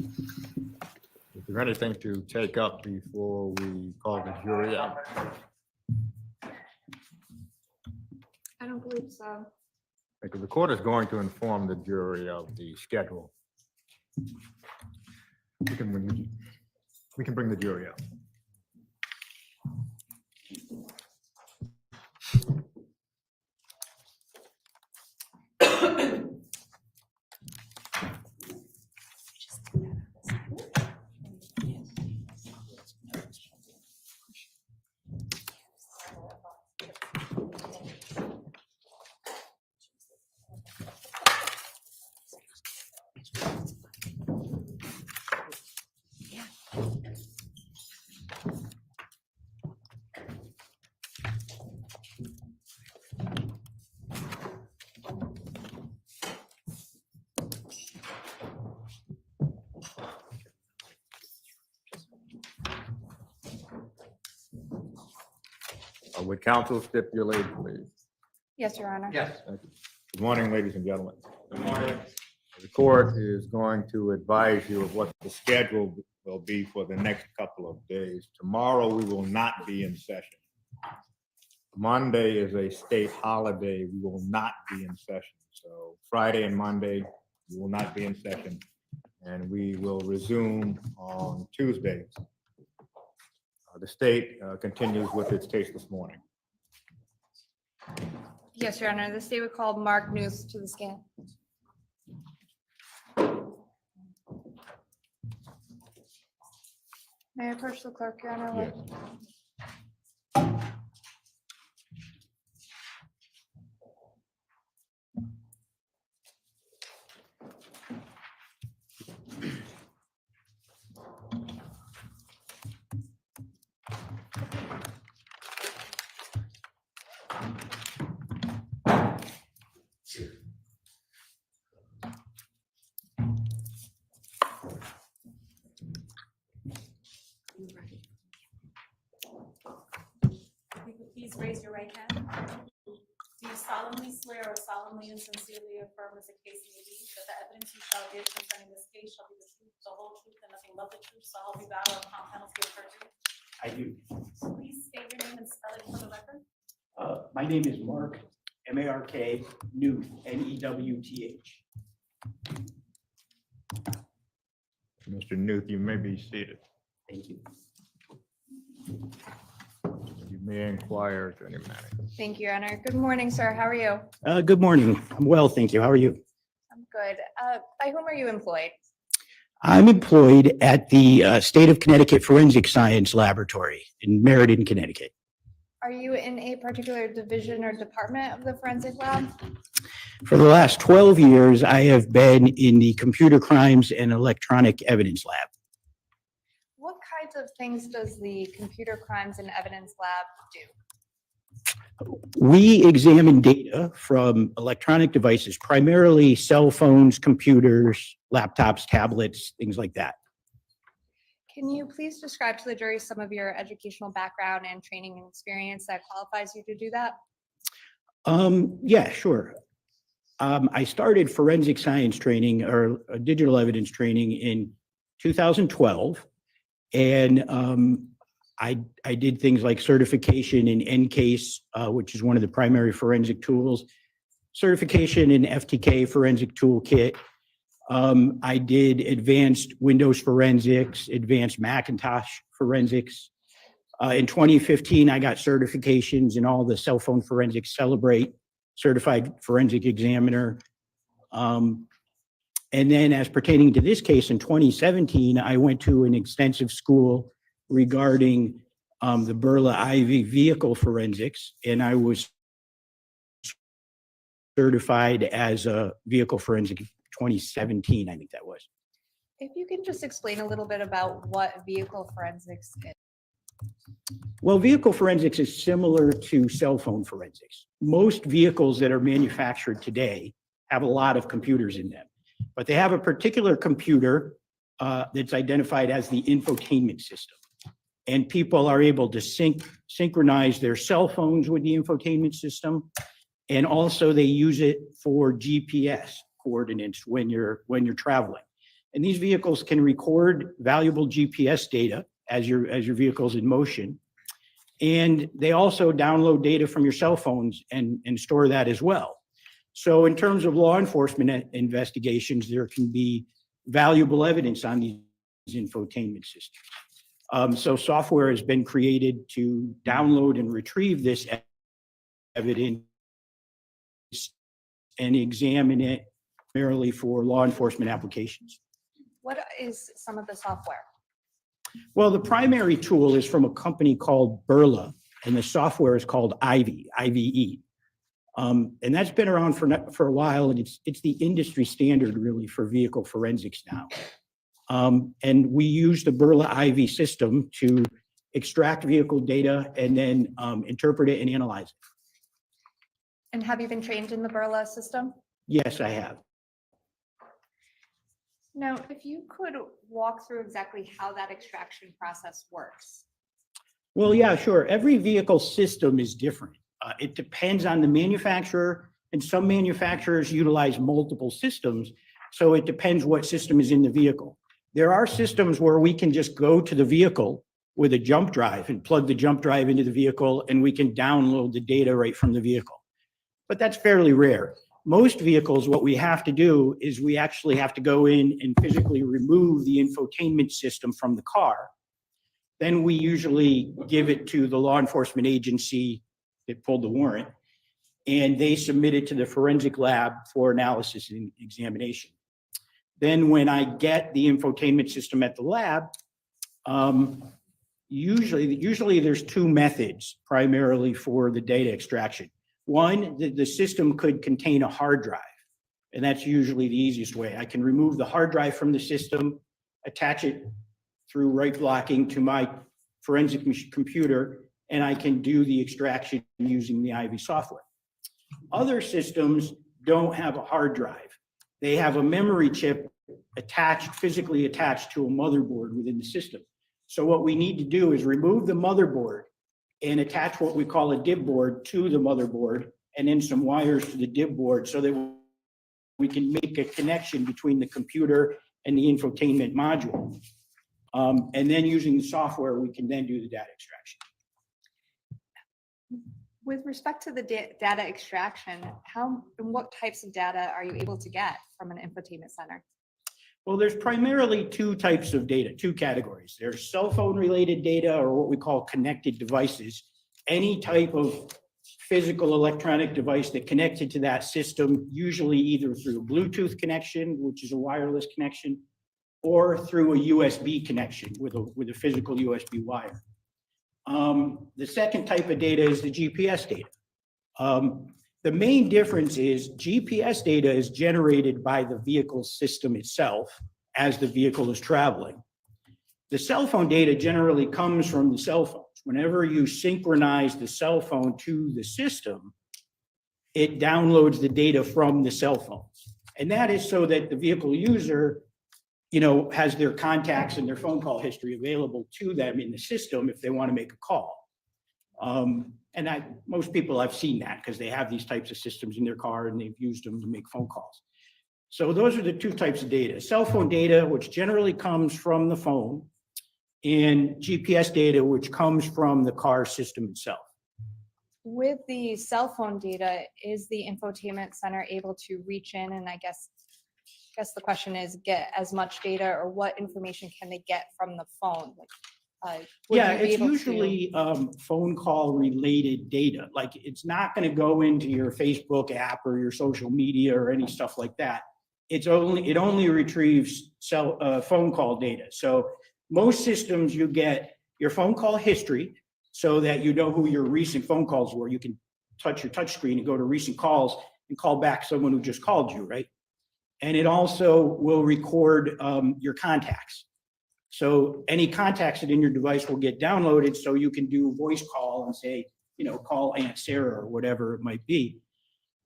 Is there anything to take up before we call the jury out? I don't believe so. Because the court is going to inform the jury of the schedule. We can bring the jury out. Would counsel stipulate, please? Yes, Your Honor. Yes. Thank you. Good morning, ladies and gentlemen. Good morning. The court is going to advise you of what the schedule will be for the next couple of days. Tomorrow, we will not be in session. Monday is a state holiday. We will not be in session. So Friday and Monday, we will not be in session. And we will resume on Tuesdays. The state continues with its case this morning. Yes, Your Honor. The state would call Mark Nuth to the stand. May I approach the clerk, Your Honor? Yes. If you could please raise your right hand. Do you solemnly swear or solemnly and sincerely affirm as the case may be that the evidence you shall give concerning this case shall be the truth, the whole truth, and nothing but the truth, so help you God or upon penalty of perjury? I do. Please state your name and spell it for the record. My name is Mark, M-A-R-K, Newth, N-E-W-T-H. Mr. Nuth, you may be seated. Thank you. You may inquire to any matter. Thank you, Your Honor. Good morning, sir. How are you? Good morning. I'm well, thank you. How are you? I'm good. By whom are you employed? I'm employed at the State of Connecticut Forensic Science Laboratory in Meriden, Connecticut. Are you in a particular division or department of the forensic lab? For the last 12 years, I have been in the Computer Crimes and Electronic Evidence Lab. What kinds of things does the Computer Crimes and Evidence Lab do? We examine data from electronic devices, primarily cell phones, computers, laptops, tablets, things like that. Can you please describe to the jury some of your educational background and training and experience that qualifies you to do that? Yeah, sure. I started forensic science training or digital evidence training in 2012. And I did things like certification in NCASE, which is one of the primary forensic tools, certification in FTK forensic toolkit. I did advanced Windows forensics, advanced Macintosh forensics. In 2015, I got certifications in all the cell phone forensics, Celebrate, certified forensic examiner. And then as pertaining to this case in 2017, I went to an extensive school regarding the Burla Ivy vehicle forensics, and I was certified as a vehicle forensic 2017, I think that was. If you can just explain a little bit about what vehicle forensics is. Well, vehicle forensics is similar to cell phone forensics. Most vehicles that are manufactured today have a lot of computers in them, but they have a particular computer that's identified as the infotainment system. And people are able to synchronize their cell phones with the infotainment system. And also they use it for GPS coordinates when you're traveling. And these vehicles can record valuable GPS data as your vehicle's in motion. And they also download data from your cell phones and store that as well. So in terms of law enforcement investigations, there can be valuable evidence on these infotainment systems. So software has been created to download and retrieve this evidence and examine it primarily for law enforcement applications. What is some of the software? Well, the primary tool is from a company called Burla, and the software is called IVE, IVE. And that's been around for a while, and it's the industry standard really for vehicle forensics now. And we use the Burla IVE system to extract vehicle data and then interpret it and analyze it. And have you been trained in the Burla system? Yes, I have. Now, if you could walk through exactly how that extraction process works. Well, yeah, sure. Every vehicle system is different. It depends on the manufacturer, and some manufacturers utilize multiple systems. So it depends what system is in the vehicle. There are systems where we can just go to the vehicle with a jump drive and plug the jump drive into the vehicle, and we can download the data right from the vehicle. But that's fairly rare. Most vehicles, what we have to do is we actually have to go in and physically remove the infotainment system from the car. Then we usually give it to the law enforcement agency that pulled the warrant, and they submit it to the forensic lab for analysis and examination. Then when I get the infotainment system at the lab, usually there's two methods primarily for the data extraction. One, the system could contain a hard drive, and that's usually the easiest way. I can remove the hard drive from the system, attach it through right blocking to my forensic computer, and I can do the extraction using the IVE software. Other systems don't have a hard drive. They have a memory chip physically attached to a motherboard within the system. So what we need to do is remove the motherboard and attach what we call a DIB board to the motherboard, and then some wires to the DIB board so that we can make a connection between the computer and the infotainment module. And then using the software, we can then do the data extraction. With respect to the data extraction, how and what types of data are you able to get from an infotainment center? Well, there's primarily two types of data, two categories. There's cell phone related data, or what we call connected devices. Any type of physical electronic device that connected to that system, usually either through a Bluetooth connection, which is a wireless connection, or through a USB connection with a physical USB wire. The second type of data is the GPS data. The main difference is GPS data is generated by the vehicle system itself as the vehicle is traveling. The cell phone data generally comes from the cell phones. Whenever you synchronize the cell phone to the system, it downloads the data from the cell phones. And that is so that the vehicle user, has their contacts and their phone call history available to them in the system if they want to make a call. And most people have seen that because they have these types of systems in their car and they've used them to make phone calls. So those are the two types of data: cell phone data, which generally comes from the phone, and GPS data, which comes from the car system itself. With the cell phone data, is the infotainment center able to reach in and I guess the question is get as much data, or what information can they get from the phone? Yeah, it's usually phone call related data. Like, it's not going to go into your Facebook app or your social media or any stuff like that. It only retrieves phone call data. So most systems, you get your phone call history so that you know who your recent phone calls were. You can touch your touch screen and go to recent calls and call back someone who just called you, right? And it also will record your contacts. So any contacts that in your device will get downloaded, so you can do voice call and say, call Aunt Sarah or whatever it might be.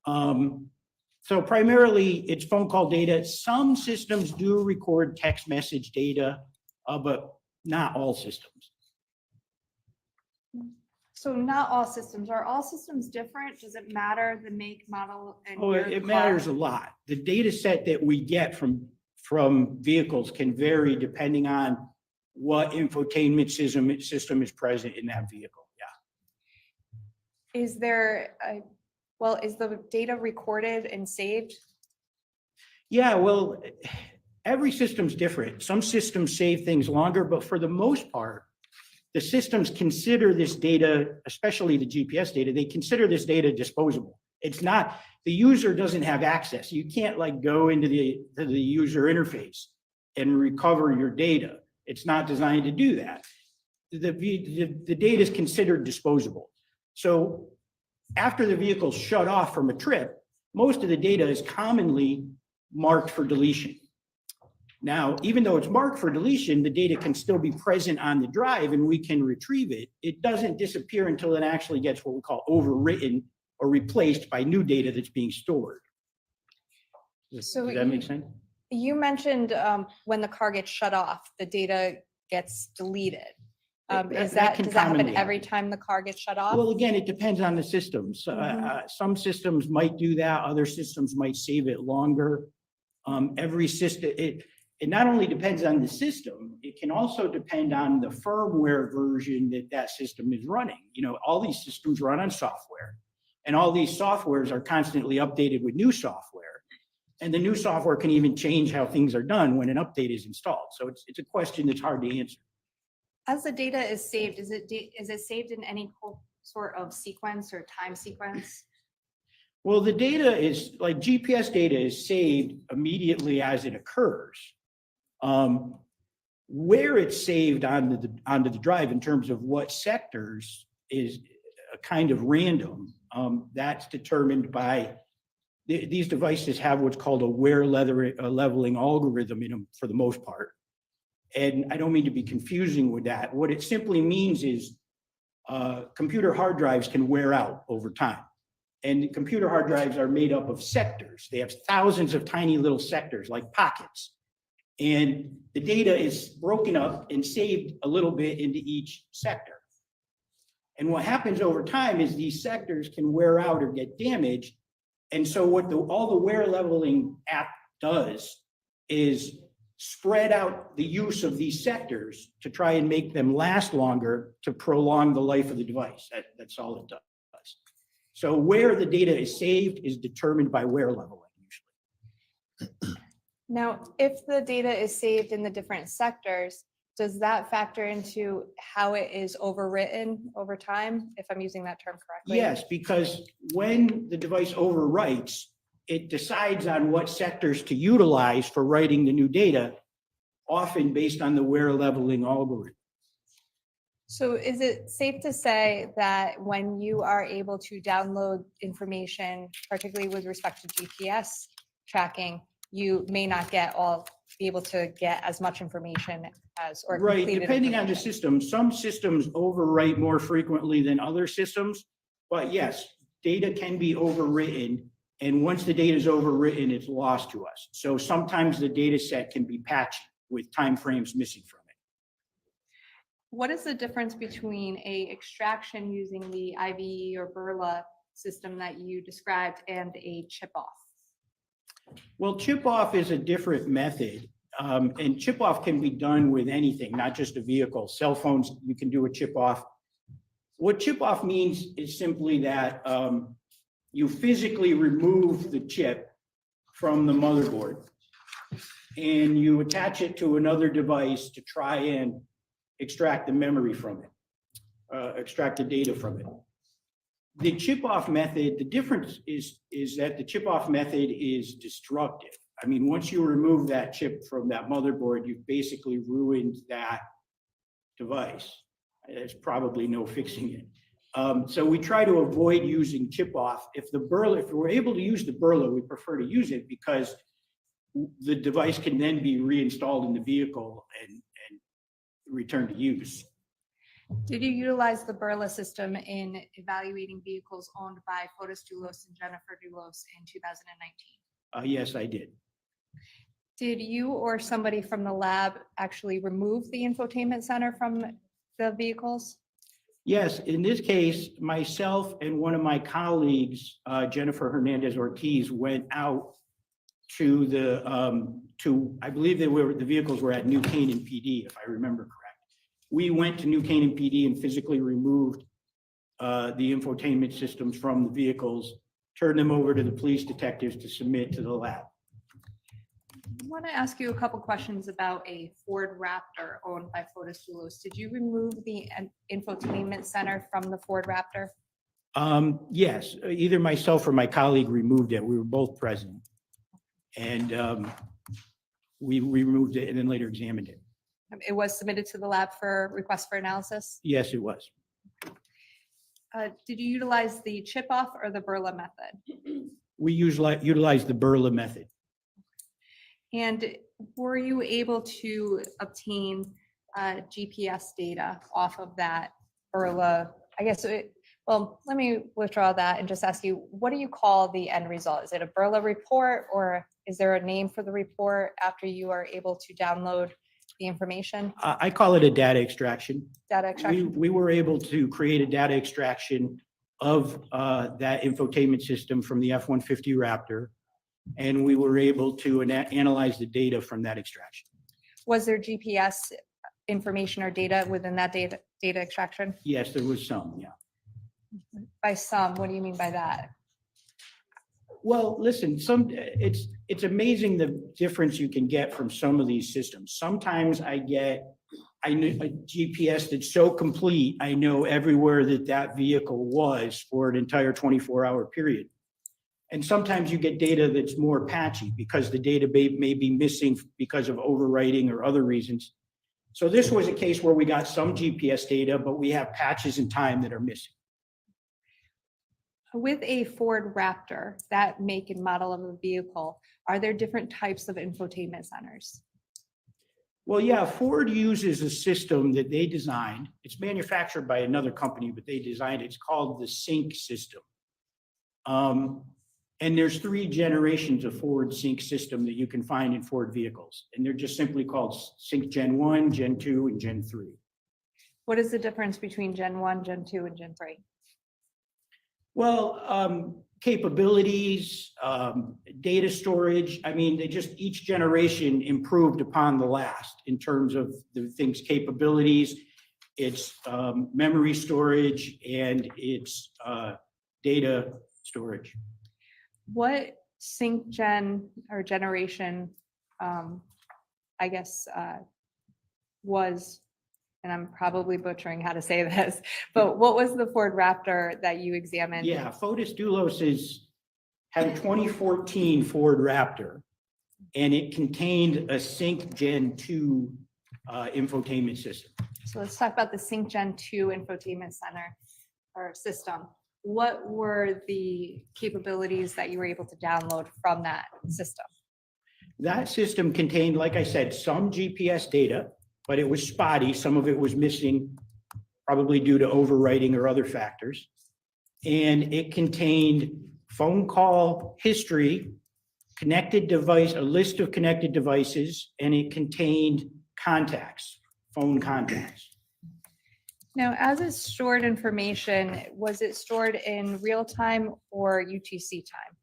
So primarily it's phone call data. Some systems do record text message data, but not all systems. So not all systems. Are all systems different? Does it matter the make, model, and Oh, year of it the matters car? a lot. The data set that we get from from vehicles can vary depending on what infotainment system is present in that vehicle. Yeah. Is there, well, is the data recorded and saved? Yeah, well, every system's different. Some systems save things longer, but for the most part, the systems consider this data, especially the GPS data, they consider this data disposable. It's not, the user doesn't have access. You can't like go into the user interface and recover your data. It's not designed to do that. The data is considered disposable. So after the vehicle's shut off from a trip, most of the data is commonly marked for deletion. Now, even though it's marked for deletion, the data can still be present on the drive and we can retrieve it. It doesn't disappear until it actually gets what we call overwritten or replaced by new data that's being stored. Does So that make sense? You mentioned when the car gets shut off, the data gets deleted. That Does can that happen commonly every happen. time the car gets shut off? Well, again, it depends on the systems. Some systems might do that. Other systems might save it longer. Every system, it not only depends on the system, it can also depend on the firmware version that system is running. You know, all these systems run on software, and all these softwares are constantly updated with new software. And the new software can even change how things are done when an update is installed. So it's a question that's hard to answer. As the data is saved, is it saved in any sort of sequence or time sequence? Well, the data is like GPS data is saved immediately as it occurs. Where it's saved onto the drive in terms of what sectors is a kind of random. That's determined by these devices have what's called a wear leveling algorithm in them for the most part. And I don't mean to be confusing with that. What it simply means is computer hard drives can wear out over time. And computer hard drives are made up of sectors. They have thousands of tiny little sectors like pockets. And the data is broken up and saved a little bit into each sector. And what happens over time is these sectors can wear out or get damaged. And so what all the wear leveling app does is spread out the use of these sectors to try and make them last longer to prolong the life of the device. That's all it does. So where the data is saved is determined by wear leveling usually. Now, if the data is saved in the different sectors, does that factor into how it is overwritten over time, if I'm using that term correctly? Yes, because when the device overwrites, it decides on what sectors to utilize for writing the new data, often based on the wear leveling algorithm. So is it safe to say that when you are able to download information, particularly with respect to GPS tracking, you may not be able to get as much information as, or Right, completed depending on the information? system. Some systems overwrite more frequently than other systems, but yes, data can be overwritten. And once the data is overwritten, it's lost to us. So sometimes the data set can be patchy with timeframes missing from it. What is the difference between a extraction using the IVE or Burla system that you described and a chip off? Well, chip off is a different method. And chip off can be done with anything, not just a vehicle. Cell phones, you can do a chip off. What chip off means is simply that you physically remove the chip from the motherboard and you attach it to another device to try and extract the memory from it, extract the data from it. The chip off method, the difference is that the chip off method is destructive. I mean, once you remove that chip from that motherboard, you've basically ruined that device. There's probably no fixing it. So we try to avoid using chip off. If we're able to use the Burla, we prefer to use it because the device can then be reinstalled in the vehicle and returned to use. Did you utilize the Burla system in evaluating vehicles owned by Fotis Dulos and Jennifer Dulos in 2019? Yes, I did. Did you or somebody from the lab actually remove the infotainment center from the vehicles? Yes, in this case, myself and one of my colleagues, Jennifer Hernandez Ortiz, went out to I believe the vehicles were at New Canaan PD, if I remember correct. We went to New Canaan PD and physically removed the infotainment systems from the vehicles, turned them over to the police detectives to submit to the lab. I want to ask you a couple questions about a Ford Raptor owned by Fotis Dulos. Did you remove the infotainment center from the Ford Raptor? Yes, either myself or my colleague removed it. We were both present. And we removed it and then later examined it. It was submitted to the lab for request for analysis. Yes, it was. Did you utilize the chip off or the Burla method? We utilized the Burla method. And were you able to obtain GPS data off of that Burla? I guess, well, let me withdraw that and just ask you, what do you call the end result? Is it a Burla report, or is there a name for the report after you are able to download the information? I call it a data extraction. Data extraction? We were able to create a data extraction of that infotainment system from the F-150 Raptor, and we were able to analyze the data from that extraction. Was there GPS information or data within that data extraction? Yes, there was some, yeah. By some, what do you mean by that? Well, listen, it's amazing the difference you can get from some of these systems. Sometimes I know a GPS that's so complete, I know everywhere that vehicle was for an entire 24-hour period. And sometimes you get data that's more patchy because the data may be missing because of overwriting or other reasons. So this was a case where we got some GPS data, but we have patches in time that are missing. With a Ford Raptor, that make and model of a vehicle, are there different types of infotainment centers? Well, yeah, Ford uses a system that they designed. It's manufactured by another company, but they designed it. It's called the Sync system. And there's 3 generations of Ford Sync system that you can find in Ford vehicles. And they're just simply called Sync Gen 1, Gen 2, and Gen 3. What is the difference between Gen 1, Gen 2, and Gen 3? Well, capabilities, data storage. I mean, each generation improved upon the last in terms of the thing's capabilities, its memory storage, and its data storage. What sync gen or generation, I guess, was, and I'm probably butchering how to say this, but what was the Ford Raptor that you examined? Yeah, Fotis Dulos had a 2014 Ford Raptor, and it contained a Sync Gen 2 infotainment system. So let's talk about the Sync Gen 2 infotainment center or system. What were the capabilities that you were able to download from that system? That system contained, like I said, some GPS data, but it was spotty. Some of it was missing, probably due to overwriting or other factors. And it contained phone call history, connected device, a list of connected devices, and it contained contacts, phone contacts. Now, as it's stored information, was it stored in real time or UTC time?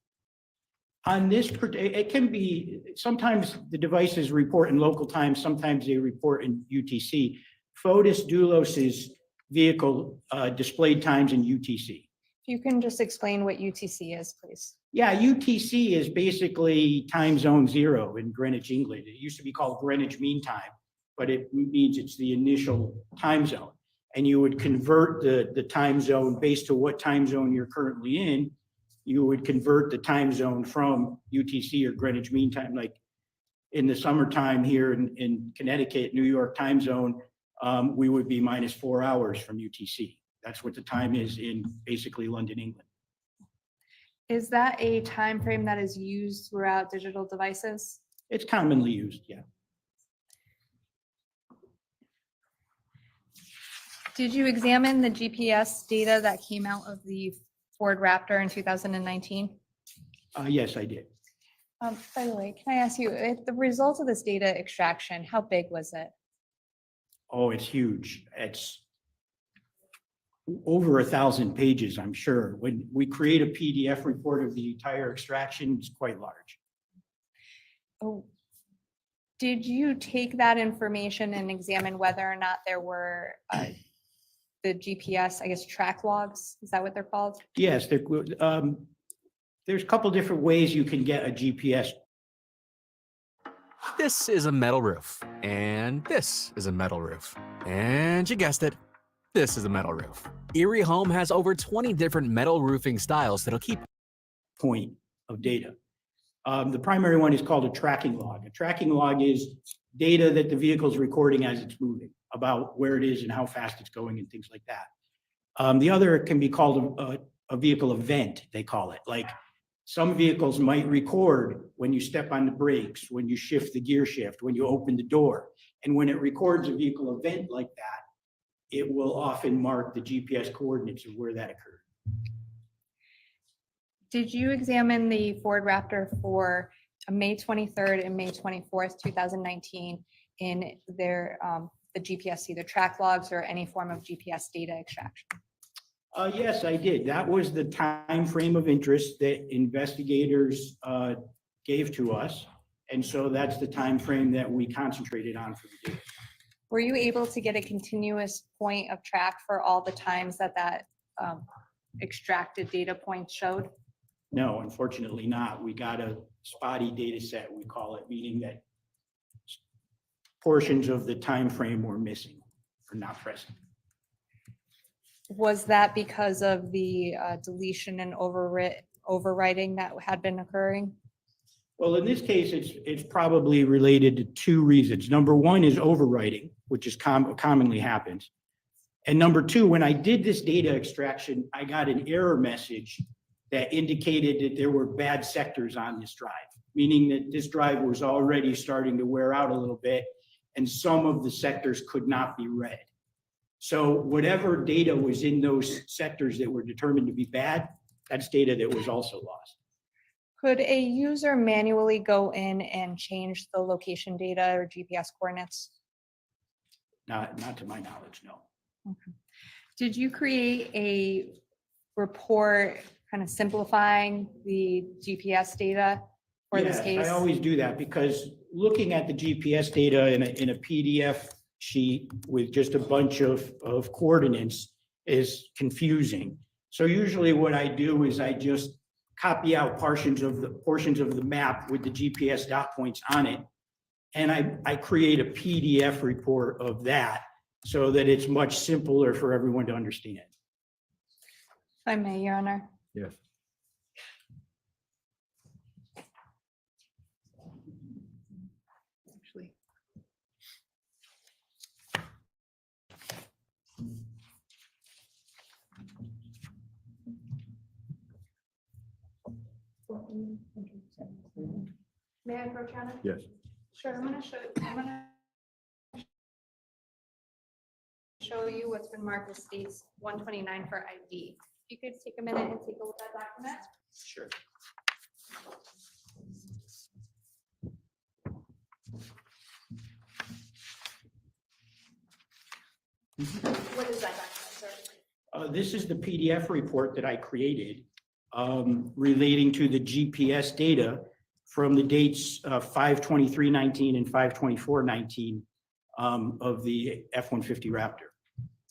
On this, it can be, sometimes the devices report in local time, sometimes they report in UTC. Fotis Dulos' vehicle displayed times in UTC. If you can just explain what UTC is, please. Yeah, UTC is basically time zone 0 in Greenwich, England. It used to be called Greenwich Mean Time, but it means it's the initial time zone. And you would convert the time zone based to what time zone you're currently in. You would convert the time zone from UTC or Greenwich Mean Time. Like in the summertime here in Connecticut, New York time zone, we would be -4 hours from UTC. That's what the time is in basically London, England. Is that a time frame that is used throughout digital devices? It's commonly used, yeah. Did you examine the GPS data that came out of the Ford Raptor in 2019? Yes, I did. By the way, can I ask you, if the result of this data extraction, how big was it? Oh, it's huge. It's over 1,000 pages, I'm sure. When we create a PDF report of the entire extraction, it's quite large. Oh, did you take that information and examine whether or not there were the GPS, I guess, track logs? Is that what they're called? Yes, there's a couple different ways you can get a GPS. This is a metal roof, and this is a metal roof. And you guessed it, this is a metal roof. Erie Home has over 20 different metal roofing styles that'll keep Point of data. The primary one is called a tracking log. A tracking log is data that the vehicle's recording as it's moving, about where it is and how fast it's going and things like that. The other can be called a vehicle event, they call it. Like some vehicles might record when you step on the brakes, when you shift the gear shift, when you open the door. And when it records a vehicle event like that, it will often mark the GPS coordinates of where that occurred. Did you examine the Ford Raptor for May 23rd and May 24th, 2019 in their, the GPS, either track logs or any form of GPS data extraction? Yes, I did. That was the time frame of interest that investigators gave to us. And so that's the time frame that we concentrated on for the data. Were you able to get a continuous point of track for all the times that extracted data points showed? No, unfortunately not. We got a spotty data set, we call it, meaning that portions of the time frame were missing or not present. Was that because of the deletion and overwriting that had been occurring? Well, in this case, it's probably related to two reasons. Number one is overwriting, which is commonly happens. And number two, when I did this data extraction, I got an error message that indicated that there were bad sectors on this drive, meaning that this drive was already starting to wear out a little bit, and some of the sectors could not be read. So whatever data was in those sectors that were determined to be bad, that's data that was also lost. Could a user manually go in and change the location data or GPS coordinates? Not to my knowledge, no. Okay. Did you create a report kind of simplifying the GPS data for this Yes, case? I always do that because looking at the GPS data in a PDF sheet with just a bunch of coordinates is confusing. So usually what I do is I just copy out portions of the map with the GPS dot points on it. And I create a PDF report of that so that it's much simpler for everyone to understand. If I may, Your Honor. Yes. Actually. May I approach, Your Honor? Yes. Sure, I'm gonna show you what's been marked as states 129 for ID. If you could take a minute and take a look at that document. Sure. What is that document, sir? This is the PDF report that I created relating to the GPS data from the dates 5/23/19 and 5/24/19 of the F-150 Raptor.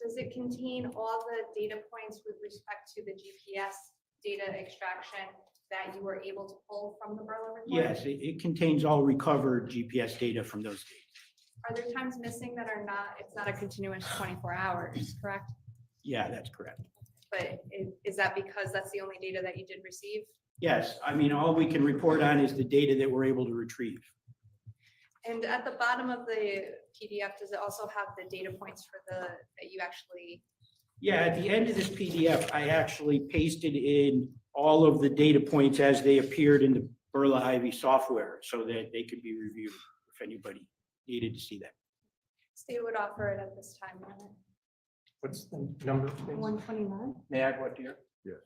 Does it contain all the data points with respect to the GPS data extraction that you were able to pull from the Berlin report? Yes, it contains all recovered GPS data from those dates. Are there times missing that are not, it's not a continuous 24 hours, correct? Yeah, that's correct. But is that because that's the only data that you did receive? Yes, I mean, all we can report on is the data that we're able to retrieve. And at the bottom of the PDF, does it also have the data points for that you actually? Yeah, at the end of this PDF, I actually pasted in all of the data points as they appeared in the Berla Ivy software so that they could be reviewed if anybody needed to see that. State would offer it at this time, Your Honor. What's the number, please? 129. May I have what, dear? Yes.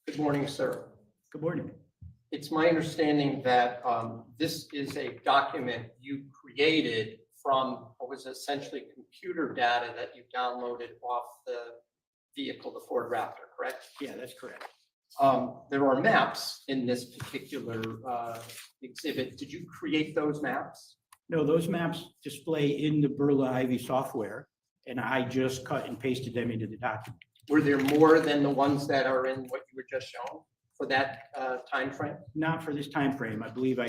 Good morning, sir. Good morning. It's my understanding that this is a document you created from what was essentially computer data that you downloaded off the vehicle, the Ford Raptor, correct? Yeah, that's correct. there are maps in this particular exhibit. Did you create those maps? No, those maps display in the Berla Ivy software, and I just cut and pasted them into the document. Were there more than the ones that are in what you were just shown for that time frame? Not for this time frame. I believe I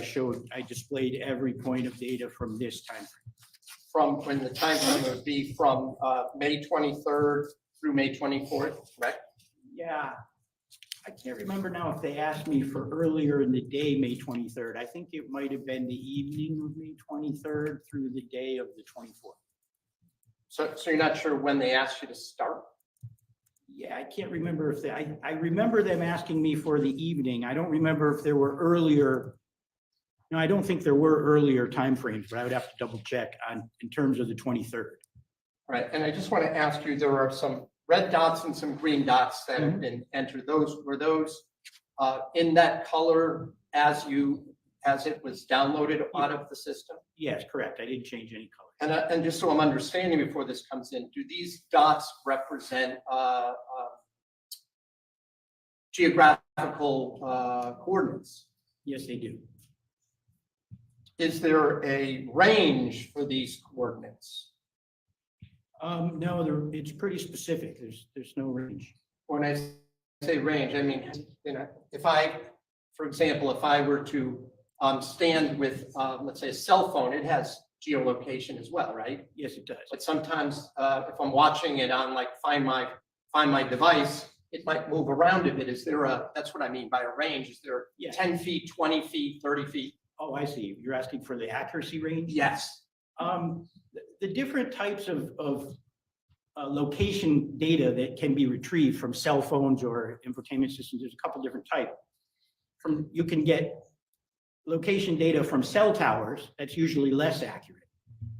displayed every point of data from this time frame. From when the time frame would be from May 23rd through May 24th, correct? Yeah, I can't remember now if they asked me for earlier in the day, May 23rd. I think it might have been the evening of May 23rd through the day of the 24th. So you're not sure when they asked you to start? Yeah, I can't remember if I remember them asking me for the evening. I don't remember if there were earlier. No, I don't think there were earlier timeframes, but I would have to double check in terms of the 23rd. All right, and I just want to ask you, there are some red dots and some green dots that have been entered. Were those in that color as it was downloaded out of the system? Yes, correct. I didn't change any color. And just so I'm understanding before this comes in, do these dots represent geographical coordinates? Yes, they do. Is there a range for these coordinates? No, it's pretty specific. There's no range. When I say range, I mean, for example, if I were to stand with, let's say, a cell phone, it has geolocation as well, right? Yes, it does. But sometimes if I'm watching it on like Find My Device, it might move around a bit. That's what I mean by a range. Is there Yeah. 10 feet, 20 feet, 30 feet? Oh, I see. You're asking for the accuracy range? Yes. The different types of location data that can be retrieved from cell phones or infotainment systems, there's a couple different types. You can get location data from cell towers, that's usually less accurate.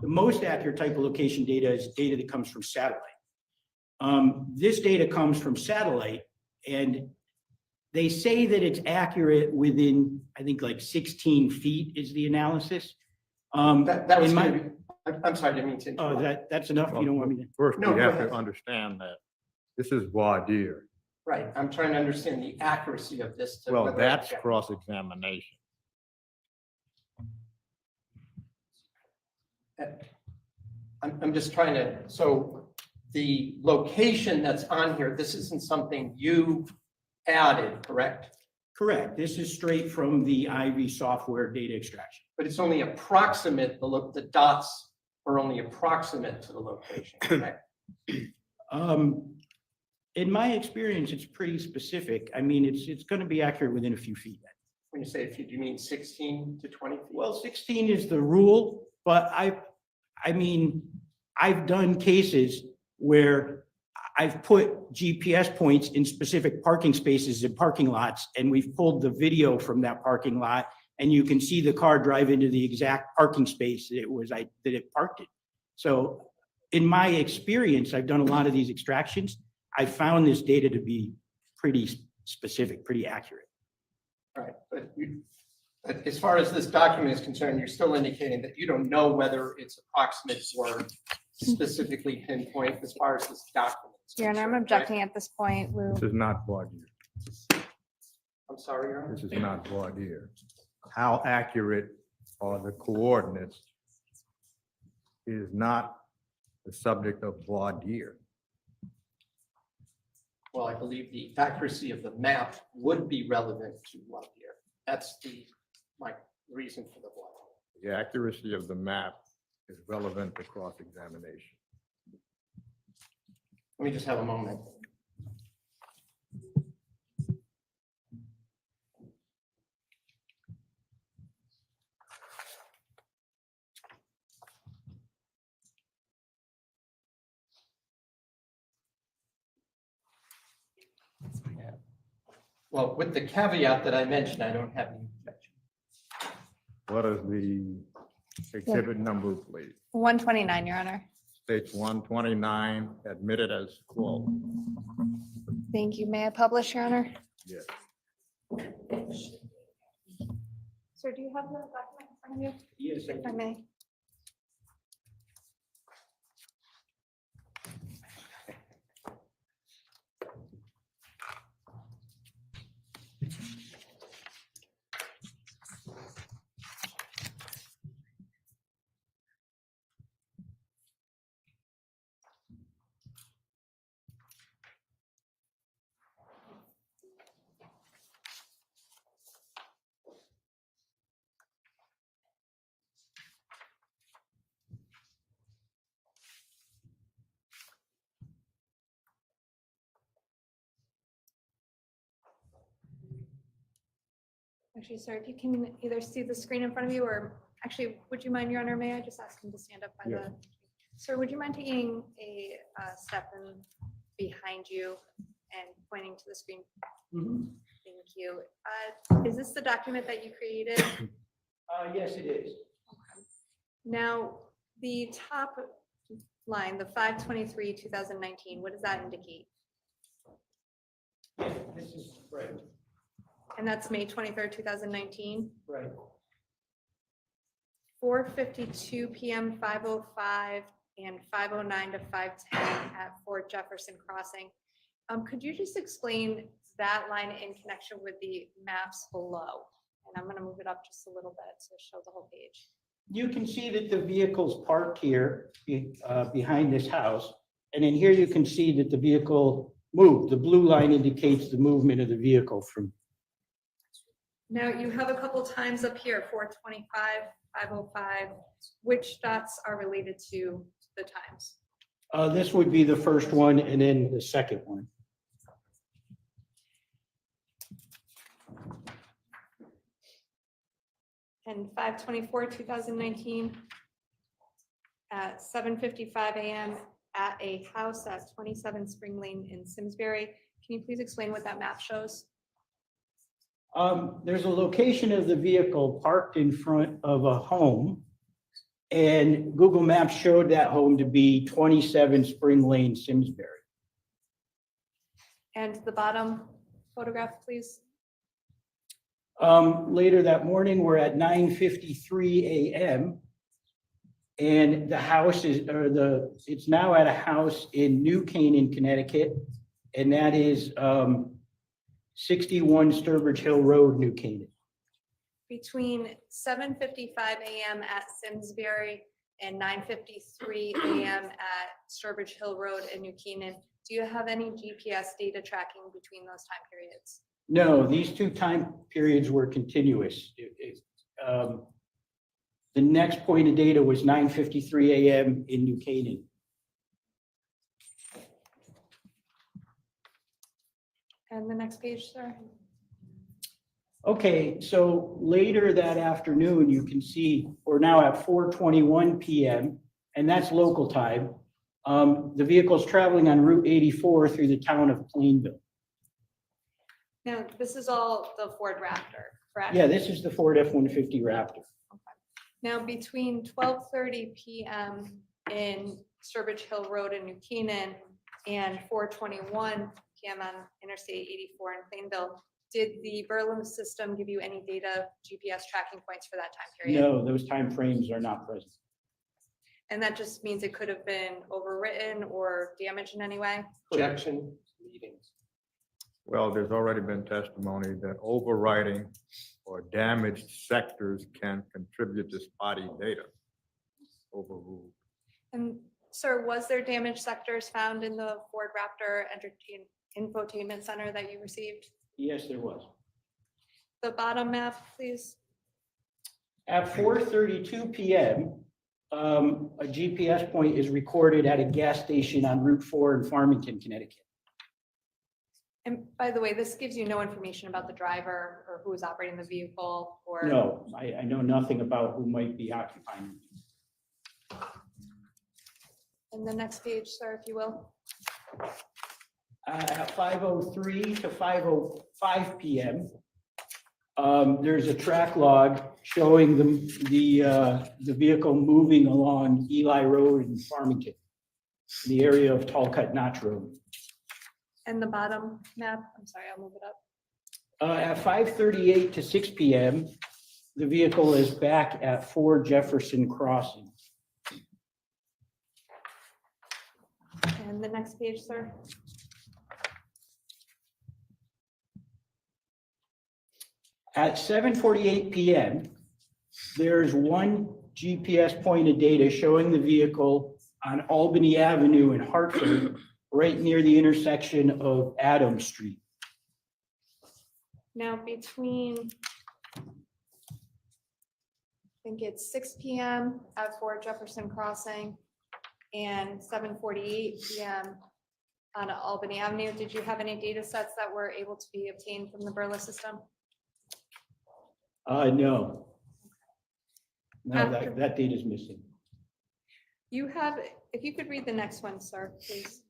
The most accurate type of location data is data that comes from satellite. This data comes from satellite, and they say that it's accurate within, I think, like 16 feet is the analysis. That was in my- gonna be, I'm sorry, I didn't mean to Oh, interrupt. that's enough? You don't want me to? First, No, we go have ahead. to understand that this is voir dire. Right, I'm trying to understand the accuracy of this. Well, that's cross-examination. I'm just trying to, so the location that's on here, this isn't something you added, correct? Correct. This is straight from the Ivy software data extraction. But it's only approximate, the dots are only approximate to the location, correct? In my experience, it's pretty specific. I mean, it's going to be accurate within a few feet. When you say a few, do you mean 16 to 20 feet? Well, 16 is the rule, but I mean, I've done cases where I've put GPS points in specific parking spaces in parking lots, and we've pulled the video from that parking lot, and you can see the car drive into the exact parking space that it parked in. So in my experience, I've done a lot of these extractions. I found this data to be pretty specific, pretty accurate. Right, but as far as this document is concerned, you're still indicating that you don't know whether it's approximate or specifically pinpoint as far as this document. is Your Honor, I'm concerned, objecting at this point. This is not voir dire. right? I'm sorry, Your Honor. This is not voir dire. How accurate are the coordinates is not the subject of voir dire. Well, I believe the accuracy of the map would be relevant to what here. That's my reason for the voir dire. The accuracy of the map is relevant to cross-examination. Let me just have a moment. Well, with the caveat that I mentioned, I don't have any objection. What is the exhibit number, please? 129, Your Honor. States 129, admitted as quote. Thank you. May I publish, Your Honor? Yes. Sir, do you have the document in front of you? Yes, If I may. Actually, sir, if you can either see the screen in front of you or actually, would you mind, Your Honor, may I just ask him to stand up by Yeah. the? Sir, would you mind taking a step in behind you and pointing to the screen? Thank you. Is this the document that you created? Yes, it is. Now, the top line, the 5/23/2019, what does that indicate? This is right. And that's May 23rd, 2019. Right. 4:52 PM, 5:05, and 5:09 to 5:10 at Fort Jefferson Crossing. Could you just explain that line in connection with the maps below? And I'm going to move it up just a little bit to show the whole page. You can see that the vehicle's parked here behind this house. And in here you can see that the vehicle moved. The blue line indicates the movement of the vehicle from. Now, you have a couple times up here, 4:25, 5:05. Which dots are related to the times? This would be the first one and then the second one. And 5/24/2019 at 7:55 AM at a house at 27 Spring Lane in Simsbury. Can you please explain what that map shows? There's a location of the vehicle parked in front of a home. And Google Maps showed that home to be 27 Spring Lane, Simsbury. And the bottom photograph, please. Later that morning, we're at 9:53 AM. And the house is, it's now at a house in New Canaan, Connecticut. And that is 61 Sturbridge Hill Road, New Canaan. Between 7:55 AM at Simsbury and 9:53 AM at Sturbridge Hill Road in New Canaan, do you have any GPS data tracking between those time periods? No, these two time periods were continuous. The next point of data was 9:53 AM in New Canaan. And the next page, sir. Okay, so later that afternoon, you can see we're now at 4:21 PM, and that's local time. The vehicle's traveling on Route 84 through the town of Plainville. Now, this is all the Ford Raptor, correct? Yeah, this is the Ford F-150 Raptor. Now, between 12:30 PM in Sturbridge Hill Road in New Canaan and 4:21 PM on Interstate 84 in Plainville, did the Berlin system give you any data GPS tracking points for that time period? No, those time frames are not present. And that just means it could have been overwritten or damaged in any way? Objection, meetings. Well, there's already been testimony that overwriting or damaged sectors can contribute to spotty data. Overruled. And sir, was there damaged sectors found in the Ford Raptor infotainment center that you received? Yes, there was. The bottom map, please. At 4:32 PM, a GPS point is recorded at a gas station on Route 4 in Farmington, Connecticut. And by the way, this gives you no information about the driver or who is operating the vehicle or? No, I know nothing about who might be occupying it. And the next page, sir, if you will. At 5:03 to 5:05 PM, there's a track log showing the vehicle moving along Eli Road in Farmington, in the area of Talcott Notch Road. And the bottom map, I'm sorry, I'll move it up. At 5:38 to 6 PM, the vehicle is back at 4 Jefferson Crossing. And the next page, sir. At 7:48 PM, there's one GPS point of data showing the vehicle on Albany Avenue in Hartford, right near the intersection of Adams Street. Now between, I think it's 6 PM at Fort Jefferson Crossing and 7:48 PM on Albany Avenue, did you have any data sets that were able to be obtained from the Burla system? No. No, After- that data is missing. You have, if you could read the next one, sir, please.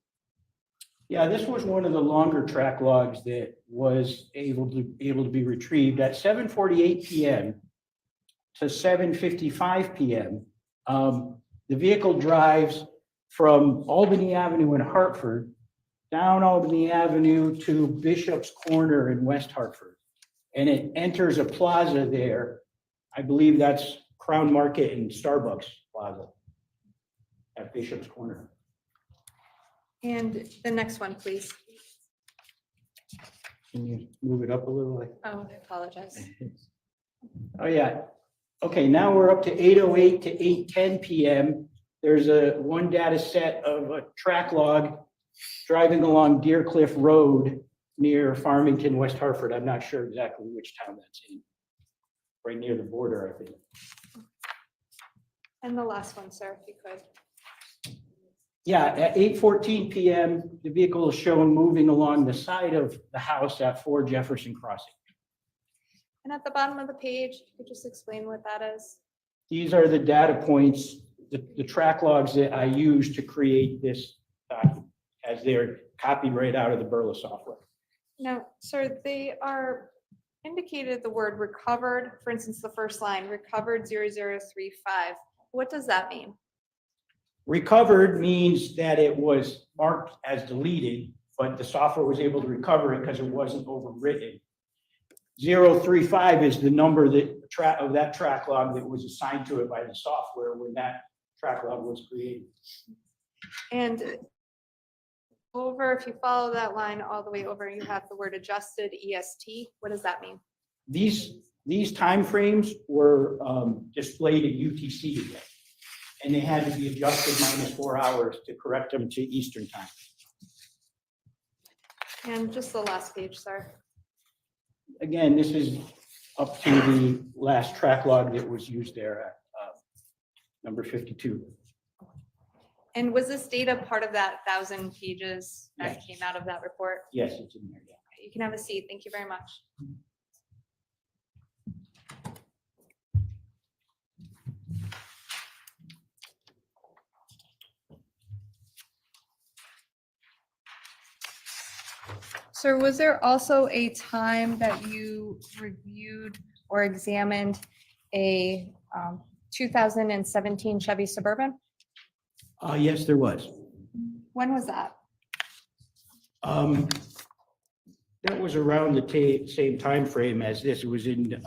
Yeah, this was one of the longer track logs that was able to be retrieved at 7:48 p.m. to 7:55 p.m. The vehicle drives from Albany Avenue in Hartford down Albany Avenue to Bishop's Corner in West Hartford. And it enters a plaza there. I believe that's Crown Market and Starbucks Plaza at Bishop's Corner. And the next one, please. Can you move it up a little? Oh, I apologize. Oh, yeah. Okay, now we're up to 8:08 to 8:10 p.m. There's one data set of a track log driving along Deer Cliff Road near Farmington, West Hartford. I'm not sure exactly which town that's in. Right near the border, I think. And the last one, sir, if you could. Yeah, at 8:14 p.m., the vehicle is shown moving along the side of the house at 4 Jefferson Crossing. And at the bottom of the page, you could just explain what that is. These are the data points, the track logs that I use to create this document, as they're copied right out of the Burla software. Now, sir, they are indicated the word recovered. For instance, the first line, recovered 0035. What does that mean? Recovered means that it was marked as deleted, but the software was able to recover it because it wasn't overwritten. 035 is the number of that track log that was assigned to it by the software when that track log was created. And if you follow that line all the way over, you have the word adjusted EST. What does that mean? These timeframes were displayed in UTC today, and they had to be adjusted -4 hours to correct them to Eastern time. And just the last page, sir. Again, this is up to the last track log that was used there at number 52. And was this data part of that 1,000 pages that Yes. came out of that report? Yes, it's in there, yeah. You can have a seat. Thank you very much. Sir, was there also a time that you reviewed or examined a 2017 Chevy Suburban? Yes, there was. When was that? That was around the same time frame as this. It was in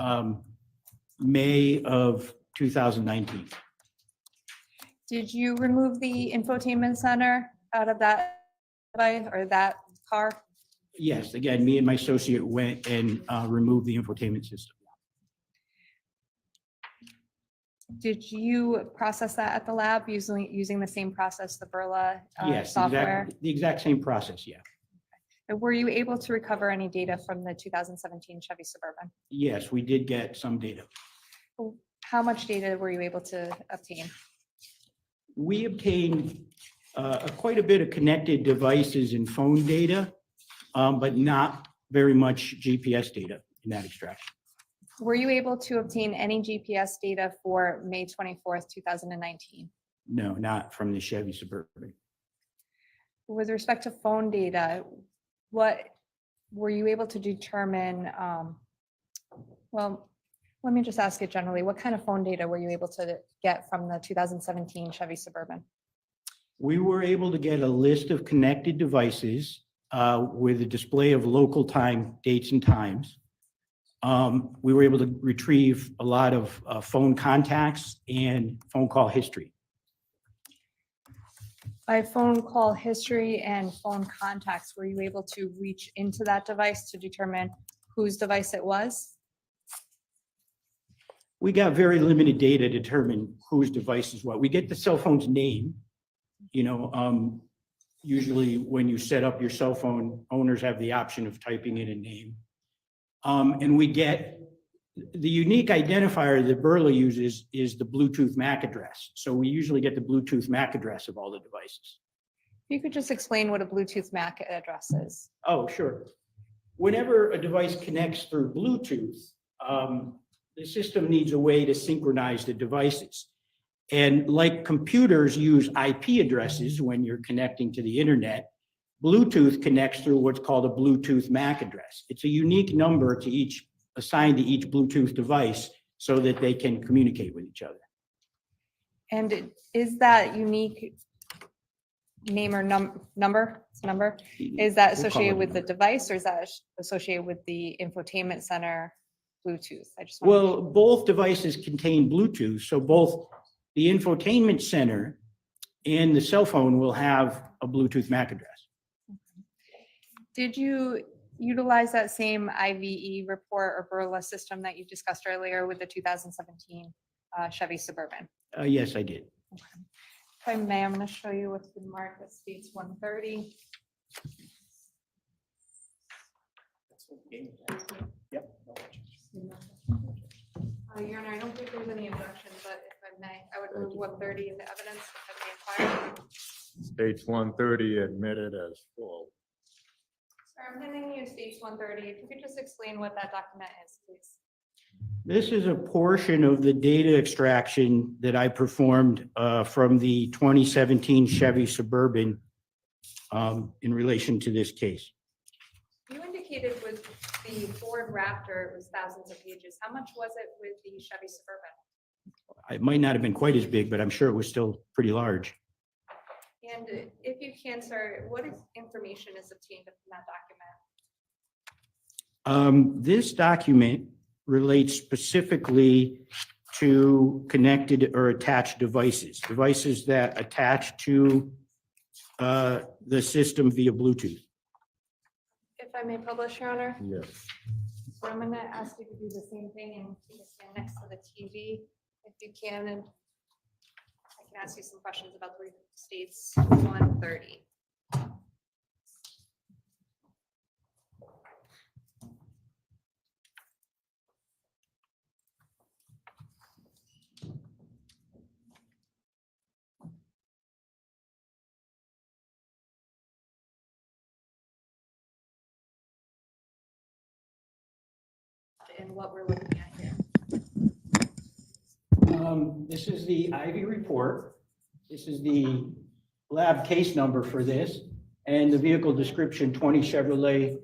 May of 2019. Did you remove the infotainment center out of that device or that car? Yes, again, me and my associate went and removed the infotainment system. Did you process that at the lab using the same process, the Burla Yes, software? the exact same process, yeah. And were you able to recover any data from the 2017 Chevy Suburban? Yes, we did get some data. How much data were you able to obtain? We obtained quite a bit of connected devices and phone data, but not very much GPS data in that extraction. Were you able to obtain any GPS data for May 24th, 2019? No, not from the Chevy Suburban. With respect to phone data, what were you able to determine? Well, let me just ask it generally. What kind of phone data were you able to get from the 2017 Chevy Suburban? We were able to get a list of connected devices with a display of local time, dates and times. We were able to retrieve a lot of phone contacts and phone call history. By phone call history and phone contacts, were you able to reach into that device to determine whose device it was? We got very limited data to determine whose device is what. We get the cell phone's name. You know, usually when you set up your cell phone, owners have the option of typing in a name. And we get the unique identifier that Burla uses is the Bluetooth MAC address. So we usually get the Bluetooth MAC address of all the devices. You could just explain what a Bluetooth MAC address is. Oh, sure. Whenever a device connects through Bluetooth, the system needs a way to synchronize the devices. And like computers use IP addresses when you're connecting to the internet, Bluetooth connects through what's called a Bluetooth MAC address. It's a unique number to each, assigned to each Bluetooth device so that they can communicate with each other. And is that unique name or number, is that We'll call associated it with the number. device, or is that associated with the infotainment center Bluetooth? I just. Well, both devices contain Bluetooth, so both the infotainment center and the cell phone will have a Bluetooth MAC address. Did you utilize that same IVE report or Burla system that you discussed earlier with the 2017 Chevy Suburban? Yes, I did. If I may, I'm going to show you what's been marked that states 130. Yep. Your Honor, I don't think there's any objection, but if I may, I would move 130 into evidence if I may inquire. States 130 admitted as full. Sir, I'm handing you states 130. If you could just explain what that document is, please. This is a portion of the data extraction that I performed from the 2017 Chevy Suburban in relation to this case. You indicated with the Ford Raptor, it was thousands of pages. How much was it with the Chevy Suburban? It might not have been quite as big, but I'm sure it was still pretty large. And if you can, sir, what information is obtained from that document? This document relates specifically to connected or attached devices, devices that attach to the system via Bluetooth. If I may publish, Your Honor? Yes. So I'm going to ask you to do the same thing and you can stand next to the TV if you can. And I can ask you some questions about the states 130. And what we're looking at here. This is the Ivy report. This is the lab case number for this, and the vehicle description 20 Chevrolet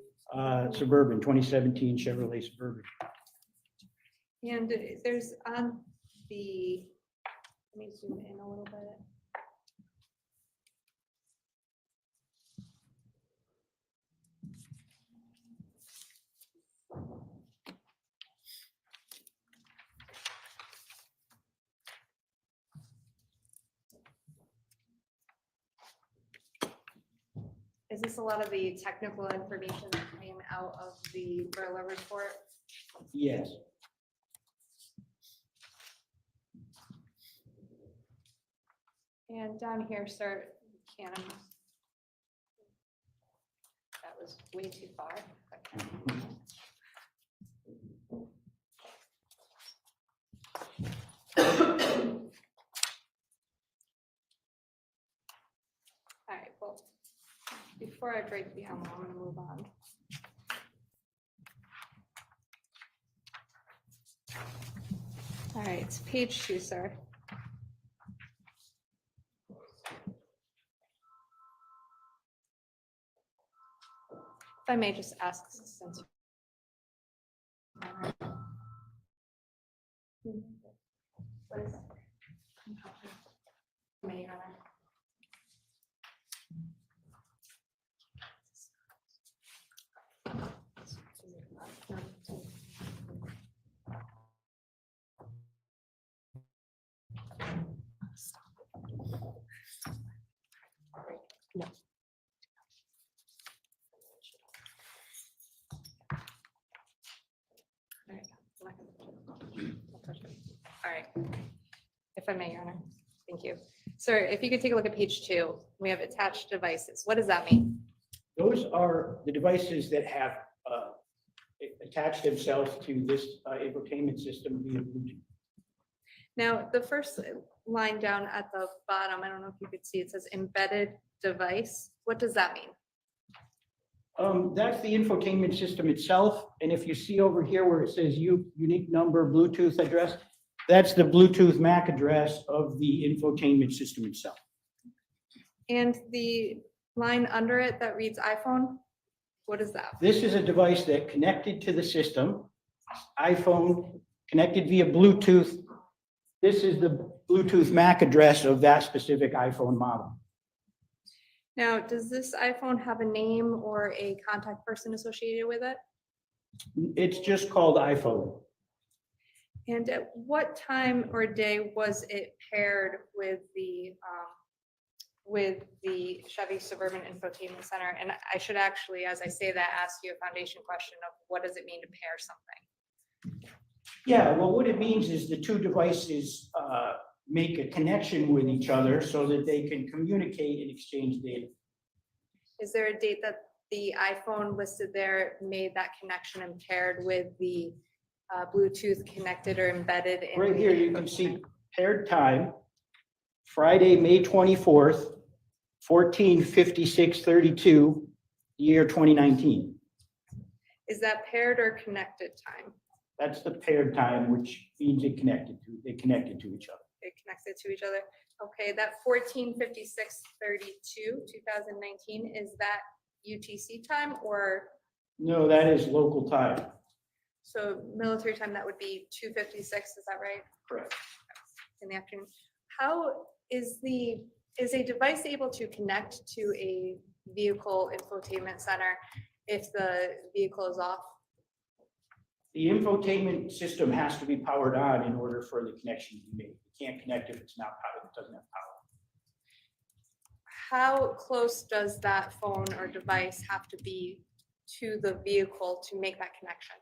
Suburban, 2017 Chevrolet Suburban. And there's on the, let me zoom in a little bit. Is this a lot of the technical information that came out of the Burla report? Yes. And down here, sir, can, that was way too far. Okay. All right, well, before I break the envelope, I'm going to move on. All right, it's page 2, sir. If I may just ask, since what is that? May, Your Honor. No. All right. All right. If I may, Your Honor. Thank you. Sir, if you could take a look at page 2, we have attached devices. What does that mean? Those are the devices that have attached themselves to this infotainment system via Bluetooth. Now, the first line down at the bottom, I don't know if you could see, it says embedded device. What does that mean? That's the infotainment system itself. And if you see over here where it says unique number Bluetooth address, that's the Bluetooth MAC address of the infotainment system itself. And the line under it that reads iPhone, what is that? This is a device that connected to the system, iPhone, connected via Bluetooth. This is the Bluetooth MAC address of that specific iPhone model. Now, does this iPhone have a name or a contact person associated with it? It's just called iPhone. And at what time or day was it paired with the Chevy Suburban Infotainment Center? And I should actually, as I say that, ask you a foundation question of what does it mean to pair something? Yeah, well, what it means is the two devices make a connection with each other so that they can communicate and exchange data. Is there a date that the iPhone listed there made that connection and paired with the Bluetooth connected or embedded in? Right here, you can see paired time, Friday, May 24th, 14:56:32, year 2019. Is that paired or connected time? That's the paired time, which means they connected to each other. They connected to each other. Okay, that 14:56:32, 2019, is that UTC time or? No, that is local time. So military time, that would be 2:56, is that right? Correct. In the afternoon. How is a device able to connect to a vehicle infotainment center if the vehicle is off? The infotainment system has to be powered on in order for the connection to be made. You can't connect if it's not powered, it doesn't have power. How close does that phone or device have to be to the vehicle to make that connection?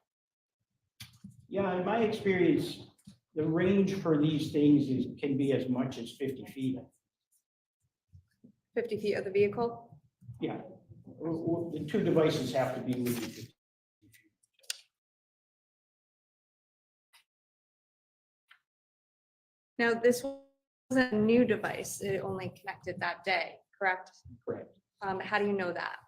Yeah, in my experience, the range for these things can be as much as 50 feet. 50 feet of the vehicle? Yeah, the two devices have to be within 50 feet. Now, this wasn't a new device. It only connected that day, correct? Correct. How do you know that?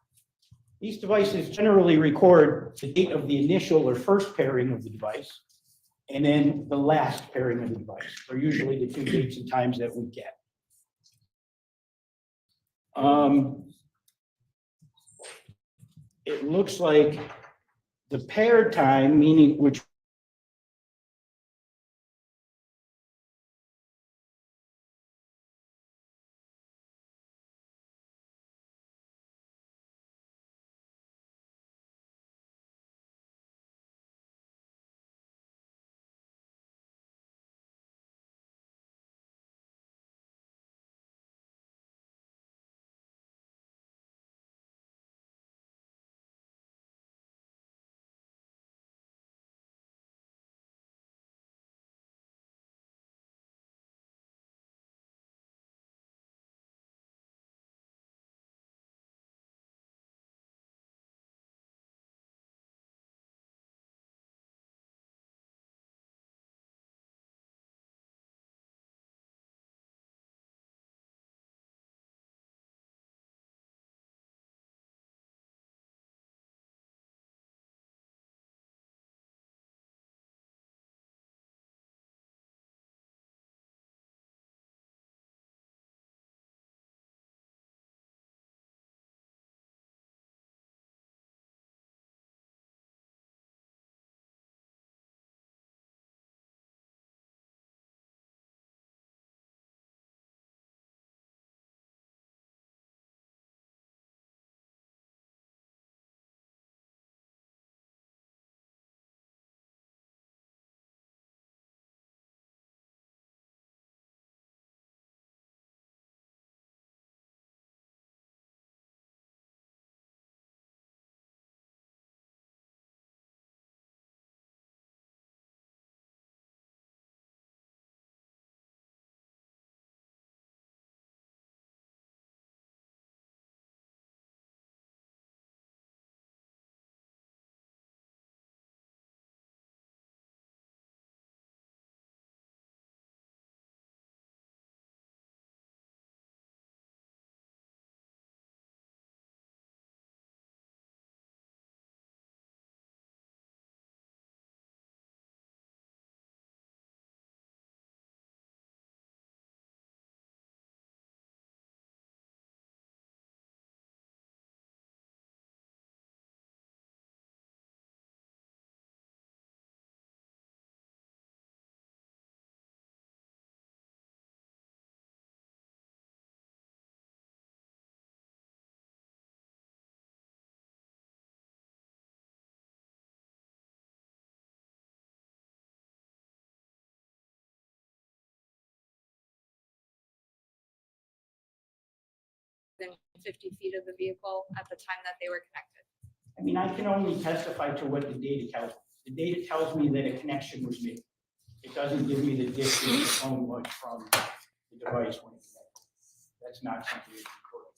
These devices generally record the date of the initial or first pairing of the device, and then the last pairing of the device, are usually the two dates and times that we get. It looks like the paired time, meaning which within 50 feet of the vehicle at the time that they were connected. I mean, I can only testify to what the data tells me. The data tells me that a connection was made. It doesn't give me the distance the phone was from the device when it connected. That's not something that's recorded.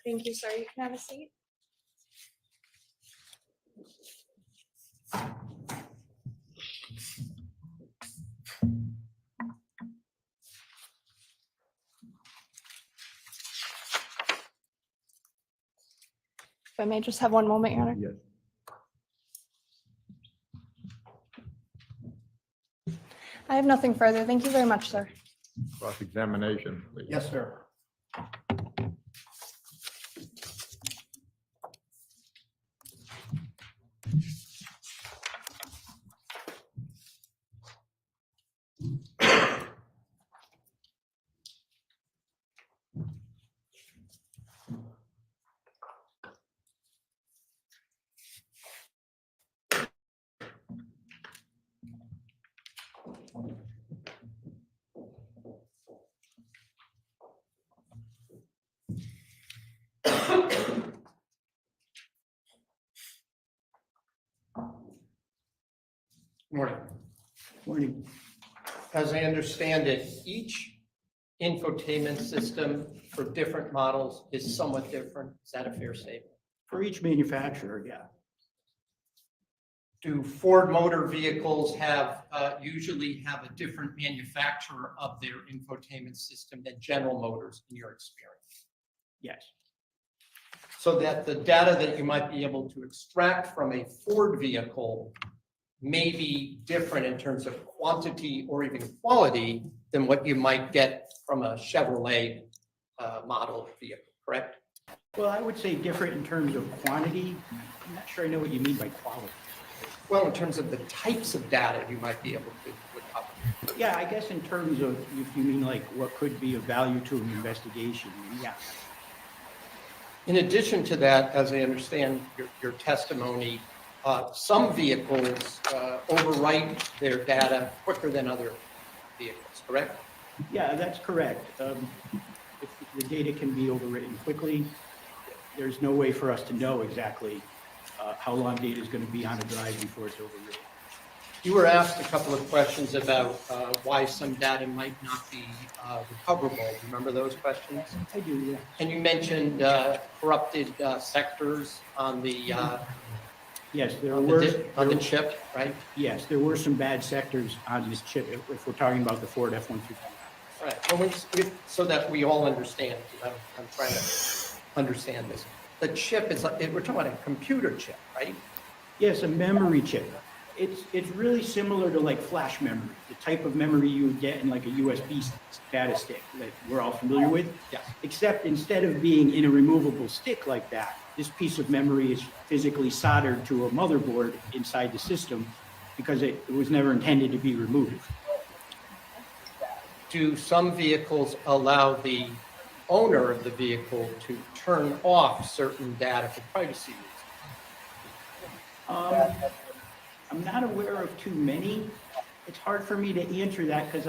Thank you, sir. You can have a seat. If I may just have one moment, Your Honor. Yes. I have nothing further. Thank you very much, sir. Cross-examination, please. Yes, sir. Morning. Morning. As I understand it, each infotainment system for different models is somewhat different. Is that a fair statement? For each manufacturer, yeah. Do Ford Motor Vehicles have, usually have a different manufacturer of their infotainment system than General Motors in your experience? Yes. So that the data that you might be able to extract from a Ford vehicle may be different in terms of quantity or even quality than what you might get from a Chevrolet model vehicle, correct? Well, I would say different in terms of quantity. I'm not sure I know what you mean by quality. Well, in terms of the types of data you might be able to recover. Yeah, I guess in terms of, if you mean like what could be of value to an investigation, yeah. In addition to that, as I understand your testimony, some vehicles overwrite their data quicker than other vehicles, correct? Yeah, that's correct. If the data can be overwritten quickly, there's no way for us to know exactly how long data is going to be on a drive before it's overwritten. You were asked a couple of questions about why some data might not be recoverable. Remember those questions? I do, yeah. And you mentioned corrupted sectors on the Yes, there on were. on the chip, right? Yes, there were some bad sectors on this chip, if we're talking about the Ford F-150. Right. Well, so that we all understand, because I'm trying to understand this. The chip is, we're talking about a computer chip, right? Yes, a memory chip. It's really similar to like flash memory, the type of memory you would get in like a USB data stick that we're all familiar with. Yes. Except instead of being in a removable stick like that, this piece of memory is physically soldered to a motherboard inside the system because it was never intended to be removed. Do some vehicles allow the owner of the vehicle to turn off certain data for privacy reasons? I'm not aware of too many. It's hard for me to answer that because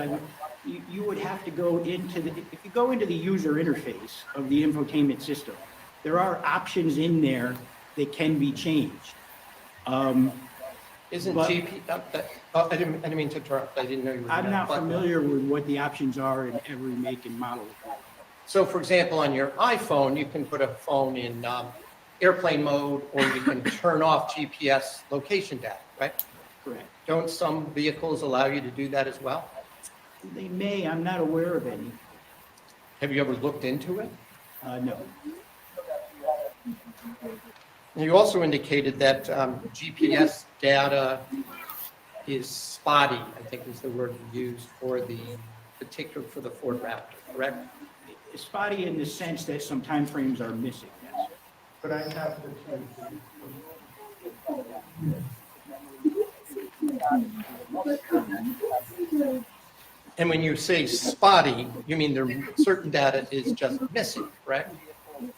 you would have to go into if you go into the user interface of the infotainment system, there are options in there that can be changed. Isn't But- GP, I didn't mean to interrupt. I didn't know you were. I'm gonna not button. familiar with what the options are in every make and model. So for example, on your iPhone, you can put a phone in airplane mode, or you can turn off GPS location data, right? Correct. Don't some vehicles allow you to do that as well? They may, I'm not aware of any. Have you ever looked into it? No. And you also indicated that GPS data is spotty, I think is the word you used for the Ford Raptor, correct? It's spotty in the sense that some timeframes are missing, yes. Could I have the And when you say spotty, you mean there certain data is just missing, correct?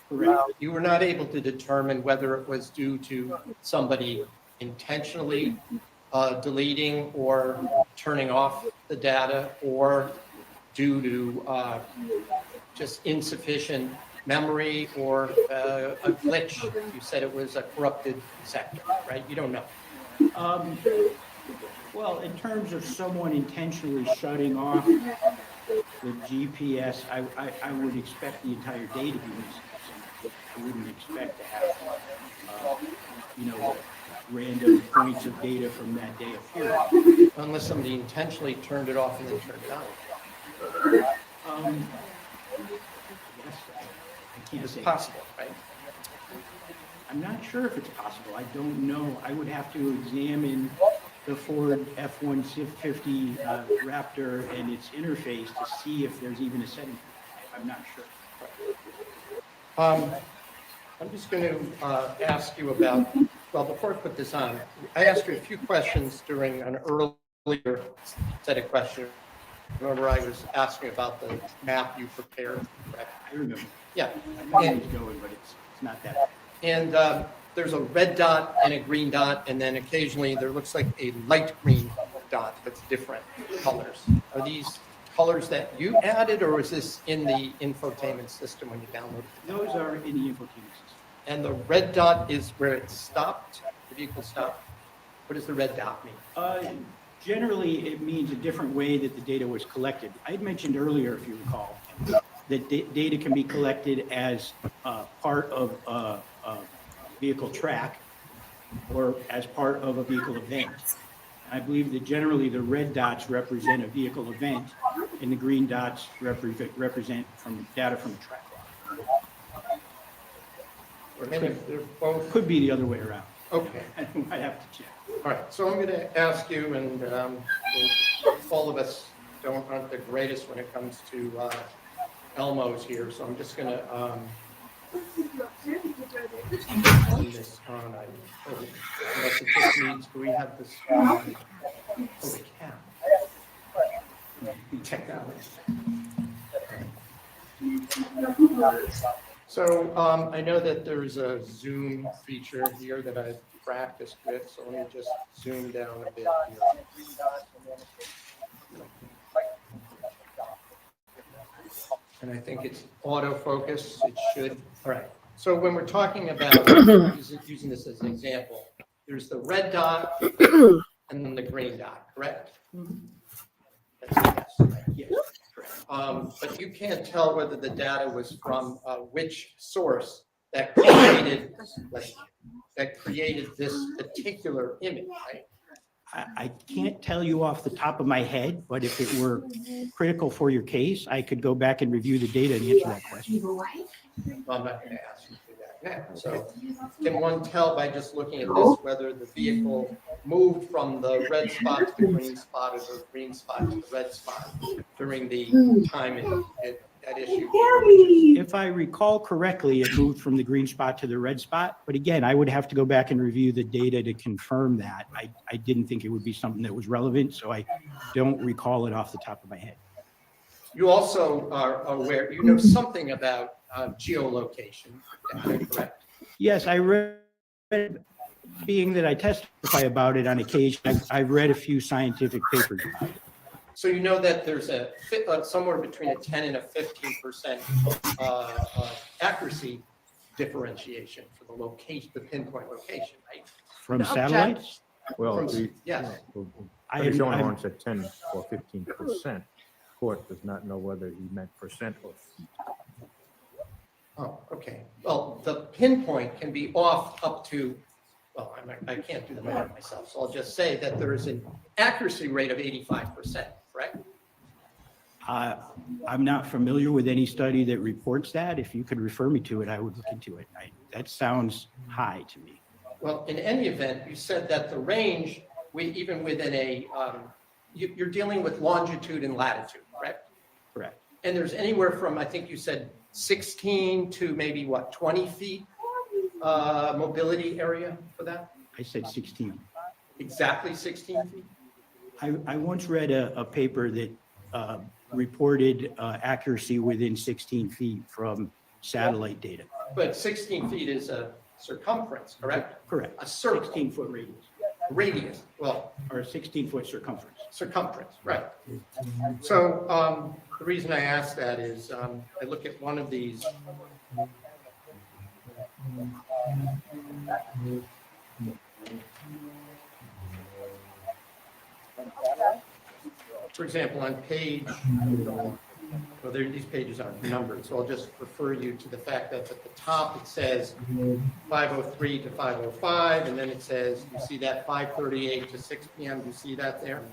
Correct. You were not able to determine whether it was due to somebody intentionally deleting or turning off the data, or due to just insufficient memory or a glitch? You said it was a corrupted sector, right? You don't know. Well, in terms of someone intentionally shutting off the GPS, I would expect the entire day to be missing. I wouldn't expect to have, random points of data from that day appear. Unless somebody intentionally turned it off and then turned it on. Yes, I can't It's say. possible, right? I'm not sure if it's possible. I don't know. I would have to examine the Ford F-150 Raptor and its interface to see if there's even a setting. I'm not sure. I'm just going to ask you about, well, before I put this on, I asked you a few questions during an earlier set of questions. Remember, I was asking about the map you prepared, correct? I remember. Yeah. I know where it's going, but it's not that. And there's a red dot and a green dot, and then occasionally there looks like a light green dot that's different colors. Are these colors that you added, or is this in the infotainment system when you downloaded it? Those are in the infotainment system. And the red dot is where it stopped, the vehicle stopped? What does the red dot mean? Generally, it means a different way that the data was collected. I had mentioned earlier, if you recall, that data can be collected as part of a vehicle track or as part of a vehicle event. I believe that generally the red dots represent a vehicle event and the green dots represent from data from a track log. Or maybe they're both? Could be the other way around. Okay. I might have to check. All right, so I'm going to ask you, and all of us aren't the greatest when it comes to Elmos here, so I'm just going to turn this on. Unless it just needs, do we have this? Oh, we can. Technology. So I know that there's a zoom feature here that I've practiced with, so let me just zoom down a bit here. And I think it's autofocus, it should. All right, so when we're talking about, using this as an example, there's the red dot and then the green dot, correct? That's yes, right? Yes, correct. But you can't tell whether the data was from which source that created this particular image, right? I can't tell you off the top of my head, but if it were critical for your case, I could go back and review the data and answer that question. Well, I'm not going to ask you to do that now. So can one tell by just looking at this whether the vehicle moved from the red spot to the green spot or the green spot to the red spot during the time at issue? If I recall correctly, it moved from the green spot to the red spot. But again, I would have to go back and review the data to confirm that. I didn't think it would be something that was relevant, so I don't recall it off the top of my head. You also are aware, you know something about geolocation, correct? Yes, I read, being that I testify about it on occasion, I've read a few scientific papers about it. So you know that there's somewhere between a 10 and a 15% accuracy differentiation for the location, the pinpoint location, right? From The satellites? Well, From- yes. Pretty sure one said 10 or 15%. Court does not know whether he meant percent or feet. Oh, okay. Well, the pinpoint can be off up to, well, I can't do the math myself, so I'll just say that there is an accuracy rate of 85%, correct? I'm not familiar with any study that reports that. If you could refer me to it, I would look into it. That sounds high to me. Well, in any event, you said that the range, even within a, you're dealing with longitude and latitude, correct? Correct. And there's anywhere from, I think you said 16 to maybe what, 20 feet mobility area for that? I said 16. Exactly 16 feet? I once read a paper that reported accuracy within 16 feet from satellite data. But 16 feet is a circumference, correct? Correct. A circle, 16-foot radius, radius, well, or a 16-foot circumference. circumference, right. So the reason I ask that is I look at one of these For example, on page, well, these pages aren't numbered, so I'll just refer you to the fact that at the top it says 5:03 to 5:05, and then it says, you see that 5:38 to 6 p.m. You see that there?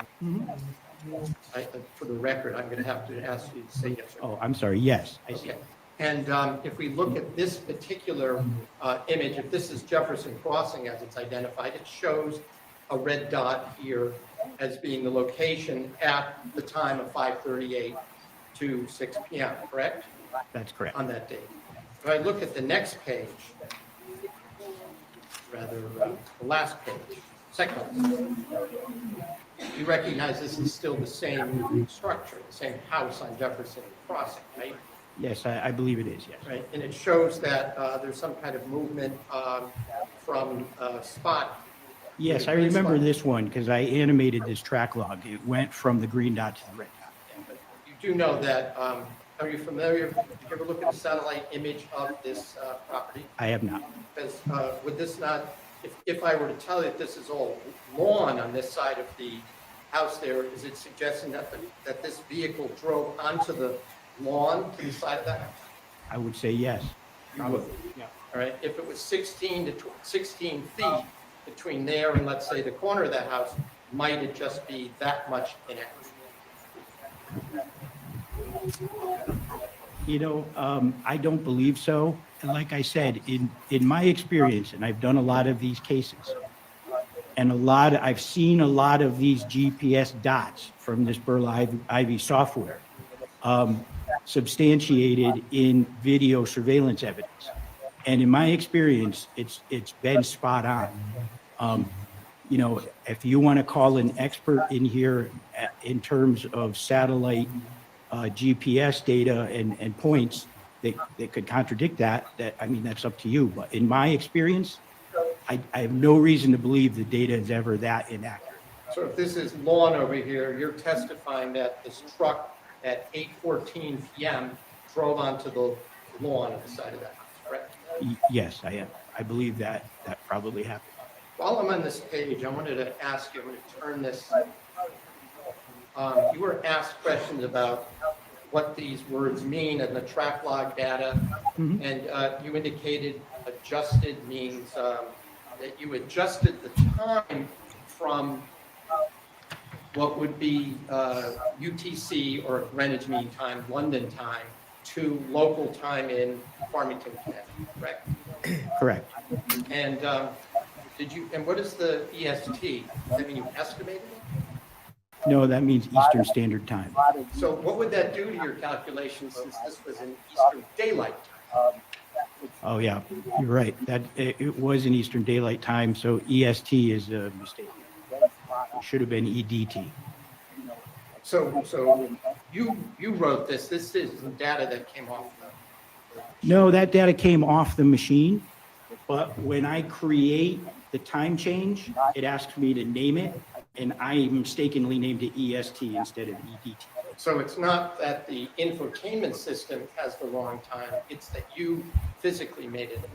For the record, I'm going to have to ask you to say yes or no. Oh, I'm sorry. Yes, I see. Okay. And if we look at this particular image, if this is Jefferson Crossing as it's identified, it shows a red dot here as being the location at the time of 5:38 to 6 p.m., correct? That's correct. On that date. If I look at the next page, rather the last page, second, you recognize this is still the same structure, the same house on Jefferson Crossing, right? Yes, I believe it is, yes. Right, and it shows that there's some kind of movement from spot. Yes, I remember this one because I animated this track log. It went from the green dot to the red dot. But you do know that, are you familiar, did you ever look at a satellite image of this property? I have not. Because would this not, if I were to tell you that this is all lawn on this side of the house there, is it suggesting that that this vehicle drove onto the lawn to the side of the house? I would say yes. Probably. Yeah. All right, if it was 16 feet between there and let's say the corner of that house, might it just be that much inaccurate? You know, I don't believe so. And like I said, in my experience, and I've done a lot of these cases, and I've seen a lot of these GPS dots from this Burl Ivy software substantiated in video surveillance evidence. And in my experience, it's been spot on. You know, if you want to call an expert in here in terms of satellite GPS data and points that could contradict that, I mean, that's up to you. But in my experience, I have no reason to believe the data is ever that inaccurate. So if this is lawn over here, you're testifying that this truck at 8:14 p.m. drove onto the lawn at the side of that house, correct? Yes, I am. I believe that probably happened. While I'm on this page, I wanted to ask you, I'm going to turn this. You were asked questions about what these words mean and the track log data, and you indicated adjusted means that you adjusted the time from what would be UTC or Greenwich Mean Time, London time, to local time in Farmington, Connecticut, correct? Correct. And and what is the EST? Does that mean you estimated it? No, that means Eastern Standard Time. So what would that do to your calculations since this was in Eastern Daylight Time? Oh, yeah, you're right. That it was in Eastern Daylight Time, so EST is a mistake. It should have been EDT. So you wrote this. This is the data that came off the. No, that data came off the machine, but when I create the time change, it asks me to name it, and I mistakenly named it EST instead of EDT. So it's not that the infotainment system has the wrong time, it's that you physically made it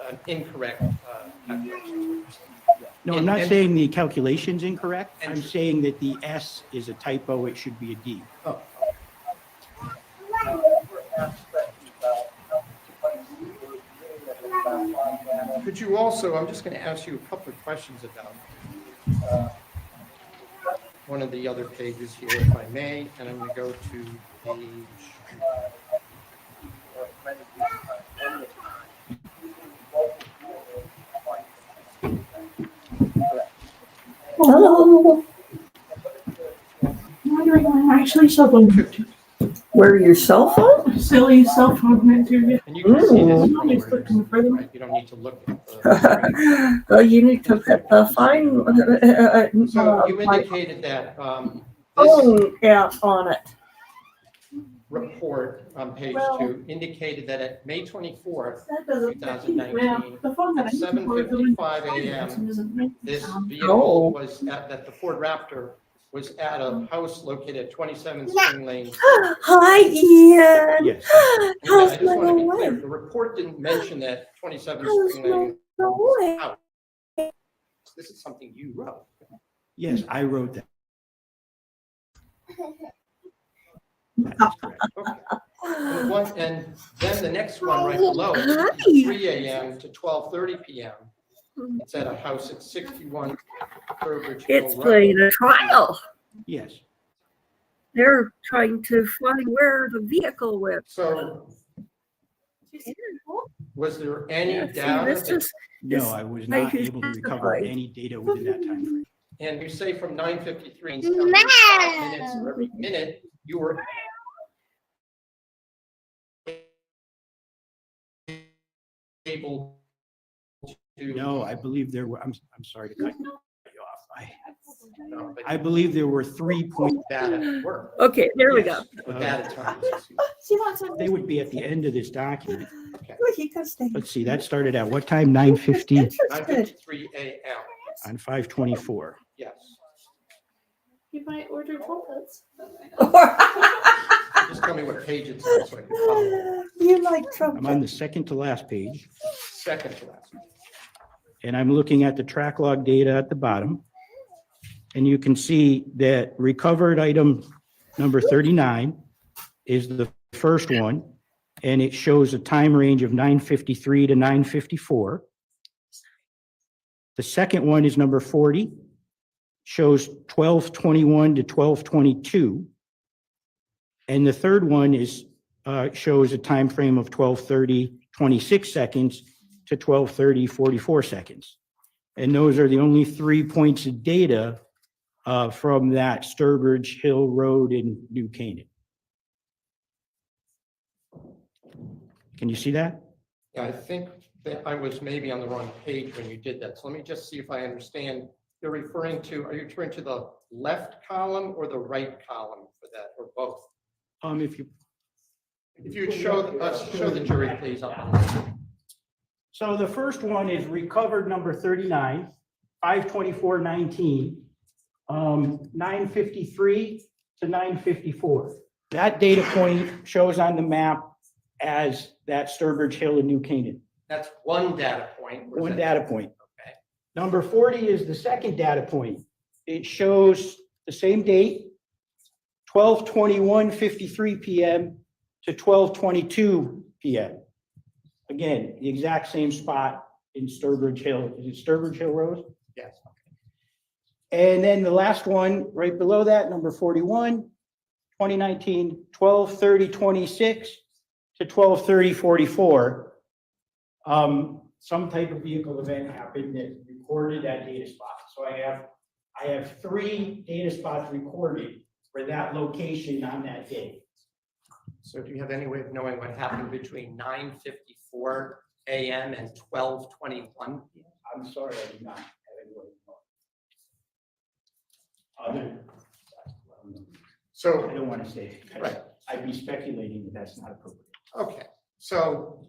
an incorrect calculation. No, I'm not And- saying the calculation's incorrect. And- I'm saying that the S is a typo. It should be a D. Oh. Could you also, I'm just going to ask you a couple of questions about one of the other pages here, if I may, and I'm going to go to page. Hello. Wondering why I'm actually cell phone connected. Where your cell phone? Silly cell phone connected. And you can see this from Nobody's where it looking is, for them. right? You don't need to look at the. Well, you need to find So you my indicated that this phone app on it. report on page Well- 2 indicated that at May 24th, That doesn't. 2019, The phone that I use for 7:55 a.m. isn't- this Oh. vehicle was that the Ford Raptor was at a house located at 27 Spring Lane. Hi, Ian. Yes. And again, I How's just my want to be little clear, wife? the report didn't mention that 27 How's Spring Lane. my little wife? house. This is something you wrote. Yes, I wrote that. That's correct. Okay. And then the next one right below, it, Hi. 3 a.m. to 12:30 p.m. It's at a house at 61 Farber It's Dulos playing Road. a trial. Yes. They're trying to find where the vehicle went. So was there any Yeah, see, data? this that- just, No, I was not This- able to recover any data within that time frame. And you say from 9:53 and every 5 minutes or every minute, you were able to. No, I believe there were, I'm sorry to cut you off. No, but I believe there were 3 points. data work. okay, there we go. Yes, data times. They would be at the end of this document. Look, you can stay. Let's see, that started at what time? 9:50 Interested. 9:53 a.m. on 5/24. Yes. You might order trumpets. Just tell me what page it's on so I can follow. You like I'm on Trump. the second to last page, Second to last. and I'm looking at the track log data at the bottom. And you can see that recovered item number 39 is the first one, and it shows a time range of 9:53 to 9:54. The second one is number 40, shows 12:21 to 12:22. And the third one is, shows a time frame of 12:30, 26 seconds to 12:30, 44 seconds. And those are the only 3 points of data from that Sturbridge Hill Road in New Canaan. Can you see that? Yeah, I think that I was maybe on the wrong page when you did that. So let me just see if I understand. You're referring to, are you referring to the left column or the right column for that, or both? If you, If you would show us, show the jury, please. so the first one is recovered number 39, 5/24/19, 9:53 to 9:54. That data point shows on the map as that Sturbridge Hill in New Canaan. That's one data point. or is One that- data point. Okay. Number 40 is the second data point. It shows the same date, 12/21:53 p.m. to 12:22 p.m. Again, the exact same spot in Sturbridge Hill. Is it Sturbridge Hill Road? Yes. And then the last one, right below that, number 41, 2019, 12/30/26 to 12/30/44. Some type of vehicle event happened that recorded that data spot. So I have 3 data spots recorded for that location on that day. So do you have any way of knowing what happened between 9:54 a.m. and 12:21 p.m.? I'm sorry, I do not have any way of knowing. So I don't want to say, Right. I'd be speculating that that's not appropriate. Okay, so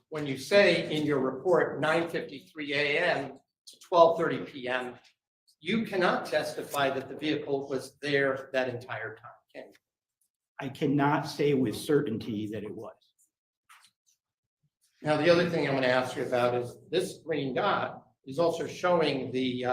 when you say in your report, 9:53 a.m. to 12:30 p.m., you cannot testify that the vehicle was there that entire time, can you? I cannot say with certainty that it was. Now, the other thing I'm going to ask you about is this green dot is also showing the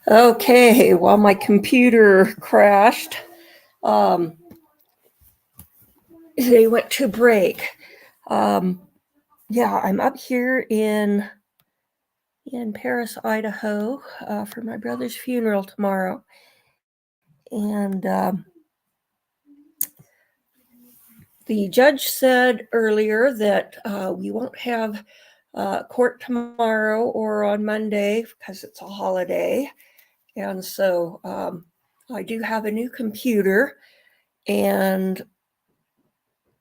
Okay, while my computer crashed, they went to break. Yeah, I'm up here in Paris, Idaho, for my brother's funeral tomorrow. And the judge said earlier that we won't have court tomorrow or on Monday because it's a holiday. And so I do have a new computer, and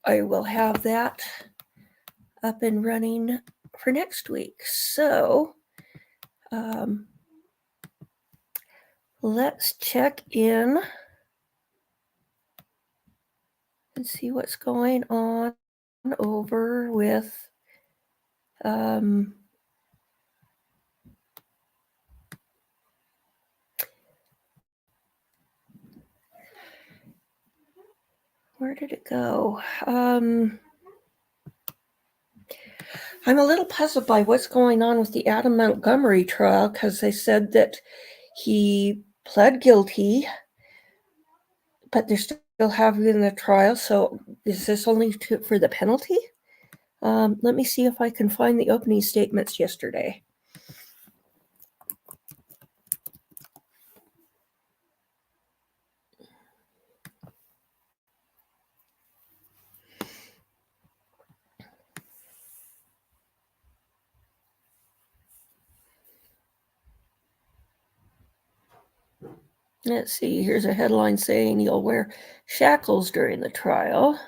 I will have that up and running for next week. So let's check in and see what's going on over with where did it go? I'm a little puzzled by what's going on with the Adam Montgomery trial, because they said that he pled guilty, but they're still having the trial. So is this only for the penalty? Let me see if I can find the opening statements yesterday. Let's see, here's a headline saying he'll wear shackles during the trial.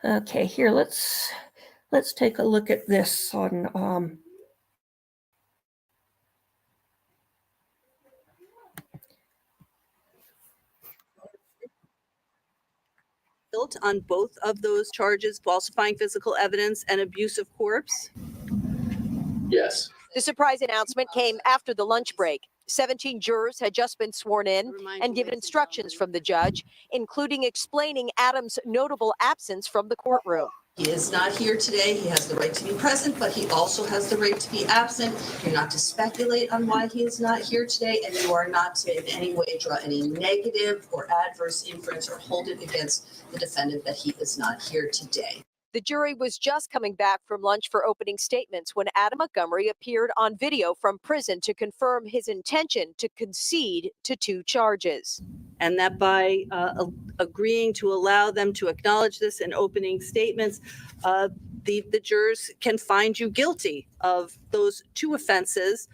Okay, here, let's take a look at this on Built on both of those charges, falsifying physical evidence and abuse of corpse? Yes. The surprise announcement came after the lunch break. 17 jurors had just been sworn in and given instructions from the judge, including explaining Adam's notable absence from the courtroom. He is not here today. He has the right to be present, but he also has the right to be absent. You're not to speculate on why he is not here today, and you are not to in any way draw any negative or adverse inference or hold it against the defendant that he is not here today. The jury was just coming back from lunch for opening statements when Adam Montgomery appeared on video from prison to confirm his intention to concede to 2 charges. And that by agreeing to allow them to acknowledge this in opening statements, the jurors can find you guilty of those 2 offenses,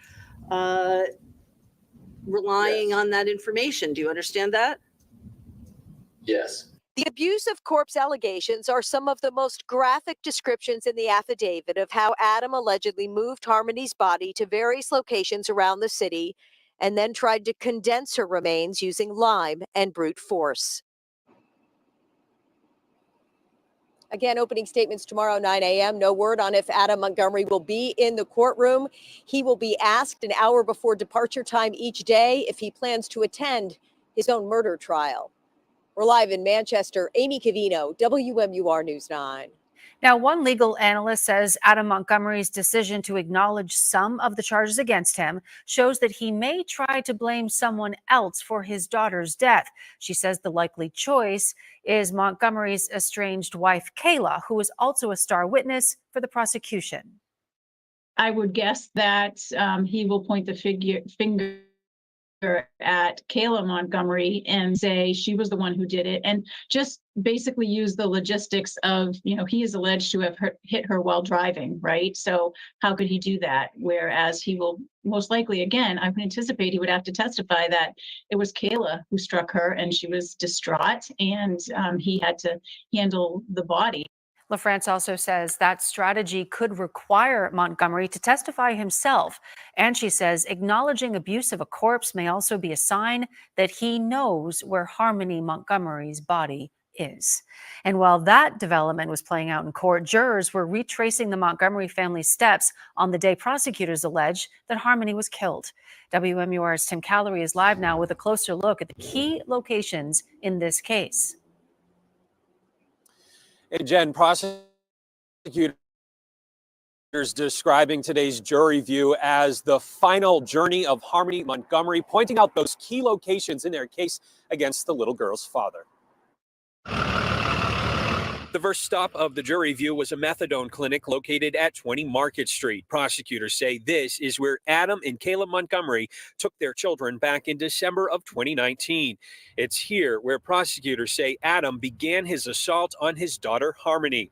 relying on that information. Do you understand that? Yes. The abuse of corpse allegations are some of the most graphic descriptions in the affidavit of how Adam allegedly moved Harmony's body to various locations around the city and then tried to condense her remains using lime and brute force. Again, opening statements tomorrow, 9 a.m. No word on if Adam Montgomery will be in the courtroom. He will be asked an hour before departure time each day if he plans to attend his own murder trial. We're live in Manchester. Amy Cavino, WMUR News 9. Now, one legal analyst says Adam Montgomery's decision to acknowledge some of the charges against him shows that he may try to blame someone else for his daughter's death. She says the likely choice is Montgomery's estranged wife, Kayla, who is also a star witness for the prosecution. I would guess that he will point the finger at Kayla Montgomery and say she was the one who did it, and just basically use the logistics of, he is alleged to have hit her while driving, right? So how could he do that? Whereas he will most likely, again, I would anticipate he would have to testify that it was Kayla who struck her and she was distraught, and he had to handle the body. LaFrance also says that strategy could require Montgomery to testify himself. And she says acknowledging abuse of a corpse may also be a sign that he knows where Harmony Montgomery's body is. And while that development was playing out in court, jurors were retracing the Montgomery family's steps on the day prosecutors alleged that Harmony was killed. WMUR's Tim Callery is live now with a closer look at the key locations in this case. And Jen, prosecutors describing today's jury view as the final journey of Harmony Montgomery, pointing out those key locations in their case against the little girl's father. The first stop of the jury view was a methadone clinic located at 20 Market Street. Prosecutors say this is where Adam and Caleb Montgomery took their children back in December of 2019. It's here where prosecutors say Adam began his assault on his daughter Harmony.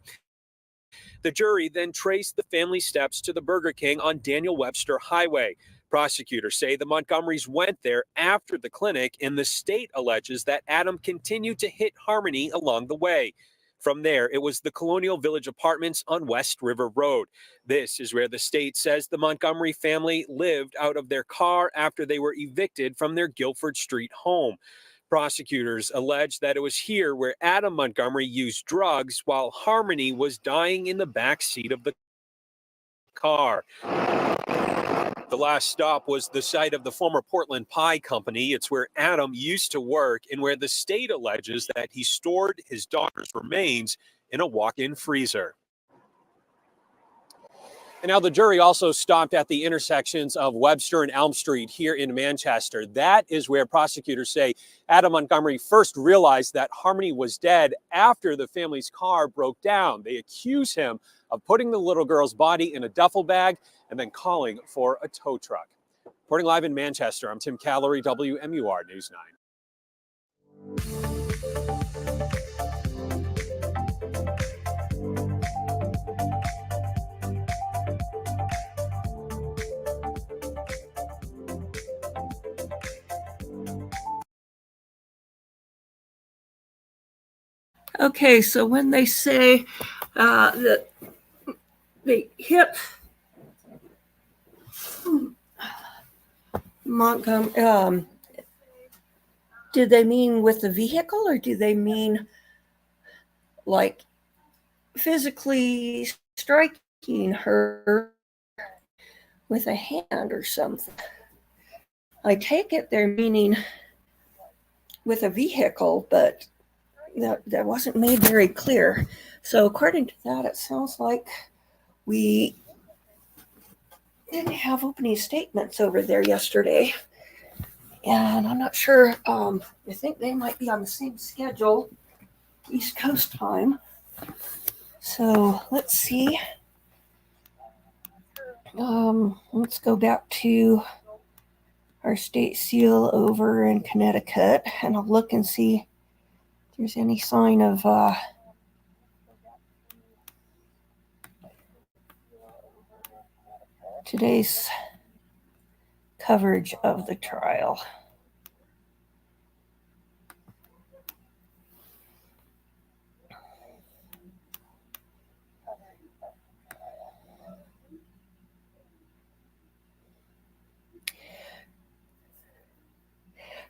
The jury then traced the family steps to the Burger King on Daniel Webster Highway. Prosecutors say the Montgomerys went there after the clinic, and the state alleges that Adam continued to hit Harmony along the way. From there, it was the Colonial Village Apartments on West River Road. This is where the state says the Montgomery family lived out of their car after they were evicted from their Guilford Street home. Prosecutors allege that it was here where Adam Montgomery used drugs while Harmony was dying in the back seat of the car. The last stop was the site of the former Portland Pie Company. It's where Adam used to work and where the state alleges that he stored his daughter's remains in a walk-in freezer. And now the jury also stopped at the intersections of Webster and Elm Street here in Manchester. That is where prosecutors say Adam Montgomery first realized that Harmony was dead after the family's car broke down. They accuse him of putting the little girl's body in a duffel bag and then calling for a tow truck. Reporting live in Manchester, I'm Tim Callery, WMUR News 9. Okay, so when they say that they hit Montgomery, did they mean with the vehicle, or do they mean like physically striking her with a hand or something? I take it they're meaning with a vehicle, but that wasn't made very clear. So according to that, it sounds like we didn't have opening statements over there yesterday. And I'm not sure, I think they might be on the same schedule, East Coast time. So let's see. Let's go back to our state seal over in Connecticut, and I'll look and see if there's any sign of today's coverage of the trial.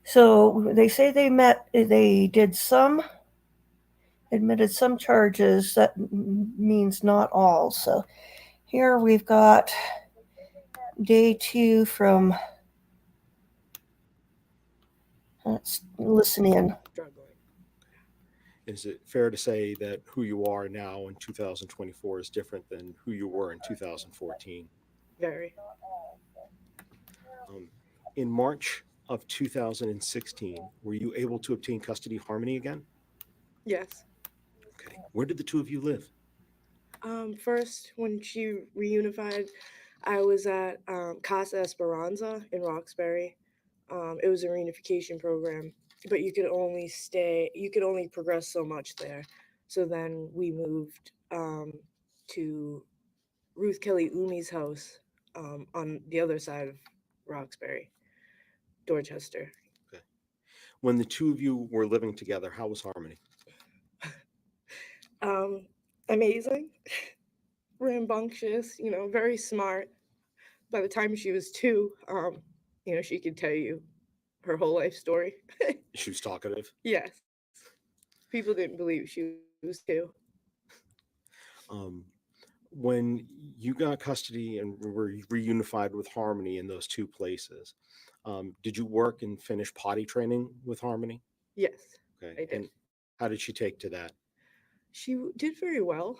So they say they admitted some charges. That means not all. So here we've got day 2 from, let's listen in. Is it fair to say that who you are now in 2024 is different than who you were in 2014? Very. In March of 2016, were you able to obtain custody of Harmony again? Yes. Okay. Where did the two of you live? First, when she reunified, I was at Casa Esperanza in Roxbury. It was a reunification program, but you could only progress so much there. So then we moved to Ruth Kelly Umi's house on the other side of Roxbury, Dorchester. Okay. When the two of you were living together, how was Harmony? Amazing, rambunctious, very smart. By the time she was 2, she could tell you her whole life story. She was talkative? Yes. People didn't believe she was 2. When you got custody and were reunified with Harmony in those 2 places, did you work and finish potty training with Harmony? Yes, Okay. I did. And how did she take to that? She did very well,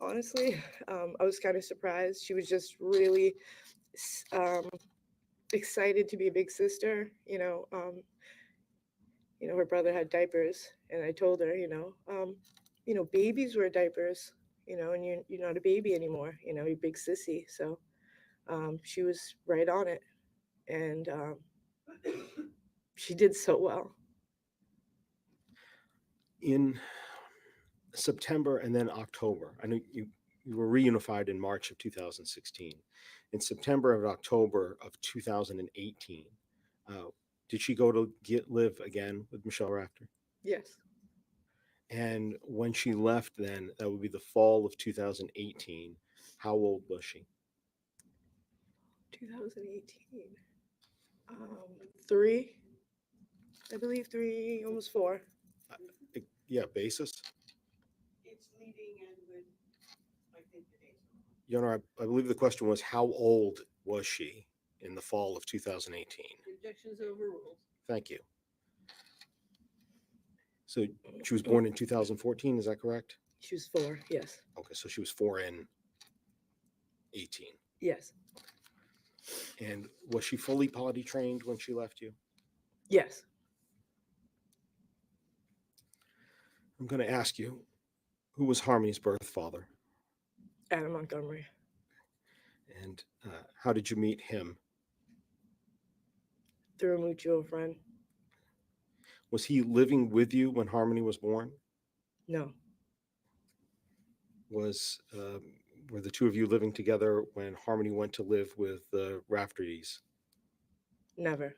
honestly. I was kind of surprised. She was just really excited to be a big sister. Her brother had diapers, and I told her, babies wear diapers, and you're not a baby anymore. You're a big sissy. So she was right on it, and she did so well. In September and then October, I know you were reunified in March of 2016. In September and October of 2018, did she go to live again with Michelle Rafter? Yes. And when she left, then that would be the fall of 2018. How old was she? 2018. 3, I believe 3, almost 4. Yeah, basis. It's leading in with, I think, the dates. Your Honor, I believe the question was, how old was she in the fall of 2018? Objections overruled. Thank you. So she was born in 2014, is that correct? She was 4, yes. Okay, so she was 4 in 18. Yes. And was she fully potty trained when she left you? Yes. I'm going to ask you, who was Harmony's birth father? Adam Montgomery. And how did you meet him? Through a mutual friend. Was he living with you when Harmony was born? No. Were the 2 of you living together when Harmony went to live with the Rafteries? Never.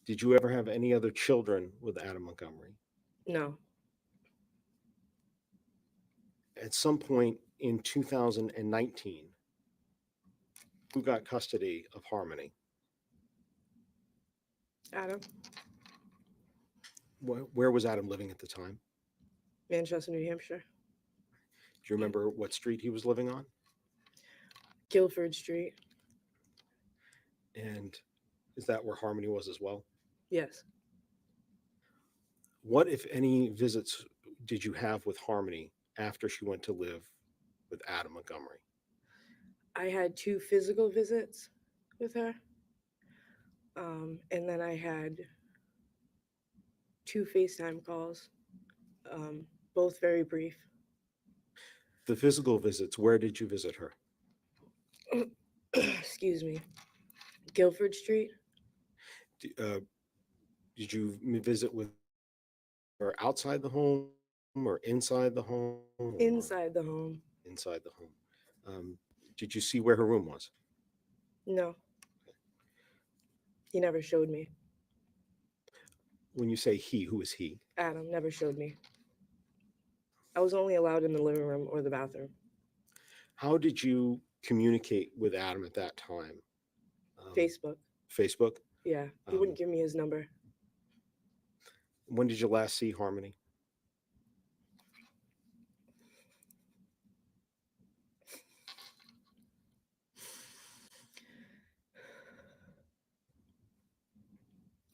Did you ever have any other children with Adam Montgomery? No. At some point in 2019, who got custody of Harmony? Adam. Where was Adam living at the time? Manchester, New Hampshire. Do you remember what street he was living on? Guilford Street. And is that where Harmony was as well? Yes. What, if any, visits did you have with Harmony after she went to live with Adam Montgomery? I had 2 physical visits with her. And then I had 2 FaceTime calls, both very brief. The physical visits, where did you visit her? Excuse me. Guilford Street. Did you visit with her outside the home or inside the home? Inside the home. Inside the home. Did you see where her room was? No. He never showed me. When you say he, who is he? Adam never showed me. I was only allowed in the living room or the bathroom. How did you communicate with Adam at that time? Facebook. Facebook? Yeah, he wouldn't give me his number. When did you last see Harmony?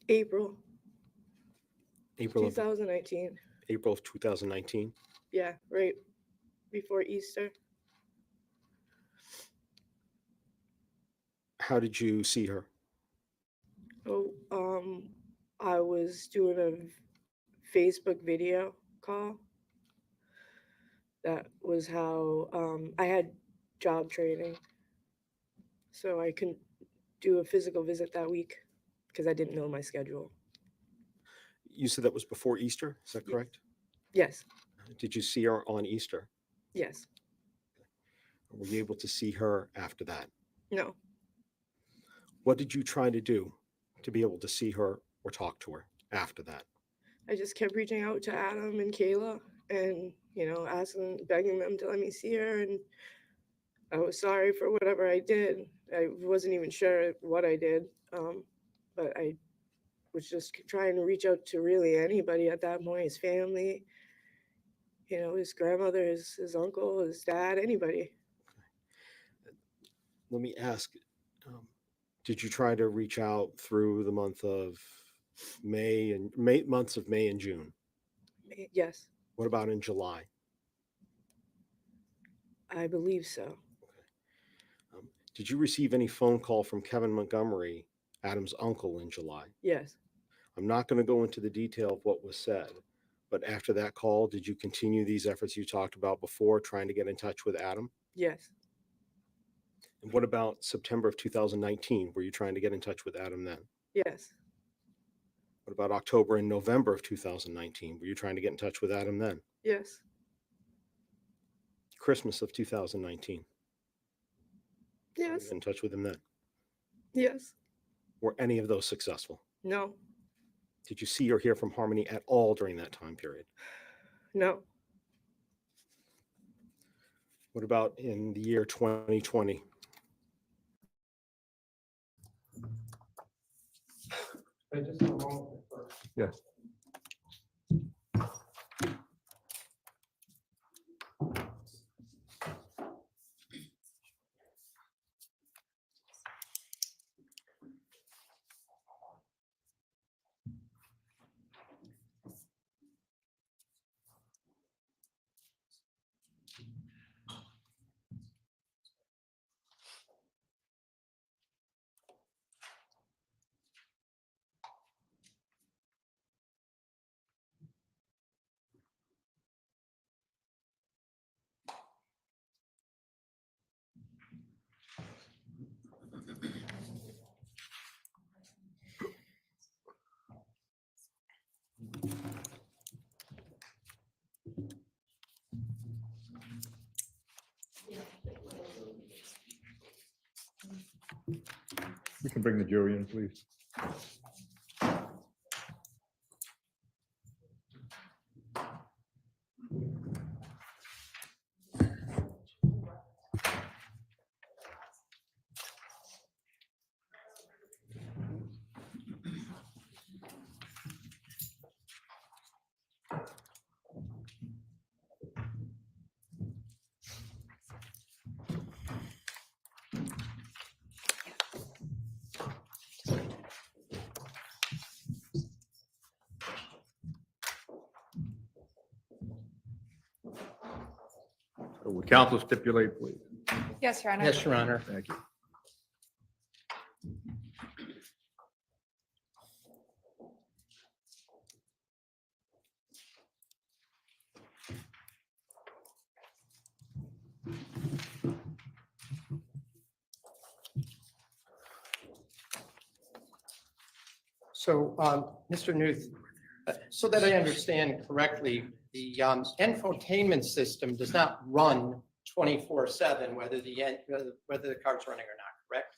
April Of 2019. April of 2019. Yeah, right before Easter. How did you see her? Oh, I was doing a Facebook video call. That was how I had job training, so I couldn't do a physical visit that week because I didn't know my schedule. You said that was before Easter, is that correct? Yes. Did you see her on Easter? Yes. Were you able to see her after that? No. What did you try to do to be able to see her or talk to her after that? I just kept reaching out to Adam and Kayla and, asking, begging them to let me see her. And I was sorry for whatever I did. I wasn't even sure what I did, but I was just trying to reach out to really anybody at that point, his family, you know, his grandmother, his uncle, his dad, anybody. Let me ask, did you try to reach out through the months of May and June? Yes, What about in July? I believe so. Did you receive any phone call from Kevin Montgomery, Adam's uncle, in July? Yes, I'm not going to go into the detail of what was said, but after that call, did you continue these efforts you talked about before, trying to get in touch with Adam? yes, And what about September of 2019? Were you trying to get in touch with Adam then? yes, What about October and November of 2019? Were you trying to get in touch with Adam then? yes, Christmas of 2019? yes, Get in touch with him then? yes, Were any of those successful? no, Did you see or hear from Harmony at all during that time period? no, What about in the year 2020? Yes. You can bring the jury in, please. So would counsel stipulate, please? Yes, Your Honor. Yes, Your Honor. Thank you. So, Mr. Newth, so that I understand correctly, the infotainment system does not run 24/7, whether the car's running or not, correct?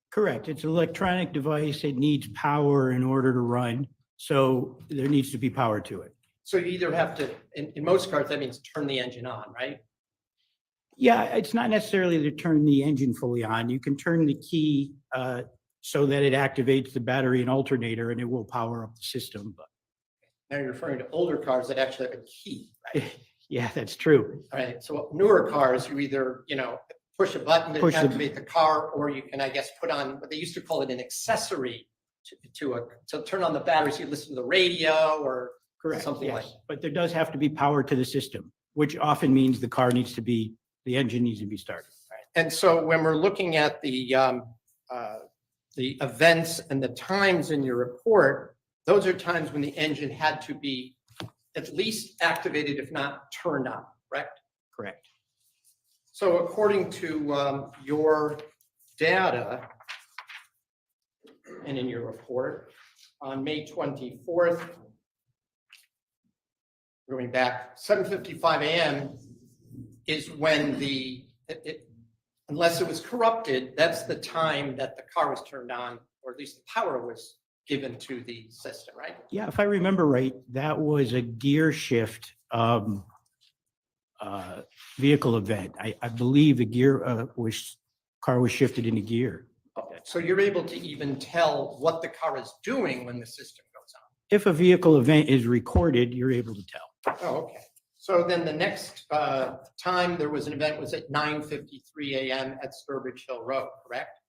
Correct. It's an electronic device. It needs power in order to run. So there needs to be power to it. So you either have to, in most cars, that means turn the engine on, right? Yeah, it's not necessarily to turn the engine fully on. You can turn the key so that it activates the battery and alternator and it will power up the system. But Now you're referring to older cars that actually have a key, right? yeah, that's true. All right, so newer cars, you either, push a button to Push the- activate the car, or you can, I guess, put on what they used to call it an accessory to turn on the battery, so you listen to the radio or Correct. something like. Yes. But there does have to be power to the system, which often means the engine needs to be started. And so when we're looking at the events and the times in your report, those are times when the engine had to be at least activated, if not turned on, correct? Correct. So according to your data and in your report, on May 24th, going back, 7:55 a.m. is when unless it was corrupted, that's the time that the car was turned on, or at least the power was given to the system, right? Yeah, if I remember right, that was a gear shift vehicle event. I believe the car was shifted into gear. So you're able to even tell what the car is doing when the system goes on? If a vehicle event is recorded, you're able to tell. Oh, okay. So then the next time there was an event was at 9:53 a.m. at Sturbridge Hill Road, correct?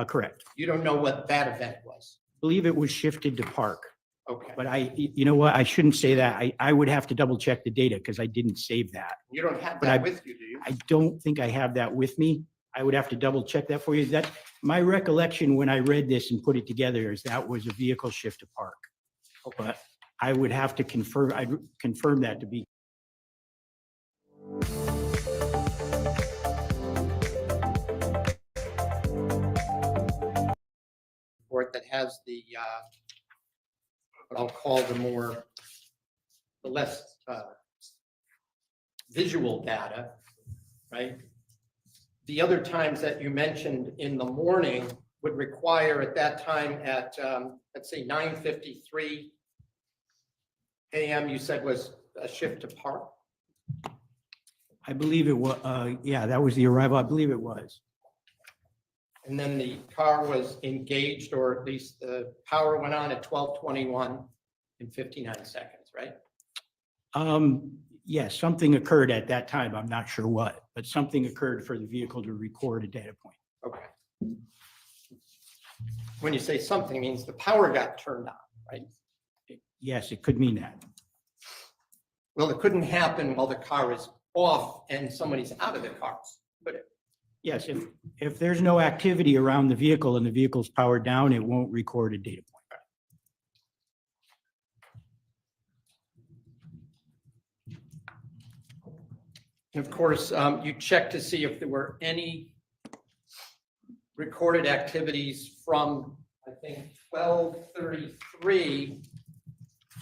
Correct. You don't know what that event was? I believe it was shifted to park, Okay. but you know what? I shouldn't say that. I would have to double check the data because I didn't save that. You don't have But that I- with you, do you? I don't think I have that with me. I would have to double check that for you. That, my recollection when I read this and put it together is that was a vehicle shift to park. But I would have to confirm, I'd confirm that to be. Report that has the, what I'll call the less visual data, right? The other times that you mentioned in the morning would require at that time at, let's say 9:53 a.m. you said was a shift to park? I believe it was, yeah, that was the arrival. I believe it was. And then the car was engaged, or at least the power went on at 12:21 and 59 seconds, right? Yes, something occurred at that time. I'm not sure what, but something occurred for the vehicle to record a data point. Okay. When you say something, it means the power got turned on, right? Yes, it could mean that. Well, it couldn't happen while the car is off and somebody's out of the car, could it? Yes, if there's no activity around the vehicle and the vehicle's powered down, it won't record a data point. And of course, you checked to see if there were any recorded activities from, I think, 12:33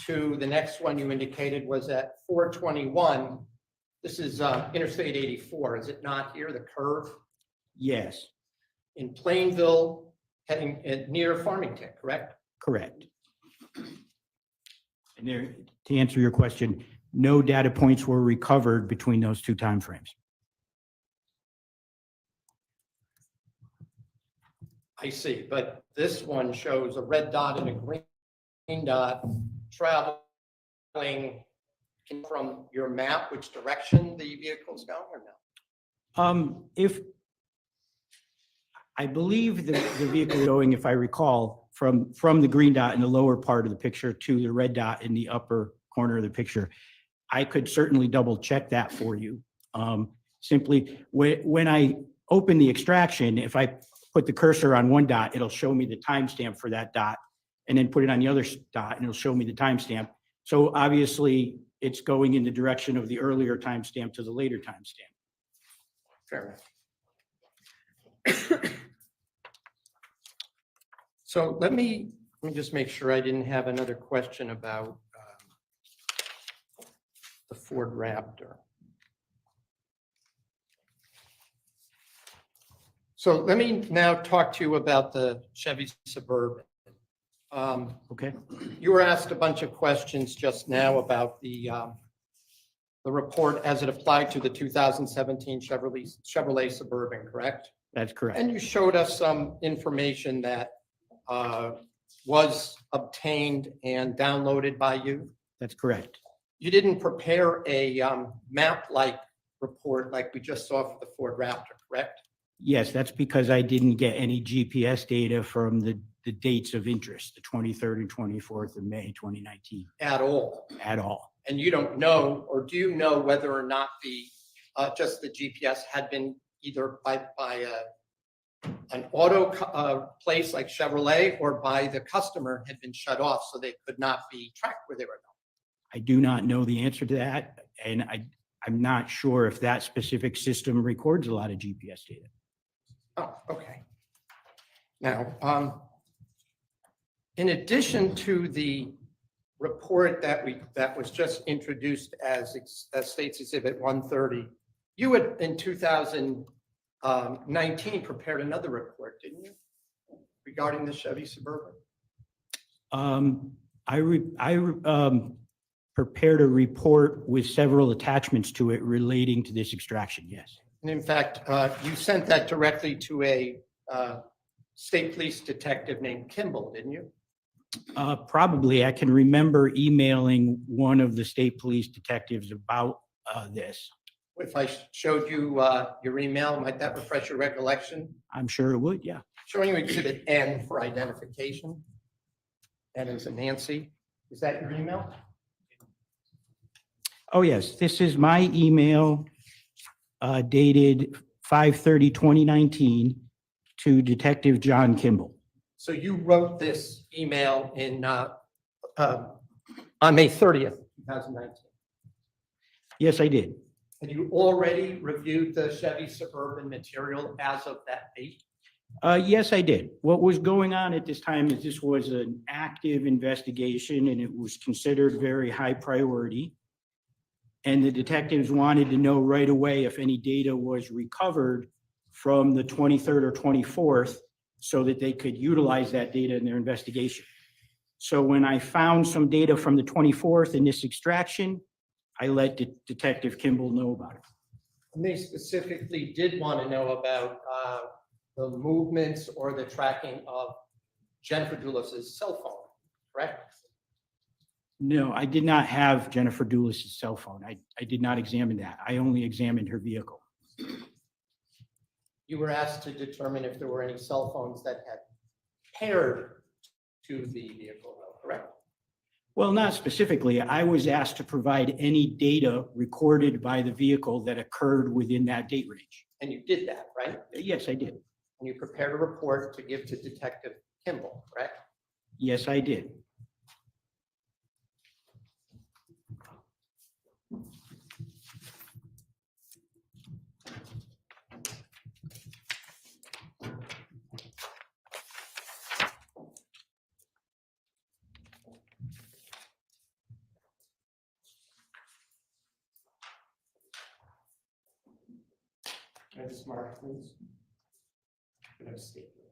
to the next one you indicated was at 4:21. This is Interstate 84, is it not here, the curve? Yes, In Plainville, heading near Farmington, correct? correct. And there, to answer your question, no data points were recovered between those two timeframes. I see, but this one shows a red dot and a green dot traveling from your map, which direction the vehicle's going or no? If, I believe the vehicle going, if I recall, from the green dot in the lower part of the picture to the red dot in the upper corner of the picture. I could certainly double check that for you. Simply, when I open the extraction, if I put the cursor on one dot, it'll show me the timestamp for that dot, and then put it on the other dot, and it'll show me the timestamp. So obviously, it's going in the direction of the earlier timestamp to the later timestamp. Fair enough. So let me just make sure I didn't have another question about the Ford Raptor. So let me now talk to you about the Chevy Suburban. Okay. You were asked a bunch of questions just now about the report as it applied to the 2017 Chevrolet Suburban, correct? That's correct. And you showed us some information that was obtained and downloaded by you. That's correct. You didn't prepare a map-like report like we just saw for the Ford Raptor, correct? Yes, that's because I didn't get any GPS data from the dates of interest, the 23rd and 24th of May, 2019, At all. at all. And you don't know, or do you know whether or not the just the GPS had been either by an auto place like Chevrolet or by the customer had been shut off so they could not be tracked where they were going? I do not know the answer to that, and I'm not sure if that specific system records a lot of GPS data. Oh, okay. Now, in addition to the report that was just introduced as State's Exhibit 130, you had in 2019 prepared another report, didn't you, regarding the Chevy Suburban? I prepared a report with several attachments to it relating to this extraction, yes. And in fact, you sent that directly to a state police detective named Kimball, didn't you? Probably. I can remember emailing one of the state police detectives about this. If I showed you your email, might that refresh your recollection? I'm sure it would, yeah. Showing you exhibit N for identification. N is a Nancy. Is that your email? Oh, yes, this is my email dated 5/30/2019 to Detective John Kimball. So you wrote this email in on May 30th, 2019. Yes, I did. Had you already reviewed the Chevy Suburban material as of that date? Yes, I did. What was going on at this time is this was an active investigation and it was considered very high priority. And the detectives wanted to know right away if any data was recovered from the 23rd or 24th so that they could utilize that data in their investigation. So when I found some data from the 24th in this extraction, I let Detective Kimball know about it. And they specifically did want to know about the movements or the tracking of Jennifer Dulos' cell phone, correct? No, I did not have Jennifer Dulos' cell phone. I did not examine that. I only examined her vehicle. You were asked to determine if there were any cell phones that had paired to the vehicle, correct? Well, not specifically. I was asked to provide any data recorded by the vehicle that occurred within that date range. And you did that, right? Yes, I did. And you prepared a report to give to Detective Kimball, correct? Yes, I did. Can I just mark, please? Could I state your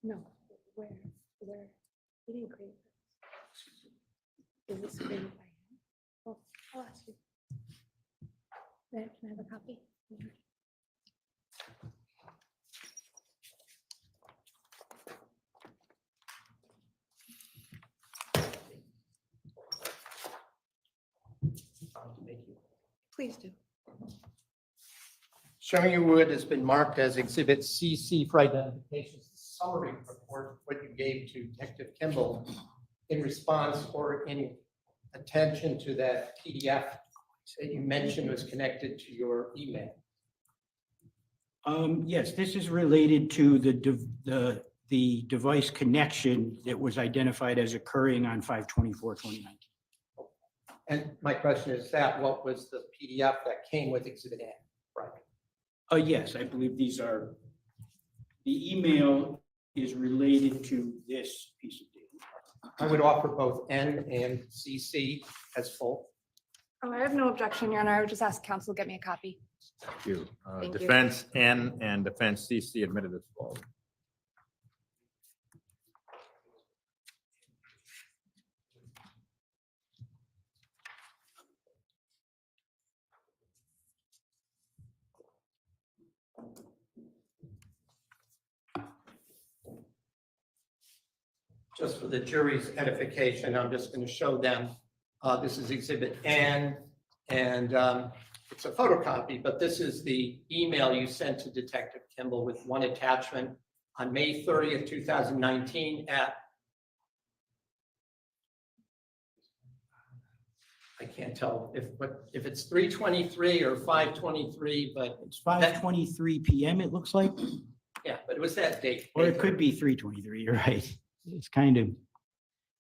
No, where, he didn't create this. Is this created by him? Oh, I'll ask you. There, can I have a copy? Please do. Showing you what has been marked as Exhibit CC for identification, summary report, what you gave to Detective Kimball in response or in attention to that PDF that you mentioned was connected to your email. Yes, this is related to the device connection that was identified as occurring on 5/24/2019. And my question is that what was the PDF that came with Exhibit N? Right. Yes, I believe these are, the email is related to this piece of data. I would offer both N and CC as full. Oh, I have no objection, Your Honor. I would just ask counsel to get me a copy. Thank you. Thank you. Defense N and defense CC admitted as well. Just for the jury's edification, I'm just going to show them. This is Exhibit N, and it's a photocopy, but this is the email you sent to Detective Kimball with one attachment on May 30th, 2019 at, I can't tell if it's 3:23 or 5:23, but It's 5:23 PM, it looks like, yeah, but it was that date. or it could be 3:23, you're right. It's kind of,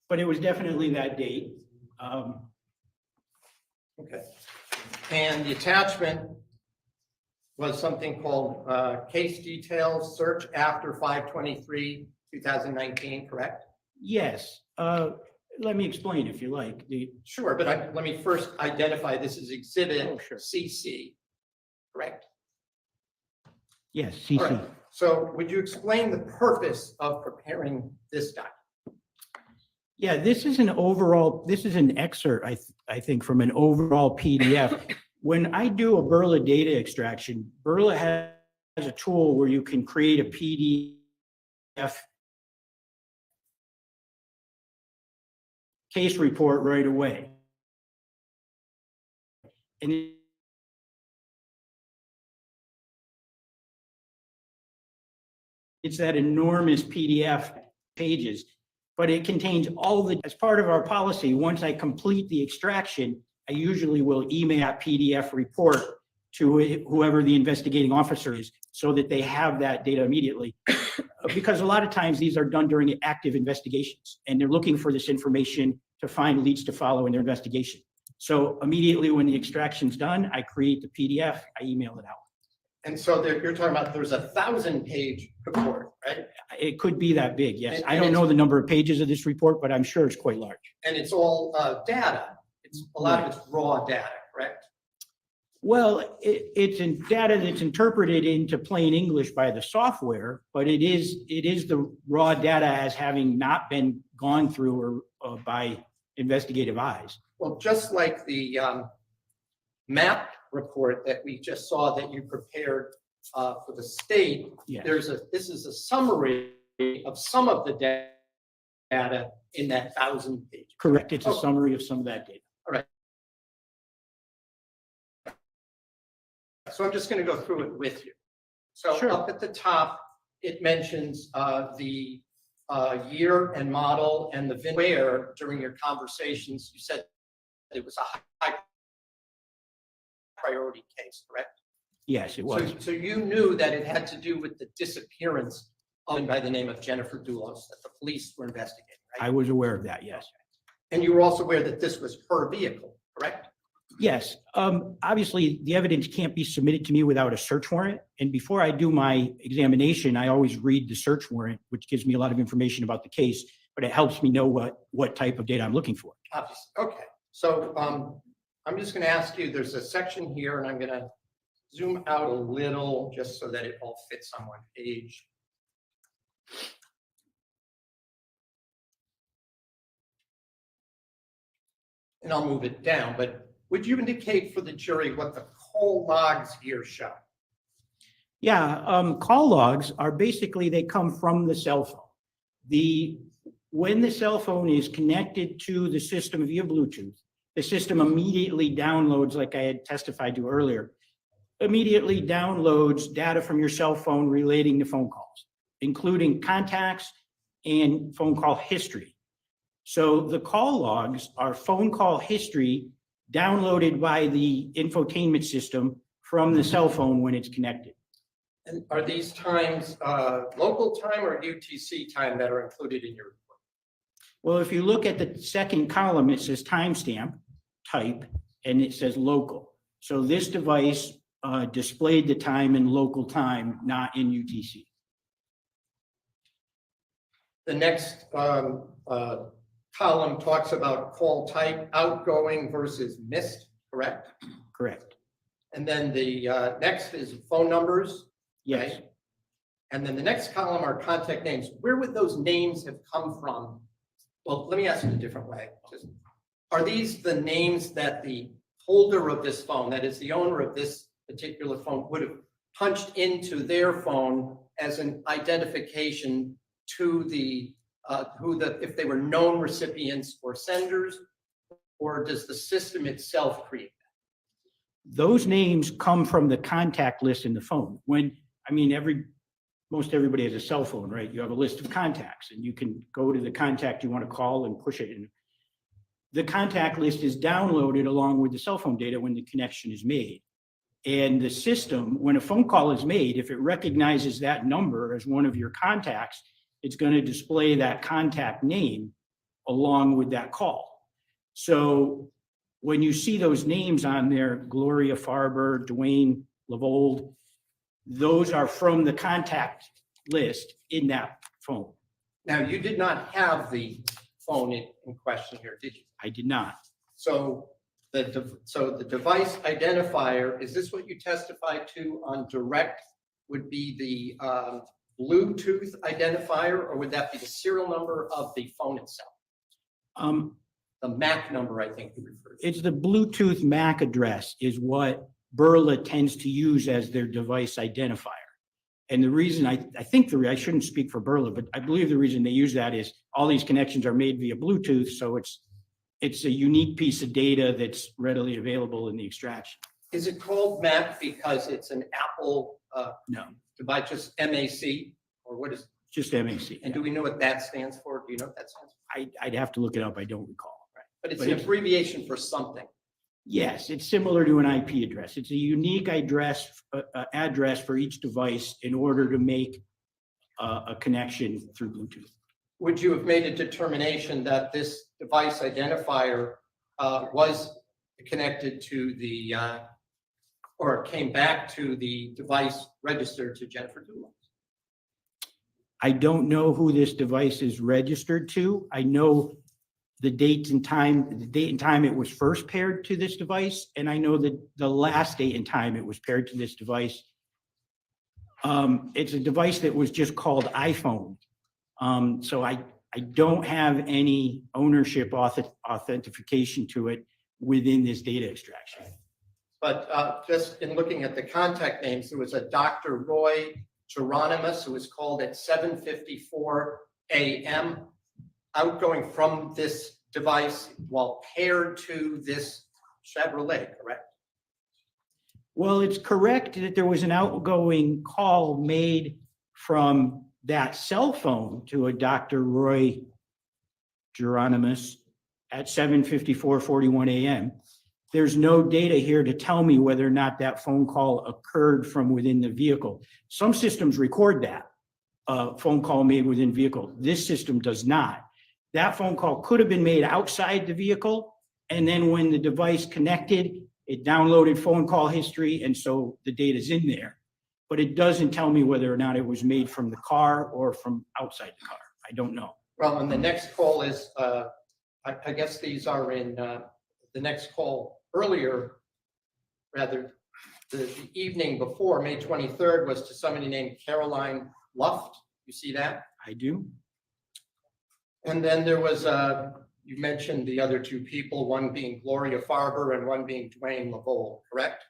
but it was definitely that date. Okay. And the attachment was something called case details, search after 5/23, 2019, correct? Yes, let me explain if you like. Sure, but let me first identify this as Exhibit Oh, sure. CC, correct? Yes, All CC. right. So would you explain the purpose of preparing this document? Yeah, this is an excerpt, I think, from an overall PDF. When I do a Burla data extraction, Burla has a tool where you can create a PDF case report right away. And it's that enormous PDF pages, but it contains as part of our policy, once I complete the extraction, I usually will email that PDF report to whoever the investigating officer is so that they have that data immediately. Because a lot of times these are done during active investigations and they're looking for this information to find leads to follow in their investigation. So immediately when the extraction's done, I create the PDF, I email it out. And so you're talking about there's a 1,000-page report, right? It could be that big, yes. And I don't know the number of pages of this report, but I'm sure it's quite large. And it's all data. It's a lot of it's raw data, correct? Well, it's in data that's interpreted into plain English by the software, but it is the raw data as having not been gone through or by investigative eyes. Well, just like the map report that we just saw that you prepared for the state, Yes. this is a summary of some of the data in that 1,000 pages. Correct. It's a summary of some of that data. All right. So I'm just going to go through it with you. So Sure. up at the top, it mentions the year and model and the VIN where during your conversations, you said it was a high priority case, correct? Yes, it was. So you knew that it had to do with the disappearance of by the name of Jennifer Dulos that the police were investigating, right? I was aware of that, yes. And you were also aware that this was her vehicle, correct? Yes, obviously, the evidence can't be submitted to me without a search warrant. And before I do my examination, I always read the search warrant, which gives me a lot of information about the case, but it helps me know what type of data I'm looking for. Obviously, okay. So I'm just going to ask you, there's a section here, and I'm going to zoom out a little just so that it all fits on one page. And I'll move it down, but would you indicate for the jury what the call logs here show? Yeah, call logs are basically, they come from the cell phone. When the cell phone is connected to the system via Bluetooth, the system immediately downloads, like I had testified to earlier, immediately downloads data from your cell phone relating to phone calls, including contacts and phone call history. So the call logs are phone call history downloaded by the infotainment system from the cell phone when it's connected. And are these times local time or UTC time that are included in your report? Well, if you look at the second column, it says timestamp type, and it says local. So this device displayed the time in local time, not in UTC. The next column talks about call type, outgoing versus missed, correct? Correct. And then the next is phone numbers. Yes. Right? And then the next column are contact names. Where would those names have come from? Well, let me ask you a different way. Are these the names that the holder of this phone, that is the owner of this particular phone, would have punched into their phone as an identification to the if they were known recipients or senders, or does the system itself create that? Those names come from the contact list in the phone. Most everybody has a cell phone, right? You have a list of contacts and you can go to the contact you want to call and push it in. The contact list is downloaded along with the cell phone data when the connection is made. And the system, when a phone call is made, if it recognizes that number as one of your contacts, it's going to display that contact name along with that call. So when you see those names on there, Gloria Farber, Dwayne Lavold, those are from the contact list in that phone. Now, you did not have the phone in question here, did you? I did not. So the device identifier, is this what you testified to on direct? Would be the Bluetooth identifier, or would that be the serial number of the phone itself? The MAC number, I think you referred to. It's the Bluetooth MAC address is what Burla tends to use as their device identifier. And the reason I think I shouldn't speak for Burla, but I believe the reason they use that is all these connections are made via Bluetooth. So it's a unique piece of data that's readily available in the extraction. Is it called MAC because it's an Apple No, device, just MAC, or what is? just MAC. And do we know what that stands for? Do you know what that stands for? I'd have to look it up. I don't recall. But it's But an it's- abbreviation for something. Yes, it's similar to an IP address. It's a unique address for each device in order to make a connection through Bluetooth. Would you have made a determination that this device identifier was connected to the, or came back to the device registered to Jennifer Dulos? I don't know who this device is registered to. I know the date and time it was first paired to this device, and I know that the last date and time it was paired to this device. It's a device that was just called iPhone. So I don't have any ownership authentication to it within this data extraction. But just in looking at the contact names, there was a Dr. Roy Geronimus who was called at 7:54 a.m. outgoing from this device while paired to this Chevrolet, correct? Well, it's correct that there was an outgoing call made from that cell phone to a Dr. Roy Geronimus at 7:41 a.m. There's no data here to tell me whether or not that phone call occurred from within the vehicle. Some systems record that phone call made within vehicle. This system does not. That phone call could have been made outside the vehicle, and then when the device connected, it downloaded phone call history, and so the data's in there. But it doesn't tell me whether or not it was made from the car or from outside the car. I don't know. Well, and the next call is, I guess these are in the next call earlier, rather, the evening before, May 23rd, was to somebody named Caroline Luft. You see that? I do. And then there was, you mentioned the other two people, one being Gloria Farber and one being Dwayne LaVole, correct?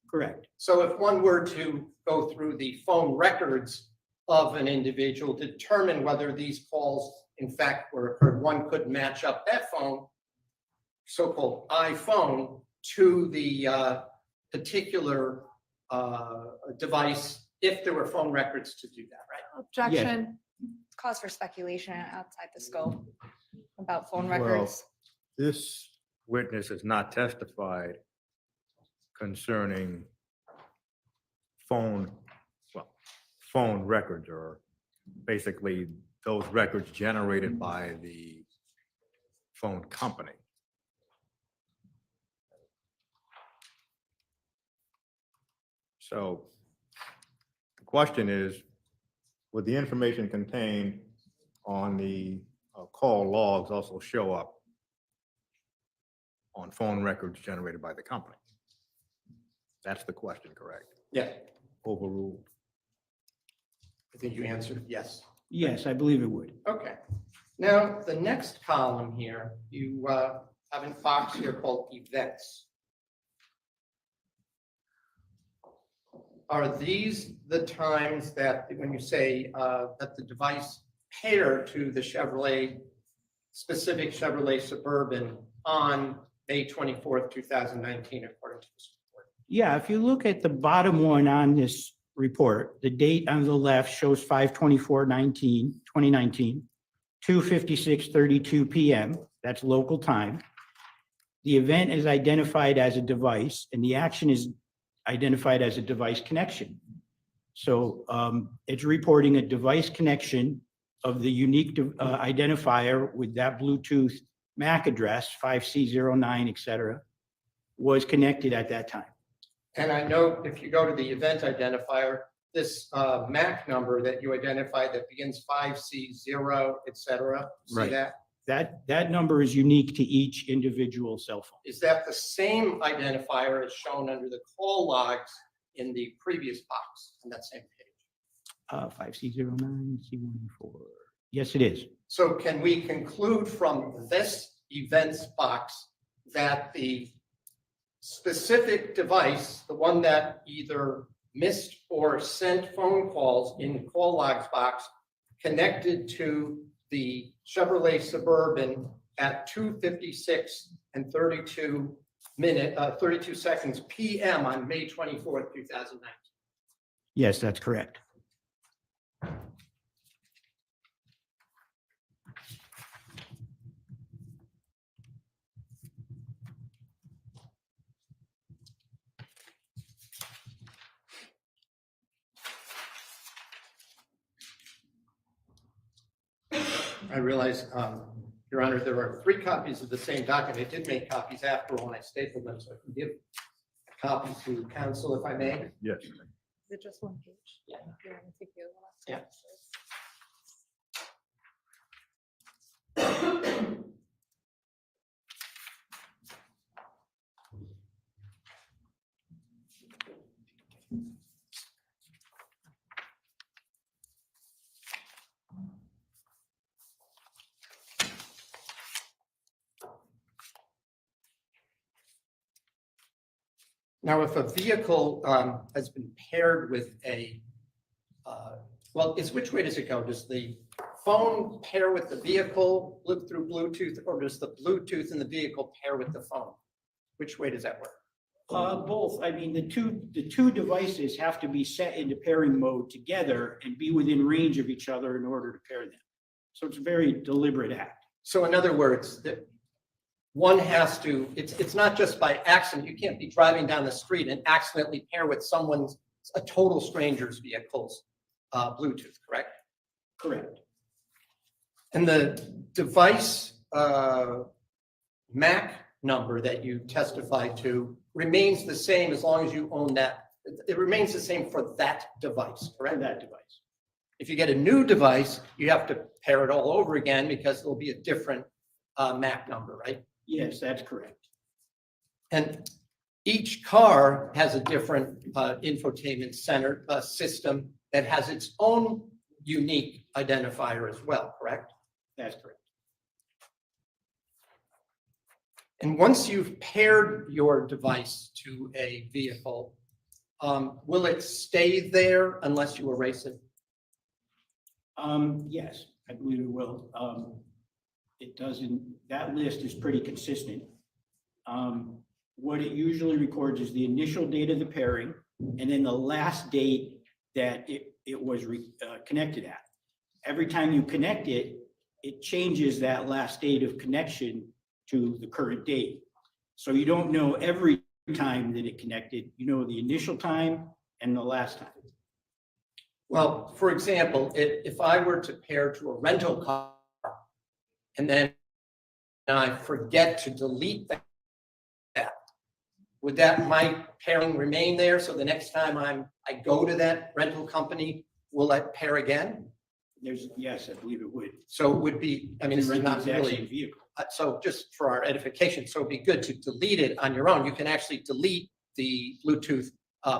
Correct. So if one were to go through the phone records of an individual, determine whether these calls in fact were occurred, one could match up that phone, so-called iPhone, to the particular device, if there were phone records to do that, right? Objection. Cause for speculation outside the scope about phone Well, records. This witness has not testified concerning phone records, or basically those records generated by the phone company. So the question is, would the information contained on the call logs also show up on phone records generated by the company? That's the question, correct? Yeah, Overruled. I think you answered yes. Yes, I believe it would. Okay. Now, the next column here, you have a box here called events. Are these the times that, when you say that the device paired to the Chevrolet, specific Chevrolet Suburban on May 24th, 2019, according to this report? Yeah, if you look at the bottom one on this report, the date on the left shows 5/24/2019, 2:56:32 p.m. That's local time. The event is identified as a device, and the action is identified as a device connection. So it's reporting a device connection of the unique identifier with that Bluetooth MAC address, 5C09, et cetera, was connected at that time. And I know if you go to the event identifier, this MAC number that you identified that begins 5C0, et cetera. See Right. that? That number is unique to each individual cell phone. Is that the same identifier as shown under the call logs in the previous box on that same page? 5C09, C14. Yes, it is. So can we conclude from this events box that the specific device, the one that either missed or sent phone calls in call logs box, connected to the Chevrolet Suburban at 2:56 and 32 seconds PM on May 24th, 2019? Yes, that's correct. I realize, Your Honor, there are 3 copies of the same document. I did make copies after all, and I stapled them, so I can give a copy to counsel if I may. Yes. Is it just one page? Yeah. You're gonna take the other one off? Yeah. Now, if a vehicle has been paired with a, well, which way does it go? Does the phone pair with the vehicle through Bluetooth, or does the Bluetooth in the vehicle pair with the phone? Which way does that work? Both. I mean, the two devices have to be set into pairing mode together and be within range of each other in order to pair them. So it's a very deliberate act. So in other words, that one has to, it's not just by accident. You can't be driving down the street and accidentally pair with a total stranger's vehicle's Bluetooth, correct? Correct. And the device MAC number that you testified to remains the same as long as you own that. It remains the same for that device, correct? For that device. If you get a new device, you have to pair it all over again because it'll be a different MAC number, right? Yes, that's correct. And each car has a different infotainment center system that has its own unique identifier as well, correct? That's correct. And once you've paired your device to a vehicle, will it stay there unless you erase it? Yes, I believe it will. It doesn't, that list is pretty consistent. What it usually records is the initial date of the pairing and then the last date that it was connected at. Every time you connect it, it changes that last date of connection to the current date. So you don't know every time that it connected, you know the initial time and the last time. Well, for example, if I were to pair to a rental car and then I forget to delete that, would my pairing remain there? So the next time I go to that rental company, will that pair again? Yes, I believe it would. So it would be, I mean, this is not really, vehicle. so just for our edification, so it'd be good to delete it on your own. You can actually delete the Bluetooth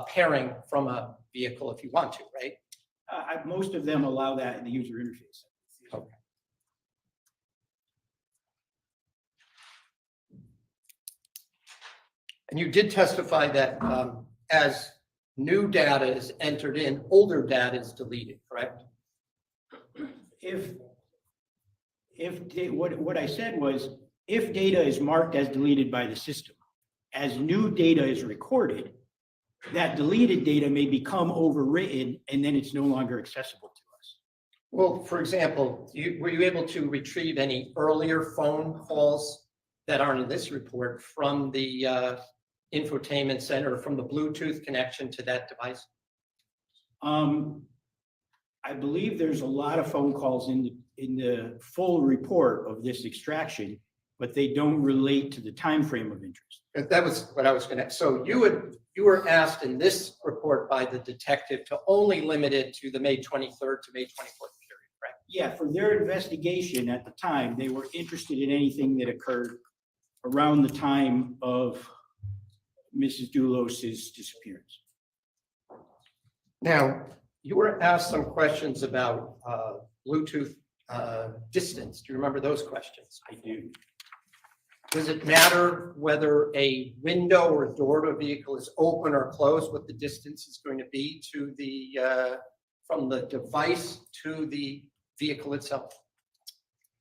pairing from a vehicle if you want to, right? Most of them allow that in the user interface. Okay. And you did testify that as new data is entered in, older data is deleted, correct? What I said was, if data is marked as deleted by the system, as new data is recorded, that deleted data may become overwritten and then it's no longer accessible to us. Well, for example, were you able to retrieve any earlier phone calls that aren't in this report from the infotainment center or from the Bluetooth connection to that device? I believe there's a lot of phone calls in the full report of this extraction. but they don't relate to the time frame of interest. That was what I was gonna, so you were asked in this report by the detective to only limit it to the May 23rd to May 24th period, correct? Yeah, for their investigation at the time, they were interested in anything that occurred around the time of Mrs. Dulos's disappearance. Now, you were asked some questions about Bluetooth distance. Do you remember those questions? I do. Does it matter whether a window or door to a vehicle is open or closed, what the distance is going to be to the from the device to the vehicle itself?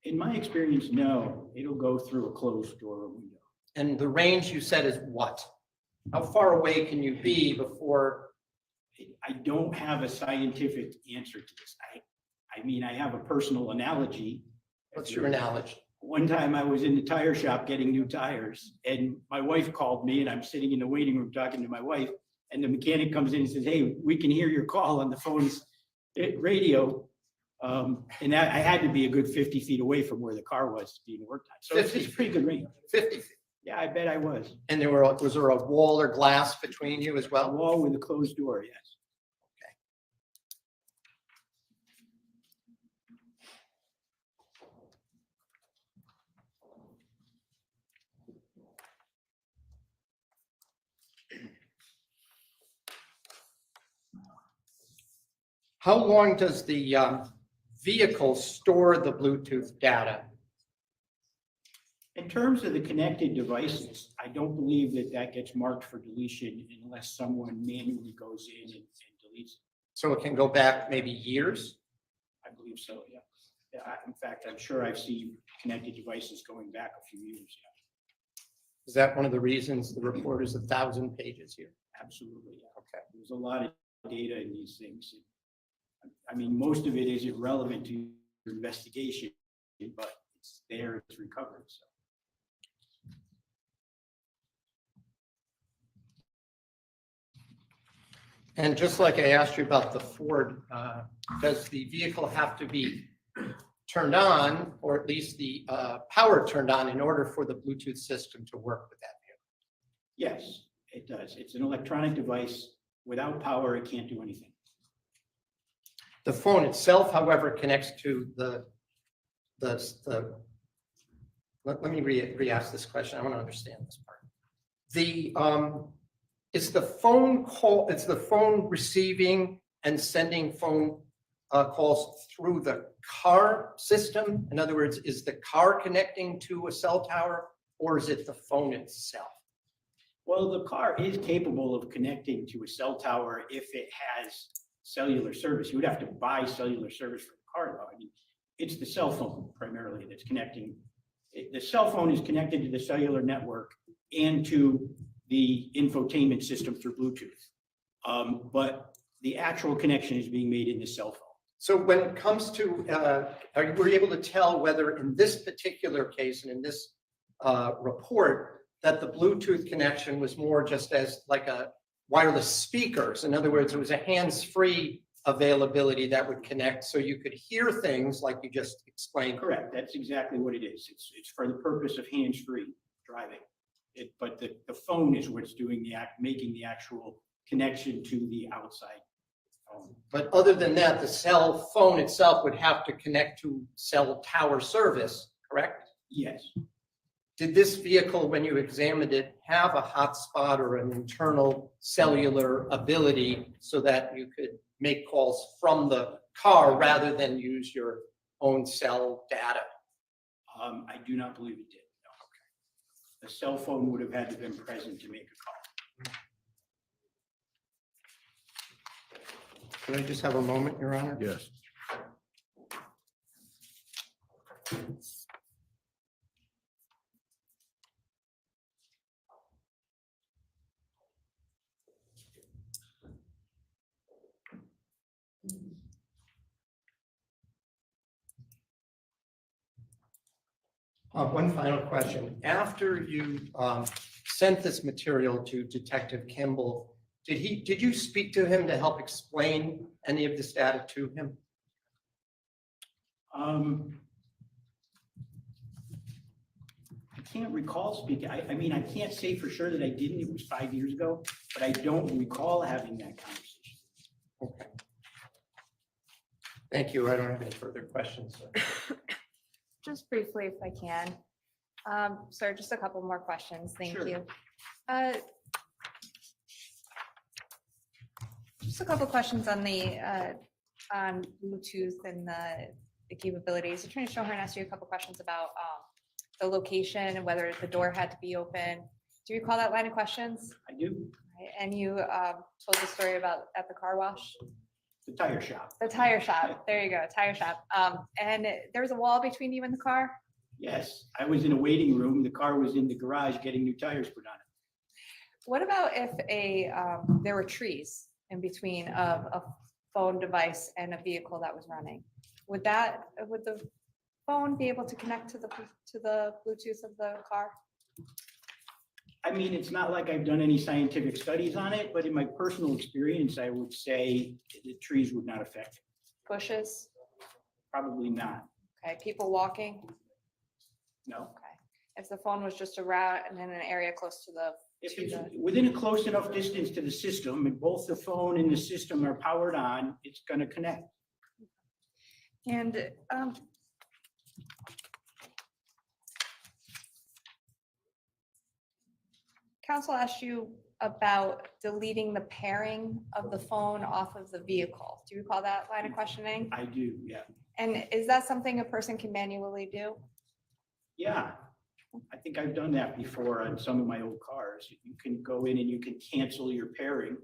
In my experience, no, it'll go through a closed door or window. And the range you said is what? How far away can you be before? I don't have a scientific answer to this. I mean, I have a personal analogy. What's your analogy? One time I was in the tire shop getting new tires and my wife called me and I'm sitting in the waiting room talking to my wife and the mechanic comes in and says, "Hey, we can hear your call on the phone's radio." And I had to be a good 50 feet away from where the car was being worked on. So it's a pretty good range. 50 feet. Yeah, I bet I was. And was there a wall or glass between you as A well? wall with a closed door, yes. How long does the vehicle store the Bluetooth data? In terms of the connected devices, I don't believe that that gets marked for deletion unless someone manually goes in and deletes it. So it can go back maybe years? I believe so, yeah. Yeah, in fact, I'm sure I've seen connected devices going back a few years. Yeah. Is that one of the reasons the report is 1,000 pages here? Absolutely, yeah. Okay. There's a lot of data in these things. I mean, most of it is irrelevant to your investigation, but it's there, it's recovered, so. And just like I asked you about the Ford, does the vehicle have to be turned on, or at least the power turned on in order for the Bluetooth system to work with that vehicle? Yes, it does. It's an electronic device. Without power, it can't do anything. The phone itself, however, connects to let me re-ask this question. I want to understand this part. It's the phone receiving and sending phone calls through the car system? In other words, is the car connecting to a cell tower, or is it the phone itself? Well, the car is capable of connecting to a cell tower if it has cellular service. You would have to buy cellular service for the car, though. I mean, it's the cell phone primarily that's connecting. The cell phone is connected to the cellular network and to the infotainment system through Bluetooth. But the actual connection is being made in the cell phone. So when it comes to, were you able to tell whether in this particular case and in this report that the Bluetooth connection was more just as like a wireless speakers? In other words, it was a hands-free availability that would connect so you could hear things like you just explained. Correct. That's exactly what it is. It's for the purpose of hands-free driving. But the phone is what's doing making the actual connection to the outside phone. But other than that, the cell phone itself would have to connect to cell tower service, correct? Yes. Did this vehicle, when you examined it, have a hotspot or an internal cellular ability so that you could make calls from the car rather than use your own cell data? I do not believe it did. No. Okay. The cell phone would have had to have been present to make a call. Can I just have a moment, Your Honor? Yes. One final question. After you sent this material to Detective Kimball, did you speak to him to help explain any of this data to him? can't recall speaking. I mean, I can't say for sure that I didn't. It was 5 years ago, but I don't recall having that conversation. Okay. Thank you. I don't have any further questions. Just briefly, if I can. Sir, just a couple more questions. Thank Sure. you. Just a couple questions on the on Bluetooth and the capabilities. Attorney Schoenhorn asked you a couple questions about the location and whether the door had to be open. Do you recall that line of questions? I do. Right, and you told the story about at the car wash, The tire shop. the tire shop. There you go, tire shop. And there was a wall between you and the car. Yes, I was in a waiting room. The car was in the garage getting new tires put on it. What about if there were trees in between a phone device and a vehicle that was running? Would the phone be able to connect to the Bluetooth of the car? I mean, it's not like I've done any scientific studies on it, but in my personal experience, I would say the trees would not affect it. Bushes? Probably not. Okay, people walking? No. Okay. If the phone was just around and in an area close to the, If it's within a close enough distance to the system and both the phone and the system are powered on, it's going to connect. and counsel asked you about deleting the pairing of the phone off of the vehicle. Do you recall that line of questioning? I do, yeah. And is that something a person can manually do? Yeah, I think I've done that before on some of my old cars. You can go in and you can cancel your pairing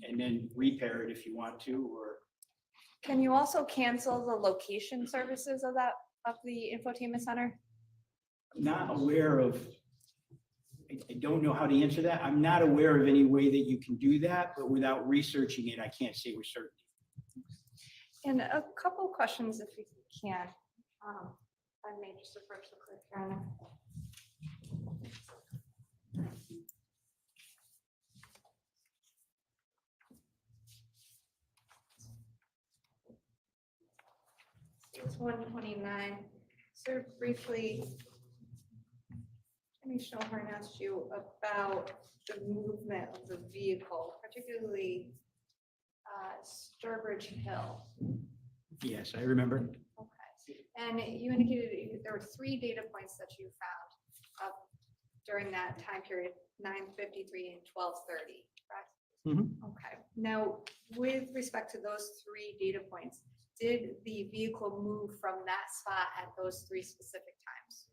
and then repair it if you want to, or Can you also cancel the location services of the infotainment center? I'm not aware of, I don't know how to answer that. I'm not aware of any way that you can do that, but without researching it, I can't say with certainty. And a couple questions if we can. I may just approach the clerk, Your Honor. It's 129. Sir, briefly, Attorney Schoenhorn asked you about the movement of the vehicle, particularly Sturbridge Hill. Yes, I remember. Okay. And you indicated there were 3 data points that you found during that time period, 9:53 and 12:30, correct? Mhm. Okay. Now, with respect to those 3 data points, did the vehicle move from that spot at those 3 specific times?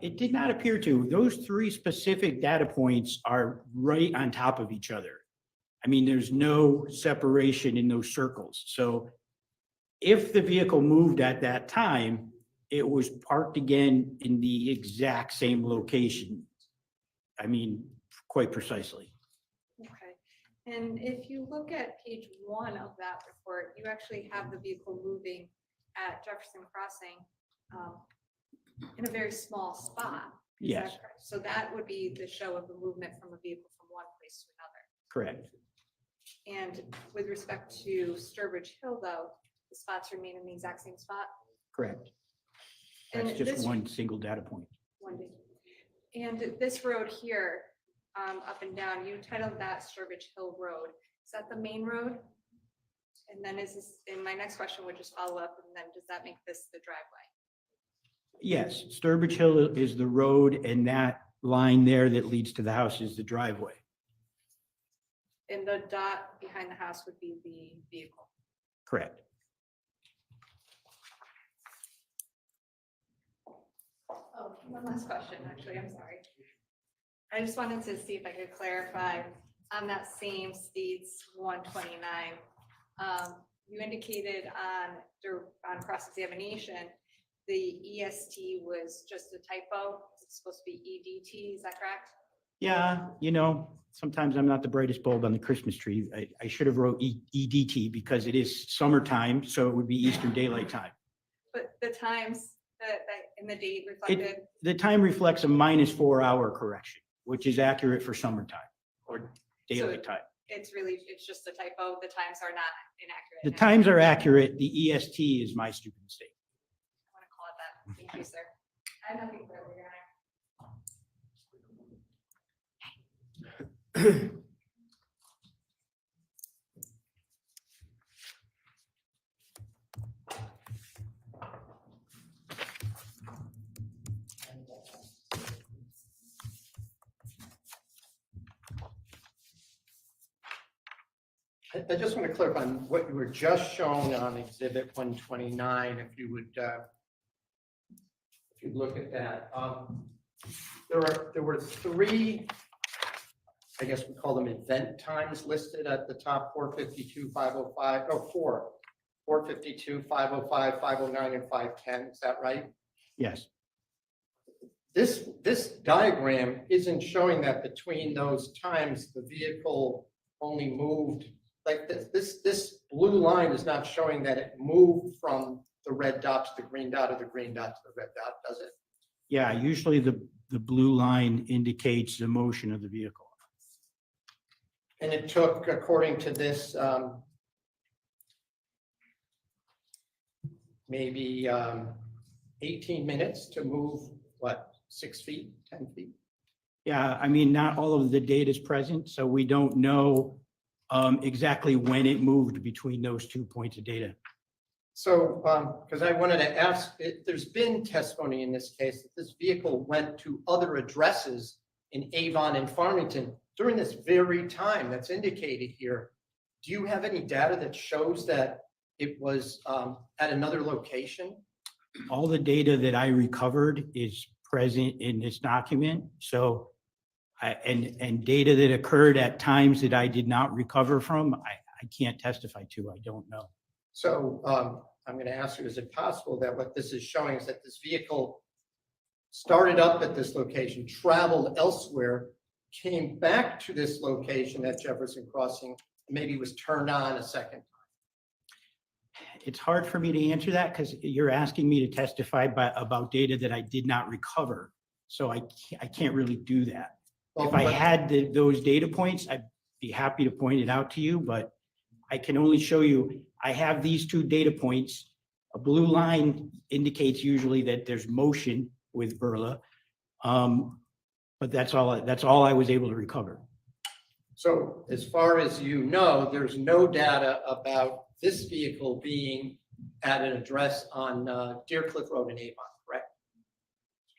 It did not appear to. Those 3 specific data points are right on top of each other. I mean, there's no separation in those circles. So if the vehicle moved at that time, it was parked again in the exact same location. I mean, quite precisely. Okay. And if you look at page 1 of that report, you actually have the vehicle moving at Jefferson Crossing in a very small spot. Is that Yes. correct? So that would be the show of the movement from a vehicle from one place to another. Correct. And with respect to Sturbridge Hill, though, the spots remain in the exact same spot? Correct. And That's just this- one single data point. One day. And this road here, up and down, you titled that Sturbridge Hill Road. Is that the main road? And then and my next question would just follow up, and then does that make this the driveway? Yes, Sturbridge Hill is the road, and that line there that leads to the house is the driveway. And the dot behind the house would be the vehicle. Correct. Oh, one last question, actually, I'm sorry. I just wanted to see if I could clarify on that same Steeds 129. You indicated on cross-examination, the EST was just a typo. It's supposed to be EDT, is that correct? Yeah, sometimes I'm not the brightest bulb on the Christmas tree. I should have wrote EDT because it is summertime, so it would be Eastern Daylight Time. But the times that in the date reflected, The time reflects a -4 hour correction, which is accurate for summertime or daylight time. it's just a typo. The times are not inaccurate. The times are accurate. The EST is my stupid mistake. I want to call it that. Thank you, sir. I have nothing further, Your Honor. I just want to clarify on what you were just showing on exhibit 129, if you would, if you look at that. There were three, I guess we call them event times listed at the top: 4:52, 5:05, no, 4:52, 5:05, 5:09, and 5:10. Is that right? Yes. This diagram isn't showing that between those times, the vehicle only moved, like this blue line is not showing that it moved from the red dot to the green dot or the green dot to the red dot, does it? Yeah, usually the blue line indicates the motion of the vehicle. And it took, according to this, maybe 18 minutes to move, what, 6 feet, 10 feet? Yeah, I mean, not all of the data is present, so we don't know exactly when it moved between those 2 points of data. So, because I wanted to ask, there's been testimony in this case that this vehicle went to other addresses in Avon and Farmington during this very time that's indicated here. Do you have any data that shows that it was at another location? All the data that I recovered is present in this document. So, and data that occurred at times that I did not recover from, I can't testify to. I don't know. So I'm going to ask you, is it possible that what this is showing is that this vehicle started up at this location, traveled elsewhere, came back to this location at Jefferson Crossing, maybe was turned on a second time? It's hard for me to answer that because you're asking me to testify about data that I did not recover. So I can't really do that. Well, If I had those data points, I'd be happy to point it out to you, but I can only show you, I have these 2 data points. A blue line indicates usually that there's motion with Burla. But that's all I was able to recover. So as far as you know, there's no data about this vehicle being at an address on Deer Cliff Road in Avon, correct?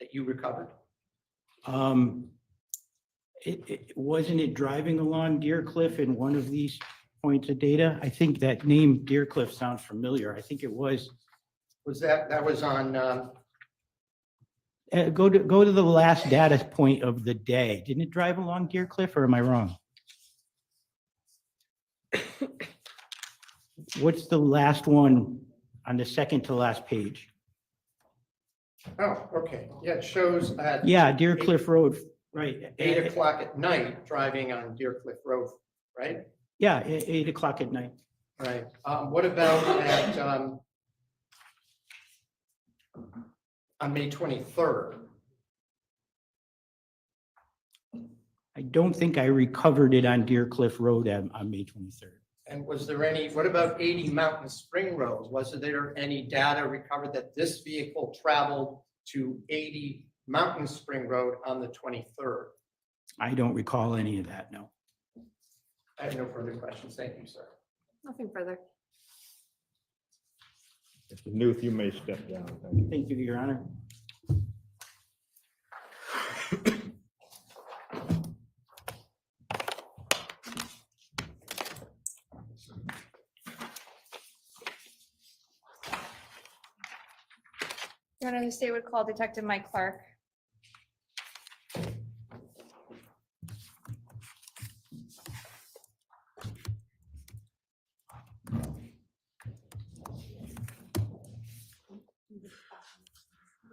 That you recovered? Wasn't it driving along Deer Cliff in one of these points of data? I think that name Deer Cliff sounds familiar. I think it was. Was that was on? Go to the last data point of the day. Didn't it drive along Deer Cliff, or am I wrong? What's the last one on the second to last page? Oh, okay. Yeah, it shows at. Yeah, Deer Cliff Road, right. 8 o'clock at night, driving on Deer Cliff Road, right? Yeah, 8 o'clock at night. Right. What about at on May 23rd? I don't think I recovered it on Deer Cliff Road on May 23rd. And was there any, what about 80 Mountain Spring Road? Was there any data recovered that this vehicle traveled to 80 Mountain Spring Road on the 23rd? I don't recall any of that, no. I have no further questions. Thank you, sir. Nothing further. Mr. Newth, you may step down. Thank you. Thank you, Your Honor. Your Honor, the state would call Detective Mike Clark.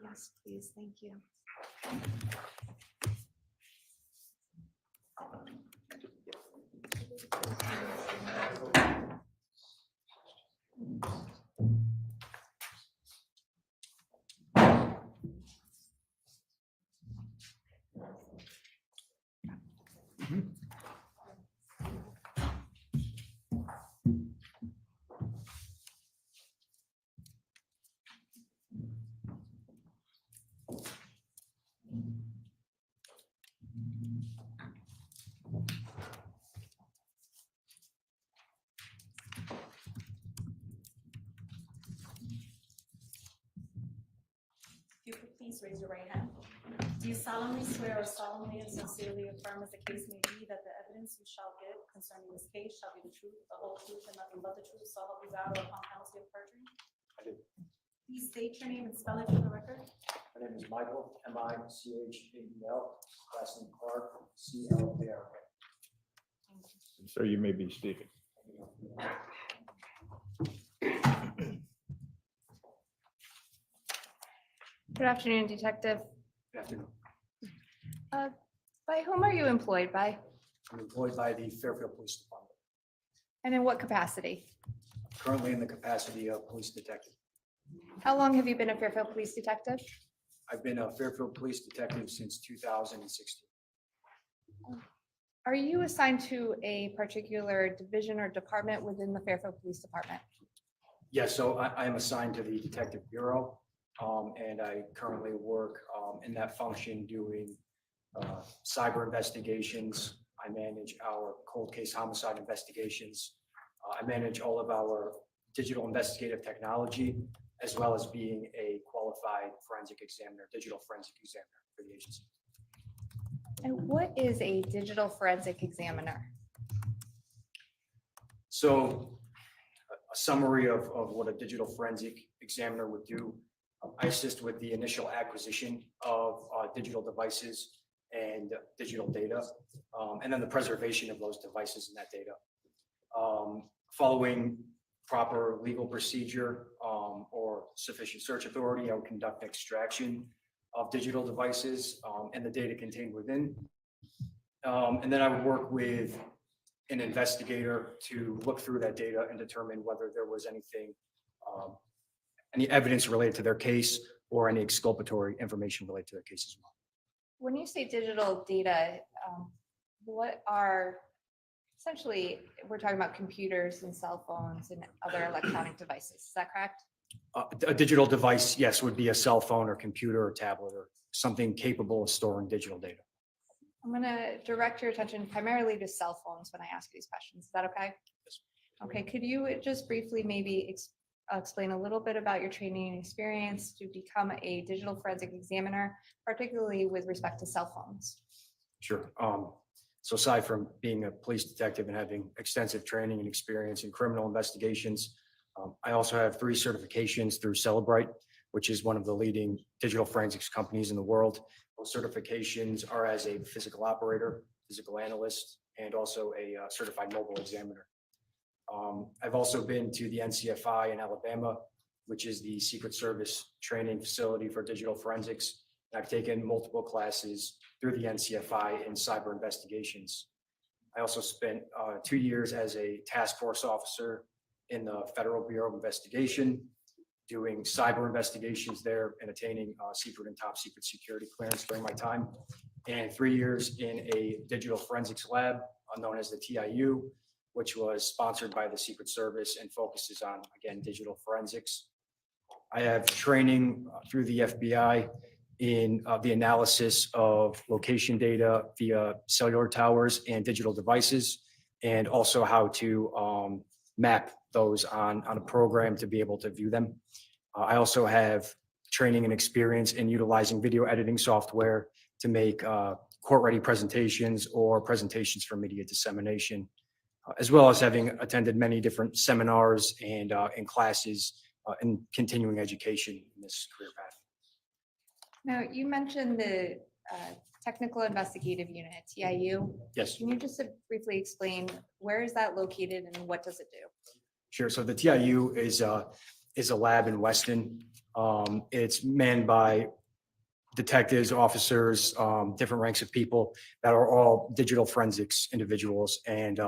Yes, please, thank you. please raise your right hand. Do you solemnly swear or solemnly and sincerely affirm, as the case may be, that the evidence you shall give concerning this case shall be the truth, the whole truth, and nothing but the truth, so help you God, or upon penalty of perjury? I do. Please state your name and spell it for the record. My name is Michael, M-I-C-H-A-E-L, last name Clark, C-L-A-R-K. Sir, you may be seated. Good afternoon, Detective. Good afternoon. By whom are you employed by, I'm employed by the Fairfield Police Department, and in what capacity? currently in the capacity of police detective. How long have you been a Fairfield Police Detective? I've been a Fairfield Police Detective since 2016. Are you assigned to a particular division or department within the Fairfield Police Department? Yes, so I am assigned to the Detective Bureau, and I currently work in that function doing cyber investigations. I manage our cold case homicide investigations. I manage all of our digital investigative technology, as well as being a qualified forensic examiner, digital forensic examiner for the agency. And what is a digital forensic examiner? So a summary of what a digital forensic examiner would do. I assist with the initial acquisition of digital devices and digital data, and then the preservation of those devices and that data. Following proper legal procedure or sufficient search authority, I would conduct extraction of digital devices and the data contained within. And then I would work with an investigator to look through that data and determine whether there was anything, any evidence related to their case or any exculpatory information related to their case as well. When you say digital data, what are, essentially, we're talking about computers and cell phones and other electronic devices, is that correct? A digital device, yes, would be a cell phone or computer or tablet or something capable of storing digital data. I'm going to direct your attention primarily to cell phones when I ask these questions. Is that okay? Yes. Okay, could you just briefly maybe explain a little bit about your training and experience to become a digital forensic examiner, particularly with respect to cell phones? Sure. So aside from being a police detective and having extensive training and experience in criminal investigations, I also have 3 certifications through Celebrite, which is one of the leading digital forensics companies in the world. Those certifications are as a physical operator, physical analyst, and also a certified mobile examiner. I've also been to the NCFI in Alabama, which is the Secret Service training facility for digital forensics. I've taken multiple classes through the NCFI in cyber investigations. I also spent 2 years as a task force officer in the Federal Bureau of Investigation, doing cyber investigations there and attaining secret and top secret security clearance during my time, and 3 years in a digital forensics lab known as the TIU, which was sponsored by the Secret Service and focuses on, again, digital forensics. I have training through the FBI in the analysis of location data via cellular towers and digital devices, and also how to map those on a program to be able to view them. I also have training and experience in utilizing video editing software to make court-ready presentations or presentations for media dissemination, as well as having attended many different seminars and classes in continuing education in this career path. Now, you mentioned the Technical Investigative Unit, TIU. Yes. Can you just briefly explain where is that located and what does it do? Sure. So the TIU is a lab in Weston. It's manned by detectives, officers, different ranks of people that are all digital forensics individuals. And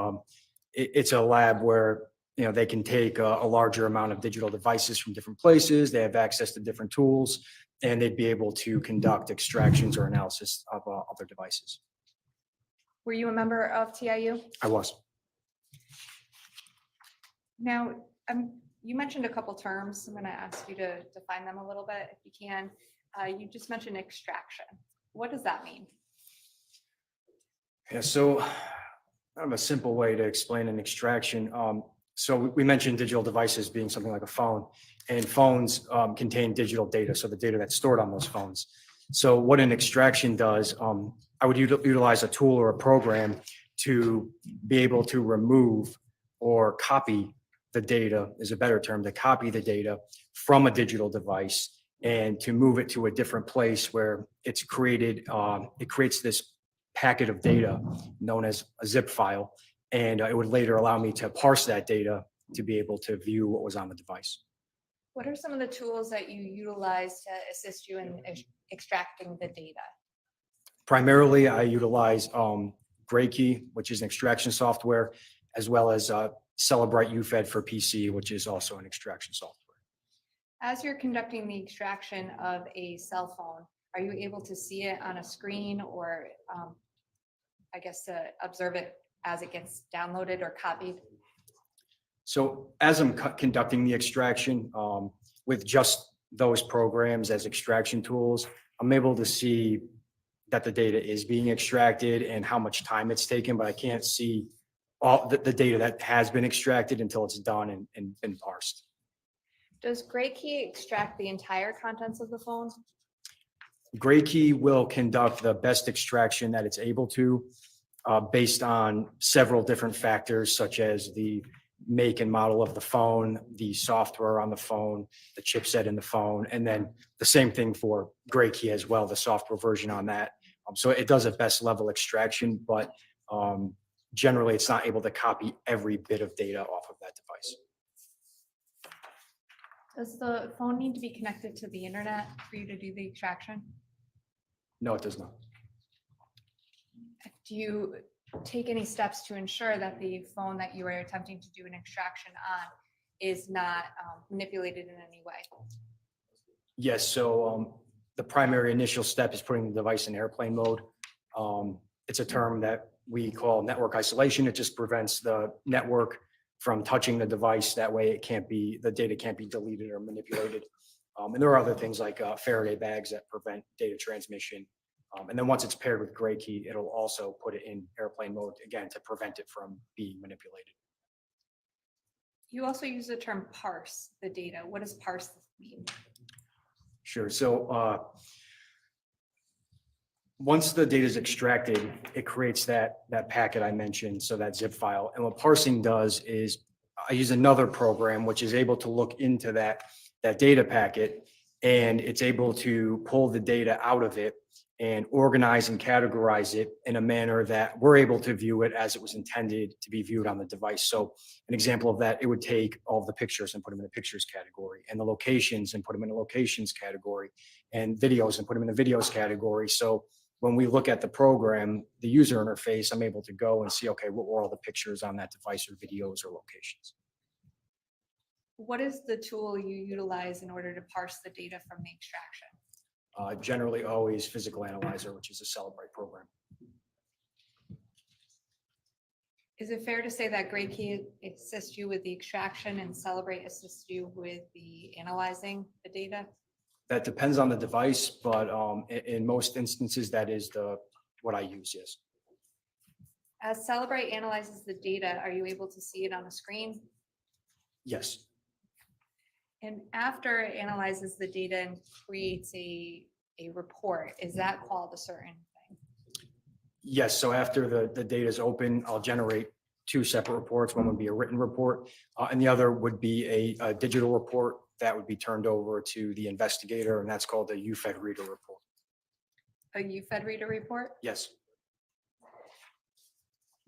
it's a lab where, you know, they can take a larger amount of digital devices from different places. They have access to different tools, and they'd be able to conduct extractions or analysis of other devices. Were you a member of TIU? I was. Now, you mentioned a couple terms. I'm going to ask you to define them a little bit if you can. You just mentioned extraction. What does that mean? Yeah, so kind of a simple way to explain an extraction. So we mentioned digital devices being something like a phone, and phones contain digital data, so the data that's stored on those phones. So what an extraction does, I would utilize a tool or a program to be able to remove or copy the data, is a better term, to copy the data from a digital device and to move it to a different place where it's created, it creates this packet of data known as a zip file. And it would later allow me to parse that data to be able to view what was on the device. What are some of the tools that you utilize to assist you in extracting the data? Primarily, I utilize GrayKey, which is an extraction software, as well as Celebrite UFED for PC, which is also an extraction software. As you're conducting the extraction of a cell phone, are you able to see it on a screen or I guess to observe it as it gets downloaded or copied? So as I'm conducting the extraction with just those programs as extraction tools, I'm able to see that the data is being extracted and how much time it's taken, but I can't see all the data that has been extracted until it's done and been parsed. Does GrayKey extract the entire contents of the phone? GrayKey will conduct the best extraction that it's able to based on several different factors, such as the make and model of the phone, the software on the phone, the chipset in the phone, and then the same thing for GrayKey as well, the software version on that. So it does a best level extraction, but generally it's not able to copy every bit of data off of that device. Does the phone need to be connected to the internet for you to do the extraction? No, it does not. Do you take any steps to ensure that the phone that you are attempting to do an extraction on is not manipulated in any way? Yes, so the primary initial step is putting the device in airplane mode. It's a term that we call network isolation. It just prevents the network from touching the device. That way the data can't be deleted or manipulated. And there are other things like Faraday bags that prevent data transmission. And then once it's paired with GrayKey, it'll also put it in airplane mode again to prevent it from being manipulated. You also use the term parse the data. What does parse mean? Sure. So once the data is extracted, it creates that packet I mentioned, so that zip file. And what parsing does is I use another program which is able to look into that data packet, and it's able to pull the data out of it and organize and categorize it in a manner that we're able to view it as it was intended to be viewed on the device. So an example of that, it would take all of the pictures and put them in the pictures category, and the locations and put them in the locations category, and videos and put them in the videos category. So when we look at the program, the user interface, I'm able to go and see, okay, what were all the pictures on that device or videos or locations. What is the tool you utilize in order to parse the data from the extraction? Generally always Physical Analyzer, which is a Celebrite program. Is it fair to say that GrayKey assists you with the extraction and Celebrate assists you with the analyzing the data? That depends on the device, but in most instances, that is what I use, yes. As Celebrate analyzes the data, are you able to see it on a screen? Yes. And after it analyzes the data and creates a report, is that called a certain thing? Yes, so after the data is open, I'll generate two separate reports. One would be a written report, and the other would be a digital report that would be turned over to the investigator, and that's called a UFED reader report. A UFED reader report? Yes.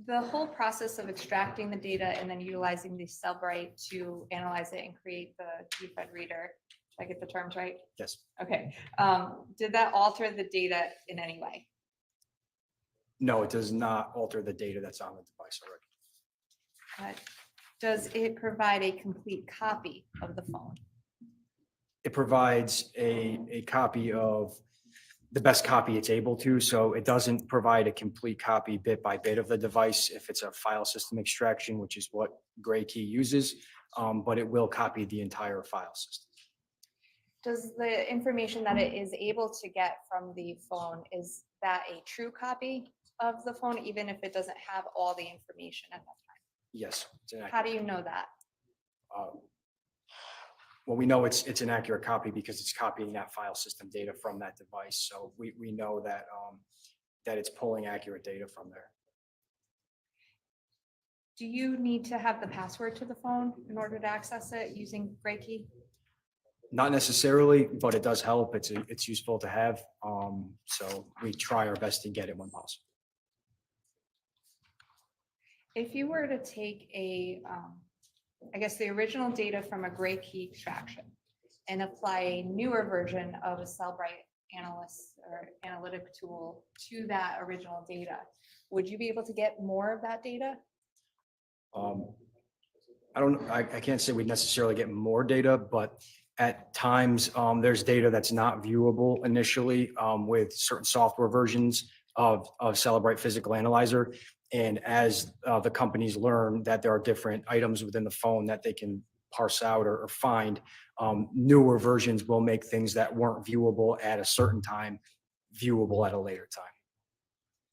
The whole process of extracting the data and then utilizing the Celebrite to analyze it and create the UFED reader, did I get the terms right? Yes. Okay. Did that alter the data in any way? No, it does not alter the data that's on the device already. Does it provide a complete copy of the phone? It provides a copy of the best copy it's able to. So it doesn't provide a complete copy bit by bit of the device if it's a file system extraction, which is what GrayKey uses, but it will copy the entire file system. Does the information that it is able to get from the phone, is that a true copy of the phone, even if it doesn't have all the information at that time? Yes. How do you know that? well, we know it's an accurate copy because it's copying that file system data from that device. So we know that that it's pulling accurate data from there. Do you need to have the password to the phone in order to access it using Gray Key? Not necessarily, but it does help. It's useful to have. So we try our best to get it when possible. If you were to take I guess the original data from a Gray Key extraction and apply a newer version of a Cellbrite analyst or analytic tool to that original data, would you be able to get more of that data? I can't say we necessarily get more data, but at times there's data that's not viewable initially with certain software versions of Cellbrite Physical Analyzer. And as the companies learn that there are different items within the phone that they can parse out or find, newer versions will make things that weren't viewable at a certain time viewable at a later time.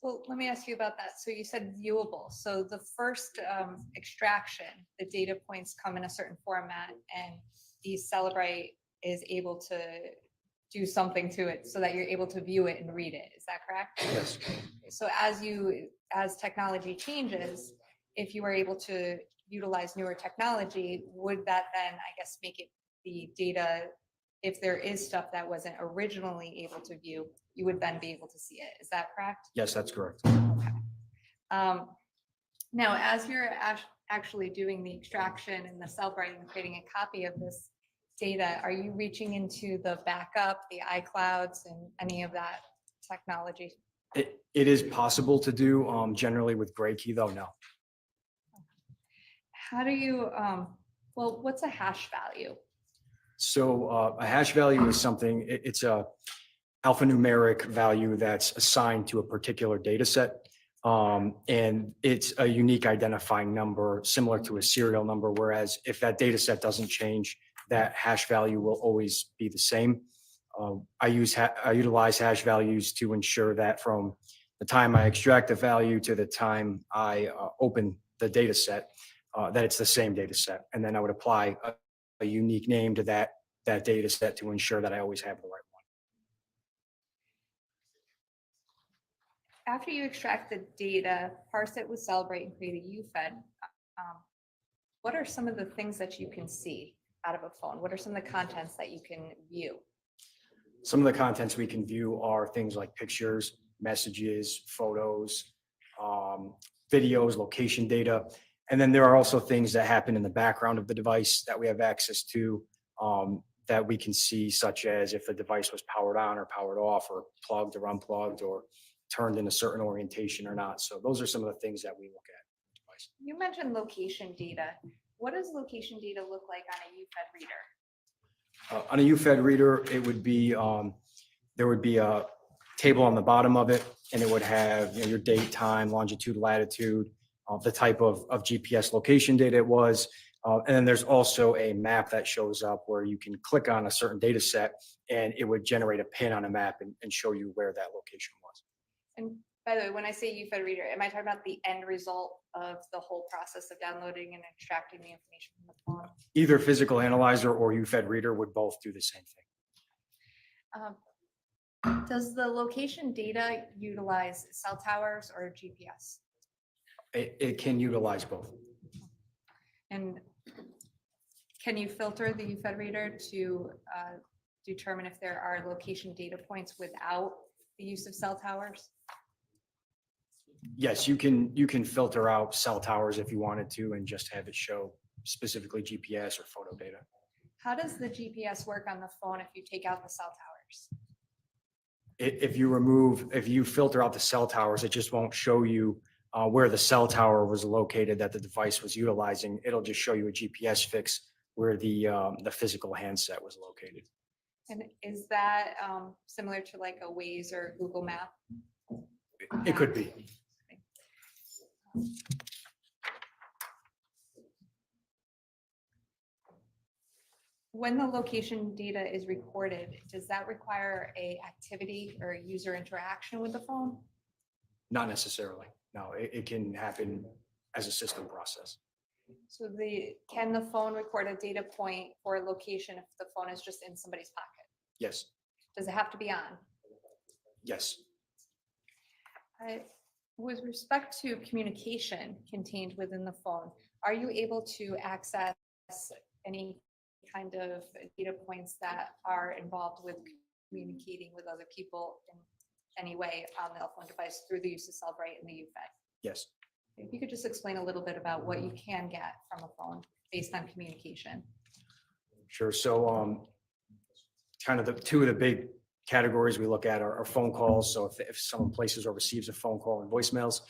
Well, let me ask you about that. So you said viewable. So the first extraction, the data points come in a certain format and the Cellbrite is able to do something to it so that you're able to view it and read it. Is that correct? Yes. So as technology changes, if you were able to utilize newer technology, would that then, I guess, make it the data, if there is stuff that wasn't originally able to view, you would then be able to see it. Is that correct? Yes, that's correct. Now, as you're actually doing the extraction and the Cellbrite and creating a copy of this data, are you reaching into the backup, the iClouds, and any of that technology? It is possible to do. Generally with Gray Key, though, no. How do you, well, what's a hash value? So a hash value is something, it's a alphanumeric value that's assigned to a particular data set. And it's a unique identifying number similar to a serial number, whereas if that data set doesn't change, that hash value will always be the same. I utilize hash values to ensure that from the time I extract the value to the time I open the data set, that it's the same data set. And then I would apply a unique name to that data set to ensure that I always have the right one. After you extract the data, parse it with Cellbrite and create a UFED, what are some of the things that you can see out of a phone? What are some of the contents that you can view? Some of the contents we can view are things like pictures, messages, photos, videos, location data. And then there are also things that happen in the background of the device that we have access to that we can see, such as if the device was powered on or powered off or plugged or unplugged or turned in a certain orientation or not. So those are some of the things that we look at. You mentioned location data. What does location data look like on a UFED reader? On a UFED reader, it would be, there would be a table on the bottom of it, and it would have your date, time, longitude, latitude, the type of GPS location data it was. And then there's also a map that shows up where you can click on a certain data set and it would generate a pin on a map and show you where that location was. And by the way, when I say UFED reader, am I talking about the end result of the whole process of downloading and extracting the information from the phone? Either Physical Analyzer or UFED reader would both do the same thing. Does the location data utilize cell towers or GPS? It can utilize both. And can you filter the UFED reader to determine if there are location data points without the use of cell towers? Yes, you can filter out cell towers if you wanted to and just have it show specifically GPS or photo data. How does the GPS work on the phone if you take out the cell towers? If you filter out the cell towers, it just won't show you where the cell tower was located that the device was utilizing. It'll just show you a GPS fix where the physical handset was located. And is that similar to like a Waze or Google Map? It could be. When the location data is recorded, does that require a activity or user interaction with the phone? Not necessarily. No, it can happen as a system process. So can the phone record a data point or location if the phone is just in somebody's pocket? Yes, Does it have to be on? yes. With respect to communication contained within the phone, are you able to access any kind of data points that are involved with communicating with other people in any way on the phone device through the use of Cellbrite and the UFED? Yes. If you could just explain a little bit about what you can get from a phone based on communication. Sure. So kind of the two of the big categories we look at are phone calls. So if someone places or receives a phone call and voicemails,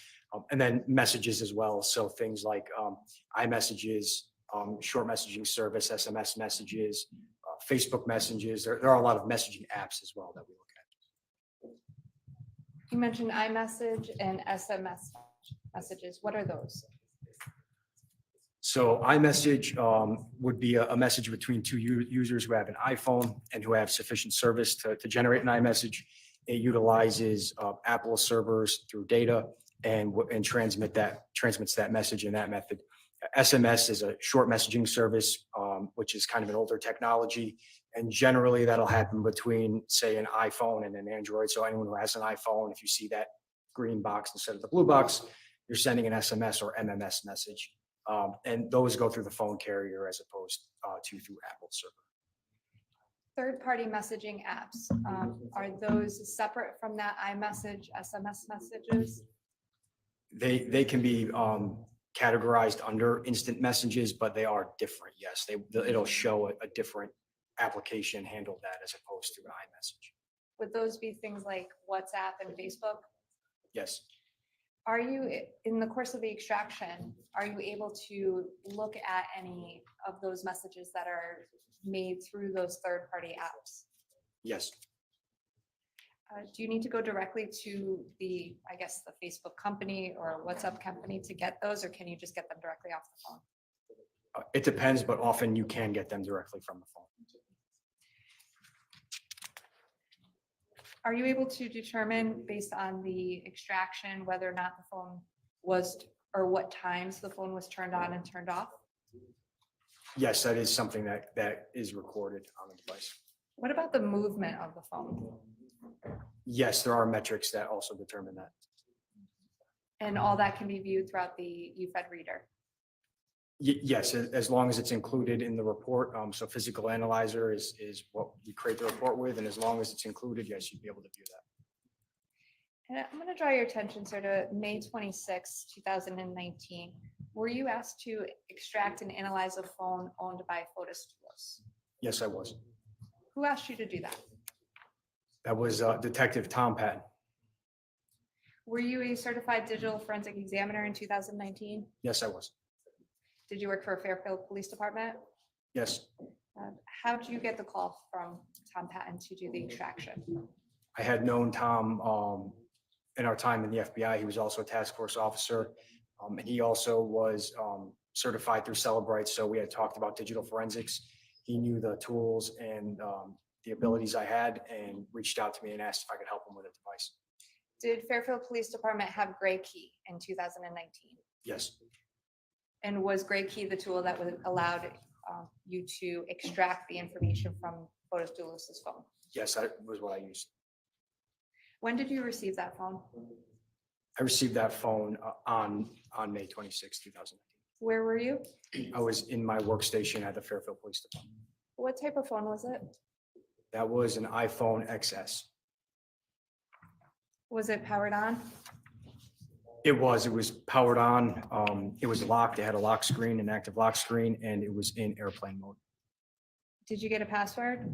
and then messages as well. So things like iMessages, short messaging service, SMS messages, Facebook messages. There are a lot of messaging apps as well that we look at. You mentioned iMessage and SMS messages. What are those? So iMessage would be a message between two users who have an iPhone and who have sufficient service to generate an iMessage. It utilizes Apple servers through data and transmits that message in that method. SMS is a short messaging service, which is kind of an older technology. And generally that'll happen between, say, an iPhone and an Android. So anyone who has an iPhone, if you see that green box instead of the blue box, you're sending an SMS or MMS message. And those go through the phone carrier as opposed to through Apple server. Third-party messaging apps, are those separate from that iMessage, SMS messages? They can be categorized under instant messages, but they are different. Yes, it'll show a different application handle that as opposed to iMessage. Would those be things like WhatsApp and Facebook? Yes. Are you, in the course of the extraction, are you able to look at any of those messages that are made through those third-party apps? Yes. Do you need to go directly to the, I guess, the Facebook company or WhatsApp company to get those, or can you just get them directly off the phone? It depends, but often you can get them directly from the phone. Are you able to determine based on the extraction whether or not the phone was, or what times the phone was turned on and turned off? Yes, that is something that is recorded on the device. What about the movement of the phone? Yes, there are metrics that also determine that. And all that can be viewed throughout the UFED reader? Yes, as long as it's included in the report. So physical analyzer is what we create the report with, and as long as it's included, yes, you'd be able to view that. And I'm going to draw your attention, sir, to May 26, 2019. Were you asked to extract and analyze a phone owned by Fotis Dulos? Yes, I was. Who asked you to do that? That was Detective Tom Patton. Were you a certified digital forensic examiner in 2019? Yes, I was. Did you work for Fairfield Police Department? Yes. How did you get the call from Tom Patton to do the extraction? I had known Tom in our time in the FBI. He was also a task force officer. And he also was certified through Cellbrite. So we had talked about digital forensics. He knew the tools and the abilities I had and reached out to me and asked if I could help him with a device. Did Fairfield Police Department have Gray Key in 2019? Yes. And was Gray Key the tool that allowed you to extract the information from Fotis Dulos' phone? Yes, that was what I used. When did you receive that phone? I received that phone on May 26, 2019. Where were you? I was in my workstation at the Fairfield Police Department. What type of phone was it? That was an iPhone XS. Was it powered on? It was powered on. It was locked. It had a lock screen, an active lock screen, and it was in airplane mode. Did you get a password?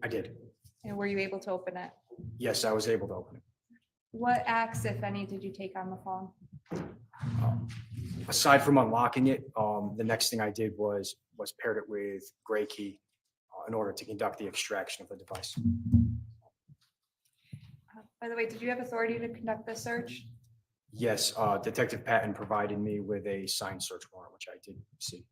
I did. And were you able to open it? Yes, I was able to open it. What acts, if any, did you take on the phone? Aside from unlocking it, the next thing I did was paired it with Gray Key in order to conduct the extraction of the device. By the way, did you have authority to conduct the search? Yes, Detective Patton provided me with a signed search warrant, which I did see.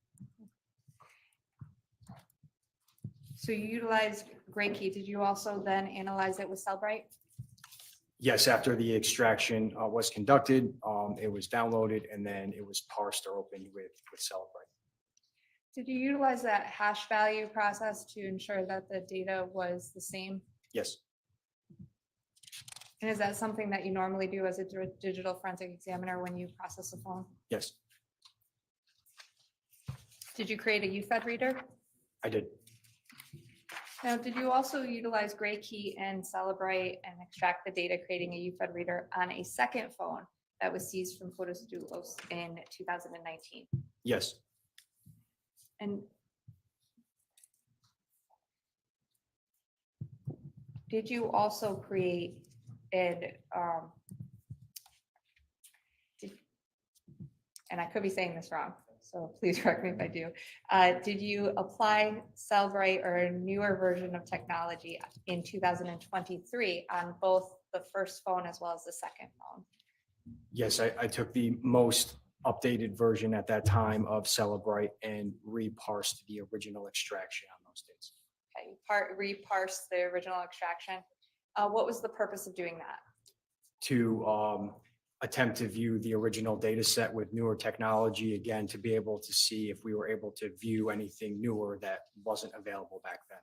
So you utilized Gray Key. Did you also then analyze it with Cellbrite? Yes, after the extraction was conducted, it was downloaded and then it was parsed or opened with Cellbrite. Did you utilize that hash value process to ensure that the data was the same? Yes, And is that something that you normally do as a digital forensic examiner when you process a phone? yes, Did you create a UFED reader? I did. Now, did you also utilize Gray Key and Celebrite and extract the data, creating a UFED reader on a second phone that was seized from Fotis Dulos in 2019? Yes, And did you also create and I could be saying this wrong, so please correct me if I do. Did you apply Cellbrite or a newer version of technology in 2023 on both the first phone as well as the second phone? yes, I took the most updated version at that time of Celebrite and reparsed the original extraction on those dates. Okay, you reparsed the original extraction. What was the purpose of doing that? To attempt to view the original data set with newer technology, again, to be able to see if we were able to view anything newer that wasn't available back then.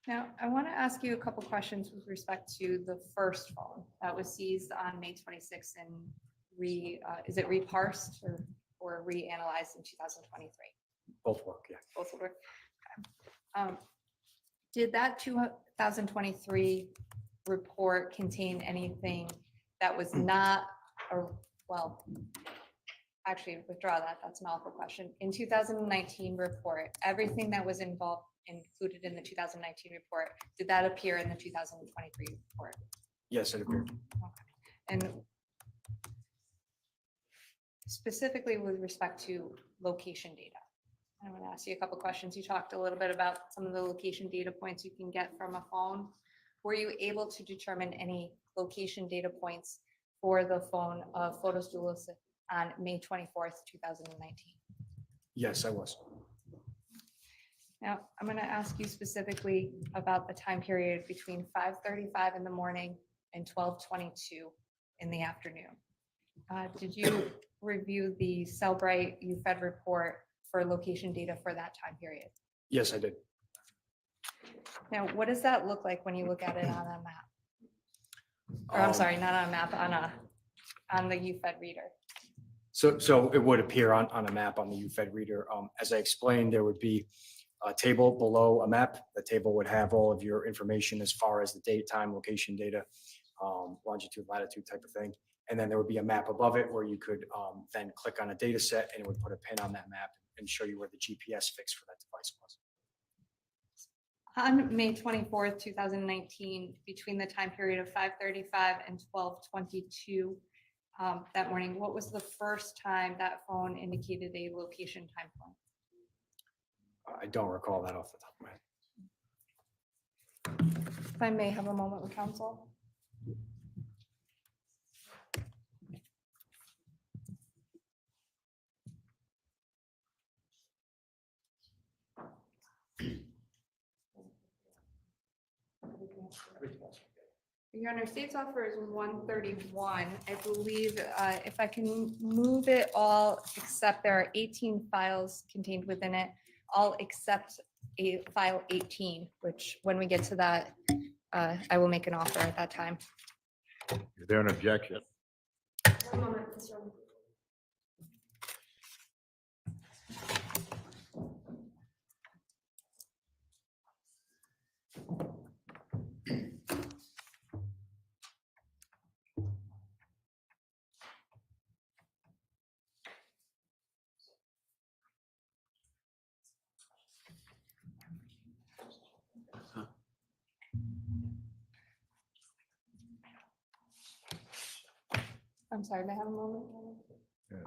Now, I want to ask you a couple questions with respect to the first phone that was seized on May 26th and is it reparsed or reanalyzed in 2023? Both work, yeah. Both will work. Okay. Did that 2023 report contain anything that was not, well, actually withdraw that, that's an awful question. In 2019 report, everything that was included in the 2019 report, did that appear in the 2023 report? Yes, it appeared. And specifically with respect to location data, I'm going to ask you a couple questions. You talked a little bit about some of the location data points you can get from a phone. Were you able to determine any location data points for the phone of Fotis Dulos on May 24th, 2019? Yes, I was. Now, I'm going to ask you specifically about the time period between 5:35 in the morning and 12:22 in the afternoon. Did you review the Cellbrite UFED report for location data for that time period? Yes, I did. Now, what does that look like when you look at it on a map? Or I'm sorry, not on a map, on the UFED reader. So it would appear on a map on the UFED reader. As I explained, there would be a table below a map. The table would have all of your information as far as the date, time, location data, longitude, latitude type of thing. And then there would be a map above it where you could then click on a data set and it would put a pin on that map and show you where the GPS fix for that device was. On May 24th, 2019, between the time period of 5:35 and 12:22 that morning, what was the first time that phone indicated a location time point? I don't recall that off the top of my head. If I may have a moment with counsel. Your Honor, state's offer is 131. I believe if I can move it all, except there are 18 files contained within it, all except file 18, which when we get to that, I will make an offer at that time. Is there an objection? One moment, Mr. Chairman. I'm sorry, may I have a moment? Yeah.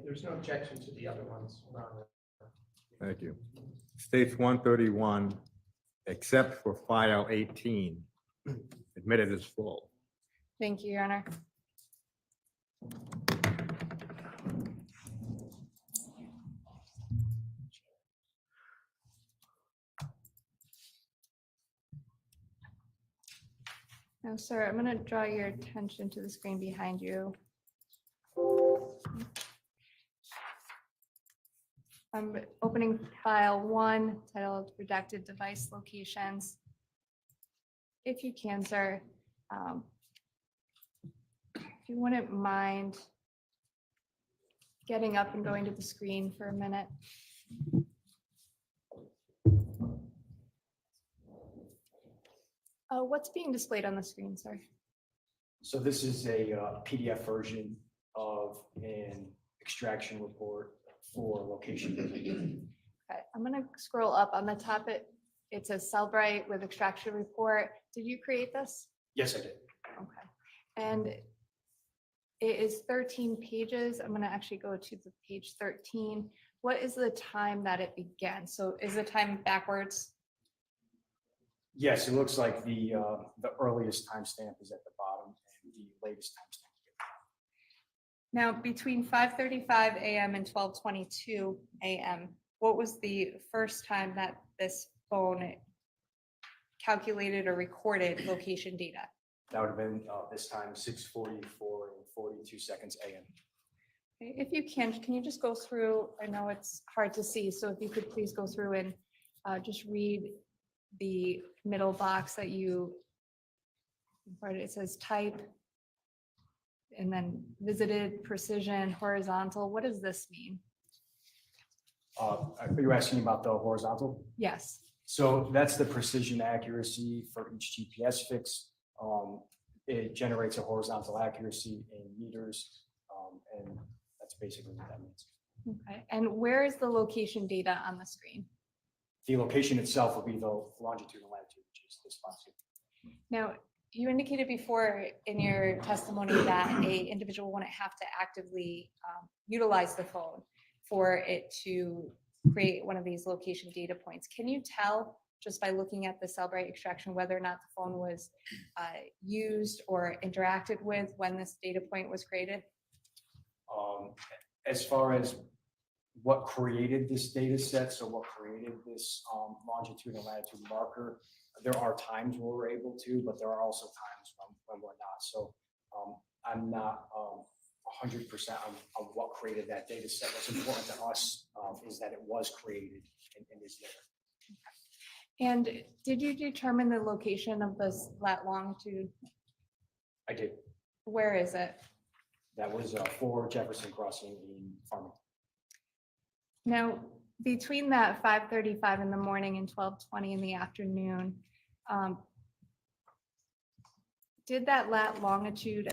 there's no objection to the other ones. Thank you. States 131, except for file 18, admitted as full. Thank you, Your Honor. Now, sir, I'm going to draw your attention to the screen behind you. I'm opening file 1 titled Redacted Device Locations. If you can, sir, if you wouldn't mind getting up and going to the screen for a minute. What's being displayed on the screen, sir? So this is a PDF version of an extraction report for location. Okay, I'm going to scroll up on the top. It says Cellbrite with extraction report. Did you create this? Yes, I did. Okay. And it is 13 pages. I'm going to actually go to the page 13. What is the time that it began? So is the time backwards? Yes, it looks like the earliest timestamp is at the bottom and the latest timestamp. Now, between 5:35 a.m. and 12:22 a.m., what was the first time that this phone calculated or recorded location data? That would have been this time 6:44 and 42 seconds a.m. Okay, if you can you just go through, I know it's hard to see, so if you could please go through and just read the middle box that you, where it says type, and then visited, precision, horizontal. What does this mean? Are you asking about the horizontal? Yes. So that's the precision accuracy for each GPS fix. It generates a horizontal accuracy in meters, and that's basically what that means. Okay. And where is the location data on the screen? The location itself will be the longitude and latitude, which is this box here. Now, you indicated before in your testimony that a individual wouldn't have to actively utilize the phone for it to create one of these location data points. Can you tell just by looking at the Cellbrite extraction whether or not the phone was used or interacted with when this data point was created? As far as what created this data set, so what created this longitude and latitude marker, there are times where we're able to, but there are also times when we're not. So I'm not 100% on what created that data set. What's important to us is that it was created and is there. And did you determine the location of this lat longitude? I did. Where is it? That was 4 Jefferson Crossing in Farmington. Now, between that 5:35 in the morning and 12:20 in the afternoon, did that lat longitude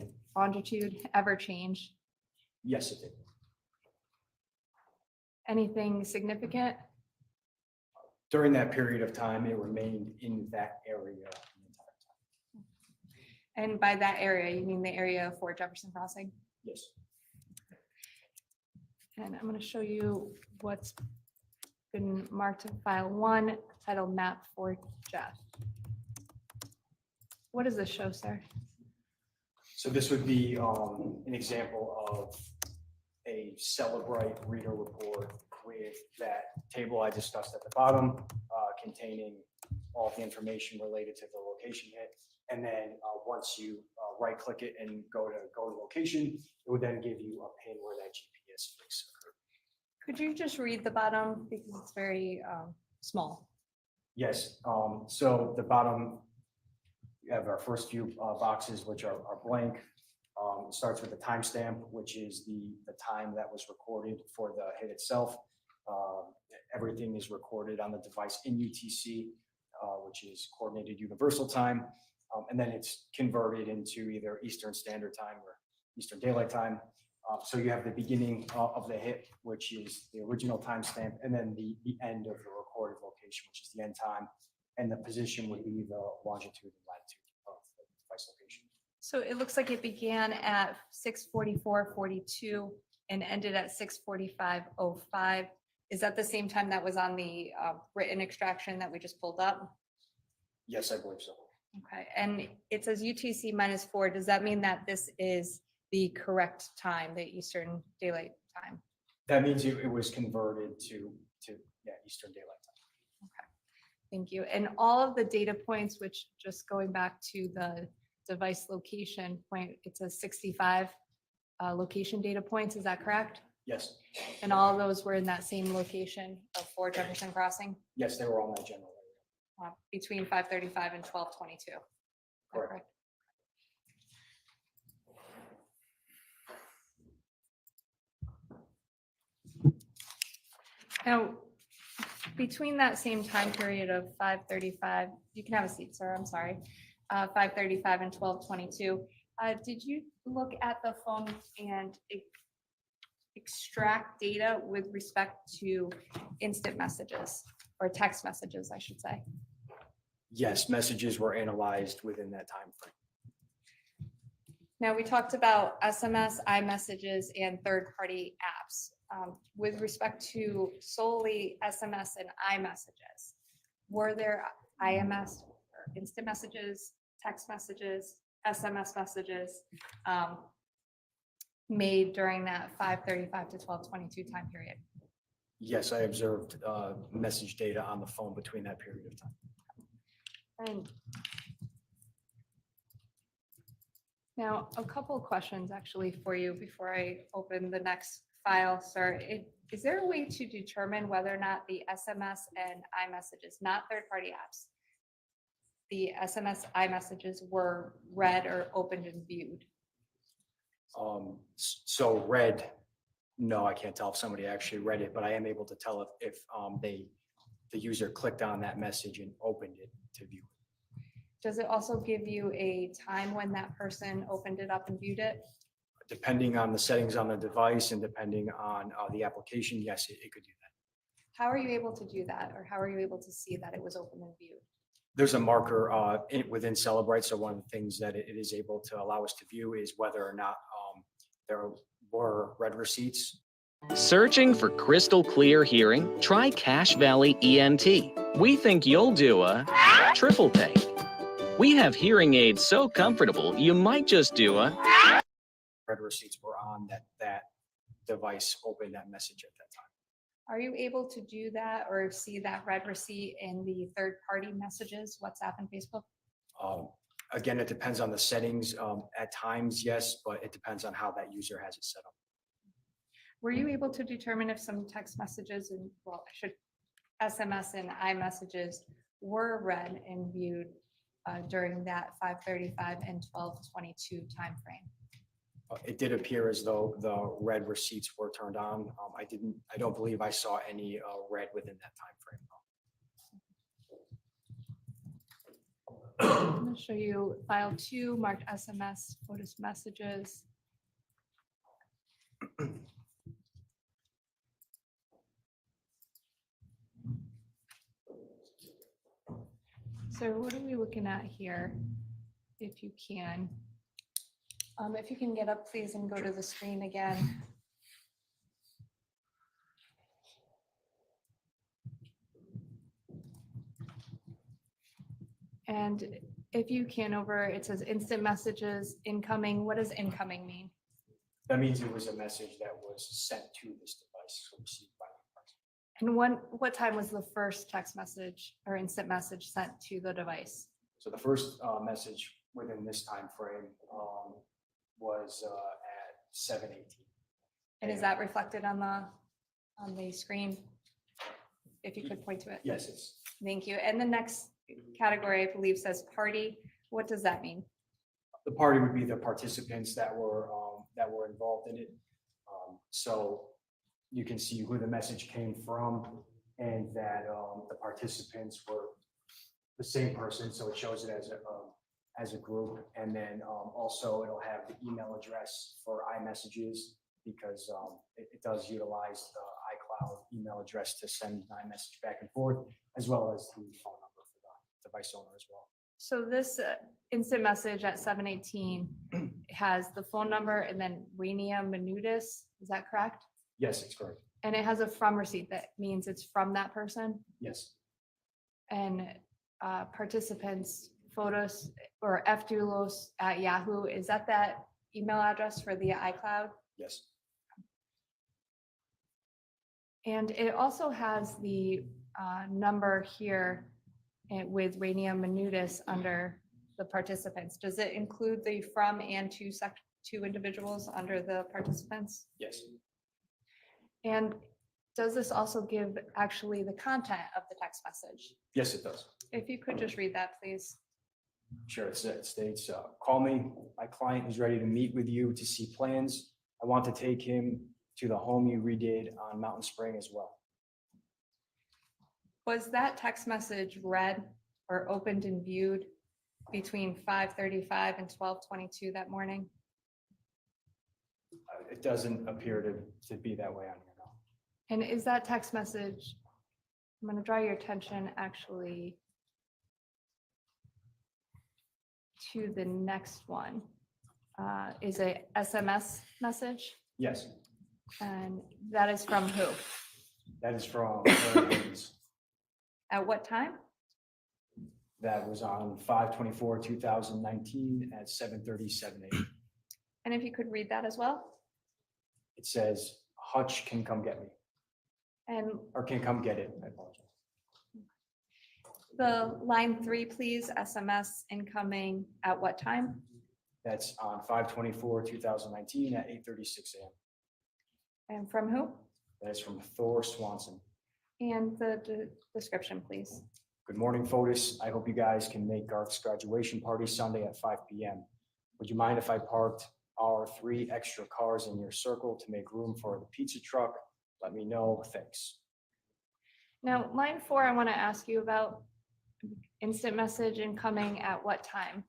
ever change? Yes, it did. Anything significant? During that period of time, it remained in that area the entire time. And by that area, you mean the area for Jefferson Crossing? Yes. And I'm going to show you what's been marked in file 1 titled Map for Jeff. What does this show, sir? So this would be an example of a Cellbrite reader report with that table I discussed at the bottom, containing all of the information related to the location hit. And then once you right click it and go to location, it would then give you a pin where that GPS fix occurred. Could you just read the bottom because it's very small? Yes. So the bottom, you have our first few boxes, which are blank. It starts with the timestamp, which is the time that was recorded for the hit itself. Everything is recorded on the device in UTC, which is Coordinated Universal Time. And then it's converted into either Eastern Standard Time or Eastern Daylight Time. So you have the beginning of the hit, which is the original timestamp, and then the end of the recorded location, which is the end time. And the position would be the longitude and latitude of the device location. So it looks like it began at 6:44:42 and ended at 6:45:05. Is that the same time that was on the written extraction that we just pulled up? Yes, I believe so. Okay, and it says UTC -4. Does that mean that this is the correct time, the Eastern Daylight Time? That means it was converted to yeah, Eastern Daylight Time. Thank you. And all of the data points, which just going back to the device location point, it says 65 location data points. Is that correct? Yes, And all of those were in that same location of 4 Jefferson Crossing yes, they were all in that general area. between 5:35 and 12:22. Correct. Now, between that same time period of 5:35, you can have a seat, sir, I'm sorry, 5:35 and 12:22, did you look at the phone and extract data with respect to instant messages or text messages, I should say? Yes, messages were analyzed within that time frame. Now, we talked about SMS, iMessages, and third-party apps. With respect to solely SMS and iMessages, were there IMS or instant messages, text messages, SMS messages made during that 5:35 to 12:22 time period? Yes, I observed message data on the phone between that period of time. And now, a couple of questions actually for you before I open the next file, sir. Is there a way to determine whether or not the SMS and iMessages, not third-party apps, the SMS, iMessages were read or opened and viewed? So read, no, I can't tell if somebody actually read it, but I am able to tell if the user clicked on that message and opened it to view it. Does it also give you a time when that person opened it up and viewed it? Depending on the settings on the device and depending on the application, yes, it could do that. How are you able to do that? Or how are you able to see that it was open and viewed? There's a marker within Celebrite. So one of the things that it is able to allow us to view is whether or not there were read receipts. Searching for crystal clear hearing? Try Cache Valley ENT. We think you'll do a triple take. We have hearing aids so comfortable, you might just do a Read receipts were on that device opened that message at that time. Are you able to do that or see that read receipt in the third-party messages, WhatsApp and Facebook? Again, it depends on the settings. At times, yes, but it depends on how that user has it set up. Were you able to determine if some text messages and, well, I should, SMS and iMessages were read and viewed during that 5:35 and 12:22 timeframe? It did appear as though the read receipts were turned on. I don't believe I saw any read within that time frame. I'm going to show you file 2 marked SMS Fotis messages. So what are we looking at here? If you can. If you can get up, please, and go to the screen again. And if you can over, it says instant messages, incoming. What does incoming mean? That means it was a message that was sent to this device, received by the person. And what time was the first text message or instant message sent to the device? So the first message within this time frame was at 7:18. And is that reflected on the screen? If you could point to it. Yes, it's Thank you. And the next category, I believe, says party. What does that mean? the party would be the participants that were involved in it. So you can see who the message came from and that the participants were the same person. So it shows it as a group. And then also it'll have the email address for iMessages because it does utilize the iCloud email address to send iMessage back and forth, as well as the phone number for the device owner as well. So this instant message at 7:18, has the phone number and then Rania Menudis, is that correct? Yes, it's correct. And it has a from receipt, that means it's from that person? Yes, And participants, Fotis or fdulos@yahoo, is that email address for the iCloud? yes. And it also has the number here with Rania Menudis under the participants. Does it include the from and two individuals under the participants? Yes. And does this also give actually the content of the text message? Yes, it does. If you could just read that, please. Sure, it states, call me. My client is ready to meet with you to see plans. I want to take him to the home you redid on Mountain Spring as well. Was that text message read or opened and viewed between 5:35 and 12:22 that morning? It doesn't appear to be that way on here now. And is that text message, I'm going to draw your attention actually to the next one, is a SMS message, Yes, and that is from who? that is from Aaron Haynes. At what time? That was on 5/24/2019 at 7:37 a.m. And if you could read that as well? It says, Hutch can come get me, And or can come get it. I apologize. the line 3, please, SMS incoming at what time? That's on 5/24/2019 at 8:36 a.m. And from who? That is from Thor Swanson. And the description, please. Good morning, Fotis. I hope you guys can make Garth's graduation party Sunday at 5 p.m. Would you mind if I parked our 3 extra cars in your circle to make room for the pizza truck? Let me know. Thanks. Now, line 4, I want to ask you about instant message incoming at what time?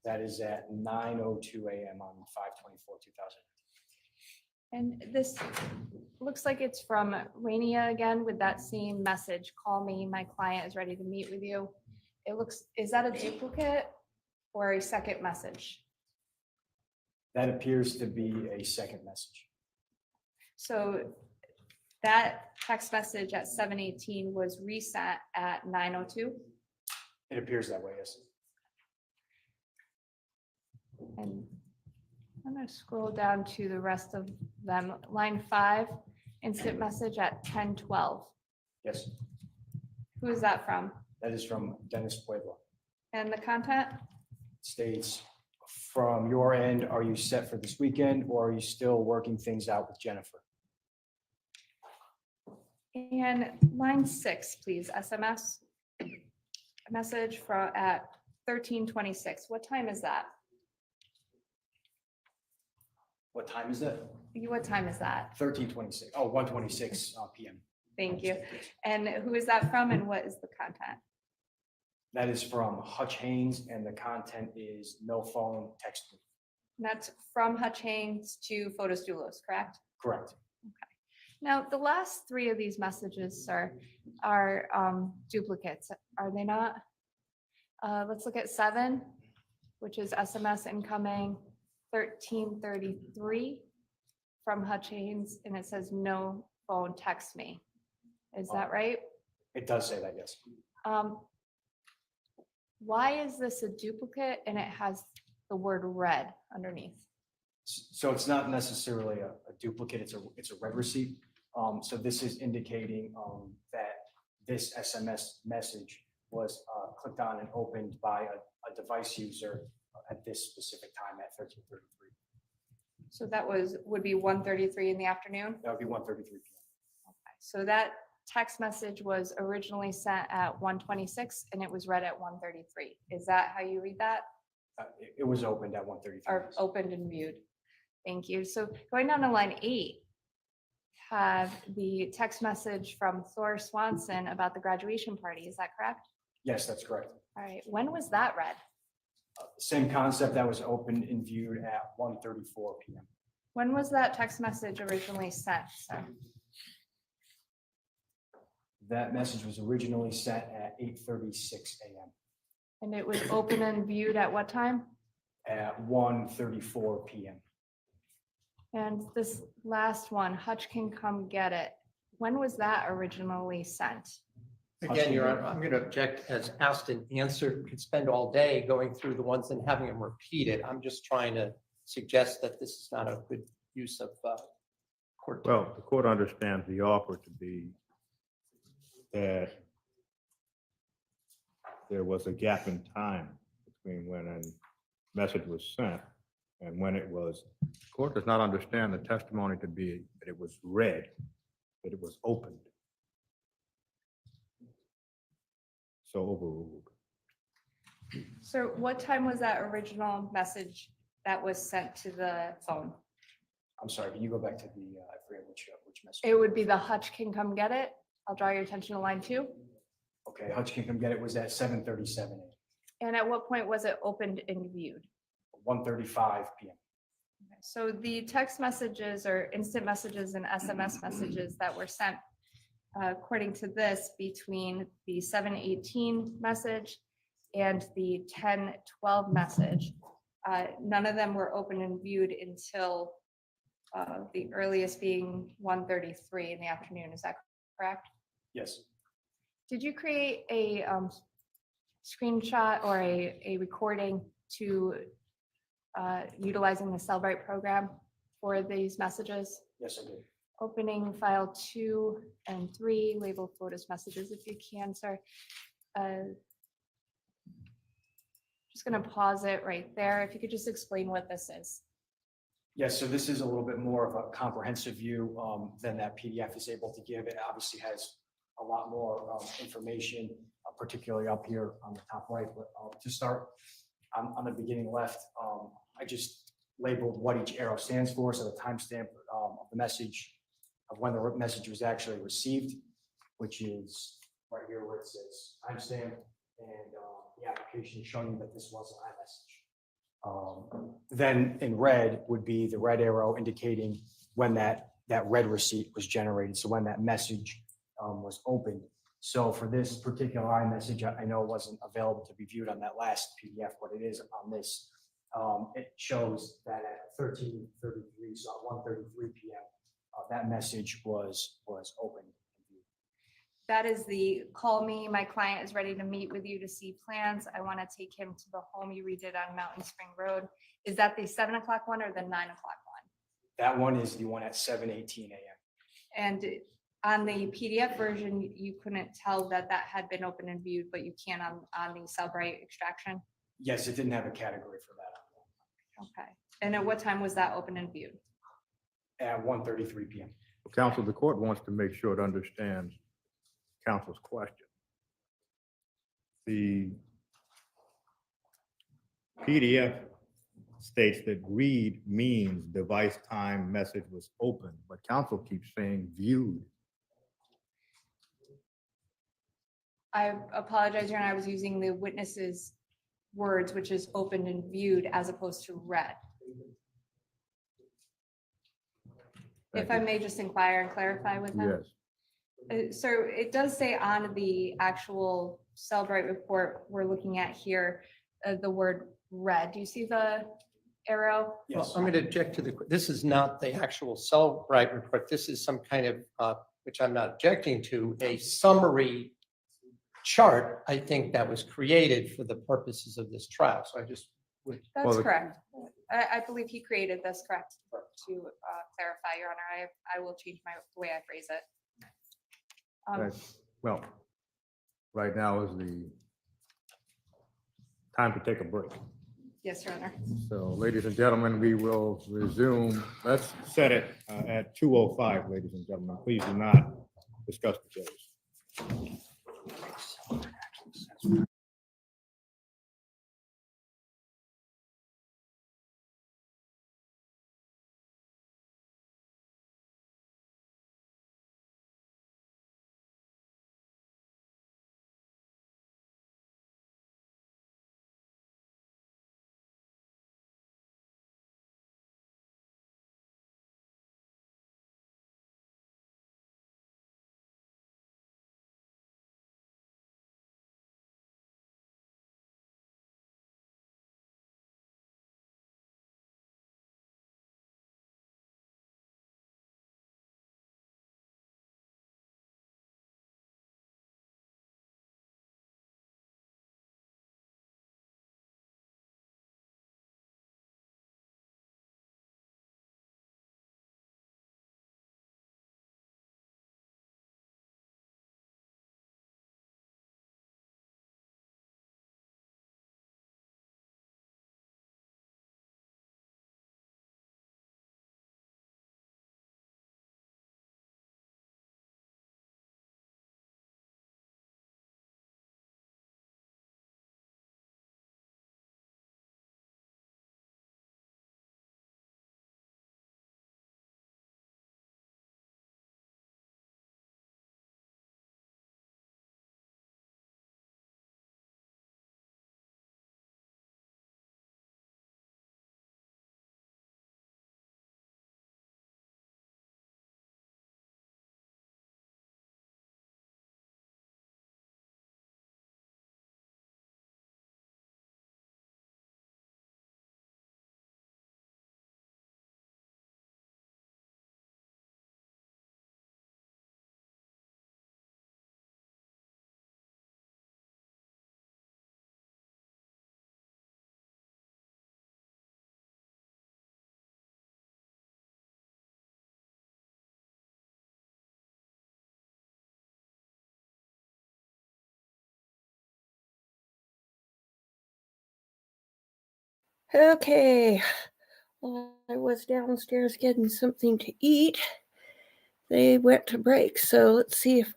That is at 9:02 a.m. on 5/24/2019. And this looks like it's from Rania again with that same message, call me, my client is ready to meet with you. It looks, is that a duplicate or a second message? That appears to be a second message. So that text message at 7:18 was reset at 9:02. It appears that way, yes. And I'm going to scroll down to the rest of them. Line 5, instant message at 10:12. Yes, Who is that from? that is from Dennis Pueblo. And the content? States, from your end, are you set for this weekend or are you still working things out with Jennifer? And line 6, please, SMS. A message from at 13:26. What time is that? What time is that? What time is that? 13:26. Oh, 1:26 p.m. Thank you. And who is that from and what is the content? That is from Hutch Haynes, and the content is no phone, text me. And that's from Hutch Haynes to Fotis Dulos, correct? Correct. Now, the last 3 of these messages, sir, are duplicates, are they not? Let's look at 7, which is SMS incoming 13:33 from Hutch Haynes, and it says no phone, text me. Is that right? It does say that, yes. Why is this a duplicate and it has the word red underneath? So it's not necessarily a duplicate, it's a read receipt. So this is indicating that this SMS message was clicked on and opened by a device user at this specific time at 13:33. So that would be 1:33 in the afternoon? That would be 1:33 p.m. Okay, so that text message was originally sent at 1:26 and it was read at 1:33. Is that how you read that? It was opened at 1:33. Or opened and viewed? Thank you. So going down to line 8, have the text message from Thor Swanson about the graduation party. Is that correct? Yes, that's correct. All right. When was that read? Same concept, that was opened and viewed at 1:34 p.m. When was that text message originally sent, sir? That message was originally sent at 8:36 a.m. And it was opened and viewed at what time? at 1:34 p.m. And this last one, Hutch can come get it. When was that originally sent? Again, Your Honor, I'm going to object as asked and answered. We could spend all day going through the ones and having them repeated. I'm just trying to suggest that this is not a good use of court. Well, the court understands the offer to be that there was a gap in time between when a message was sent and when it was. The court does not understand the testimony to be that it was read, that it was opened. So overruled. So what time was that original message that was sent to the phone? I'm sorry, can you go back to the, I forget which message? It would be the Hutch can come get it. I'll draw your attention to line 2. Okay, Hutch can come get it was at 7:37 a.m., And at what point was it opened and viewed? 1:35 p.m. So the text messages or instant messages and SMS messages that were sent, according to this, between the 7:18 message and the 10:12 message, none of them were opened and viewed until the earliest being 1:33 in the afternoon. Is that correct? Yes. Did you create a screenshot or a recording to utilizing the Cellbrite program for these messages? Yes, I did. Opening file 2 and 3, label Fotis messages if you can, sir. Just going to pause it right there. If you could just explain what this is. Yes, so this is a little bit more of a comprehensive view than that PDF is able to give. It obviously has a lot more information, particularly up here on the top right. But to start on the beginning left, I just labeled what each arrow stands for. So the timestamp of the message, of when the message was actually received, which is right here where it says timestamp, and the application showing that this was an iMessage. Then in red would be the red arrow indicating when that red receipt was generated. So when that message was opened. So for this particular iMessage, I know it wasn't available to be viewed on that last PDF, but it is on this. It shows that at 13:33, so at 1:33 p.m., that message was opened. That is the call me. My client is ready to meet with you to see plans. I want to take him to the home you redid on Mountain Spring Road. Is that the 7 o'clock one or the 9 o'clock one? That one is the one at 7:18 a.m. And on the PDF version, you couldn't tell that that had been opened and viewed, but you can on the Cellbrite extraction? Yes, it didn't have a category for that. Okay. And at what time was that opened and viewed? At 1:33 p.m. Counsel, the court wants to make sure it understands counsel's question. The PDF states that read means device time message was opened, but counsel keeps saying viewed. I apologize, Your Honor, I was using the witness's words, which is opened and viewed as opposed to read. If I may just inquire and clarify with him? Yes. So it does say on the actual Cellbrite report we're looking at here, the word read. Do you see the arrow? Well, I'm going to object to this is not the actual Cellbrite report. This is some kind of, which I'm not objecting to, a summary chart, I think, that was created for the purposes of this trial. So I just would. That's correct. I believe he created this, correct, to clarify, Your Honor. I will change the way I phrase it. Right. Well, right now is the time to take a break. Yes, Your Honor. So, ladies and gentlemen, we will resume. Let's set it at 2:05, ladies and gentlemen. Please do not discuss the case. Okay. While I was downstairs getting something to eat, they went to break. So let's see if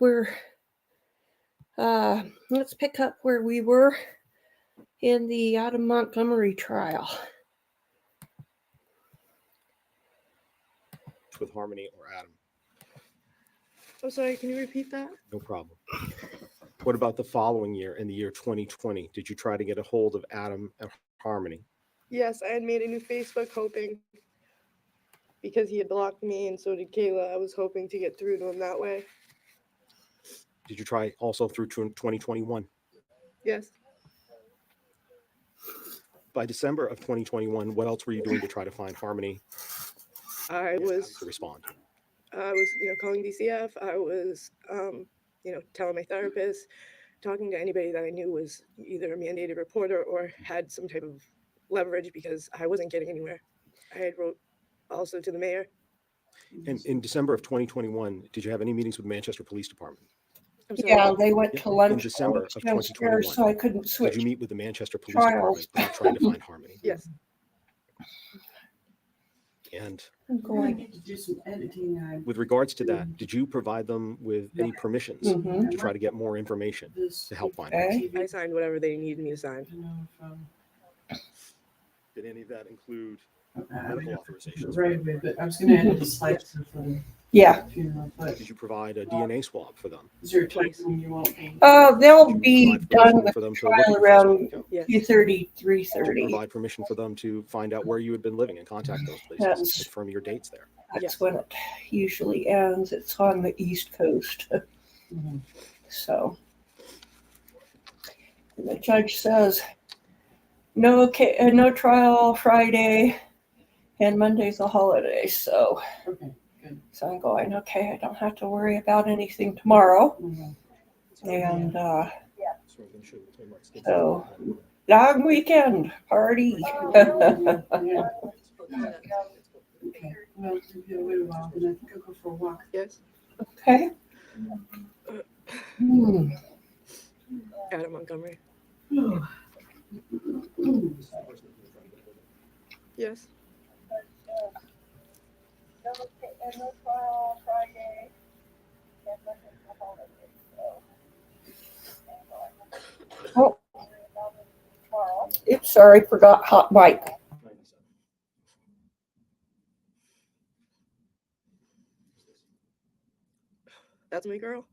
let's pick up where we were in the Adam Montgomery trial. With Harmony or Adam? I'm sorry, can you repeat that? No problem. What about the following year, in the year 2020? Did you try to get a hold of Adam and Harmony? Yes, I had made a new Facebook hoping, because he had blocked me and so did Kayla, I was hoping to get through to him that way. Did you try also through 2021? Yes. By December of 2021, what else were you doing to try to find Harmony I was to respond? calling DCF. I was, telling my therapist, talking to anybody that I knew was either a mandated reporter or had some type of leverage because I wasn't getting anywhere. I had wrote also to the mayor. And in December of 2021, did you have any meetings with the Manchester Police Department? I'm sorry. Yeah, they went to lunch. In December of downstairs, 2021, so I couldn't switch. did you meet with the Manchester Police trials. Department about trying to find Harmony? Yes. And I'm going to do some editing. with regards to that, did you provide them with any permissions Mhm. to try to get more information to help find her? Okay. I signed whatever they needed me to sign. Did any of that include medical authorizations? Right, but I was going to edit the slides for the Yeah. funeral, but Did you provide a DNA swab for them? is there a time when you won't be? They'll Did you be provide permission done with for the them to look at trial your around Facebook? Yes. 2:30, Did you 3:30. provide permission for them to find out where you had been living and contact those places, Yes. confirm your dates there? That's when it usually ends. It's on the East Coast. Mhm. So and the judge says no trial Friday, and Monday's a holiday. So Okay, good. so I'm going, okay, I don't have to worry about anything tomorrow. Mhm. And So so long weekend party. Yeah. Okay, well, if you wait a while, then I think I'll go for a walk. Yes. Okay. Adam Montgomery. Yes. No trial Friday. Oh, oops, sorry, forgot hot mic. That's my girl.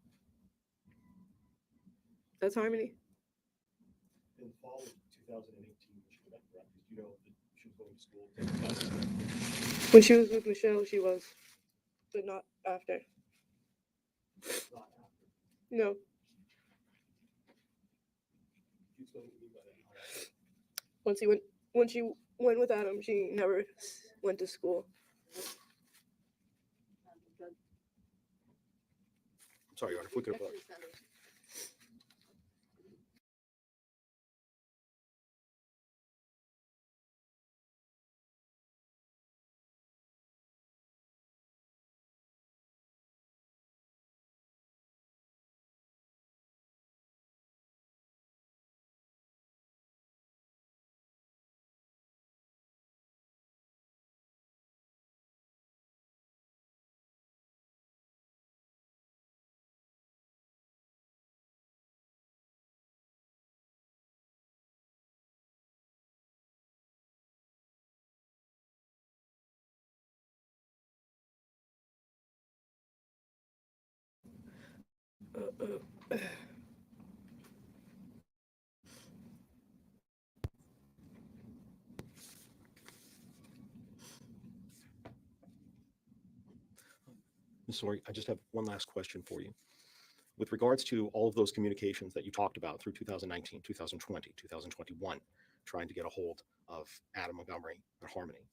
That's Harmony. in the fall of 2018, she went back, you know, that she was going to school, taking classes. When she was with Michelle, she was, but not after. Not after. No. She was going to be by then. When she went with Adam, she never went to school. I'm sorry, Your Honor, if we could have. Ms. Sori, I just have one last question for you. With regards to all of those communications that you talked about through 2019, 2020, 2021, trying to get a hold of Adam Montgomery or Harmony,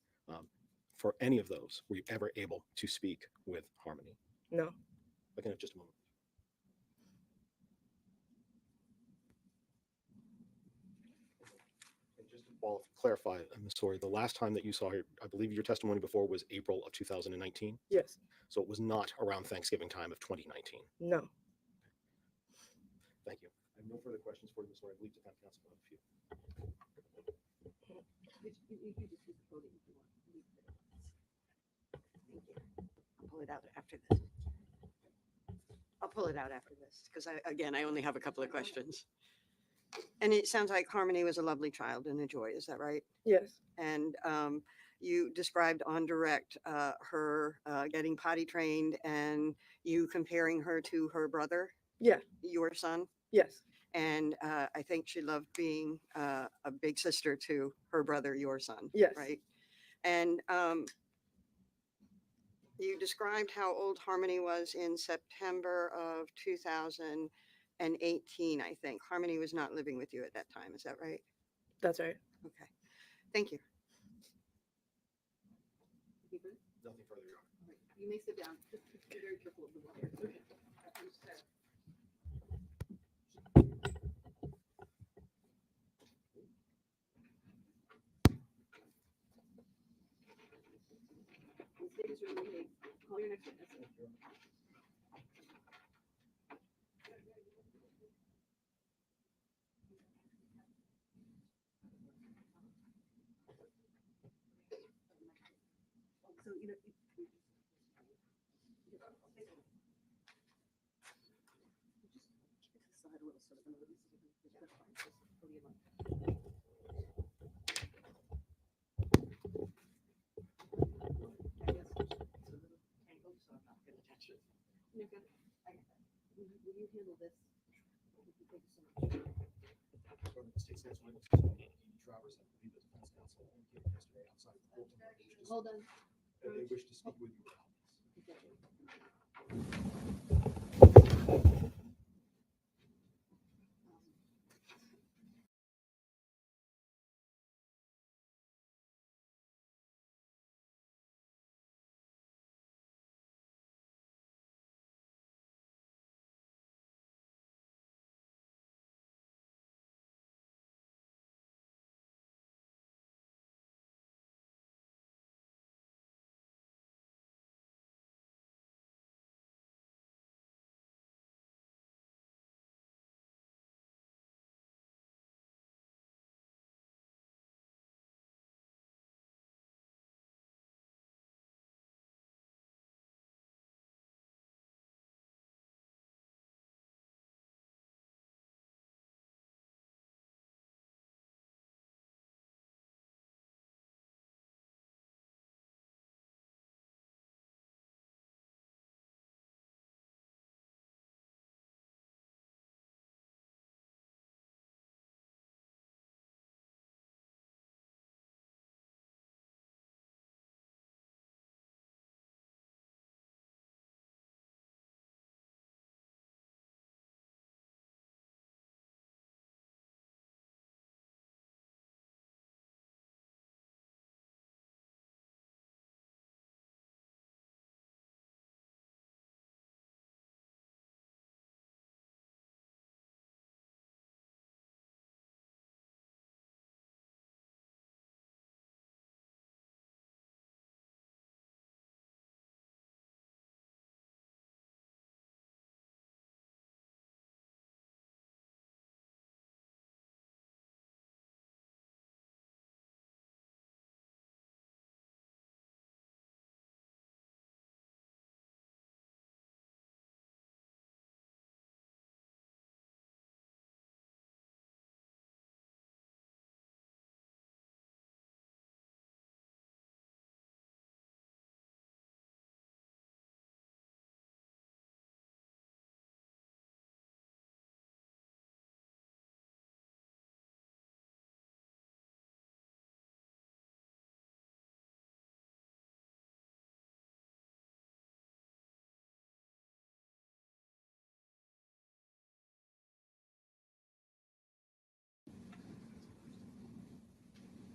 for any of those, were you ever able to speak with Harmony? No. I can have just a moment. And just to clarify, Ms. Sori, the last time that you saw her, I believe your testimony before was April of 2019. Yes. So it was not around Thanksgiving time of 2019. No. Thank you. I have no further questions for you, Ms. Sori. I believe defense counsel will have a few. I'll pull it out after this. I'll pull it out after this because I only have a couple of questions. And it sounds like Harmony was a lovely child and a joy. Is that right? Yes. And you described on direct her getting potty trained and you comparing her to her brother, Yeah. your son. Yes. And I think she loved being a big sister to her brother, your son. Yes. Right. And you described how old Harmony was in September of 2018, I think. Harmony was not living with you at that time. Is that right? That's right. Okay. Thank you. Nothing further, Your Honor. You may sit down. Just be very careful of the water. Okay. Call your next witness. So, you know, side a little sort of a little bit. That's fine. Just pull your line. I guess it's a little tangled, so I'm not gonna touch it. You're good. I got that. Will you handle this? Thank you so much. State State's witnesses, Andy Travers, I believe the defense counsel indicated yesterday outside of the court that they wish to Hold on. that they wish to speak with you about this.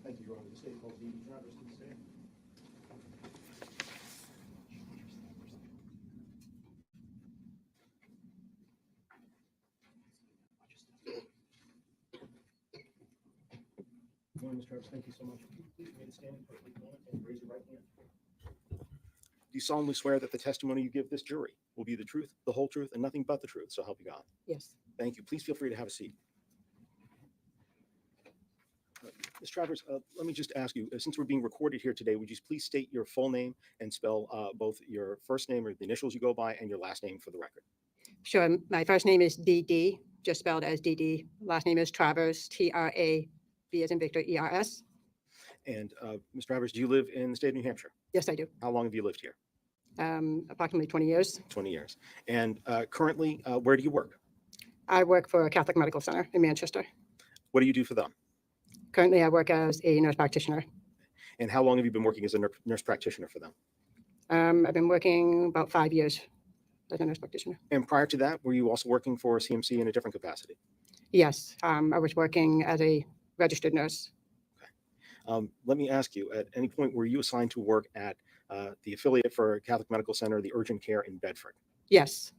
Thank you, Your Honor. The state calls Andy Travers to the stand. Good morning, Mr. Travers. Thank you so much. Please remain standing for a quick moment and raise your right hand. Do you solemnly swear that the testimony you give this jury will be the truth, the whole truth, and nothing but the truth? So help you God. Yes. Thank you. Please feel free to have a seat. Ms. Travers, let me just ask you, since we're being recorded here today, would you please state your full name and spell both your first name or the initials you go by and your last name for the record? Sure. My first name is DD, just spelled as DD. Last name is Travers, T-R-A-V as in Victor, E-R-S. And Ms. Travers, do you live in the state of New Hampshire? Yes, I do. How long have you lived here? Approximately 20 years. 20 years. And currently, where do you work? I work for a Catholic Medical Center in Manchester. What do you do for them? Currently, I work as a nurse practitioner. And how long have you been working as a nurse practitioner for them? I've been working about 5 years as a nurse practitioner. And prior to that, were you also working for CMC in a different capacity? Yes, I was working as a registered nurse. Let me ask you, at any point were you assigned to work at the affiliate for Catholic Medical Center, the urgent care in Bedford? Yes.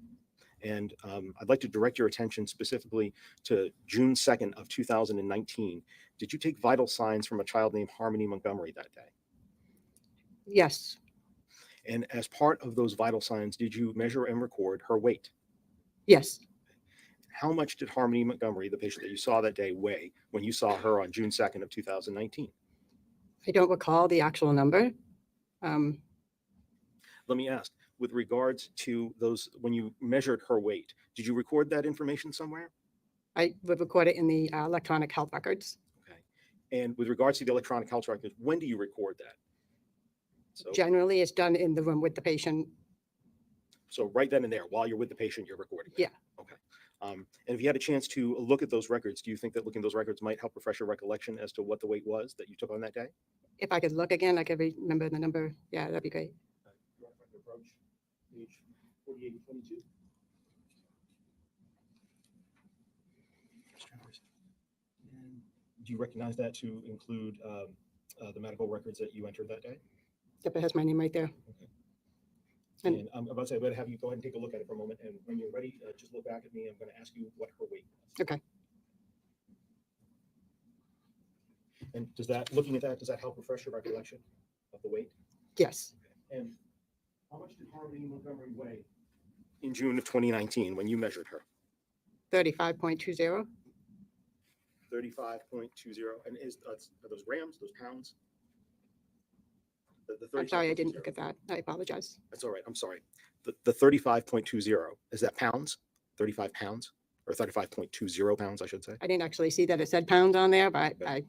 And I'd like to direct your attention specifically to June 2nd of 2019. Did you take vital signs from a child named Harmony Montgomery that day? Yes. And as part of those vital signs, did you measure and record her weight? Yes. How much did Harmony Montgomery, the patient that you saw that day, weigh when you saw her on June 2nd of 2019? I don't recall the actual number. Let me ask, with regards to those, when you measured her weight, did you record that information somewhere? I would record it in the electronic health records. And with regards to the electronic health records, when do you record that? So, Generally, it's done in the room with the patient. so right then and there, while you're with the patient, you're recording that? Yeah. Okay. And if you had a chance to look at those records, do you think that looking at those records might help refresh your recollection as to what the weight was that you took on that day? If I could look again, I could remember the number. Yeah, that'd be great. Approach page 48 and 22. Do you recognize that to include the medical records that you entered that day? Yep, it has my name right there. And I'm about to say, I'm going to have you go ahead and take a look at it for a moment. And when you're ready, just look back at me. I'm going to ask you what her weight was. Okay. And does that, looking at that, does that help refresh your recollection of the weight? Yes. And how much did Harmony Montgomery weigh in June of 2019 when you measured her? 35.20. 35.20. And are those grams, those pounds? I'm sorry, I didn't look at that. I apologize. That's all right. I'm sorry. The 35.20, is that pounds? 35 pounds? Or 35.20 pounds, I should say? I didn't actually see that it said pound on there, but Let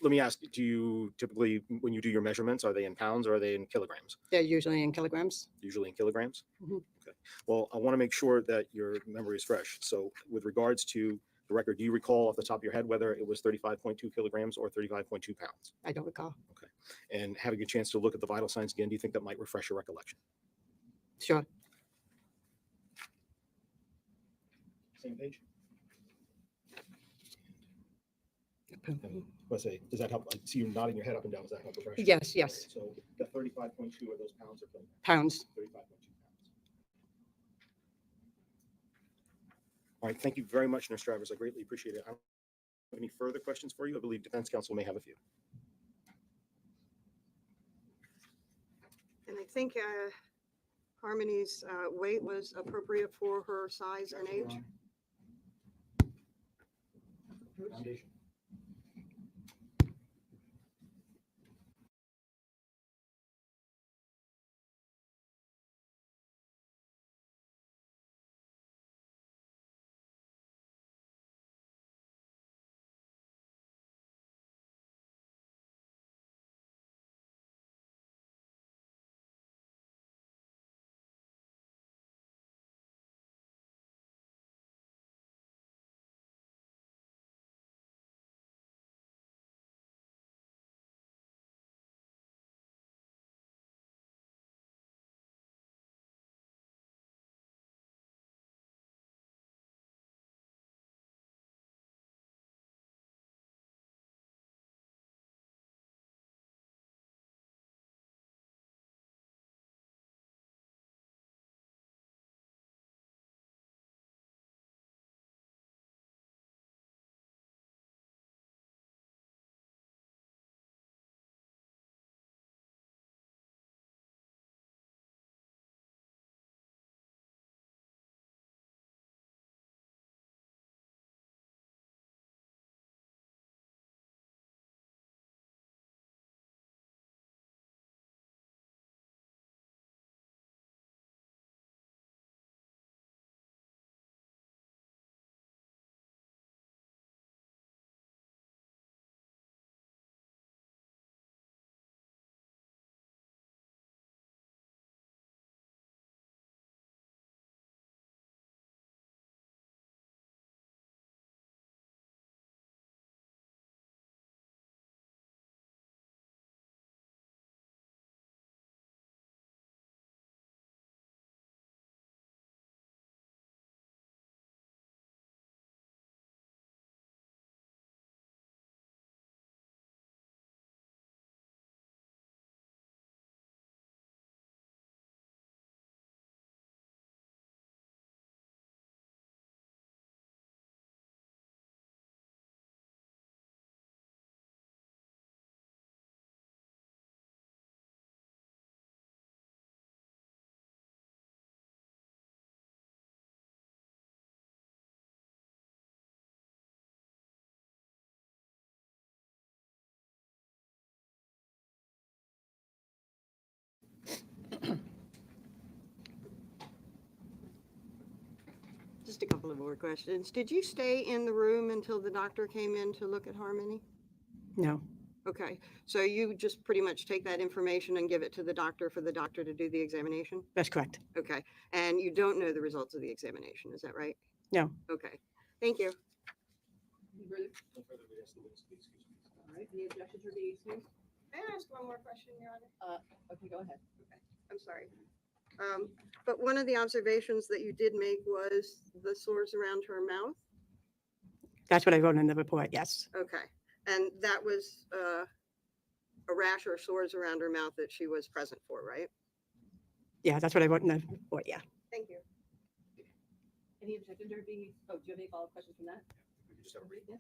me ask, do you typically, when you do your measurements, are they in pounds or are they in kilograms? they're usually in kilograms. Usually in kilograms? Mhm. Okay. Well, I want to make sure that your memory is fresh. So with regards to the record, do you recall off the top of your head whether it was 35.2 kilograms or 35.2 pounds? I don't recall. Okay. And having a chance to look at the vital signs again, do you think that might refresh your recollection? Sure. Same page? Let's say, does that help? I see you nodding your head up and down. Does that help refresh? Yes, yes. So the 35.2 are those pounds or kilograms? Pounds. 35.2 pounds. All right, thank you very much, Nurse Travers. I greatly appreciate it. I don't have any further questions for you. I believe defense counsel may have a few. And I think Harmony's weight was appropriate for her size and age. Foundation. Just a couple of more questions. Did you stay in the room until the doctor came in to look at Harmony? No, Okay, so you just pretty much take that information and give it to the doctor for the doctor to do the examination? that's correct. Okay, and you don't know the results of the examination, is that right? No. Okay, thank you. All right, any objections or being excused? May I ask one more question, Your Honor? Okay, go ahead. I'm sorry. But one of the observations that you did make was the sores around her mouth? That's what I wrote in the report, yes. Okay, and that was a rash or sores around her mouth that she was present for, right? Yeah, that's what I wrote in the report, yeah. Thank you. Any objections or being, oh, do you have any follow-up questions from that? Yes?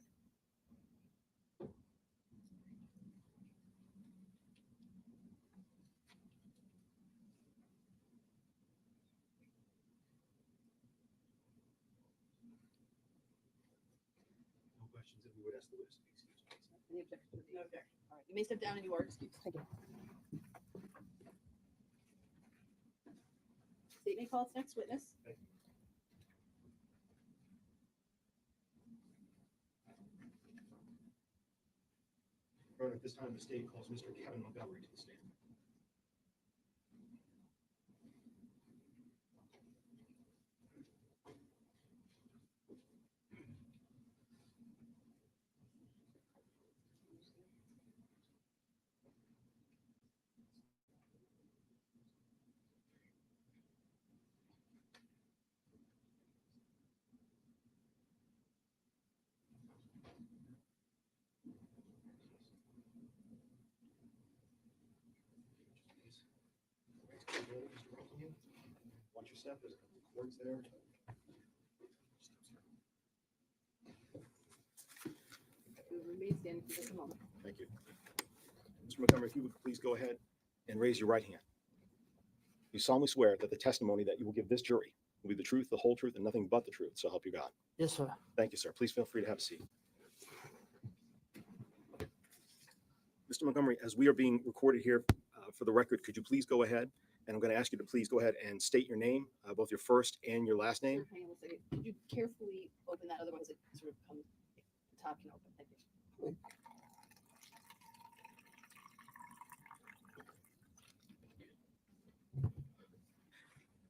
No questions, if we would ask the witness to be excused, please. Any objections or being? No objection. All right, you may step down and you are excused. Thank you. State may call its next witness. Your Honor, at this time, the state calls Mr. Kevin Montgomery to the stand. Watch your step, there's a couple of cords there. You will remain standing for just a moment. Thank you. Mr. Montgomery, if you would please go ahead and raise your right hand. You solemnly swear that the testimony that you will give this jury will be the truth, the whole truth, and nothing but the truth, so help you God. Yes, sir. Thank you, sir. Please feel free to have a seat. Mr. Montgomery, as we are being recorded here for the record, could you please go ahead? And I'm going to ask you to please go ahead and state your name, both your first and your last name. Hang on one second. Could you carefully open that, otherwise it sort of comes, the top can open. Thank you.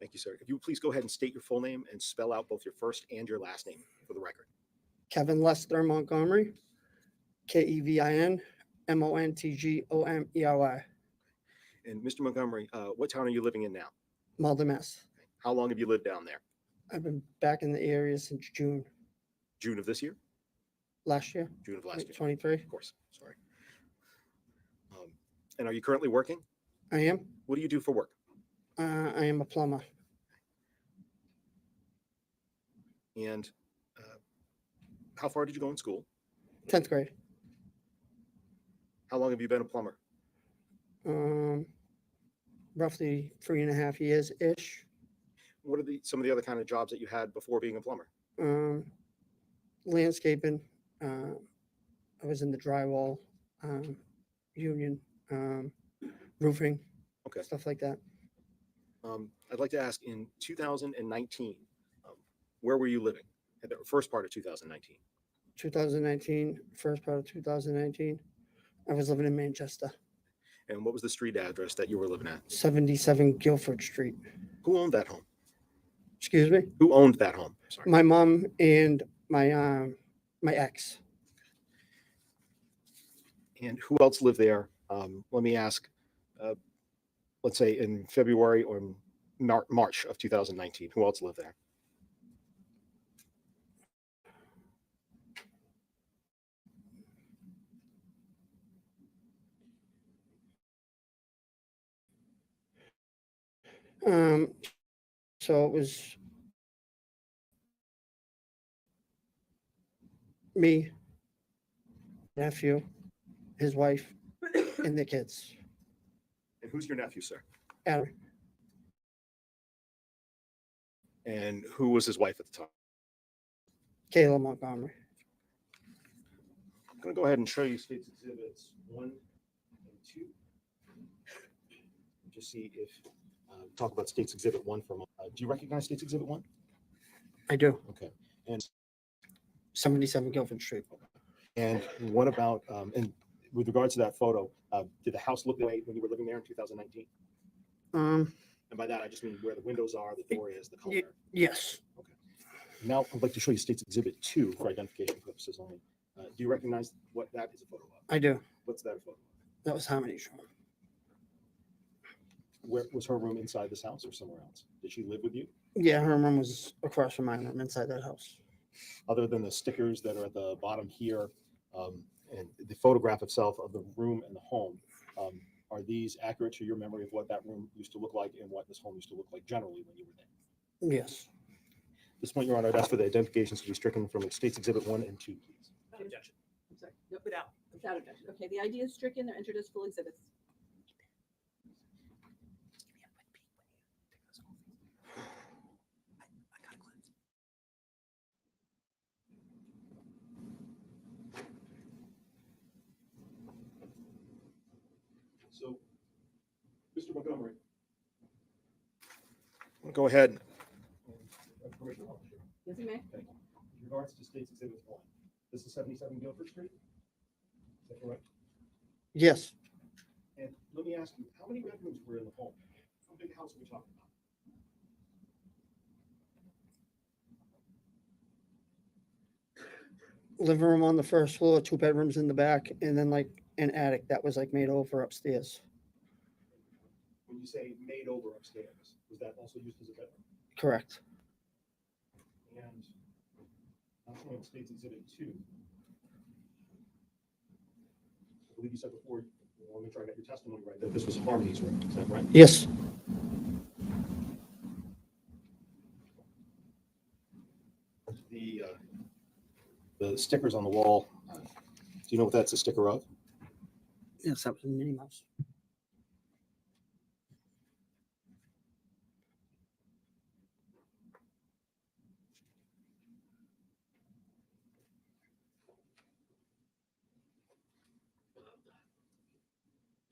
Thank you, sir. If you would please go ahead and state your full name and spell out both your first and your last name for the record. Kevin Lester Montgomery, Kevin Montgomery. And Mr. Montgomery, what town are you living in now? Malden, Mass. How long have you lived down there? I've been back in the area since June June of this year? last year. June of last year. 23. Of course, sorry. And are you currently working? I am. What do you do for work? I am a plumber. And how far did you go in school? 10th grade. How long have you been a plumber? Roughly 3.5 years ish. What are some of the other kind of jobs that you had before being a plumber? Landscaping. I was in the drywall union, roofing, Okay. stuff like that. I'd like to ask, in 2019, where were you living? At the first part of 2019. 2019, first part of 2019, I was living in Manchester, And what was the street address that you were living at? 77 Guilford Street. Who owned that home? Excuse me? Who owned that home? Sorry. My mom and my my ex. And who else lived there? Let me ask, let's say in February or March of 2019, who else lived there? So it was me, nephew, his wife, and the kids. And who's your nephew, sir? Adam. And who was his wife at the time? Kayla Montgomery. I'm going to go ahead and show you states exhibits 1 and 2. Just see if, talk about states exhibit 1 for a moment. Do you recognize states exhibit 1? I do. Okay. And 77 Guilford Street. and what about and with regards to that photo, did the house look that way when you were living there in 2019? Um, And by that I just mean where the windows are, the door is, the color. yes, Okay. Now I'd like to show you State's Exhibit 2 for identification purposes only. Do you recognize what that is a photo of? I do. What's that a photo of? That was Harmony's room. Where was her room, inside this house or somewhere else? Did she live with you? Yeah, her room was across from my room inside that house. Other than the stickers that are at the bottom here, and the photograph itself of the room and the home, are these accurate to your memory of what that room used to look like and what this home used to look like generally when you were there? Yes. At this point, Your Honor, I'd ask for the identifications to be stricken from State's Exhibit 1 and 2, please. Objection. I'm sorry. No, without objection. Okay, the ID is stricken. They're entered as full exhibits. So, Mr. Montgomery. Go ahead. Yes, you may. Thank you. With regards to State's Exhibit 1, this is 77 Guilford Street? Is that correct? Yes. And let me ask you, how many bedrooms were in the home? How big a house are we talking about? Living room on the first floor, 2 bedrooms in the back, and then like an attic that was like made over upstairs. When you say made over upstairs, was that also used as a bedroom? Correct. And I'm showing State's Exhibit 2. I believe you said before, let me try to get your testimony right, that this was Harmony's room. Is that right? Yes. The stickers on the wall, do you know what that's a sticker of? Yes, that was Minnie Mouse.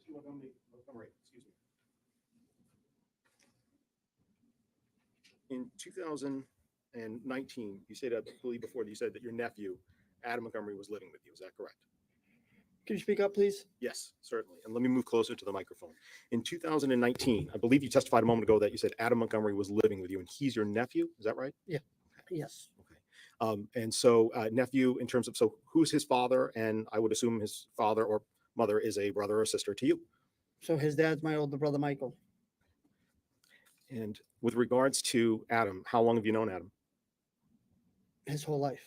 Montgomery, excuse me. In 2019, you said, I believe before, you said that your nephew, Adam Montgomery, was living with you. Is that correct? Can you speak up, please? Yes, certainly. And let me move closer to the microphone. In 2019, I believe you testified a moment ago that you said Adam Montgomery was living with you and he's your nephew. Is that right? Yeah. Yes. And so nephew, in terms of, so who's his father? And I would assume his father or mother is a brother or sister to you. So his dad's my older brother, Michael. And with regards to Adam, how long have you known Adam? His whole life.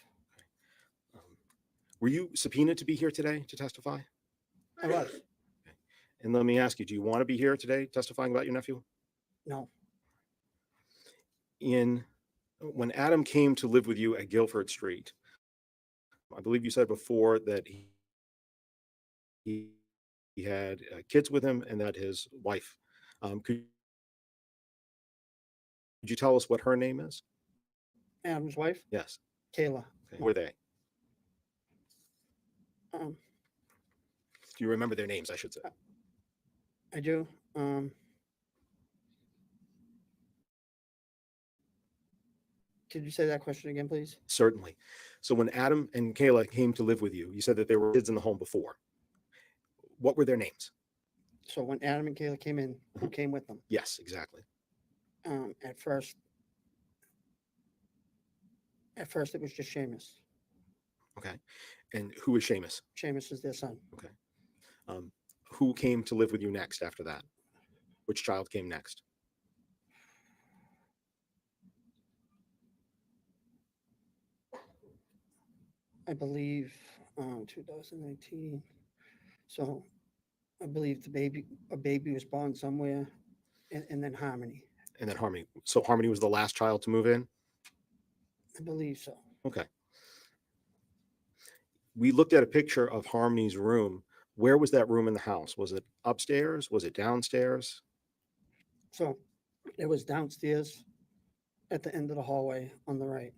Were you subpoenaed to be here today to testify? I was. And let me ask you, do you want to be here today testifying about your nephew? No. When Adam came to live with you at Guilford Street, I believe you said before that he had kids with him and that his wife. Could you tell us what her name is? Adam's wife? Yes. Kayla. Okay. Who are they? Um, Do you remember their names, I should say? I do. Could you say that question again, please? Certainly. So when Adam and Kayla came to live with you, you said that there were kids in the home before. What were their names? So when Adam and Kayla came in, who came with them? Yes, exactly. At first it was just Seamus. Okay. And who is Seamus? Seamus is their son. Okay. Who came to live with you next after that? Which child came next? I believe 2019. So I believe a baby was born somewhere, and then Harmony. And then Harmony. So Harmony was the last child to move in? I believe so. Okay. We looked at a picture of Harmony's room. Where was that room in the house? Was it upstairs? Was it downstairs? So it was downstairs at the end of the hallway on the right,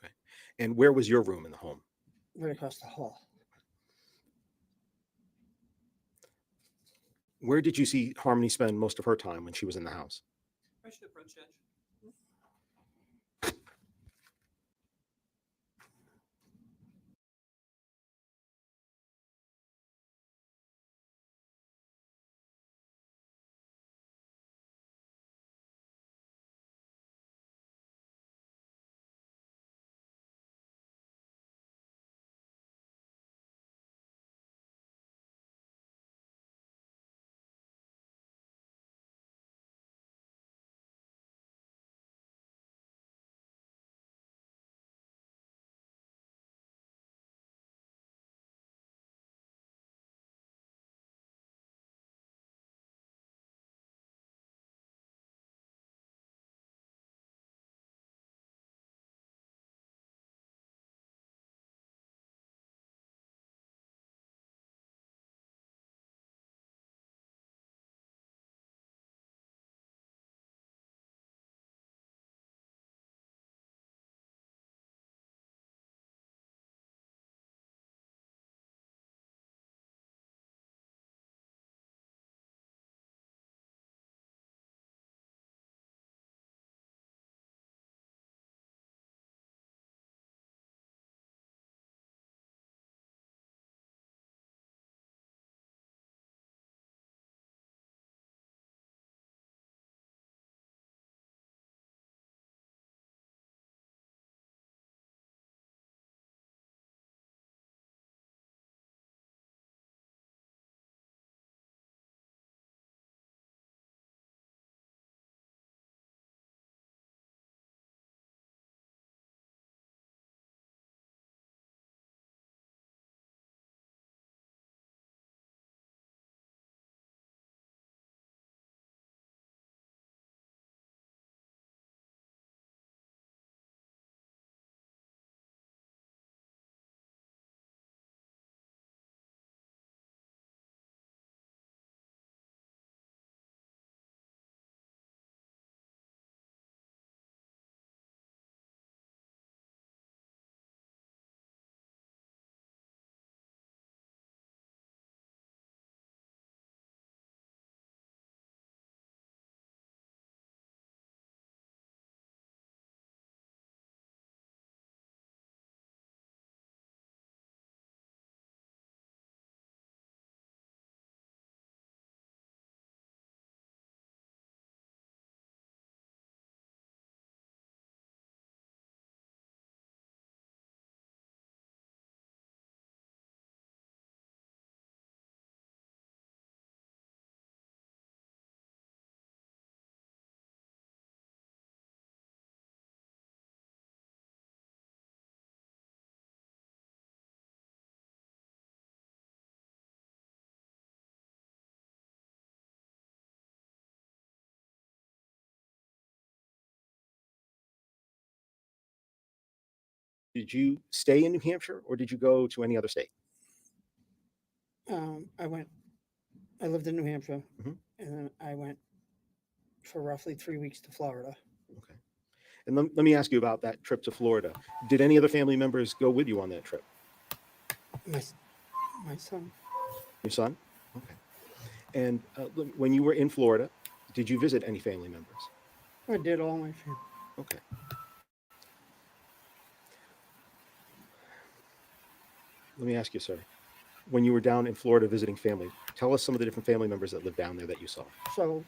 Okay. And where was your room in the home? right across the hall. Where did you see Harmony spend most of her time when she was in the house? I should approach Judge. Did you stay in New Hampshire or did you go to any other state? I lived in New Hampshire, Mhm. and then I went for roughly 3 weeks to Florida. Okay. And let me ask you about that trip to Florida. Did any other family members go with you on that trip? My son. Your son? Okay. And when you were in Florida, did you visit any family members? I did all my family. Okay. Let me ask you, sir. When you were down in Florida visiting family, tell us some of the different family members that lived down there that you saw. So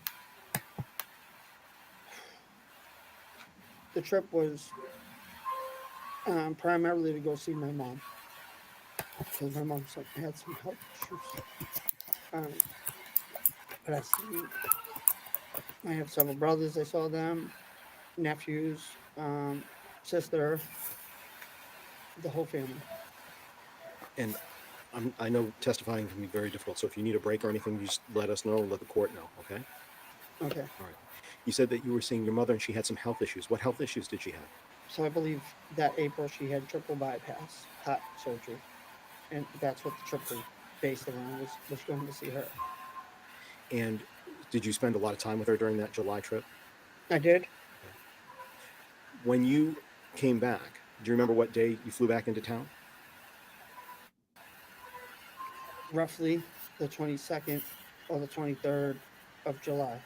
the trip was primarily to go see my mom, because my mom had some health issues. But I have several brothers. I saw them, nephews, sister, the whole family. And I know testifying can be very difficult, so if you need a break or anything, you just let us know, let the court know, okay? Okay. All right. You said that you were seeing your mother and she had some health issues. What health issues did she have? So I believe that April she had triple bypass, heart surgery. And that's what the trip was based around, was going to see her. And did you spend a lot of time with her during that July trip? I did. When you came back, do you remember what day you flew back into town? Roughly the 22nd or the 23rd of July.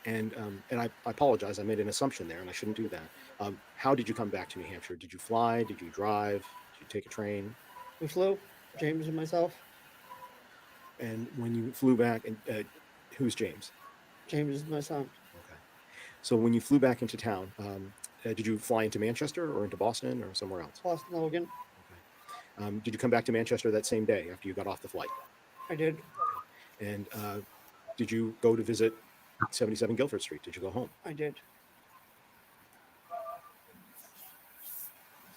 And I apologize, I made an assumption there and I shouldn't do that. How did you come back to New Hampshire? Did you fly? Did you drive? Did you take a train? We flew, James and myself. And when you flew back, and who's James? James is my son. Okay. So when you flew back into town, did you fly into Manchester or into Boston or somewhere else? Boston, Logan. Did you come back to Manchester that same day after you got off the flight? I did. And did you go to visit 77 Guilford Street? Did you go home? I did.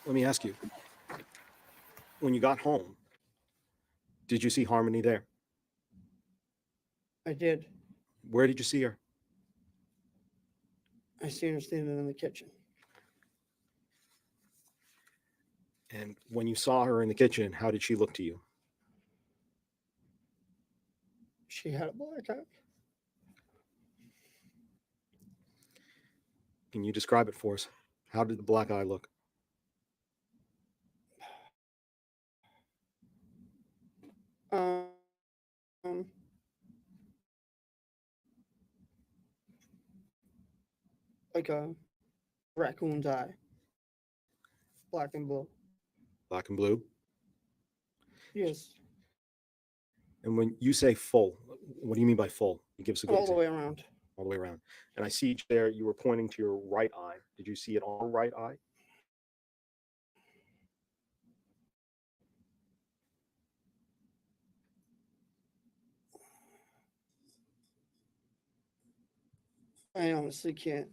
Let me ask you, when you got home, did you see Harmony there? I did. Where did you see her? I seen her standing in the kitchen. And when you saw her in the kitchen, how did she look to you? She had a black eye. Can you describe it for us? How did the black eye look? Like a raccoon's eye. Black and blue. Black and blue? Yes. And when you say full, what do you mean by full? You give us a good All the way example. around. All the way around. And I see there you were pointing to your right eye. Did you see it on the right eye? I honestly can't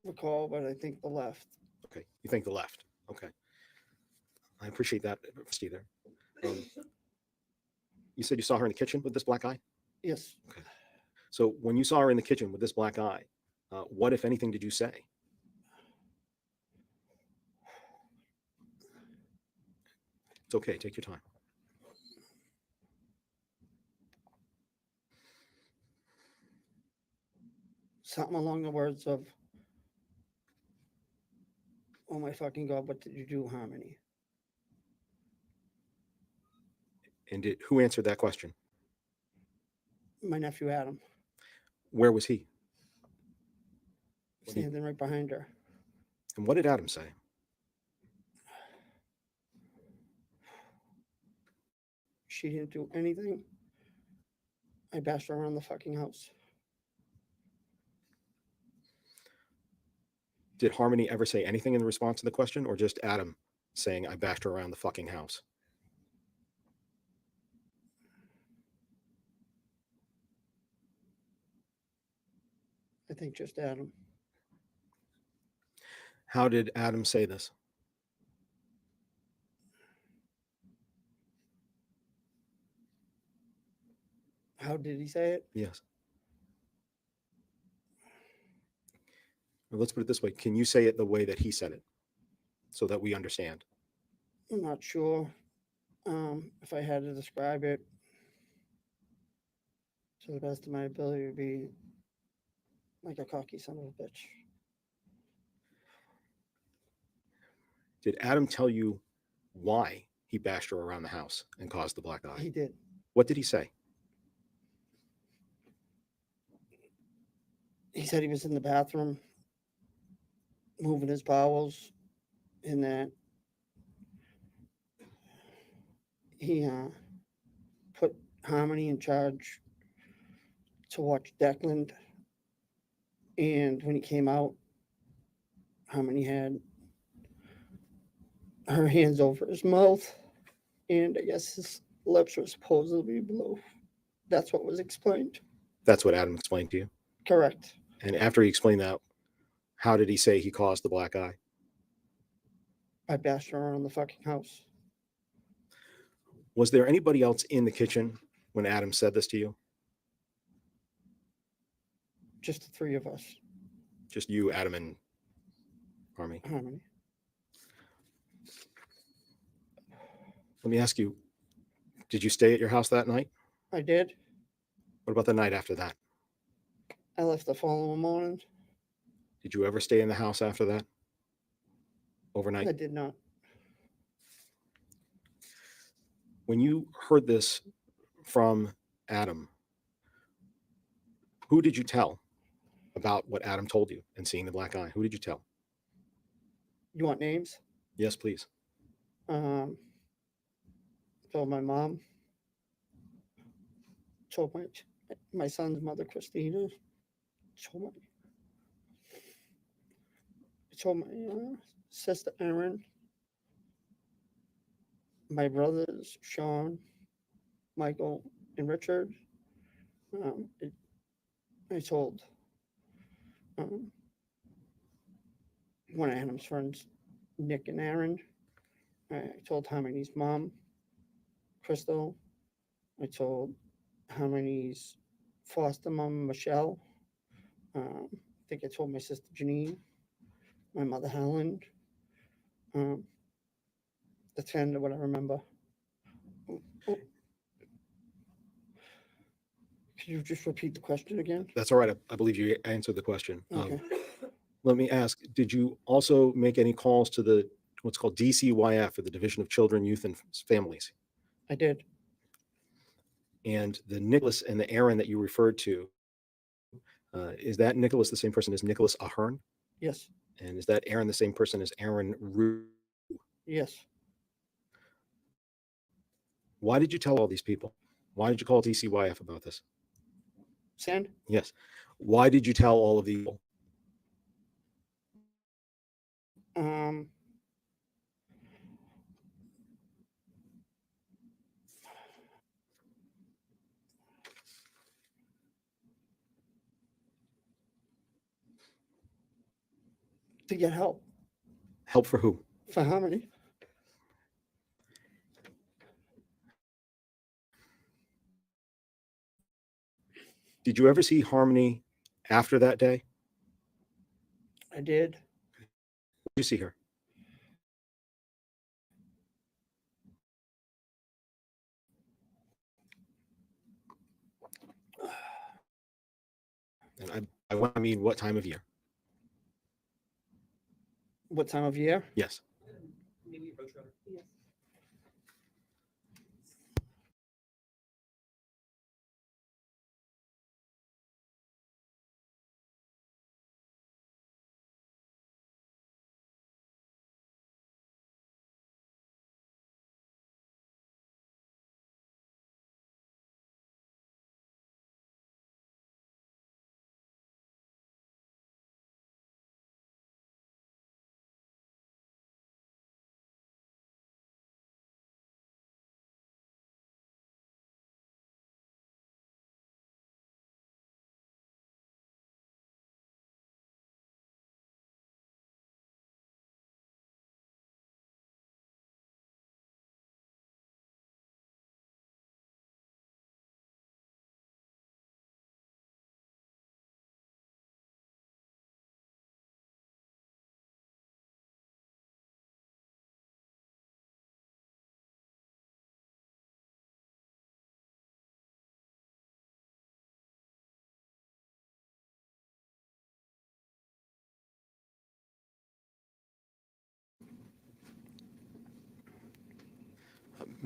recall, but I think the left. Okay, you think the left. Okay. I appreciate that, Steve. There. You said you saw her in the kitchen with this black eye? Yes. Okay. So when you saw her in the kitchen with this black eye, what, if anything, did you say? It's okay. Take your time. Something along the words of, "Oh my fucking God, what did you do, Harmony?" And who answered that question? My nephew Adam, Where was he? standing right behind her. And what did Adam say? She didn't do anything. I bashed her around the fucking house. Did Harmony ever say anything in response to the question, or just Adam saying, I bashed her around the fucking house? I think just Adam. How did Adam say this? How did he say it? Yes. Well, let's put it this way. Can you say it the way that he said it? so that we understand? I'm not sure if I had to describe it to the best of my ability, it would be like a cocky son of a bitch. Did Adam tell you why he bashed her around the house and caused the black eye? He did. What did he say? He said he was in the bathroom moving his bowels, and that he put Harmony in charge to watch Declan. And when he came out, Harmony had her hands over his mouth, and I guess his lips were supposedly blue. That's what was explained. That's what Adam explained to you? Correct. And after he explained that, how did he say he caused the black eye? I bashed her around the fucking house. Was there anybody else in the kitchen when Adam said this to you? Just the three of us. Just you, Adam, and Harmony? Harmony. Let me ask you, did you stay at your house that night? I did. What about the night after that? I left the following morning. Did you ever stay in the house after that? Overnight? I did not. When you heard this from Adam, who did you tell about what Adam told you and seeing the black eye? Who did you tell? You want names? Yes, please. Told my mom. Told my son's mother, Christina. Told my sister, Erin. My brothers, Sean, Michael, and Richard. I told one of Adam's friends, Nick and Aaron. I told Harmony's mom, Crystal. I told Harmony's foster mom, Michelle. I think I told my sister, Janine, my mother, Helen. That's kind of what I remember. Could you just repeat the question again? That's all right. I believe you answered the question. Okay. Let me ask, did you also make any calls to the what's called DCYF, or the Division of Children, Youth, and Families? I did. And the Nicholas and the Aaron that you referred to, is that Nicholas the same person as Nicholas Ahern? Yes. And is that Aaron the same person as Aaron Rue? Yes. Why did you tell all these people? Why did you call DCYF about this? Sand? Yes. Why did you tell all of the people? To get help. Help for who? For Harmony. Did you ever see Harmony after that day? I did. Did you see her? And I mean, what time of year? What time of year? Yes.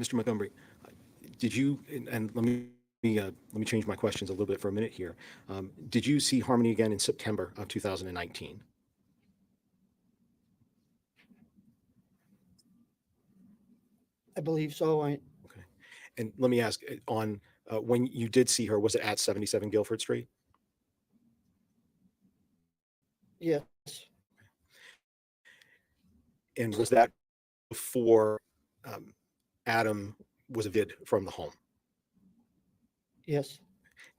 Mr. Montgomery, did you, and let me change my questions a little bit for a minute here. Did you see Harmony again in September of 2019? I believe so. Okay. And let me ask, on when you did see her, was it at 77 Guilford Street? Yes, And was that before Adam was evicted from the home? yes,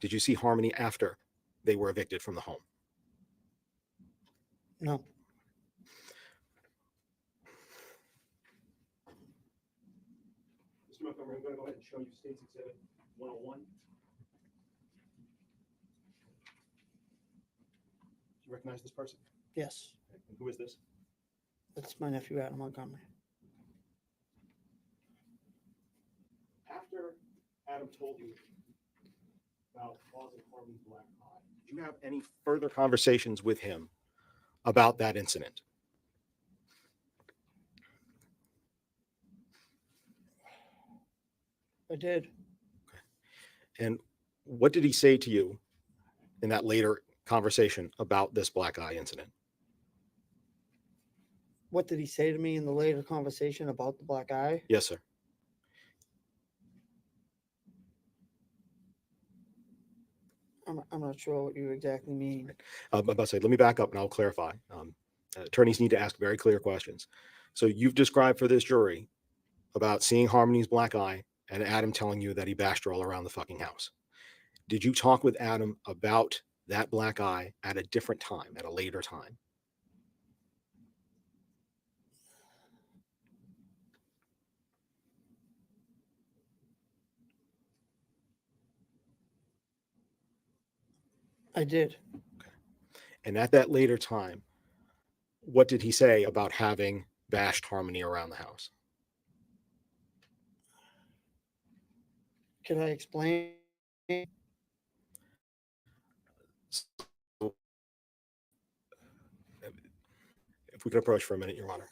Did you see Harmony after they were evicted from the home? no, Mr. Montgomery, I'm going to go ahead and show you State's Exhibit 101. Do you recognize this person? yes. And who is this? That's my nephew, Adam Montgomery. After Adam told you about causing Harmony's black eye, did you have any further conversations with him about that incident? I did. And what did he say to you in that later conversation about this black eye incident? What did he say to me in the later conversation about the black eye? Yes, sir. I'm not sure what you exactly mean. I'm about to say, let me back up and I'll clarify. Attorneys need to ask very clear questions. So you've described for this jury about seeing Harmony's black eye and Adam telling you that he bashed her all around the fucking house. Did you talk with Adam about that black eye at a different time, at a later time? I did. And at that later time, what did he say about having bashed Harmony around the house? Can I explain? So, if we could approach for a minute, Your Honor.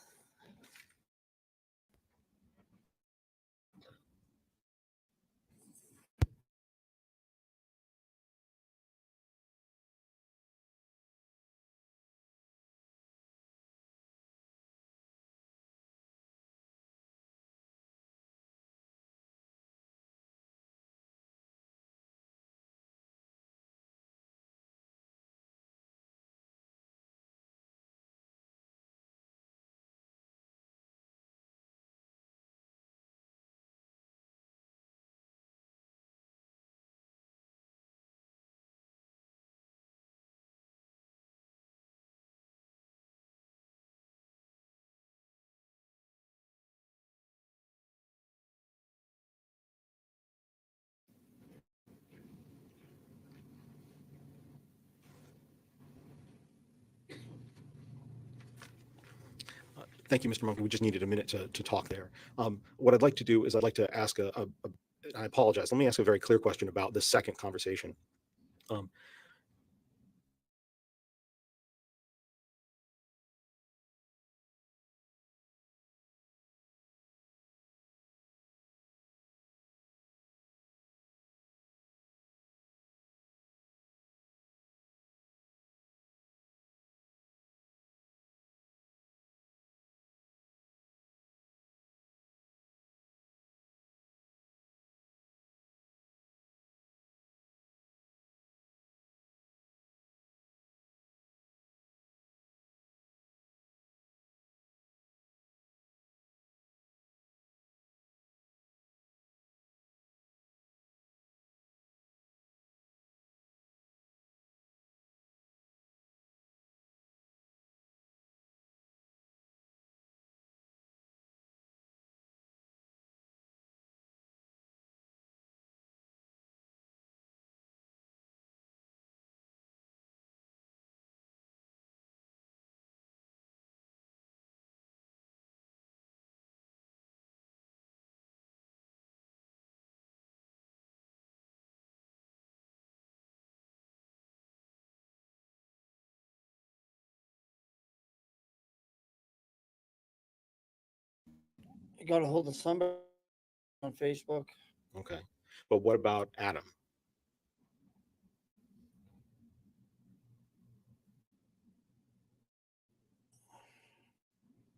Thank you, Mr. Monkey. We just needed a minute to talk there. What I'd like to do is I'd like to ask I apologize. Let me ask a very clear question about this second conversation. I got a hold of somebody on Facebook. Okay. But what about Adam?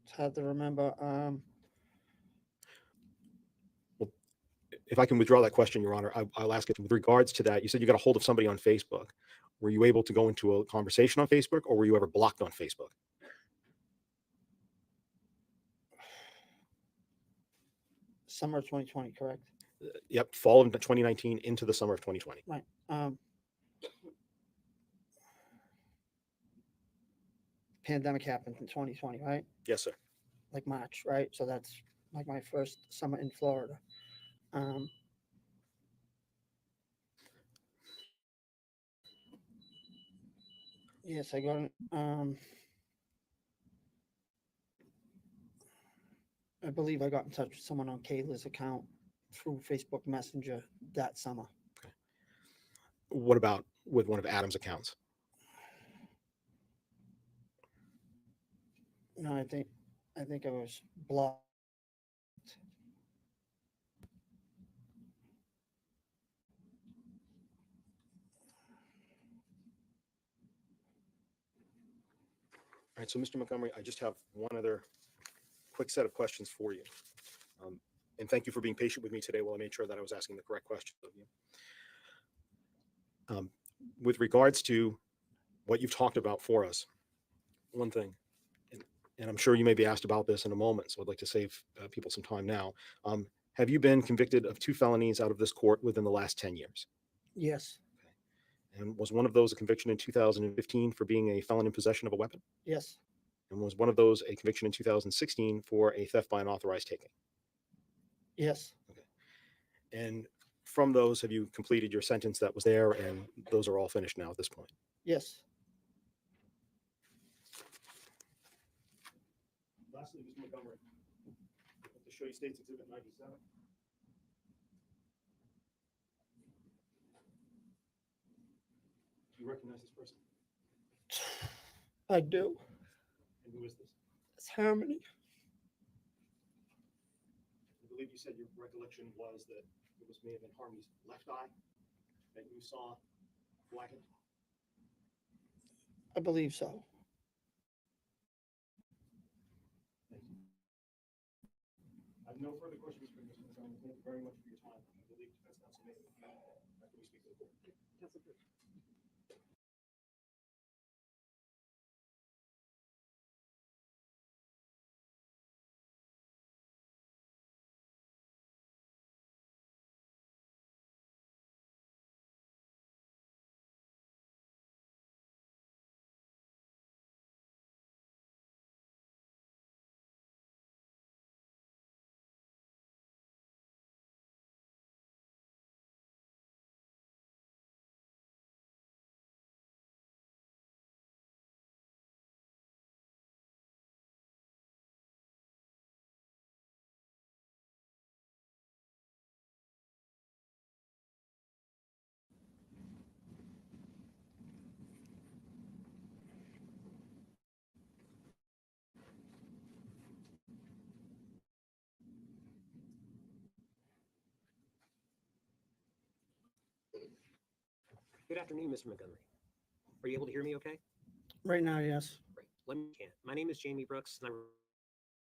It's hard to remember. If I can withdraw that question, Your Honor, I'll ask it with regards to that. You said you got a hold of somebody on Facebook. Were you able to go into a conversation on Facebook, or were you ever blocked on Facebook? Summer of 2020, correct? Yep, fall of 2019 into the summer of 2020. Right. Pandemic happened in 2020, right? Yes, sir. Like March, right? So that's like my first summer in Florida. Yes, I got I believe I got in touch with someone on Kayla's account through Facebook Messenger that summer. What about with one of Adam's accounts? No, I think I was blocked. All right, so Mr. Montgomery, I just have one other quick set of questions for you. And thank you for being patient with me today while I made sure that I was asking the correct questions of you. With regards to what you've talked about for us, one thing, and I'm sure you may be asked about this in a moment, so I'd like to save people some time now. Have you been convicted of 2 felonies out of this court within the last 10 years? Yes. And was one of those a conviction in 2015 for being a felon in possession of a weapon? Yes. And was one of those a conviction in 2016 for a theft by unauthorized taking? Yes. Okay. And from those, have you completed your sentence that was there, and those are all finished now at this point? Yes. Lastly, Mr. Montgomery, I'd like to show you State's Exhibit 97. Do you recognize this person? I do. And who is this? It's Harmony. I believe you said your recollection was that it may have been Harmony's left eye that you saw blackened. I believe so. Thank you. I have no further questions for Mr. Montgomery. Thank you very much for your time. I believe defense counsel may after we speak to the court. Good afternoon, Mr. Montgomery. Are you able to hear me okay? Right now, yes. Great. My name is Jamie Brooks, and I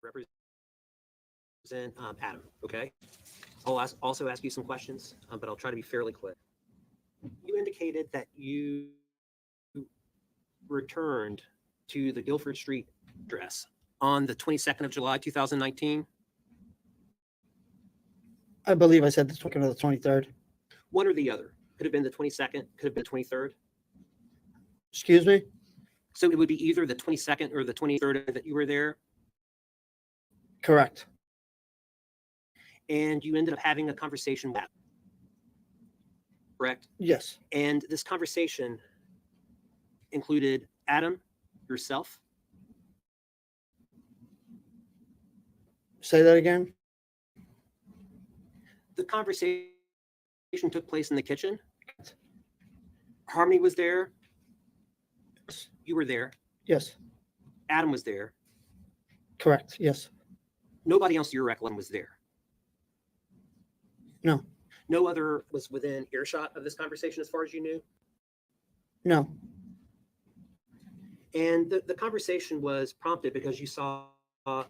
represent Adam, okay? I'll also ask you some questions, but I'll try to be fairly quick. You indicated that you returned to the Guilford Street address on the 22nd of July, 2019. I believe I said the 22nd or the 23rd. One or the other. Could have been the 22nd, could have been the 23rd. Excuse me? So it would be either the 22nd or the 23rd that you were there, Correct. and you ended up having a conversation with Adam, correct? Yes. And this conversation included Adam, yourself, Say that again? the conversation took place in the kitchen. Harmony was there. You were there. Yes. Adam was there. Correct. Yes. Nobody else to your recollection was there. No, No other was within earshot of this conversation as far as you knew? no, And the conversation was prompted because you saw a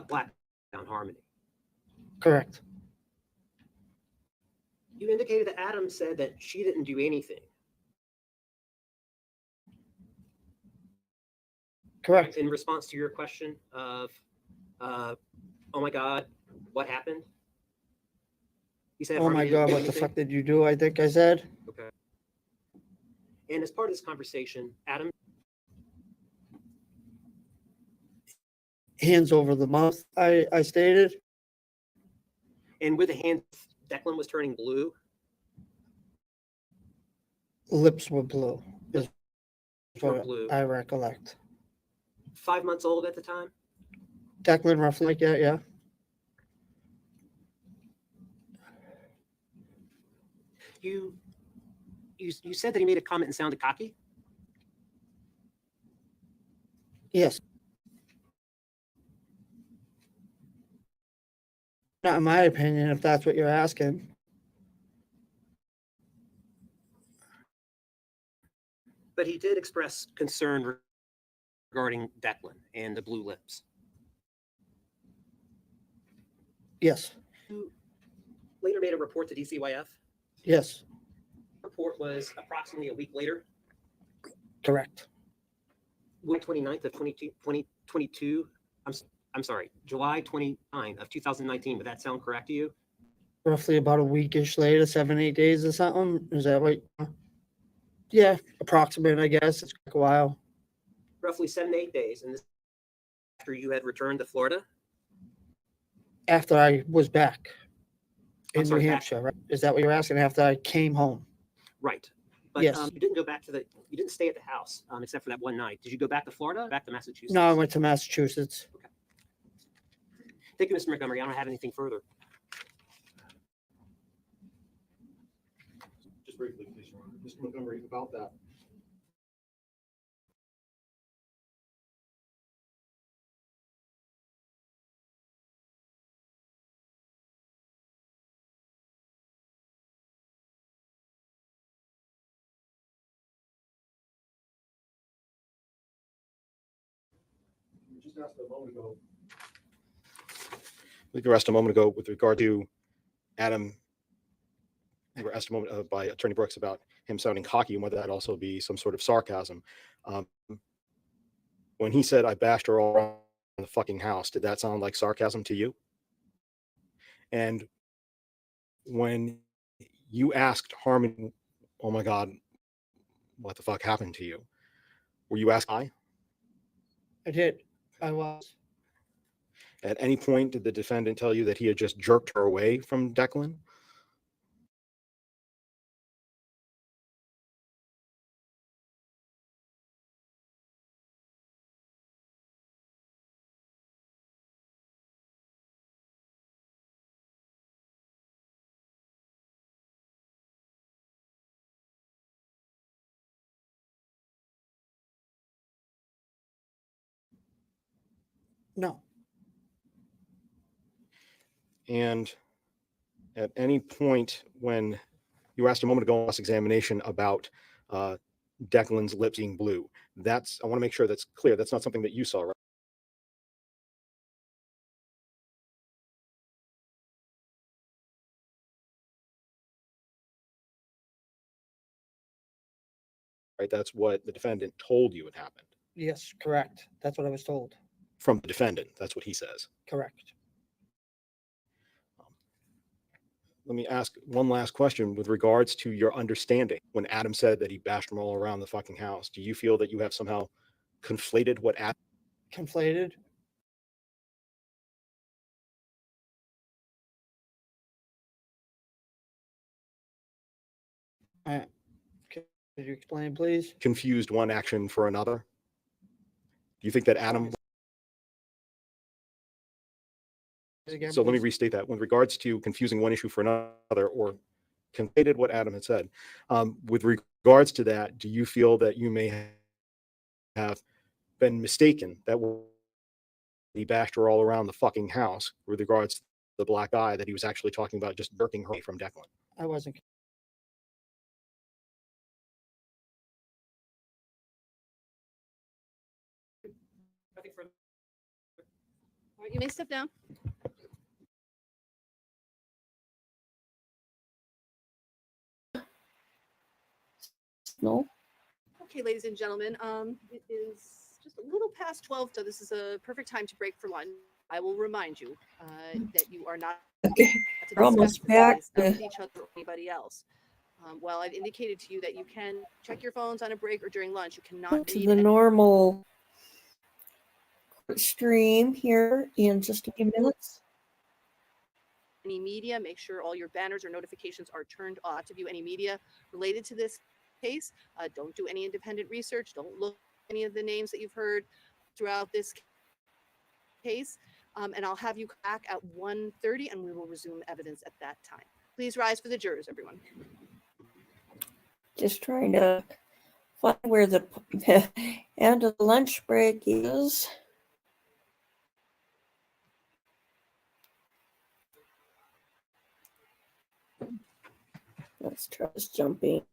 black on Harmony. correct. You indicated that Adam said that she didn't do anything. Correct. In response to your question of, oh my God, what happened? You said Oh my Harmony didn't God, do what the anything? fuck did you do? I think I said. Okay. And as part of this conversation, Adam, Hands over the mouth, I stated. and with the hand, Declan was turning blue. Lips were blue, is Were what blue. I recollect. 5 months old at the time. Declan roughly like that, yeah. You said that he made a comment and sounded cocky. Yes. Not in my opinion, if that's what you're asking. But he did express concern regarding Declan and the blue lips. Yes, You later made a report to DCYF. yes, Report was approximately a week later, correct. July 29th of 2022. I'm sorry, July 29th of 2019. Would that sound correct to you? Roughly about a weekish later, 7, 8 days or something. Is that right? Yeah, approximate, I guess. It's a while. Roughly 7 to 8 days. And this after you had returned to Florida? After I was back I'm in sorry, New back- Hampshire, right? Is that what you're asking? After I came home? Right. But Yes. you didn't go back to you didn't stay at the house except for that one night. Did you go back to Florida, back to Massachusetts? No, I went to Massachusetts. Thank you, Mr. Montgomery. I don't have anything further. Just briefly, please, Your Honor. Mr. Montgomery, about that. You just asked a moment ago. You were asked a moment ago with regard to Adam. You were asked a moment by Attorney Brooks about him sounding cocky and whether that also be some sort of sarcasm. When he said, "I bashed her all around the fucking house," did that sound like sarcasm to you? And when you asked Harmon, "Oh my God, what the fuck happened to you?" Were you asked I? I did. I was. At any point, did the defendant tell you that he had just jerked her away from Declan? No. And at any point when you asked a moment ago on cross-examination about Declan's lips being blue, I want to make sure that's clear. That's not something that you saw, right? Right? That's what the defendant told you had happened. Yes, correct. That's what I was told. From the defendant, that's what he says. Correct. Let me ask one last question with regards to your understanding. When Adam said that he bashed them all around the fucking house, do you feel that you have somehow conflated what Adam? Conflated? Could you explain, please? Confused one action for another? Do you think that Adam? Again, So let me please? restate that. With regards to confusing one issue for another or conflated what Adam had said, with regards to that, do you feel that you may have been mistaken that he bashed her all around the fucking house with regards to the black eye, that he was actually talking about just jerking her from Declan. I wasn't. All right, you may step down. No. Okay, ladies and gentlemen, it is just a little past 12, so this is a perfect time to break for lunch. I will remind you that you are not Okay, to we're almost discuss back this with to each other or anybody else. Well, I've indicated to you that you can check your phones on a break or during lunch. You cannot read the normal stream here in just a few minutes. any media. Make sure all your banners or notifications are turned off. To view any media related to this case, don't do any independent research. Don't look at any of the names that you've heard throughout this case. And I'll have you back at 1:30 and we will resume evidence at that time. Please rise for the jurors, everyone. Just trying to find where the end of the lunch break is. Let's try this jumping.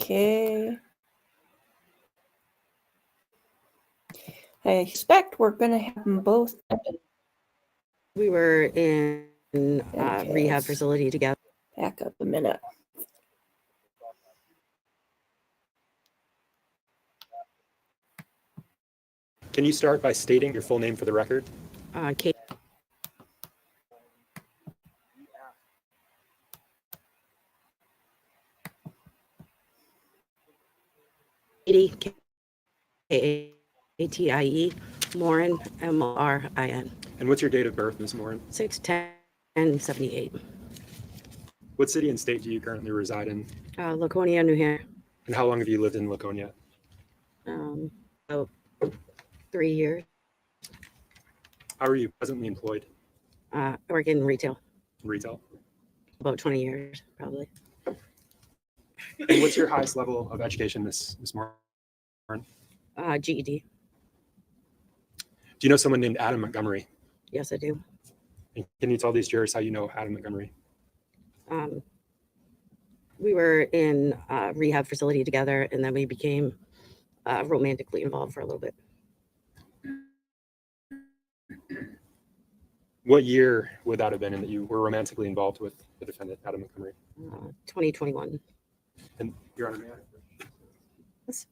Okay. I expect we're going to have them both. We were in Okay, rehab let's facility together. Back up a minute. Can you start by stating your full name for the record? Kate. Katie, Morin, Morin. And what's your date of birth, Ms. Morin? 6/10/78. What city and state do you currently reside in? Laconia, New Hampshire. And how long have you lived in Laconia? About 3 years. How are you presently employed? I work in retail. Retail? About 20 years, probably. And what's your highest level of education, Ms. Morin? GED. Do you know someone named Adam Montgomery? Yes, I do. And can you tell these jurors how you know Adam Montgomery? We were in a rehab facility together, and then we became romantically involved for a little bit. What year would that have been in that you were romantically involved with the defendant, Adam Montgomery? 2021. And Your Honor, may I? Yes.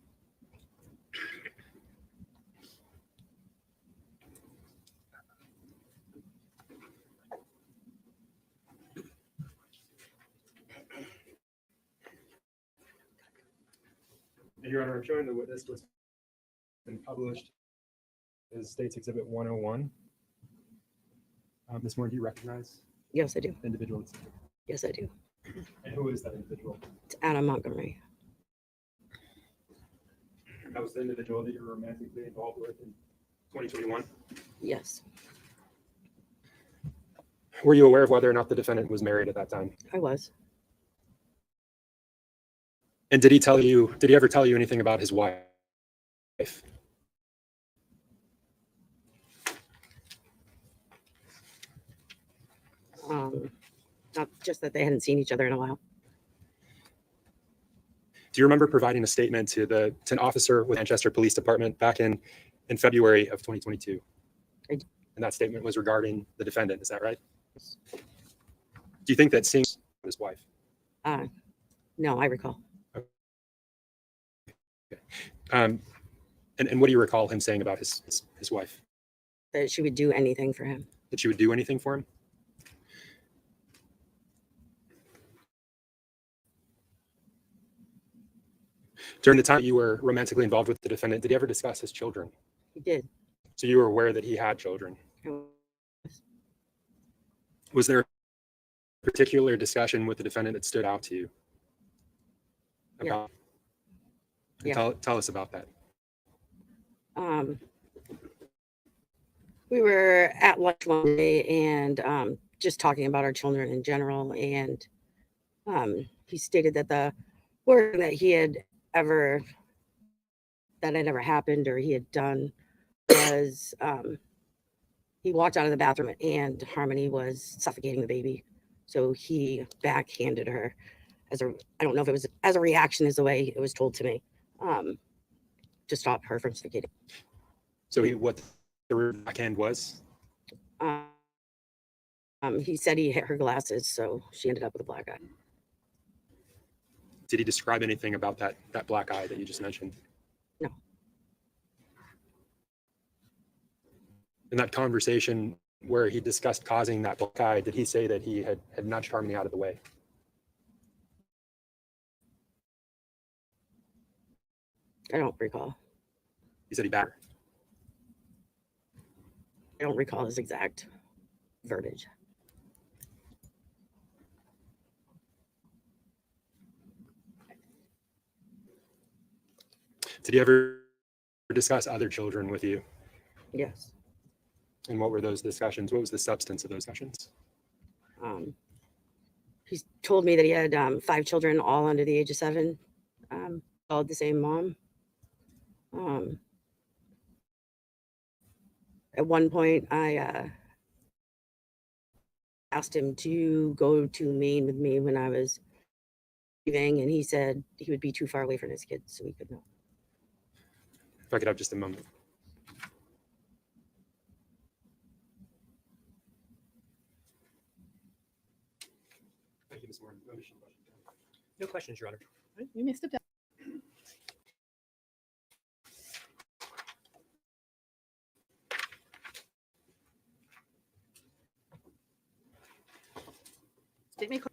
And Your Honor, I'm showing the witness what's been published is State's Exhibit 101. Ms. Moore, do you recognize? Yes, I do. The individual? Yes, I do. And who is that individual? It's Adam Montgomery. That was the individual that you were romantically involved with in 2021? Yes, Were you aware of whether or not the defendant was married at that time? I was. And did he ever tell you anything about his wife? Not just that they hadn't seen each other in a while. Do you remember providing a statement to an officer with Manchester Police Department back in February of 2022? I do. And that statement was regarding the defendant, is that right? Do you think that seeing his wife? No, I recall. And what do you recall him saying about his wife? That she would do anything for him. That she would do anything for him? During the time you were romantically involved with the defendant, did he ever discuss his children? He did. So you were aware that he had children? Was there a particular discussion with the defendant that stood out to you? About, Yeah. Tell us about that. We were at lunch one day and just talking about our children in general. And he stated that the work that had ever happened or he had done was he walked out of the bathroom and Harmony was suffocating the baby. So he backhanded her as a, I don't know if it was as a reaction is the way it was told to me, to stop her from suffocating. So what the backhand was? He said he hit her glasses, so she ended up with a black eye. Did he describe anything about that black eye that you just mentioned? No. In that conversation where he discussed causing that black eye, did he say that he had nudged Harmony out of the way? I don't recall. He said he backed her. I don't recall his exact verbiage. Did he ever discuss other children with you? Yes. And what were those discussions? What was the substance of those discussions? He told me that he had 5 children, all under the age of 7, all the same mom. At one point, I asked him to go to Maine with me when I was leaving, and he said he would be too far away from his kids, so he could not. If I could have just a moment. Thank you, Ms. Moore. No additional questions. No questions, Your Honor. You may step down. Statement.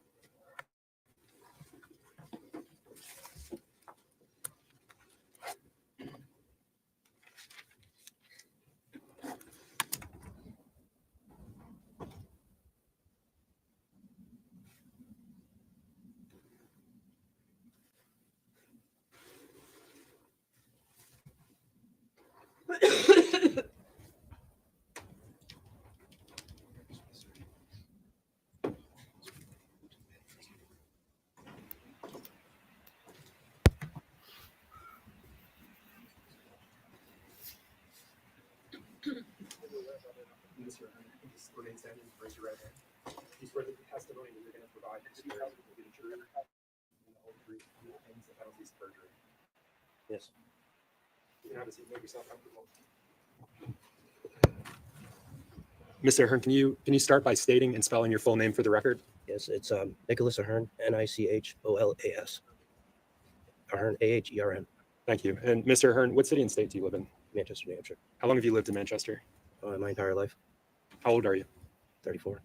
Remain standing, raise your right hand. You swear that the testimony that you're going to provide is the truth, will be the truth, and the whole truth, and the things that penalties of perjury. Yes. You can have a seat, make yourself comfortable. Mr. Ahern, can you start by stating and spelling your full name for the record? Yes, it's Nicholas Ahern, Nicholas. Ahern, Ahern. Thank you. And Mr. Ahern, what city and state do you live in? Manchester, New Hampshire. How long have you lived in Manchester? My entire life. How old are you? 34.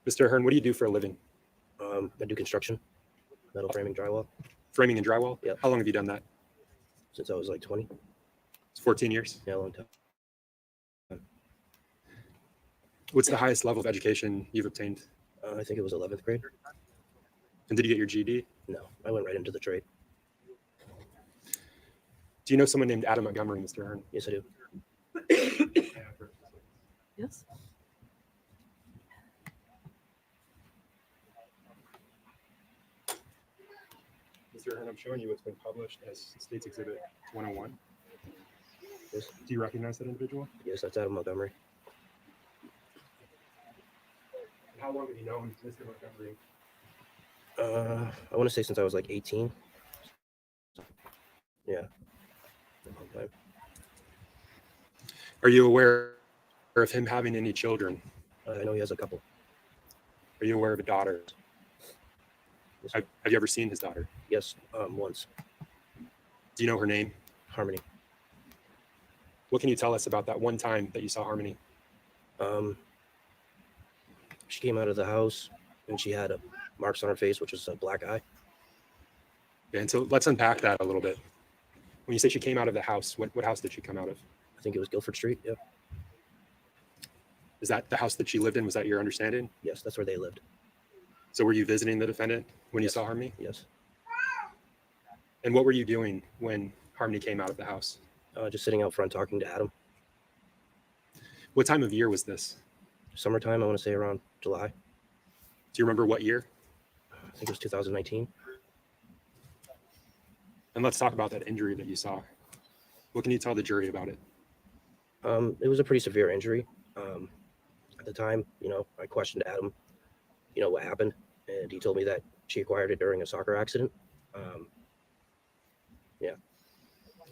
Mr. Ahern, what do you do for a living? I do construction, metal framing, drywall. Framing and drywall? Yeah. How long have you done that? Since I was like 20. It's 14 years? Yeah, a long time. What's the highest level of education you've obtained? I think it was 11th grade. And did you get your GED? No, I went right into the trade. Do you know someone named Adam Montgomery, Mr. Ahern? Yes, I do. Yes. Mr. Ahern, I'm showing you what's been published as State's Exhibit 101. Yes. Do you recognize that individual? Yes, that's Adam Montgomery. And how long have you known Mr. Montgomery? I want to say since I was like 18. Yeah. Okay. Are you aware of him having any children? I know he has a couple. Are you aware of a daughter? Yes. Have you ever seen his daughter? Yes, once. Do you know her name? Harmony. What can you tell us about that one time that you saw Harmony? She came out of the house and she had marks on her face, which is a black eye. Yeah, and so let's unpack that a little bit. When you say she came out of the house, what house did she come out of? I think it was Guilford Street. Yep. Is that the house that she lived in? Was that your understanding? Yes, that's where they lived. So were you visiting the defendant when you saw Harmony? Yes. And what were you doing when Harmony came out of the house? Just sitting out front talking to Adam. What time of year was this? Summertime, I want to say around July. Do you remember what year? I think it was 2019. And let's talk about that injury that you saw. What can you tell the jury about it? It was a pretty severe injury. At the time, I questioned Adam, what happened, and he told me that she acquired it during a soccer accident. Yeah.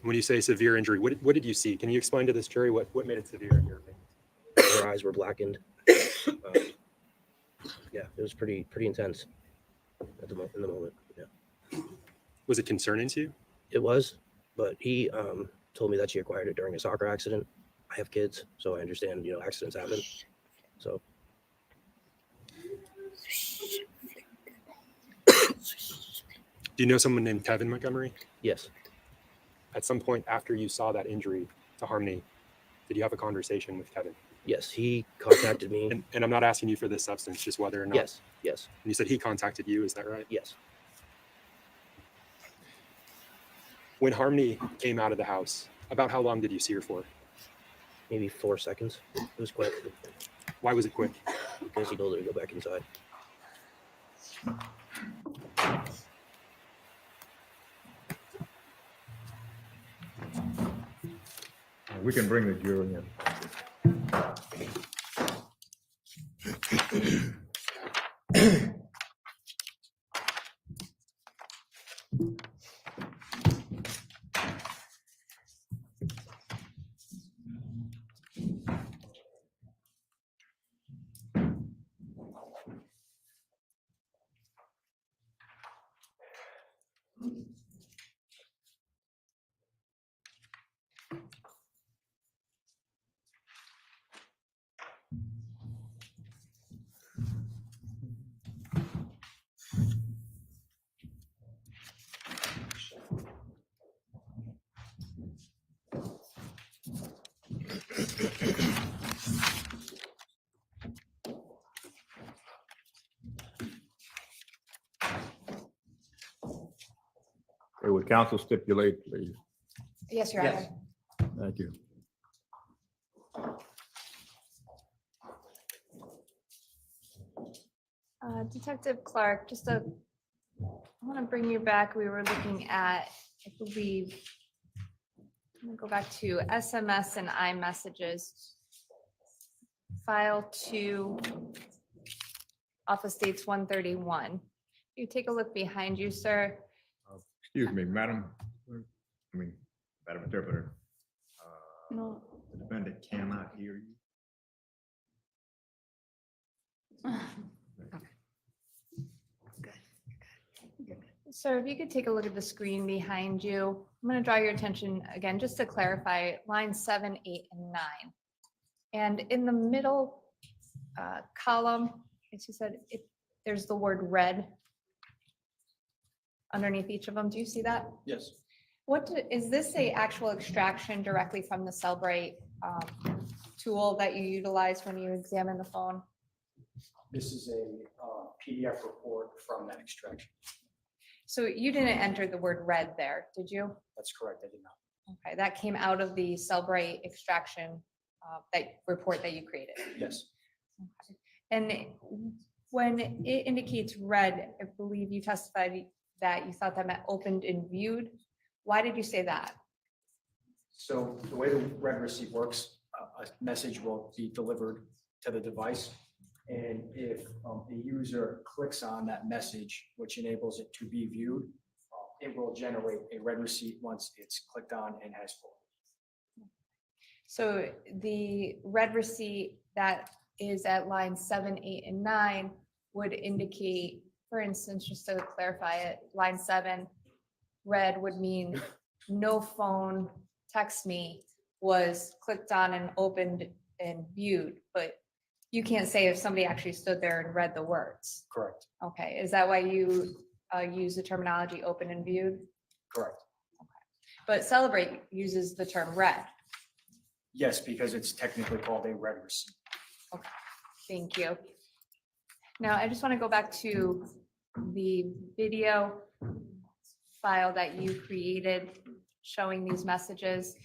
When you say severe injury, what did you see? Can you explain to this jury what made it severe in your opinion? Her eyes were blackened. Yeah, it was pretty intense in the moment. Yeah. Was it concerning to you? It was, but he told me that she acquired it during a soccer accident. I have kids, so I understand, accidents happen. So. Do you know someone named Kevin Montgomery? Yes. At some point after you saw that injury to Harmony, did you have a conversation with Kevin? Yes, he contacted me. And I'm not asking you for this substance, just whether or not. Yes. And you said he contacted you, is that right? Yes. When Harmony came out of the house, about how long did you see her for? Maybe 4 seconds. It was quick. Why was it quick? Because he told her to go back inside. We can bring the jury in. Okay, would counsel stipulate, please? Yes, Your Honor. Thank you. Detective Clark, I want to bring you back. We were looking at, I believe, I'm gonna go back to SMS and iMessages. File 2, office dates 131. You take a look behind you, sir. Excuse me, Madam Interpreter. No. The defendant cannot hear you. Sir, if you could take a look at the screen behind you, I'm going to draw your attention again, just to clarify, lines 7, 8, and 9. And in the middle column, as you said, there's the word red underneath each of them. Do you see that? Yes. Is this a actual extraction directly from the Cellbrite tool that you utilize when you examine the phone? This is a PDF report from that extraction. So you didn't enter the word red there, did you? That's correct, I did not. Okay, that came out of the Cellbrite extraction report that you created. Yes. Okay. And when it indicates red, I believe you testified that you thought that meant opened and viewed. Why did you say that? So the way the red receipt works, a message will be delivered to the device. And if a user clicks on that message, which enables it to be viewed, it will generate a red receipt once it's clicked on and has pulled. So the red receipt that is at line 7, 8, and 9 would indicate, for instance, just to clarify it, line 7, red would mean no phone, text me, was clicked on and opened and viewed, but you can't say if somebody actually stood there and read the words. Correct. Okay, is that why you use the terminology open and viewed? Correct. But Cellbrite uses the term read. Yes, because it's technically called a red receipt. Okay, thank you. Now, I just want to go back to the video file that you created showing these messages.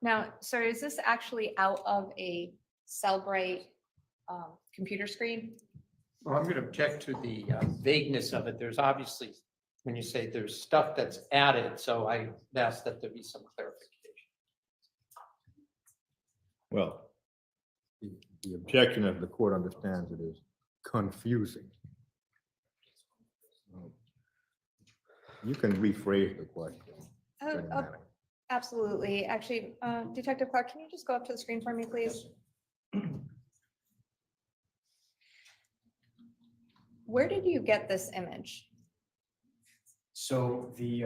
Now, sir, is this actually out of a Cellbrite computer screen? Well, I'm going to object to the vagueness of it. There's obviously when you say there's stuff that's added, so I asked that there be some clarification. Well, the objection, as the court understands it, is confusing. You can rephrase the question. Doesn't matter. Absolutely. Actually, Detective Clark, can you just go up to the screen for me, please? Where did you get this image? So the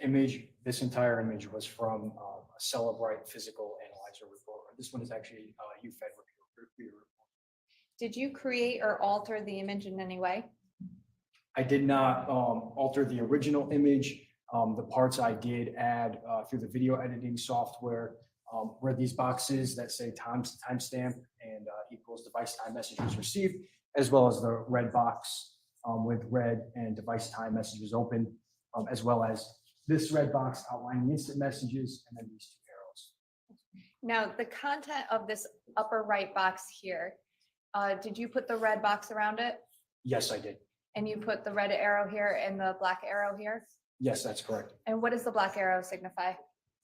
image, this entire image was from a Celebrite physical analyzer report. This one is actually a UFED report. Did you create or alter the image in any way? I did not alter the original image. The parts I did add through the video editing software were these boxes that say timestamp and equals device time messages received, as well as the red box with red and device time messages open, as well as this red box outlining instant messages, and then these two arrows. Now, the content of this upper right box here, did you put the red box around it? Yes, I did. And you put the red arrow here and the black arrow here? Yes, that's correct. And what does the black arrow signify?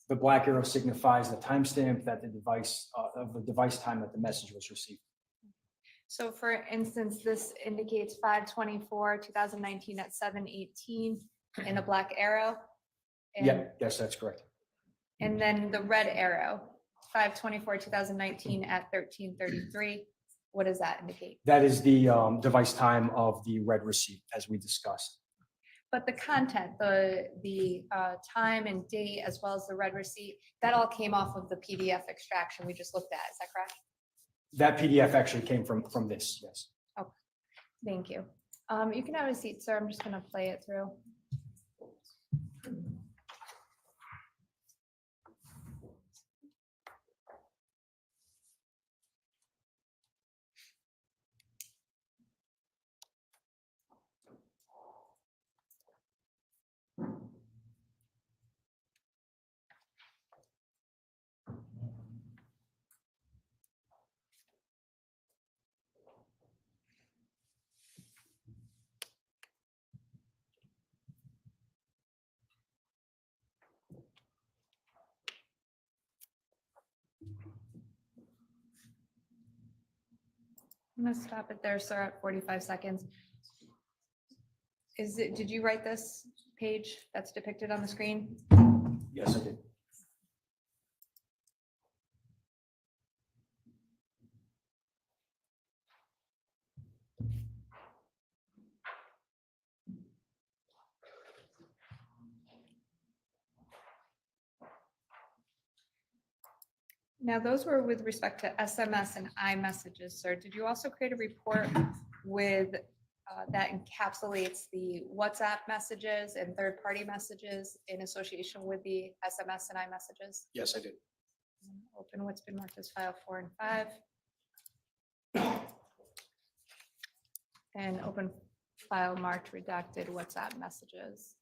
The black arrow signifies the timestamp that the device of the device time that the message was received. So for instance, this indicates 5/24/2019 at 7:18 in the black arrow. And, Yeah, yes, that's correct. and then the red arrow, 5/24/2019 at 13:33. What does that indicate? That is the device time of the red receipt, as we discussed. But the content, the time and date, as well as the red receipt, that all came off of the PDF extraction we just looked at. Is that correct? That PDF actually came from this, yes. Oh, thank you. You can have a seat, sir. I'm just going to play it through. I'm gonna stop it there, sir, at 45 seconds. Did you write this page that's depicted on the screen? Yes, I did. Now, those were with respect to SMS and iMessages, sir. Did you also create a report with that encapsulates the WhatsApp messages and third-party messages in association with the SMS and iMessages? Yes, I did. Open what's been marked as file 4 and 5. And open file marked redacted WhatsApp messages.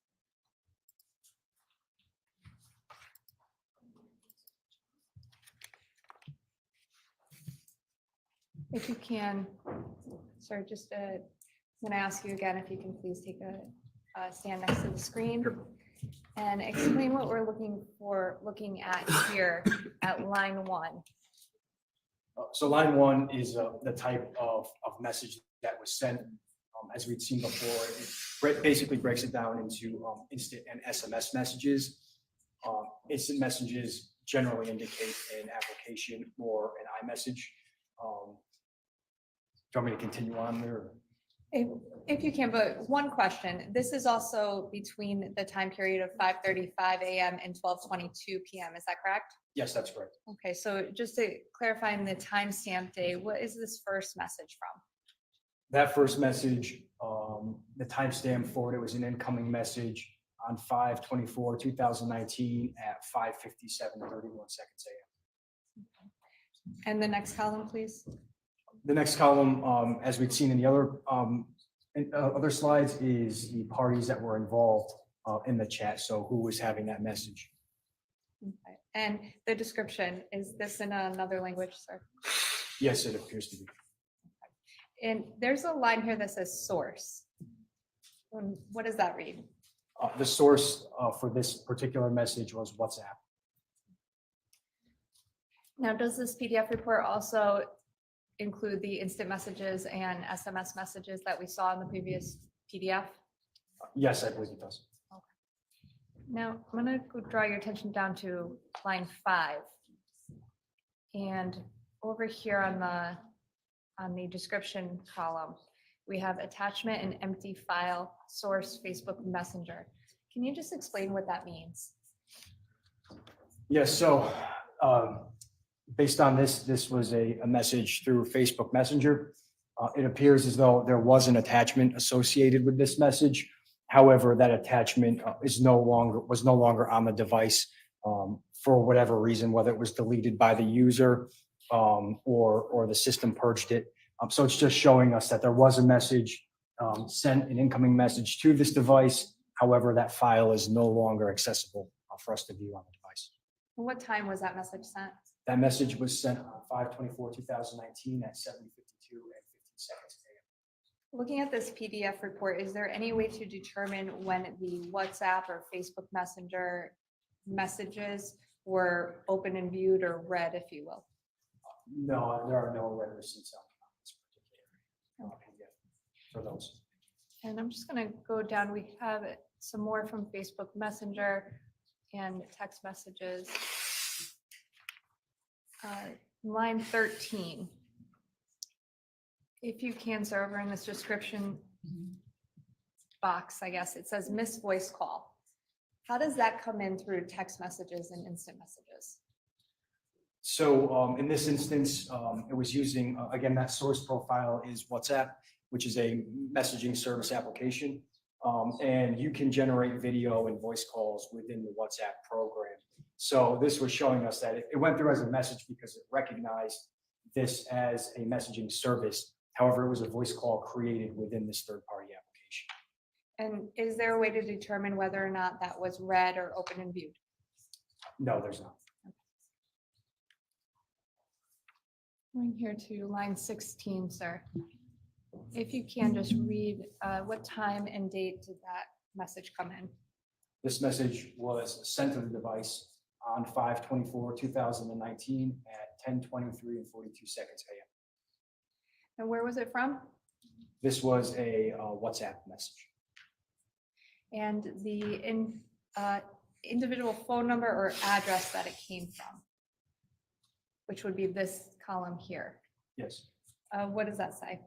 If you can, sir, just I'm going to ask you again if you can please take a stand next to the screen and explain what we're looking at here at line 1. So line 1 is the type of message that was sent. As we'd seen before, it basically breaks it down into instant and SMS messages. Instant messages generally indicate an application or an iMessage. Do you want me to continue on there? If you can, but one question. This is also between the time period of 5:35 a.m. and 12:22 p.m. Is that correct? Yes, that's correct. Okay, so just to clarify in the timestamp day, what is this first message from? That first message, the timestamp for it was an incoming message on 5/24/2019 at 5:57:31 seconds a.m. And the next column, please. The next column, as we've seen in the other slides, is the parties that were involved in the chat. So who was having that message? Okay. And the description, is this in another language, sir? Yes, it appears to be. And there's a line here that says source. What does that read? The source for this particular message was WhatsApp. Now, does this PDF report also include the instant messages and SMS messages that we saw in the previous PDF? Yes, I believe it does. Now, I'm going to go draw your attention down to line 5. And over here on the description column, we have attachment and empty file, source Facebook Messenger. Can you just explain what that means? Yes, so based on this was a message through Facebook Messenger. It appears as though there was an attachment associated with this message. However, that attachment was no longer on the device for whatever reason, whether it was deleted by the user or the system purged it. So it's just showing us that there was a message sent, an incoming message to this device. However, that file is no longer accessible for us to view on the device. What time was that message sent? That message was sent on 5/24/2019 at 7:52 and 15 seconds a.m. Looking at this PDF report, is there any way to determine when the WhatsApp or Facebook Messenger messages were open and viewed or read, if you will? No, there are no red receipts on this particular for those. And I'm just going to go down. We have some more from Facebook Messenger and text messages. Line 13. If you can, sir, over in this description box, I guess, it says missed voice call. How does that come in through text messages and instant messages? So in this instance, it was using, again, that source profile is WhatsApp, which is a messaging service application. And you can generate video and voice calls within the WhatsApp program. So this was showing us that it went through as a message because it recognized this as a messaging service. However, it was a voice call created within this third-party application. And is there a way to determine whether or not that was read or open and viewed? No, there's not. Going here to line 16, sir. If you can just read what time and date did that message come in? This message was sent to the device on 5/24/2019 at 10:23 and 42 seconds a.m. And where was it from? This was a WhatsApp message. And the individual phone number or address that it came from, which would be this column here. Yes. What does that say?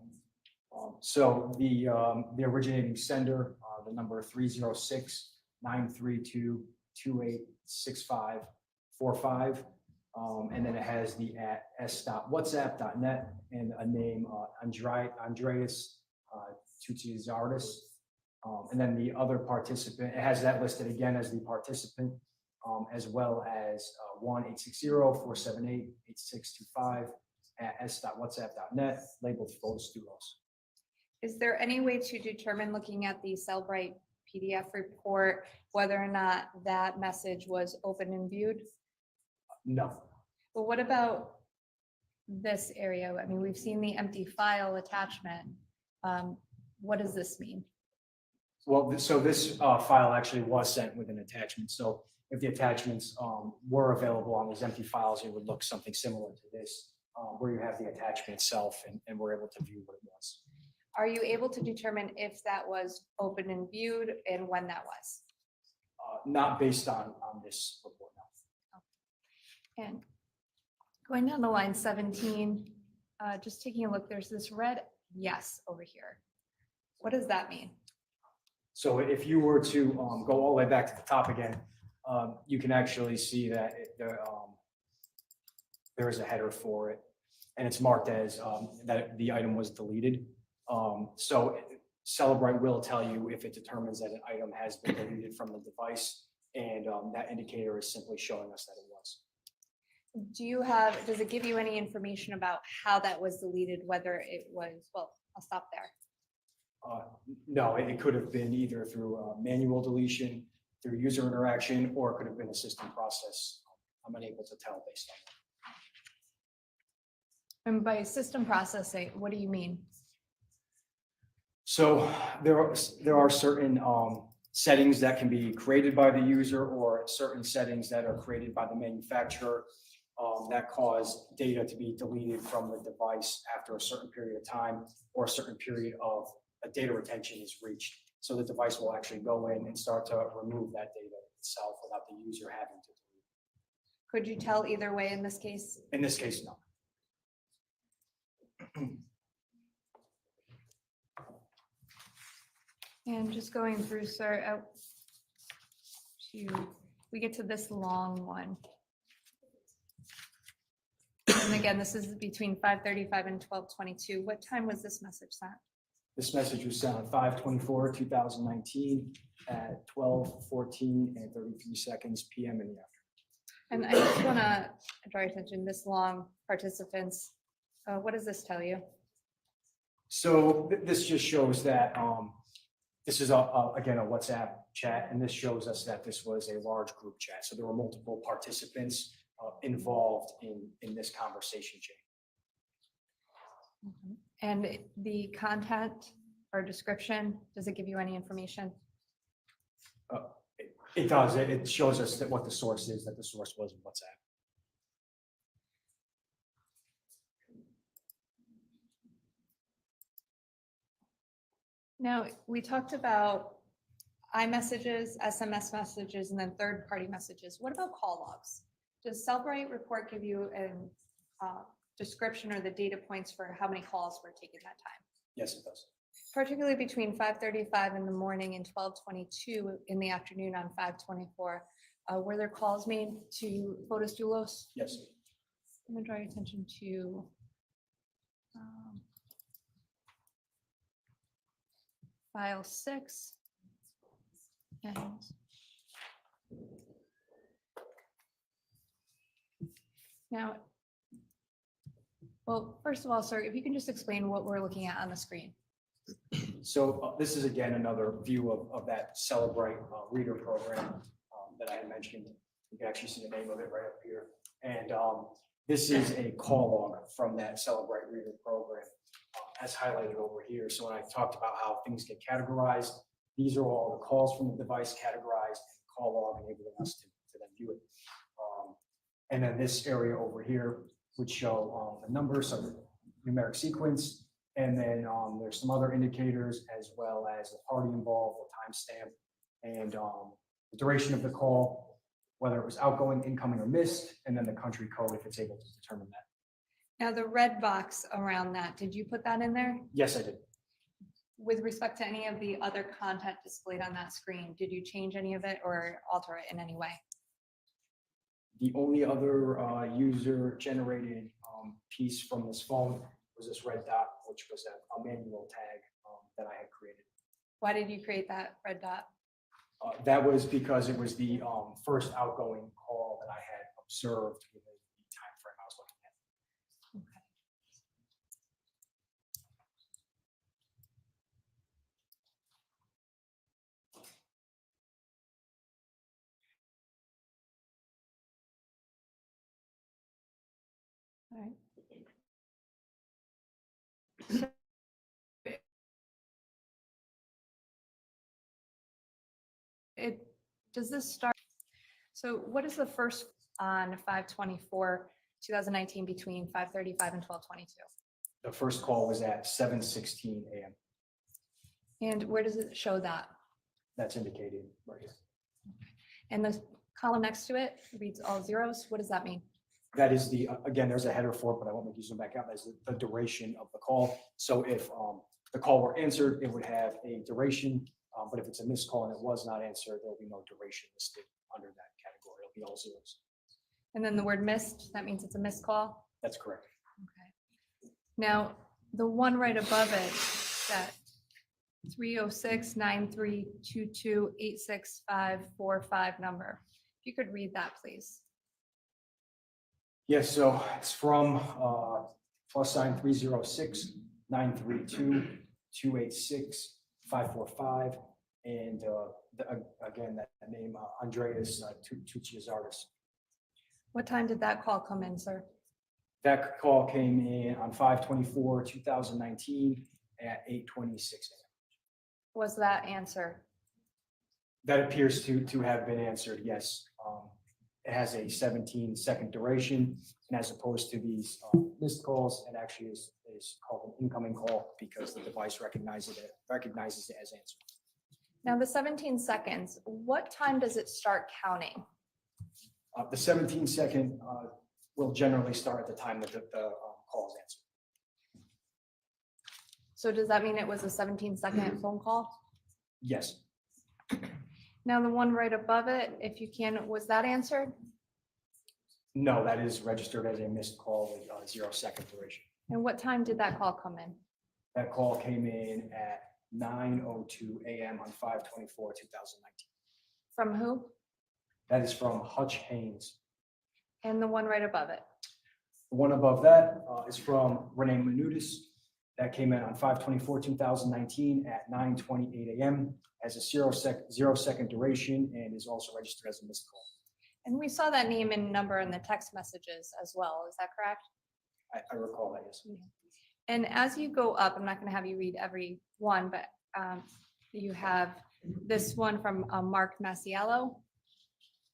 So the originating sender, the number 306-932-286545, and then it has the at s.whatsapp.net and a name Andreas Tutizardis. And then the other participant, it has that listed again as the participant, as well as 1-860-478-8625 at s.whatsapp.net, labeled Fotis Dulos. Is there any way to determine, looking at the Cellbrite PDF report, whether or not that message was open and viewed? No. Well, what about this area? I mean, we've seen the empty file attachment. What does this mean? Well, so this file actually was sent with an attachment. So if the attachments were available on these empty files, it would look something similar to this, where you have the attachment itself and we're able to view what it was. Are you able to determine if that was open and viewed and when that was? Not based on this report, no. And going down the line 17, just taking a look, there's this red yes over here. What does that mean? So if you were to go all the way back to the top again, you can actually see that there is a header for it, and it's marked as that the item was deleted. So Cellbrite will tell you if it determines that an item has been deleted from the device, and that indicator is simply showing us that it was. Does it give you any information about how that was deleted, whether it was, well, I'll stop there. No, it could have been either through manual deletion, through user interaction, or it could have been a system process. I'm unable to tell based on that. And by system processing, what do you mean? So there are certain settings that can be created by the user or certain settings that are created by the manufacturer that cause data to be deleted from the device after a certain period of time or a certain period of data retention is reached. So the device will actually go in and start to remove that data itself without the user having to. Could you tell either way in this case? In this case, no. And just going through, sir, we get to this long one. And again, this is between 5:35 and 12:22. What time was this message sent? This message was sent on 5/24/2019 at 12:14 and 33 seconds PM in the afternoon. And I just want to draw your attention, this long participants. What does this tell you? So this just shows that this is again a WhatsApp chat, and this shows us that this was a large group chat. So there were multiple participants involved in this conversation chain. And the content or description, does it give you any information? It does. It shows us that what the source is, that the source was in WhatsApp. Now, we talked about iMessages, SMS messages, and then third-party messages. What about call logs? Does Cellbrite report give you a description or the data points for how many calls were taken that time? Yes, it does. Particularly between 5:35 in the morning and 12:22 in the afternoon on 5/24. Were there calls made to Fotis Dulos? Yes. I'm going to draw your attention to file 6. And now, well, first of all, sir, if you can just explain what we're looking at on the screen. So this is again another view of that Cellbrite reader program that I had mentioned. You can actually see the name of it right up here. And this is a call log from that Cellbrite reader program as highlighted over here. So when I talked about how things get categorized, these are all the calls from the device categorized, call log enabling us to then view it. And then this area over here would show the numbers of the numeric sequence. And then there's some other indicators as well as the party involved, the timestamp, and the duration of the call, whether it was outgoing, incoming, or missed, and then the country code if it's able to determine that. Now, the red box around that, did you put that in there? Yes, I did. With respect to any of the other content displayed on that screen, did you change any of it or alter it in any way? The only other user-generated piece from this phone was this red dot, which was a manual tag that I had created. Why did you create that red dot? That was because it was the first outgoing call that I had observed within the time frame I was looking at. Okay. All right. Does this start? So what is the first on 5/24/2019 between 5:35 and 12:22? The first call was at 7:16 a.m. And where does it show that? That's indicated right here. And the column next to it reads all zeros. What does that mean? That is the, again, there's a header for it, but I won't make you zoom back out. That's the duration of the call. So if the call were answered, it would have a duration. But if it's a missed call and it was not answered, there'll be no duration listed under that category. It'll be all zeros. And then the word missed, that means it's a missed call. That's correct. Okay. Now, the one right above it, that 306-9322-86545 number. If you could read that, please. Yes, so it's from +sign 306-932-286-545. And again, that name, Andreas Tucciazardis. What time did that call come in, sir? That call came in on 5/24/2019 at 8:26 a.m. was that answer? That appears to have been answered, yes. It has a 17-second duration, and as opposed to these missed calls, it actually is called an incoming call because the device recognizes it as answered. Now the 17 seconds, what time does it start counting? The 17-second will generally start at the time that the call is answered. So does that mean it was a 17-second phone call? Yes, Now the one right above it, if you can, was that answered? no, that is registered as a missed call with 0-second duration. And what time did that call come in? That call came in at 9:02 a.m. on 5/24/2019. From who? That is from Hutch Haynes. And the one right above it? The one above that is from Renee Menudis. That came in on 5/24/2019 at 9:28 a.m. Has a 0-second duration and is also registered as a missed call. And we saw that name and number in the text messages as well, is that correct? I recall that, yes. And as you go up, I'm not going to have you read every one, but you have this one from Mark Masiello.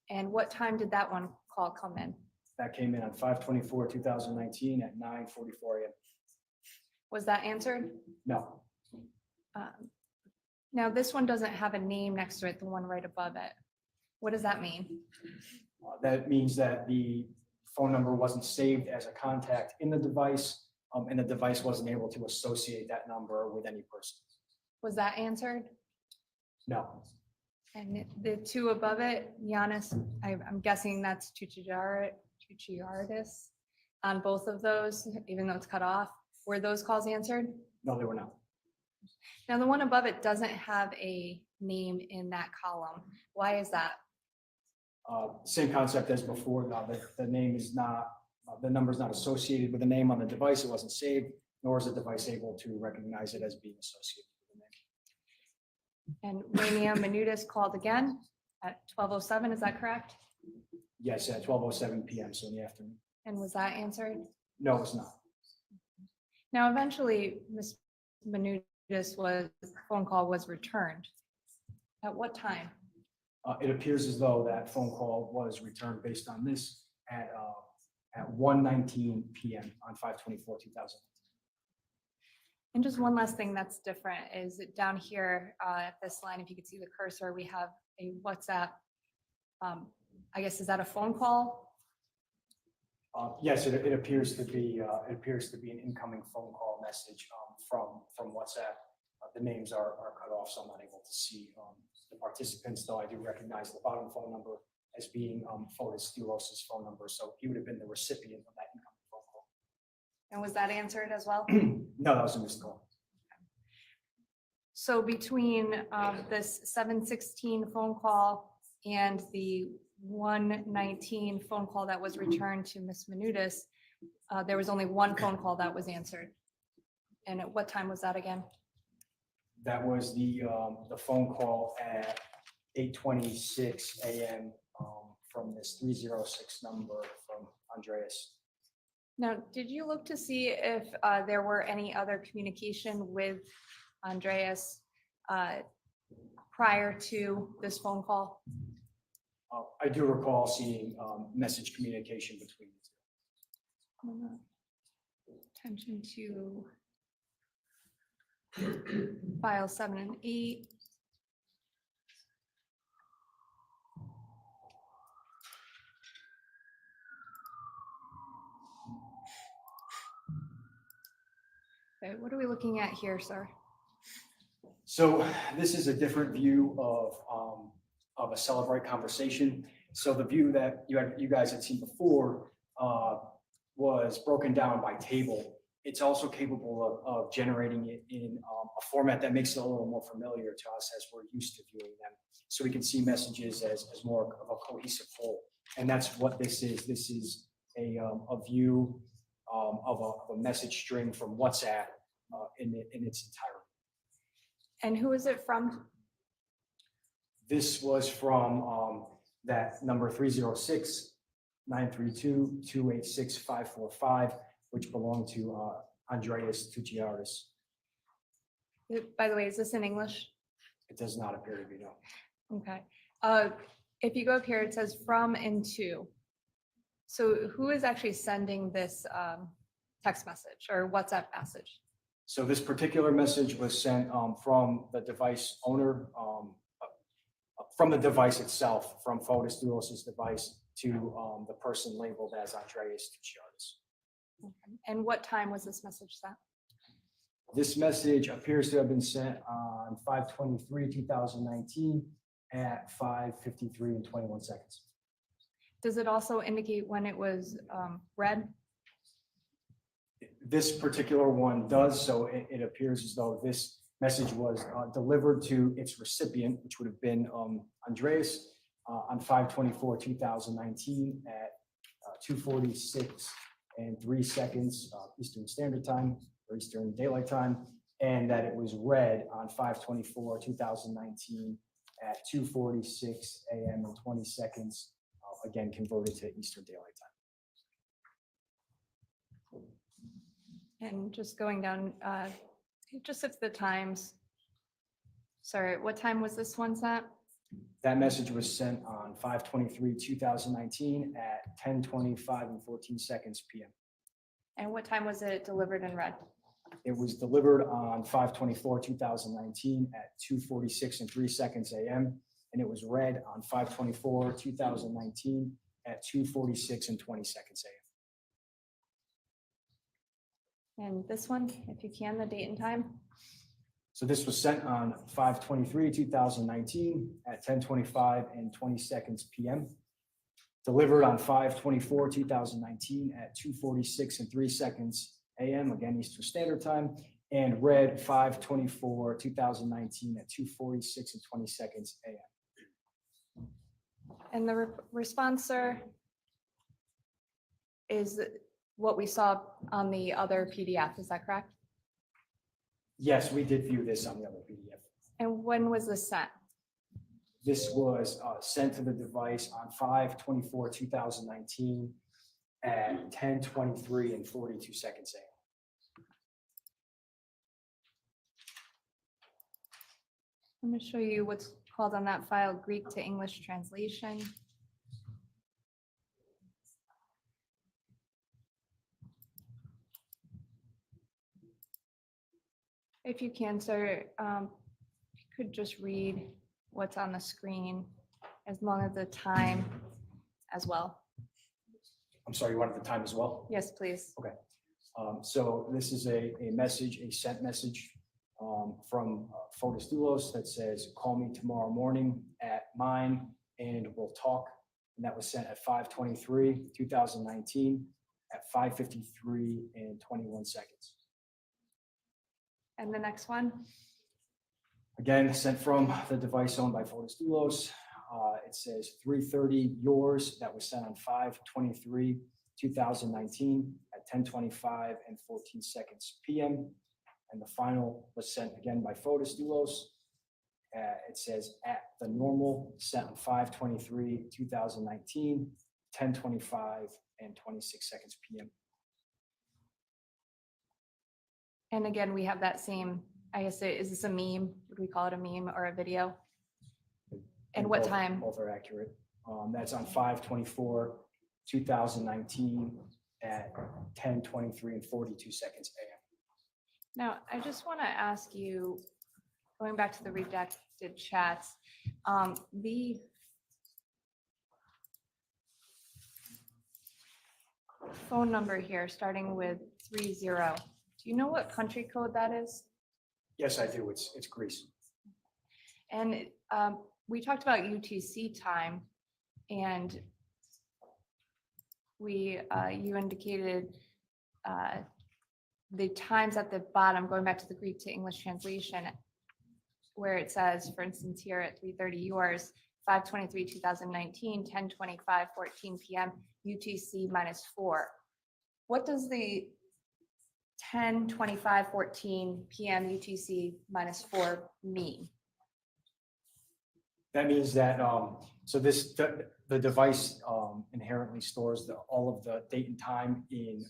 And what time did that one call come in? That came in on 5/24/2019 at 9:44 a.m. Was that answered? No, Now this one doesn't have a name next to it, the one right above it. What does that mean? that means that the phone number wasn't saved as a contact in the device, and the device wasn't able to associate that number with any person. Was that answered? No, And the two above it, Giannis, I'm guessing that's Tucciardis on both of those, even though it's cut off. Were those calls answered? no, they were not. Now, the one above it doesn't have a name in that column. Why is that? Same concept as before. The name is not, the number is not associated with the name on the device. It wasn't saved, nor is the device able to recognize it as being associated with the name. And Rania Menudis called again at 12:07, is that correct? Yes, at 12:07 p.m., so in the afternoon. And was that answered? No, it's not. Now, eventually, Ms. Menudis phone call was returned. At what time? It appears as though that phone call was returned based on this at 1:19 p.m. on 5/24/2000. And just one last thing that's different is that down here at this line, if you could see the cursor, we have a WhatsApp. I guess, is that a phone call? Yes, it appears to be an incoming phone call message from WhatsApp. The names are cut off, so I'm not able to see the participants, though I do recognize the bottom phone number as being Fotis Dulos' phone number, so he would have been the recipient of that incoming phone call. And was that answered as well? No, that was a missed call. So between this 7:16 phone call and the 1:19 phone call that was returned to Ms. Menudis, there was only one phone call that was answered. And at what time was that again? That was the phone call at 8:26 a.m. From this 306 number from Andreas. Now, did you look to see if there were any other communication with Andreas prior to this phone call? I do recall seeing message communication between the two. Attention to file 7 and 8. Okay, what are we looking at here, sir? So this is a different view of a Celebrate conversation. So the view that you guys had seen before was broken down by table. It's also capable of generating it in a format that makes it a little more familiar to us as we're used to viewing them. So we can see messages as more of a cohesive whole. And that's what this is. This is a view of a message string from WhatsApp in its entirety. And who is it from? This was from that number 306-932-286-545, which belonged to Andreas Tucciardis. By the way, is this in English? It does not appear to be, no. Okay. If you go up here, it says from and to. So who is actually sending this text message or WhatsApp message? So this particular message was sent from the device owner, from the device itself, from Fotis Dulos' device to the person labeled as Andreas Tucciardis. Okay. And what time was this message sent? This message appears to have been sent on 5/23/2019 at 5:53 and 21 seconds. Does it also indicate when it was read? This particular one does, so it appears as though this message was delivered to its recipient, which would have been Andreas, on 5/24/2019 at 2:46 and 3 seconds Eastern Standard Time or Eastern Daylight Time, and that it was read on 5/24/2019 at 2:46 a.m. and 20 seconds, again converted to Eastern Daylight Time. And just going down, just if the times, sorry, what time was this one sent? That message was sent on 5/23/2019 at 10:25 and 14 seconds p.m. And what time was it delivered and read? It was delivered on 5/24/2019 at 2:46 and 3 seconds a.m. and it was read on 5/24/2019 at 2:46 and 20 seconds a.m. And this one, if you can, the date and time? So this was sent on 5/23/2019 at 10:25 and 20 seconds p.m. Delivered on 5/24/2019 at 2:46 and 3 seconds a.m. again Eastern Standard Time, and read 5/24/2019 at 2:46 and 20 seconds a.m. And the responsor is what we saw on the other PDF, is that correct? Yes, we did view this on the other PDF. And when was this sent? This was sent to the device on 5/24/2019 at 10:23 and 42 seconds a.m. I'm going to show you what's called on that file Greek to English translation. If you can, sir, you could just read what's on the screen as long as the time as well. I'm sorry, you wanted the time as well? Yes, please. Okay. So this is a message, a sent message from Fotis Dulos that says, "Call me tomorrow morning at mine and we'll talk." And that was sent at 5/23/2019 at 5:53 and 21 seconds. And the next one? Again, sent from the device owned by Fotis Dulos. It says 3:30 yours. That was sent on 5/23/2019 at 10:25 and 14 seconds p.m. And the final was sent again by Fotis Dulos. It says at the normal, sent on 5/23/2019, 10:25 and 26 seconds p.m. And again, we have that same, I guess, is this a meme? Would we call it a meme or a video? And what both- time? Both are accurate. That's on 5/24/2019 at 10:23 and 42 seconds a.m. Now, I just want to ask you, going back to the redacted chats, the phone number here, starting with 30, do you know what country code that is? Yes, I do. It's Greece. And we talked about UTC time, and you indicated the times at the bottom, going back to the Greek to English translation, where it says, for instance, here at 3:30 yours, 5/23/2019, 10:25, 14 p.m. UTC -4. What does the 10:25, 14 p.m. UTC -4 mean? That means that, so the device inherently stores all of the date and time in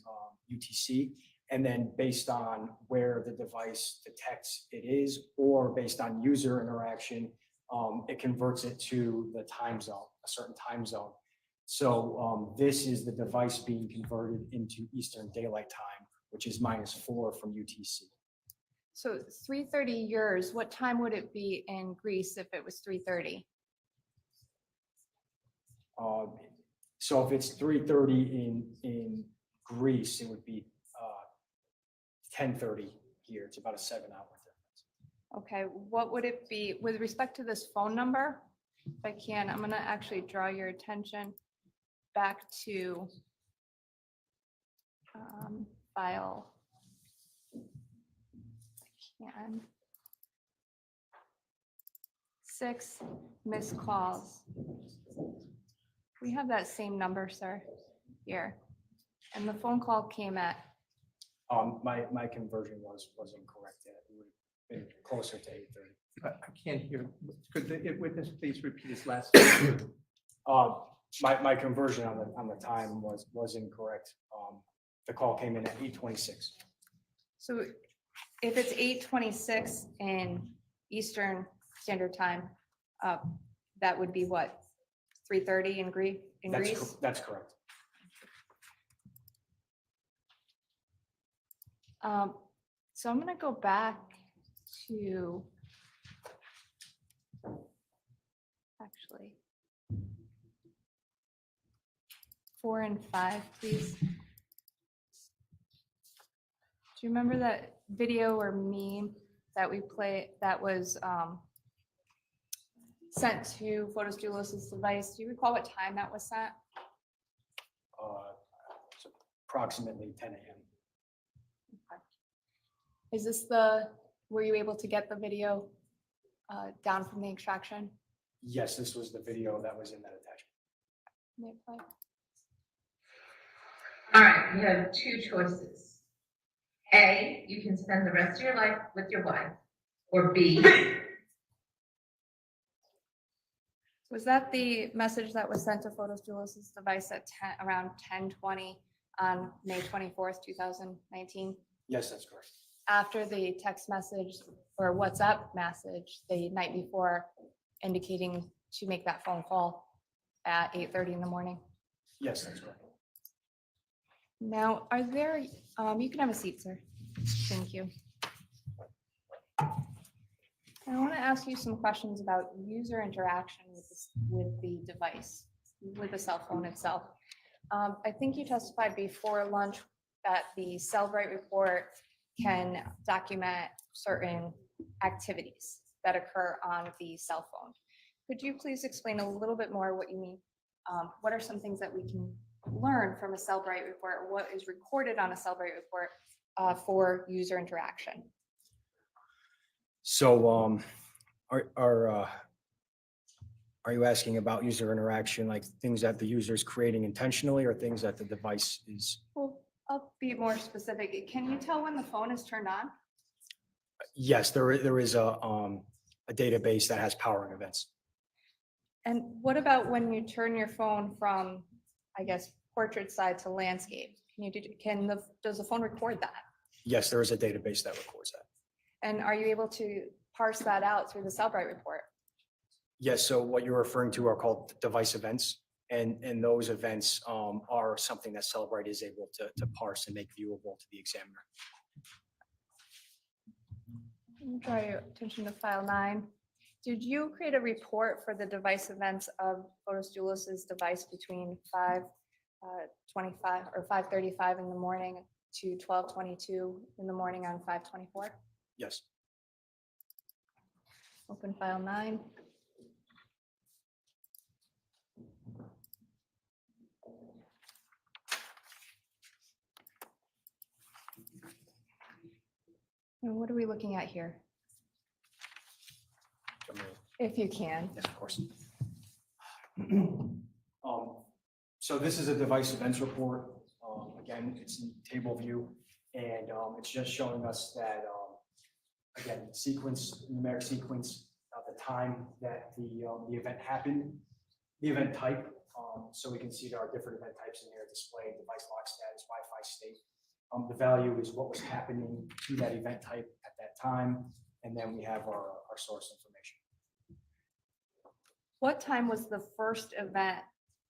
UTC. And then based on where the device detects it is, or based on user interaction, it converts it to the time zone, a certain time zone. So this is the device being converted into Eastern Daylight Time, which is -4 from UTC. So 3:30 yours, what time would it be in Greece if it was 3:30? So if it's 3:30 in Greece, it would be 10:30 here. It's about a 7-hour difference. Okay, what would it be with respect to this phone number? If I can, I'm gonna actually draw your attention back to file. I can. 6 missed calls. We have that same number, sir, here. And the phone call came at, My conversion was incorrect. It would have been closer to 8:30. I can't hear. Could the witness please repeat his last name? My conversion on the time was incorrect. The call came in at 8:26. so if it's 8:26 in Eastern Standard Time, that would be what? 3:30 in Greece? That's correct. So I'm gonna go back to, actually, 4 and 5, please. Do you remember that video or meme that we played that was sent to Fotis Dulos' device? Do you recall what time that was sent? It's approximately 10 a.m. Is this were you able to get the video down from the extraction? Yes, this was the video that was in that attachment. May I play? All right, you have 2 choices. A, you can spend the rest of your life with your wife, or B. Was that the message that was sent to Fotis Dulos' device at around 10:20 on May 24th, 2019? Yes, that's correct. After the text message or WhatsApp message the night before indicating to make that phone call at 8:30 in the morning? Yes, that's correct. Now, are there, you can have a seat, sir. Thank you. I want to ask you some questions about user interaction with the device, with the cell phone itself. I think you testified before lunch that the Cellbrite report can document certain activities that occur on the cell phone. Could you please explain a little bit more what you mean? What are some things that we can learn from a Cellbrite report, or what is recorded on a Cellbrite report for user interaction? So, are you asking about user interaction, like things that the user is creating intentionally, or things that the device is? Well, I'll be more specific. Can you tell when the phone is turned on? Yes, there is a database that has powering events. And what about when you turn your phone from, I guess, portrait side to landscape? Does the phone record that? Yes, there is a database that records that. And are you able to parse that out through the Cellbrite report? Yes, so what you're referring to are called device events, and those events are something that Cellbrite is able to parse and make viewable to the examiner. Let me draw your attention to file 9. Did you create a report for the device events of Fotis Dulos' device between 5:25 or 5:35 in the morning to 12:22 in the morning on 5/24? Yes. Open file 9. And what are we looking at here? If you can. Yes, of course. So this is a device events report. Again, it's in table view, and it's just showing us that, again, numeric sequence, the time that the event happened, the event type. So we can see there are different event types in here displayed: device lock status, Wi-Fi state, The value is what was happening to that event type at that time. And then we have our source information. What time was the first event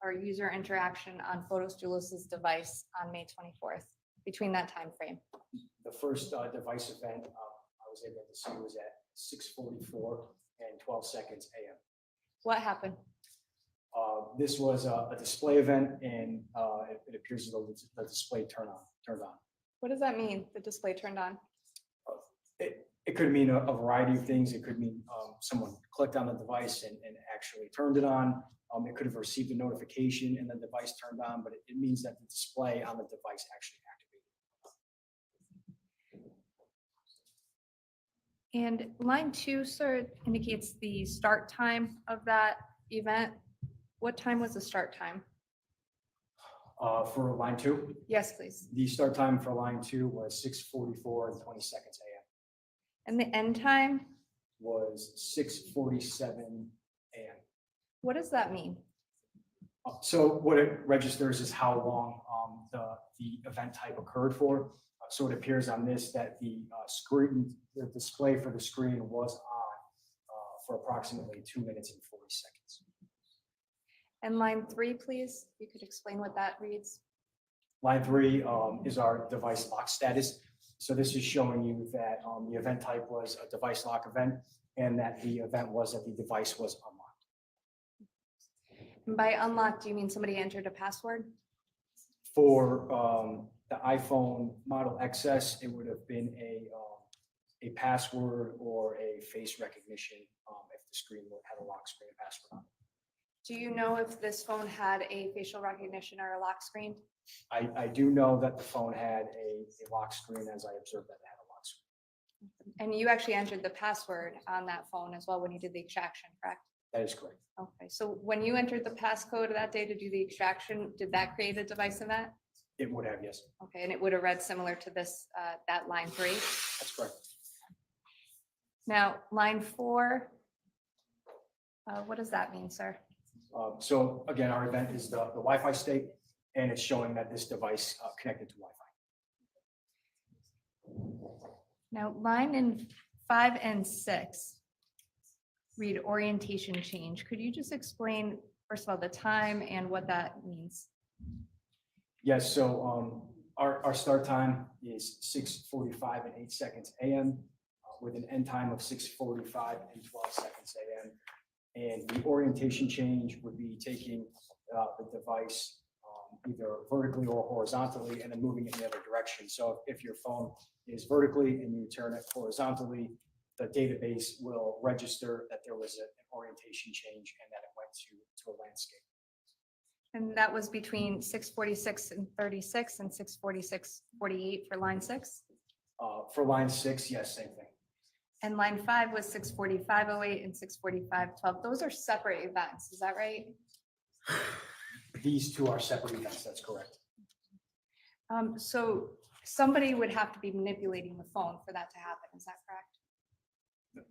or user interaction on Fotis Dulos' device on May 24th, between that time frame? The first device event I was able to see was at 6:44 and 12 seconds AM. What happened? This was a display event, and it appears as though the display turned on. What does that mean, the display turned on? It could mean a variety of things. It could mean someone clicked on the device and actually turned it on. It could have received a notification and the device turned on, but it means that the display on the device actually activated. And line 2, sir, indicates the start time of that event. What time was the start time? For line 2, Yes, please. the start time for line 2 was 6:44 and 20 seconds AM. And the end time, Was 6:47 AM. what does that mean? So what it registers is how long the event type occurred for. So it appears on this that the screen, the display for the screen was on for approximately 2 minutes and 40 seconds. And line 3, please, if you could explain what that reads. Line 3 is our device lock status. So this is showing you that the event type was a device lock event and that the event was that the device was unlocked. And by unlocked, do you mean somebody entered a password? For the iPhone Model XS, it would have been a password or a face recognition if the screen had a lock screen password on it. Do you know if this phone had a facial recognition or a lock screen? I do know that the phone had a lock screen, as I observed that it had a lock screen. And you actually entered the password on that phone as well when you did the extraction, correct? That is correct. Okay, so when you entered the passcode that day to do the extraction, did that create a device event? It would have, yes. Okay, and it would have read similar to this, that line 3. That's correct. Now, line 4, what does that mean, sir? So again, our event is the Wi-Fi state, and it's showing that this device connected to Wi-Fi. Now, line 5 and 6 read orientation change. Could you just explain, first of all, the time and what that means? Yes, so our start time is 6:45 and 8 seconds AM with an end time of 6:45 and 12 seconds AM. And the orientation change would be taking the device either vertically or horizontally and then moving it in the other direction. So if your phone is vertically and you turn it horizontally, the database will register that there was an orientation change and that it went to a landscape. And that was between 6:46 and 36 and 6:46:48 for line 6? For line 6, yes, same thing. And line 5 was 6:45:08 and 6:45:12. Those are separate events, is that right? These two are separate events, that's correct. So somebody would have to be manipulating the phone for that to happen, is that correct?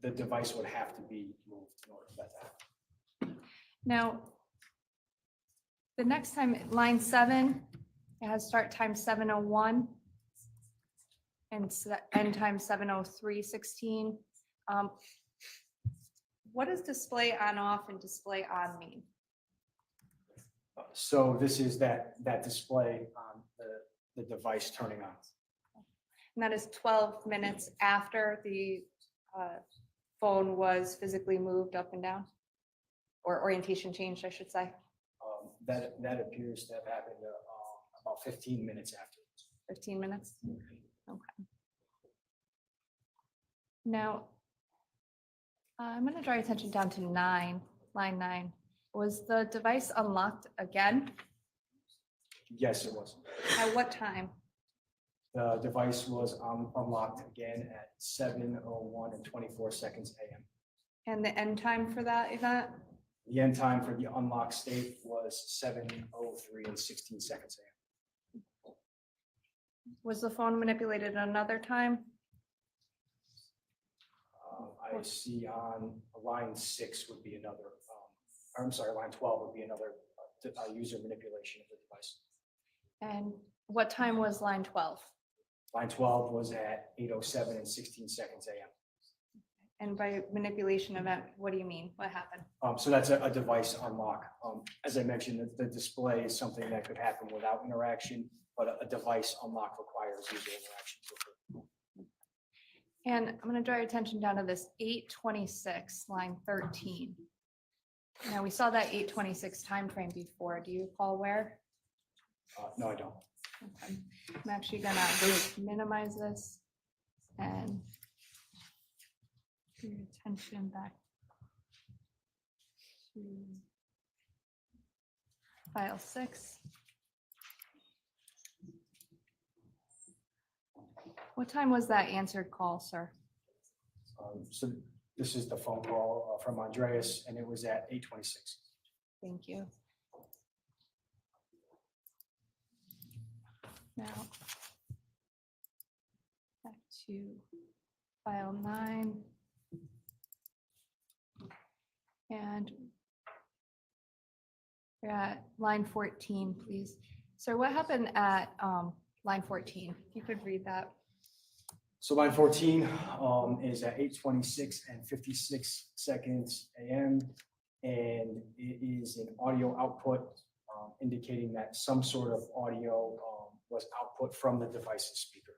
The device would have to be moved in order for that to happen. Now, the next time, line 7, it has start time 7:01 and end time 7:03:16. What does display on off and display on mean? So this is that display on the device turning on. And that is 12 minutes after the phone was physically moved up and down? Or orientation changed, I should say. That appears to have happened about 15 minutes afterwards. 15 minutes? Okay. Now, I'm going to draw your attention down to 9, line 9. Was the device unlocked again? Yes, it was. At what time? The device was unlocked again at 7:01 and 24 seconds AM. And the end time for that event? The end time for the unlocked state was 7:03 and 16 seconds AM. Was the phone manipulated another time? I see on line 6 would be another, I'm sorry, line 12 would be another user manipulation of the device. And what time was line 12? Line 12 was at 8:07 and 16 seconds AM. And by manipulation event, what do you mean? What happened? So that's a device unlock. As I mentioned, the display is something that could happen without interaction, but a device unlock requires user interaction to occur. And I'm going to draw your attention down to this 8:26, line 13. Now, we saw that 8:26 timeframe before. Do you recall where? No, I don't. Okay. I'm actually gonna minimize this and draw your attention back to file 6. What time was that answered call, sir? So this is the phone call from Andreas, and it was at 8:26. Thank you. Now, back to file 9. And we're at line 14, please. So what happened at line 14? If you could read that. So line 14 is at 8:26 and 56 seconds AM, and it is an audio output indicating that some sort of audio was output from the device's speaker.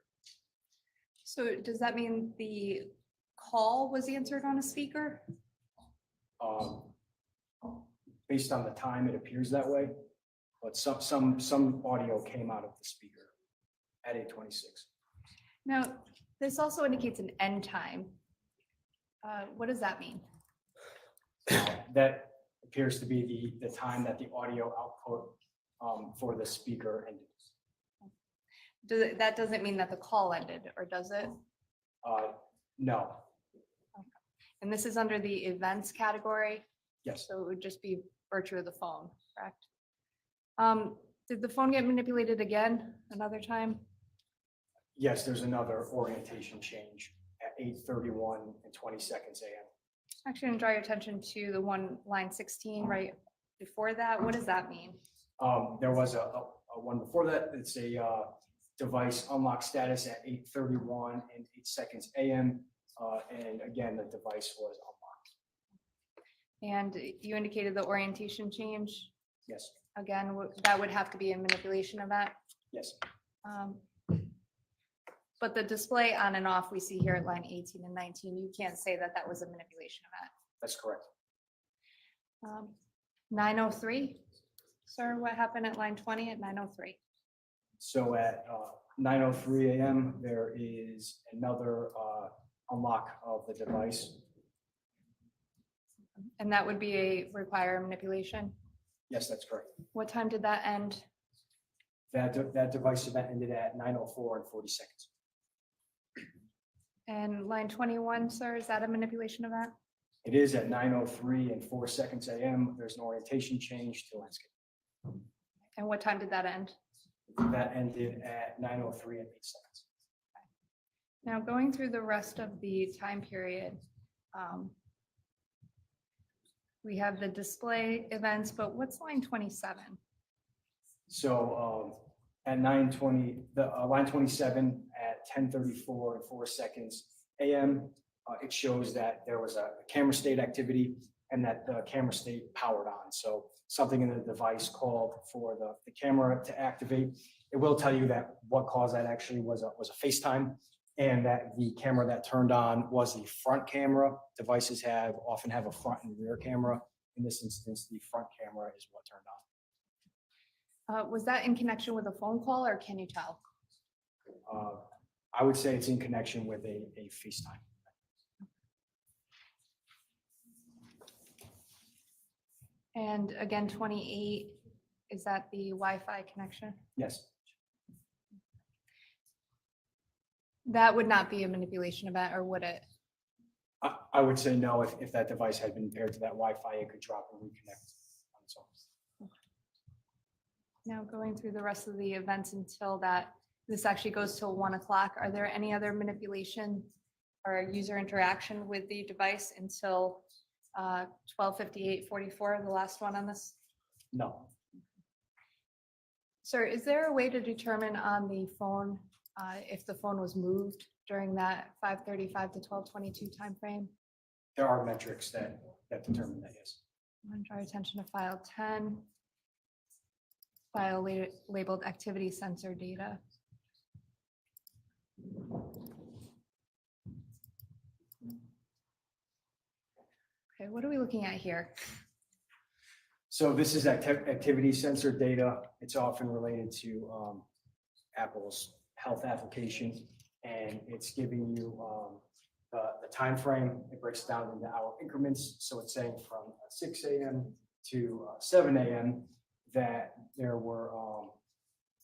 So does that mean the call was answered on a speaker? Based on the time, it appears that way, but some audio came out of the speaker at 8:26. Now, this also indicates an end time. What does that mean? That appears to be the time that the audio output for the speaker ended. That doesn't mean that the call ended, or does it? No, And this is under the events category, yes, so it would just be virtue of the phone, correct? Did the phone get manipulated again another time? yes, there's another orientation change at 8:31 and 20 seconds AM. Actually, I'm gonna draw your attention to the one line 16 right before that. What does that mean? There was a one before that. It's a device unlock status at 8:31 and 8 seconds AM. And again, the device was unlocked. And you indicated the orientation change. Yes, Again, that would have to be a manipulation event. yes, But the display on and off we see here at line 18 and 19, you can't say that that was a manipulation event. that's correct. 9:03, sir, what happened at line 20 at 9:03? So at 9:03 AM, there is another unlock of the device. And that would be a require manipulation. Yes, that's correct. What time did that end? That device event ended at 9:04 and 40 seconds. And line 21, sir, is that a manipulation event? It is at 9:03 and 4 seconds AM. There's an orientation change to landscape. And what time did that end? That ended at 9:03 and 8 seconds. Now, going through the rest of the time period, we have the display events, but what's line 27? So at 9:20, the line 27 at 10:34 and 4 seconds AM, it shows that there was a camera state activity and that the camera state powered on. So something in the device called for the camera to activate. It will tell you that what caused that actually was a FaceTime, and that the camera that turned on was the front camera. Devices often have a front and rear camera. In this instance, the front camera is what turned on. Was that in connection with a phone call, or can you tell? I would say it's in connection with a FaceTime. And again, 28, is that the Wi-Fi connection? Yes, That would not be a manipulation event, or would it? I would say no. If that device had been paired to that Wi-Fi, it could drop and reconnect on its own. Now, going through the rest of the events until that, this actually goes till 1 o'clock. Are there any other manipulation or user interaction with the device until 12:58:44, the last one on this? No. Sir, is there a way to determine on the phone if the phone was moved during that 5:35 to 12:22 timeframe? There are metrics that determine that, yes. I'm going to draw your attention to file 10, file labeled activity sensor data. Okay, what are we looking at here? So this is activity sensor data. It's often related to Apple's health application, and it's giving you the time frame. It breaks down into hour increments. So it's saying from 6 a.m. to 7 a.m. that there were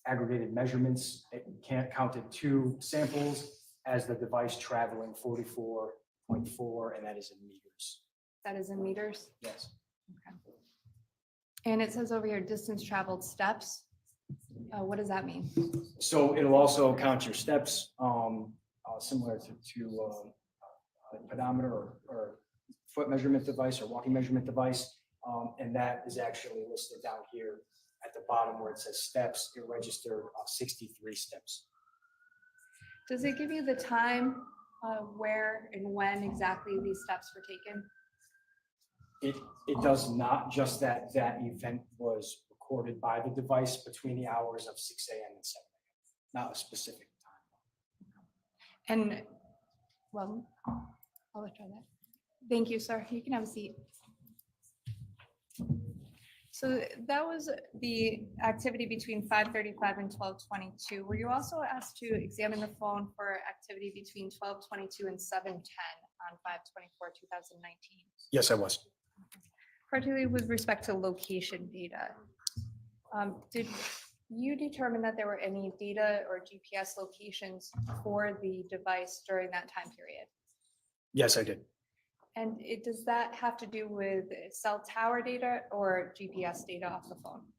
aggregated measurements. It counted 2 samples as the device traveling 44.4, and that is in meters. That is in meters? Yes. Okay. And it says over here, distance traveled steps. What does that mean? So it'll also count your steps, similar to a pedometer or foot measurement device or walking measurement device. And that is actually listed down here at the bottom where it says steps. It registered 63 steps. Does it give you the time where and when exactly these steps were taken? It does not, just that event was recorded by the device between the hours of 6 a.m. and 7 a.m., not a specific time. And, well, I'll try that. Thank you, sir. You can have a seat. So that was the activity between 5:35 and 12:22. Were you also asked to examine the phone for activity between 12:22 and 7:10 on 5/24/2019? Yes, I was. Particularly with respect to location data. Did you determine that there were any data or GPS locations for the device during that time period? Yes, I did. And does that have to do with cell tower data or GPS data off the phone?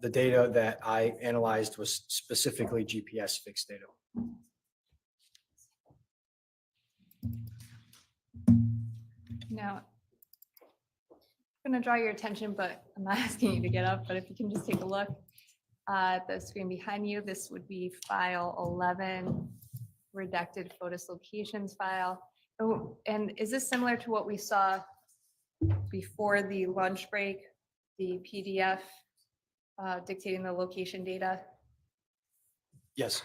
The data that I analyzed was specifically GPS fixed data. Now, I'm going to draw your attention, but I'm not asking you to get up, but if you can just take a look at the screen behind you, this would be file 11, redacted Fotis locations file. Oh, and is this similar to what we saw before the lunch break, the PDF dictating the location data? Yes.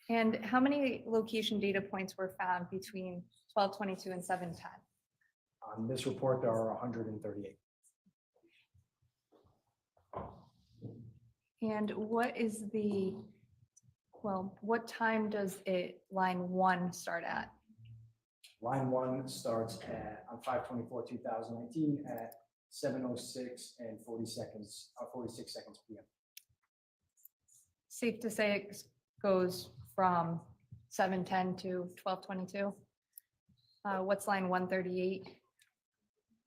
And how many location data points were found between 12:22 and 7:10? On this report, there are 138. And what is the, well, what time does line 1 start at? Line 1 starts on 5/24/2019 at 7:06 and 46 seconds PM. Safe to say it goes from 7:10 to 12:22? What's line 138?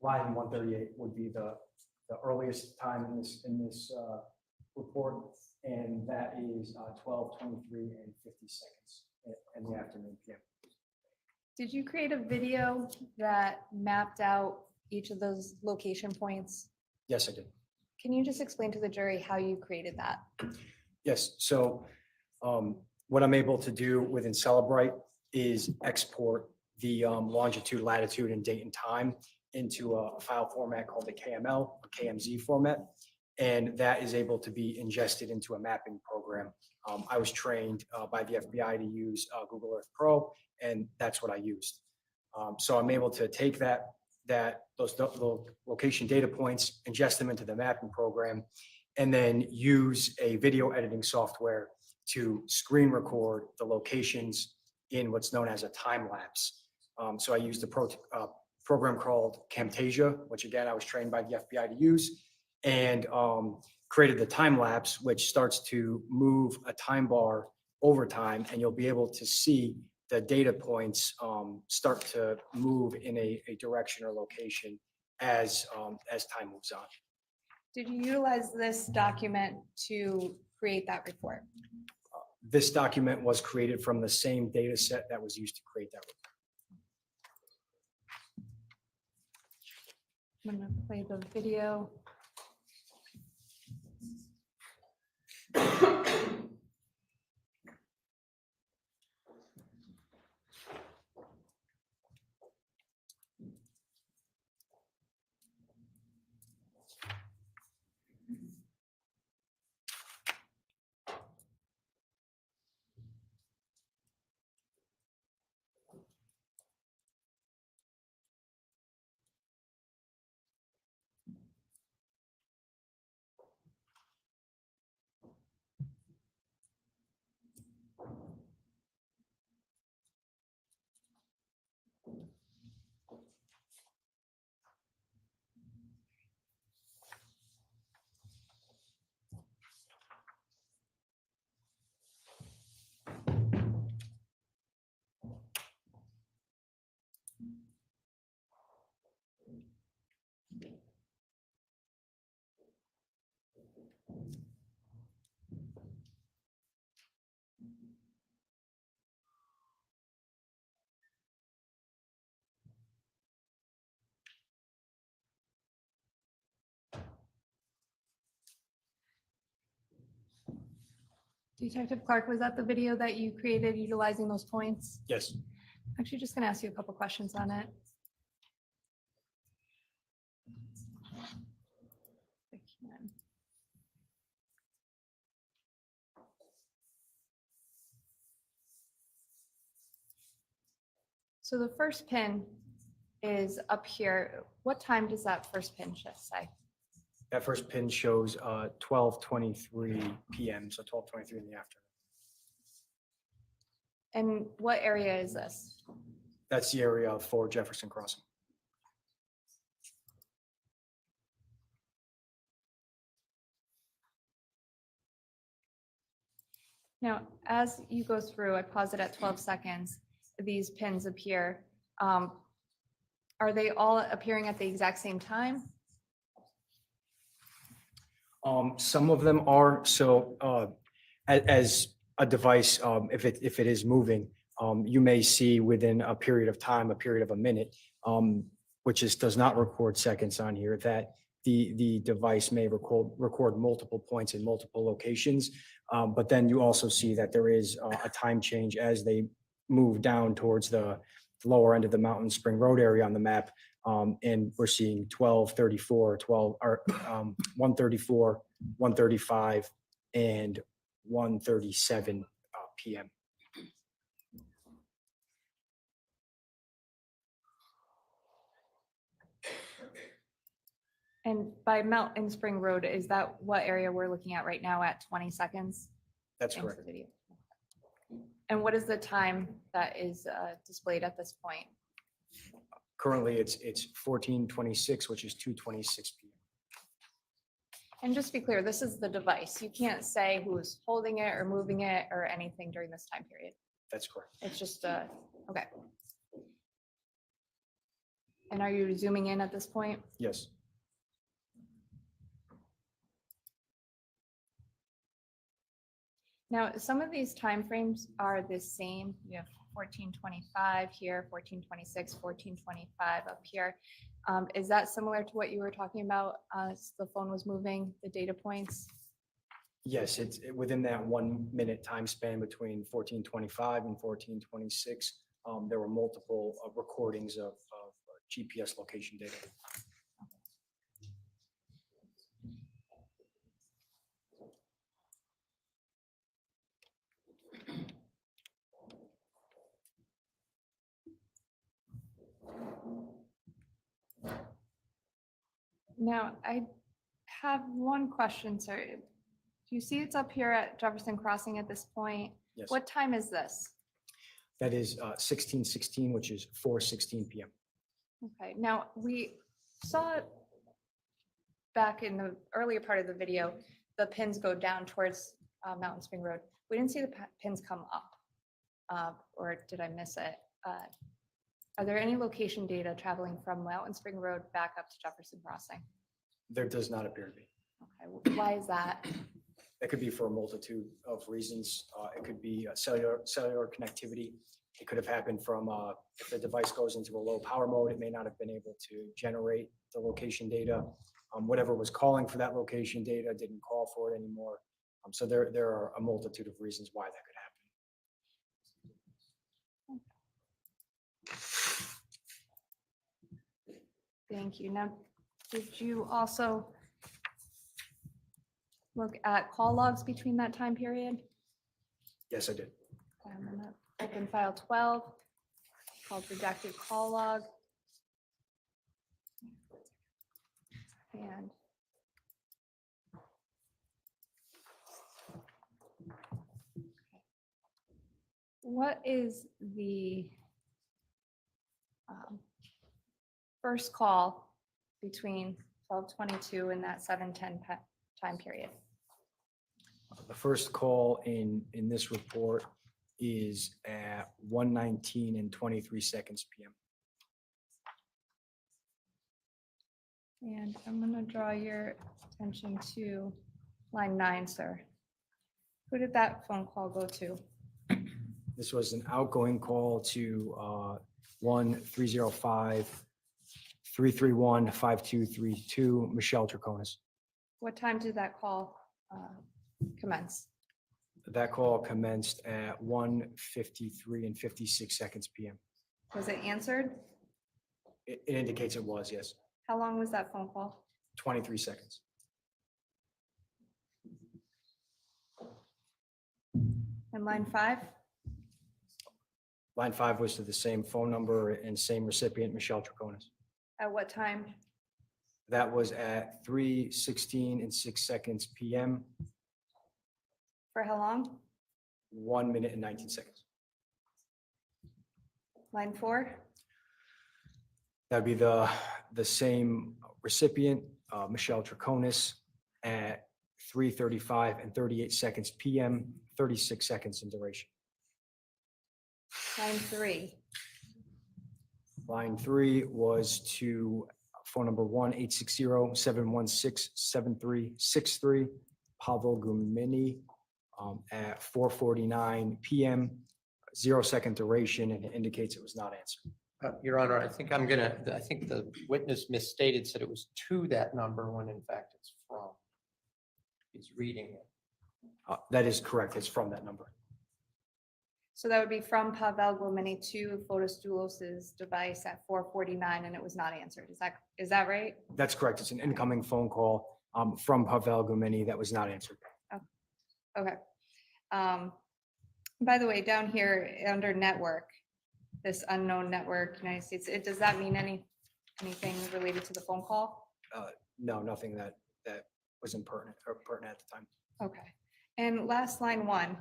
Line 138 would be the earliest time in this report, and that is 12:23 and 50 seconds in the afternoon PM. Did you create a video that mapped out each of those location points? Yes, I did. Can you just explain to the jury how you created that? Yes, so what I'm able to do within Celebrite is export the longitude, latitude, and date and time into a file format called a KML, or KMZ format, and that is able to be ingested into a mapping program. I was trained by the FBI to use Google Earth Pro, and that's what I used. So I'm able to take those location data points, ingest them into the mapping program, and then use a video editing software to screen record the locations in what's known as a time lapse. So I used a program called Camtasia, which again, I was trained by the FBI to use, and created the time lapse, which starts to move a time bar over time, and you'll be able to see the data points start to move in a direction or location as time moves on. Did you utilize this document to create that report? This document was created from the same data set that was used to create that report. I'm going to play the video. Detective Clark, was that the video that you created utilizing those points? Yes. Actually, just gonna ask you a couple questions on it. I can. So the first pin is up here. What time does that first pin just say? That first pin shows 12:23 p.m., so 12:23 in the afternoon. And what area is this? That's the area for Jefferson Crossing. Now, as you go through, I pause it at 12 seconds, these pins appear. Are they all appearing at the exact same time? Some of them are, so as a device, if it is moving, you may see within a period of time, a period of a minute, which does not record seconds on here, that the device may record multiple points in multiple locations. But then you also see that there is a time change as they move down towards the lower end of the Mountain Spring Road area on the map. And we're seeing 12:34, 1:34, 1:35, and 1:37 p.m. And by Mountain Spring Road, is that what area we're looking at right now at 20 seconds? That's into the correct. video? And what is the time that is displayed at this point? Currently, it's 14:26, which is 2:26 p.m. And just to be clear, this is the device. You can't say who's holding it or moving it or anything during this time period. That's correct. It's just, okay. And are you zooming in at this point? Yes. Now, some of these timeframes are the same. You have 14:25 here, 14:26, 14:25 up here. Is that similar to what you were talking about as the phone was moving, the data points? Yes, it's within that 1 minute time span between 14:25 and 14:26. There were multiple recordings of GPS location data. Now, I have one question, sir. Do you see it's up here at Jefferson Crossing at this point? Yes. What time is this? That is 16:16, which is 4:16 p.m. Okay, now we saw back in the earlier part of the video, the pins go down towards Mountain Spring Road. We didn't see the pins come up, or did I miss it? Are there any location data traveling from Mountain Spring Road back up to Jefferson Crossing? There does not appear to be. Okay, why is that? That could be for a multitude of reasons. It could be cellular connectivity. It could have happened from if the device goes into a low power mode, it may not have been able to generate the location data. Whatever was calling for that location data didn't call for it anymore. So there are a multitude of reasons why that could happen. Thank you. Now, did you also look at call logs between that time period? Yes, I did. I'm gonna open file 12, called redacted call log. And what is the first call between 12:22 and that 7:10 time period? The first call in this report is at 1:19 and 23 seconds p.m. And I'm gonna draw your attention to Line 9, sir. Who did that phone call go to? This was an outgoing call to 1-305-331-5232, Michelle Troconis. What time did that call commence? That call commenced at 1:53 and 56 seconds PM. Was it answered? It indicates it was, yes, How long was that phone call? 23 seconds. And line 5? Line 5 was to the same phone number and same recipient, Michelle Troconis. At what time? That was at 3:16 and 6 seconds PM, For how long? 1 minute and 19 seconds. Line 4? That'd be the same recipient, Michelle Troconis, at 3:35 and 38 seconds PM, 36 seconds in duration. Line 3? Line 3 was to phone number 1-860-716-7363, Pavel Gumini, at 4:49 PM, 0-second duration, and it indicates it was not answered. Your Honor, I think I think the witness misstated, said it was to that number when in fact it's from. He's reading it. That is correct. It's from that number. So that would be from Pavel Gomeni to Fotis Dulos's device at 4:49, and it was not answered. Is that right? That's correct. It's an incoming phone call from Pavel Gumini that was not answered. Okay. By the way, down here under network, this unknown network, United States, does that mean anything related to the phone call? No, nothing that was pertinent at the time. Okay. And last line 1.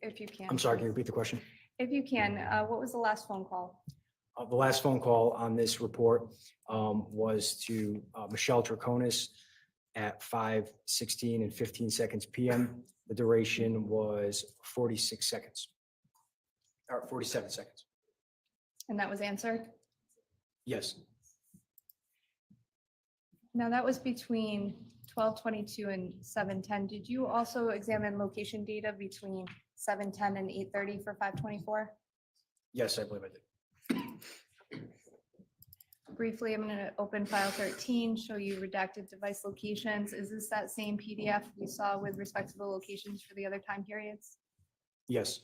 If you can. I'm sorry, can you please. repeat the question? If you can, what was the last phone call? The last phone call on this report was to Michelle Troconis at 5:16 and 15 seconds PM. The duration was 46 seconds, or 47 seconds. And that was answered? Yes, Now that was between 12:22 and 7:10. Did you also examine location data between 7:10 and 8:30 for 524? yes, I believe I did. Briefly, I'm going to open file 13, show you redacted device locations. Is this that same PDF we saw with respect to the locations for the other time periods? Yes,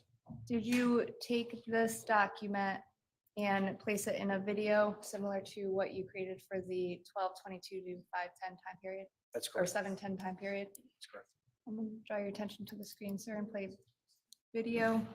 Did you take this document and place it in a video similar to what you created for the 12:22 to 5:10 time period? that's Or correct. 7:10 time period? That's correct. I'm going to draw your attention to the screen, sir, and play video.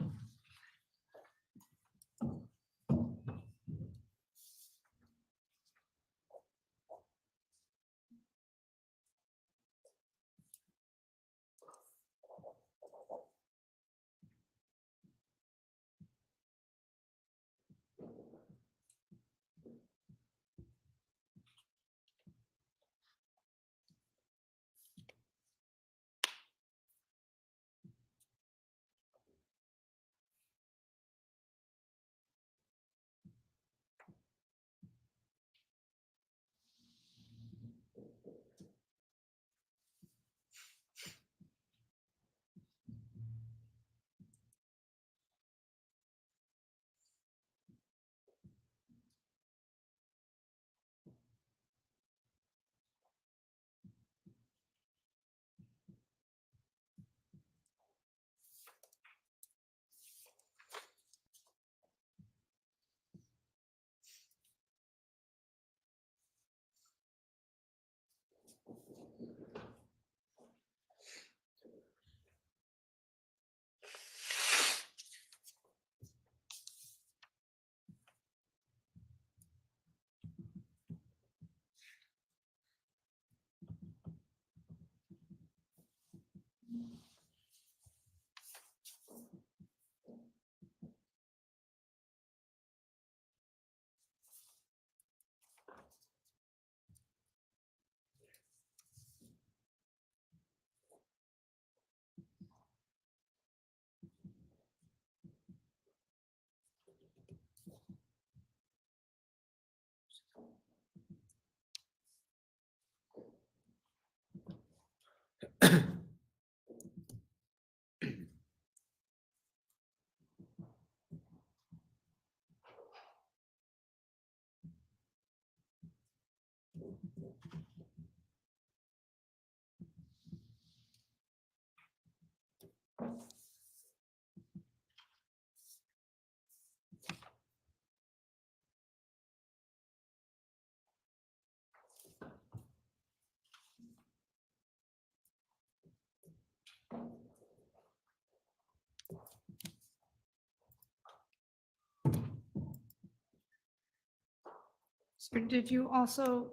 So did you also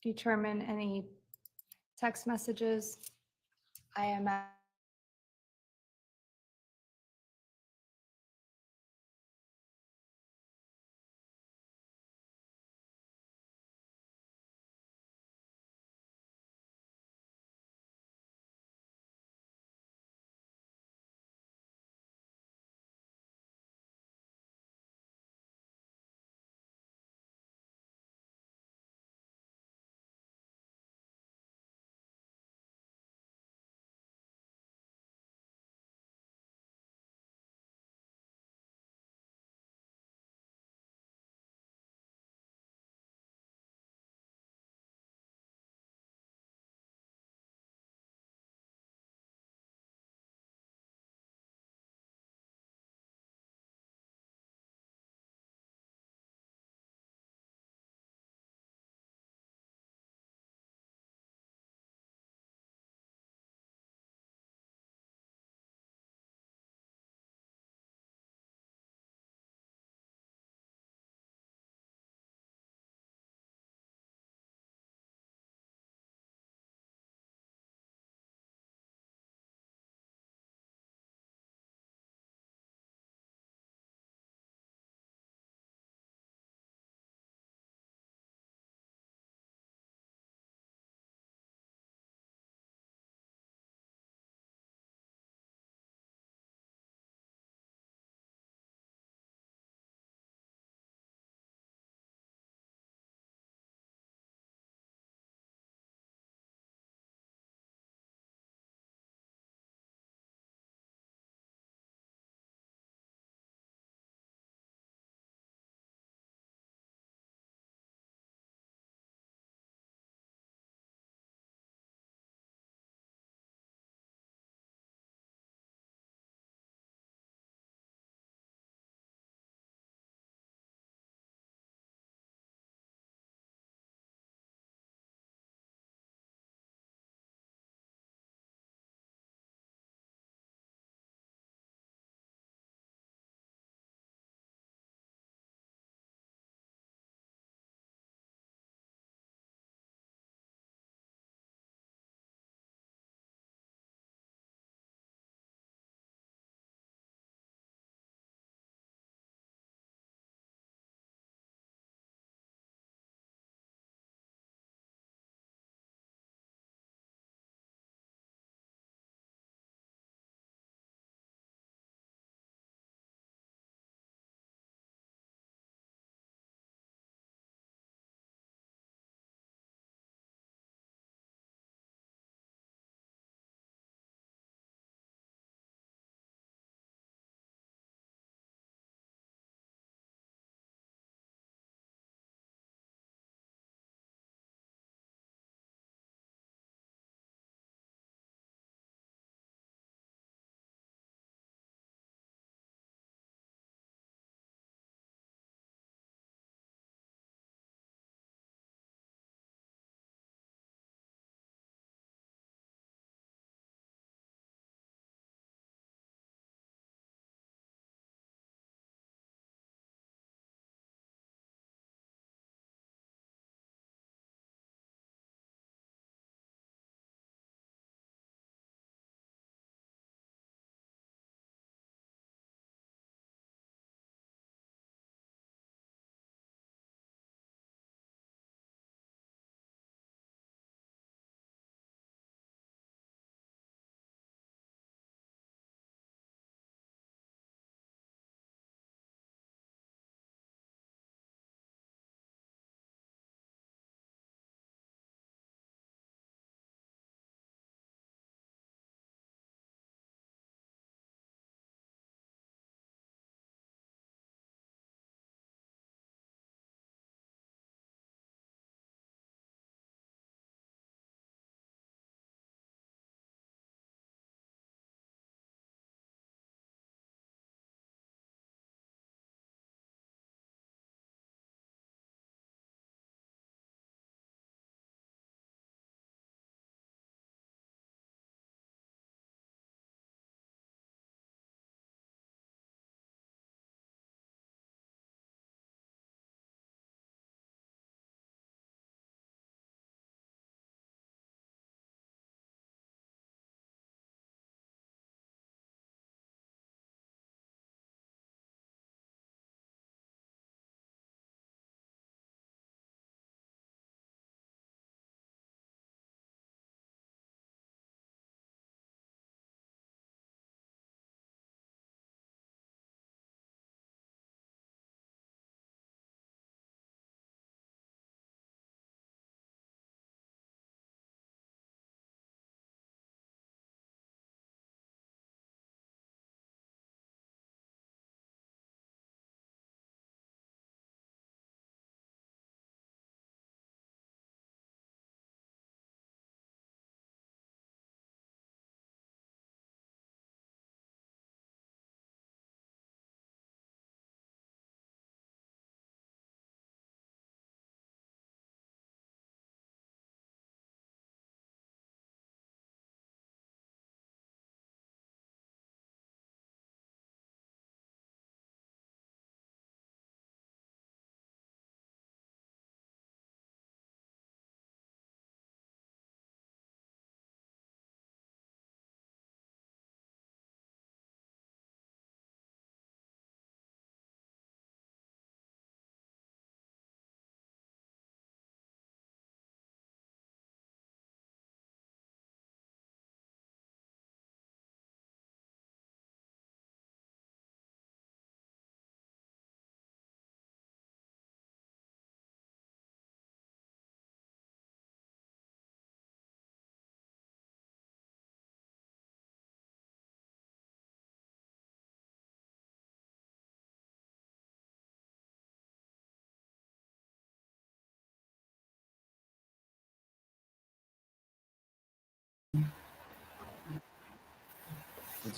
determine any text messages, IMS,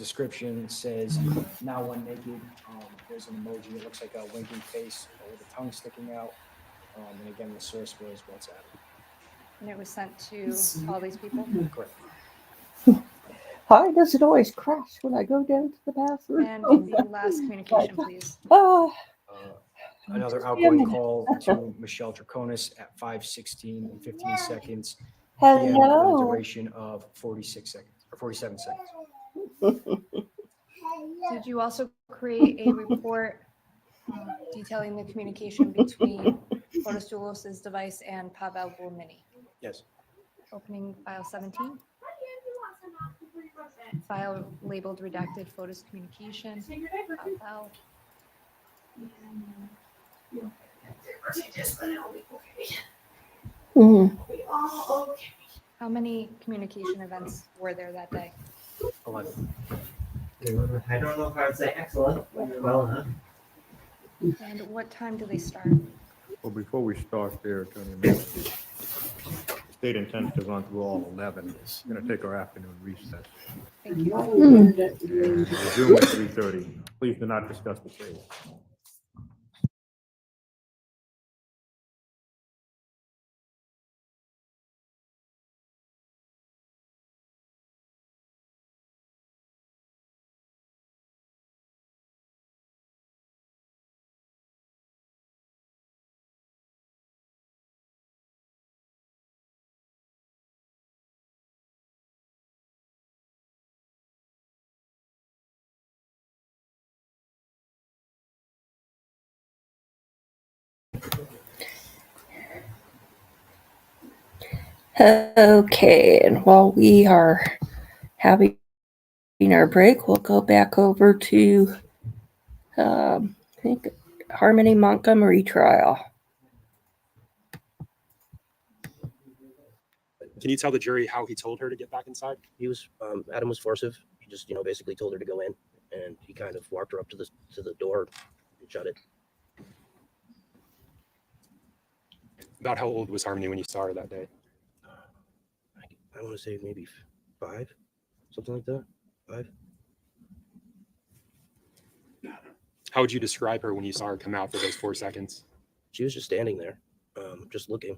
description says now one naked. There's an emoji. It looks like a winking face with a tongue sticking out. And again, the source was WhatsApp. And it was sent to all these people? Correct. Why does it always crash when I go down to the bathroom? And the last communication, please. Another Just a outgoing minute. call to Michelle Troconis at 5:16 and 15 seconds. PM with a Hello. duration of 46 seconds or 47 seconds. Did you also create a report detailing the communication between Fotis Dulos' device and Pavel Mini? Yes. Opening file 17. File labeled redacted Fotis communication. Pavel. Mhm. How many communication events were there that day? 11. I don't know if I would say excellent, but well enough. And what time do they start? Well, before we start there, Attorney Mayor, state intends to run through all 11. We're going to take our afternoon recess. Thank you. And resume at 3:30. Please do not discuss the case. Okay, and while we are having our break, we'll go back over to, I think, Harmony Montgomery trial. Can you tell the jury how he told her to get back inside? He was Adam was forcive. He just basically told her to go in, and he kind of walked her up to the door and shut it. About how old was Harmony when you saw her that day? I want to say maybe 5, something like that. 5. How would you describe her when you saw her come out for those 4 seconds? She was just standing there, just looking.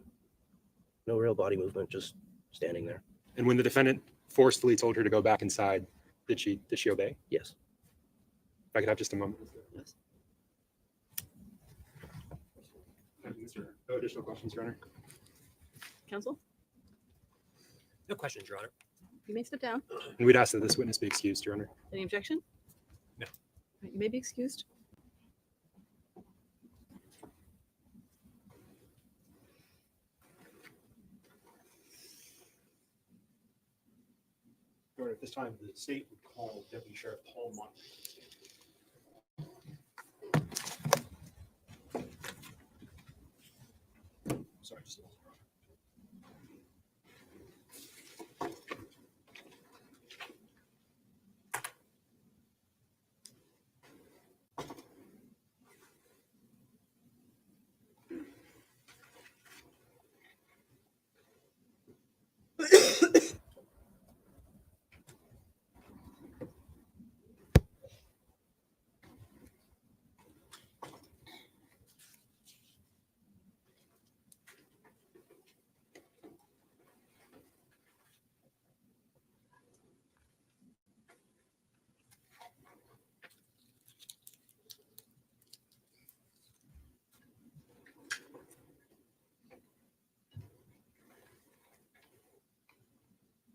No real body movement, just standing there. And when the defendant forcefully told her to go back inside, did she obey? Yes. If I could have just a moment. Yes. Thank you, Mr. No additional questions, Your Honor. Counsel, No questions, Your Honor. you may step down. And we'd ask that this witness be excused, Your Honor. Any objection? No. You may be excused. Your Honor, at this time, the state would call Deputy Sheriff Paul Monk. Sorry, just a moment.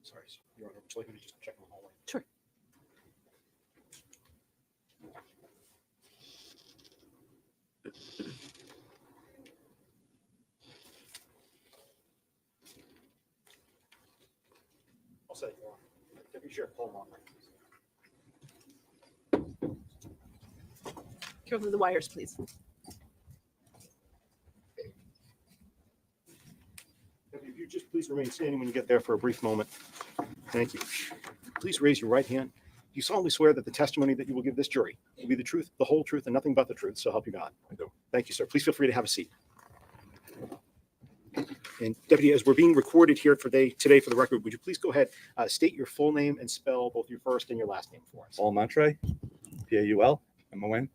Sorry, Your Honor, would you like me to just check in the hallway? Sure. I'll say, Your Honor. Deputy Sheriff Paul Monk. Careful with the wires, please. If you just please remain standing when you get there for a brief moment. Thank you. Please raise your right hand. Do you solemnly swear that the testimony that you will give this jury will be the truth, the whole truth, and nothing but the truth? So help you God. I do. Thank you, sir. Please feel free to have a seat. And Deputy, as we're being recorded here today for the record, would you please go ahead, state your full name and spell both your first and your last name for us? Paul Montre, Paulmontrey.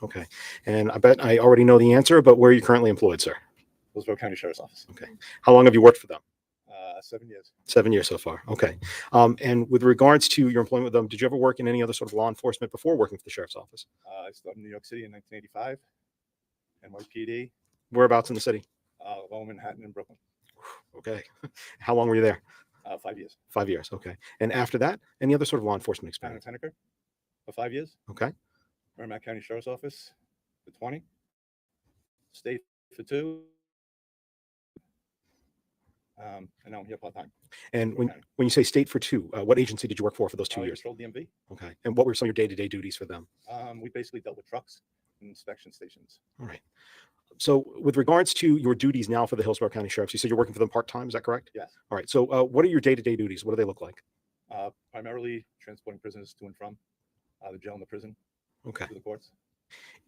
Okay. And I bet I already know the answer, but where are you currently employed, sir? Hillsborough County Sheriff's Office. Okay. How long have you worked for them? 7 years. 7 years so far. Okay. And with regards to your employment with them, did you ever work in any other sort of law enforcement before working for the sheriff's office? I started in New York City in 1985, NYPD, Whereabouts in the city? Lower Manhattan and Brooklyn. Okay. How long were you there? 5 years. 5 years. Okay. And after that, any other sort of law enforcement Town of experience? Henniker for 5 years. Okay. Merrimack County Sheriff's Office for 20. State for 2. And now I'm here part-time. And when you say state for 2, what agency did you work for those 2 years? Patrol DMV. Okay. And what were some of your day-to-day duties for them? We basically dealt with trucks and inspection stations. All right. So with regards to your duties now for the Hillsborough County Sheriffs, you said you're working for them part-time, is that correct? Yes. All right. So what are your day-to-day duties? What do they look like? Primarily transporting prisoners to and from the jail and the prison. Okay. To the courts.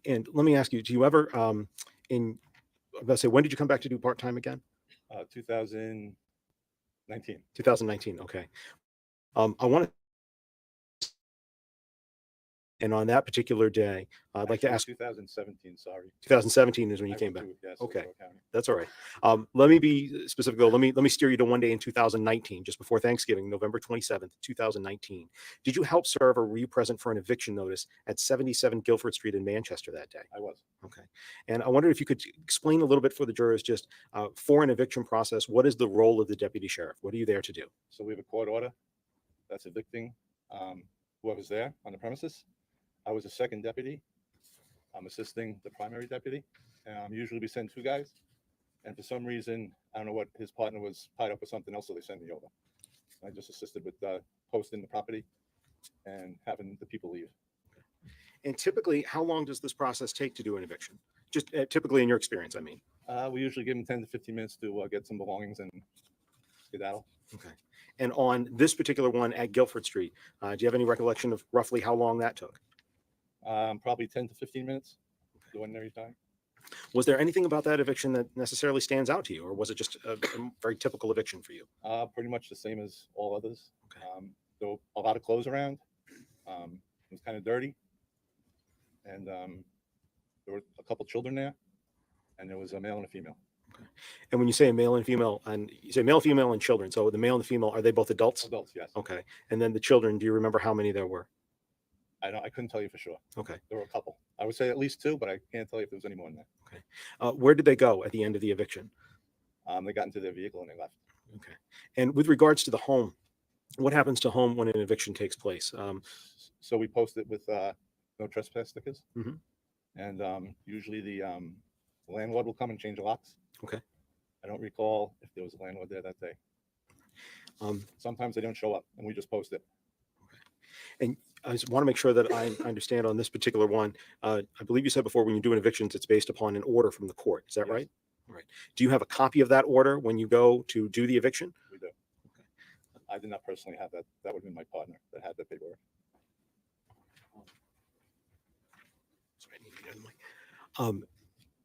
And let me ask you, do you ever, I'm going to say, when did you come back to do part-time again? 2019. 2019. Okay. I want to, and on that particular day, I'd like to ask. 2017. Sorry. 2017 is when you came back. Yes, Okay, Hillsborough County. that's all right. Let me be specific though. Let me steer you to one day in 2019, just before Thanksgiving, November 27th, 2019. Did you help serve or were you present for an eviction notice at 77 Guilford Street in Manchester that day? I was. Okay. And I wondered if you could explain a little bit for the jurors, just for an eviction process, what is the role of the deputy sheriff? What are you there to do? So we have a court order that's evicting whoever's there on the premises. I was a second deputy. I'm assisting the primary deputy. Usually we send 2 guys. And for some reason, I don't know what, his partner was tied up with something else, so they sent me over. I just assisted with posting the property and having the people leave. And typically, how long does this process take to do an eviction? Just typically in your experience, I mean. We usually give them 10 to 15 minutes to get some belongings and skedaddle. Okay. And on this particular one at Guilford Street, do you have any recollection of roughly how long that took? Probably 10 to 15 minutes, the ordinary time. Was there anything about that eviction that necessarily stands out to you, or was it just a very typical eviction for you? Pretty much the same as all others. Okay. There were a lot of clothes around. It was kind of dirty. And there were a couple children there. And there was a male and a female. Okay. And when you say a male and female, and you say male, female, and children, so the male and the female, are they both adults? Adults, yes. Okay. And then the children, do you remember how many there were? I couldn't tell you for sure. Okay. There were a couple. I would say at least 2, but I can't tell you if there was any more than that. Okay. Where did they go at the end of the eviction? They got into their vehicle and they left. Okay. And with regards to the home, what happens to home when an eviction takes place? So we post it with no trespass stickers. Mhm. And usually the landlord will come and change the locks. Okay. I don't recall if there was a landlord there that day. Sometimes they don't show up and we just post it. And I just want to make sure that I understand on this particular one. I believe you said before when you do an evictions, it's based upon an order from the court. Is that Yes. right? All right. Do you have a copy of that order when you go to do the eviction? We do. Okay. I did not personally have that. That would have been my partner that had that paperwork.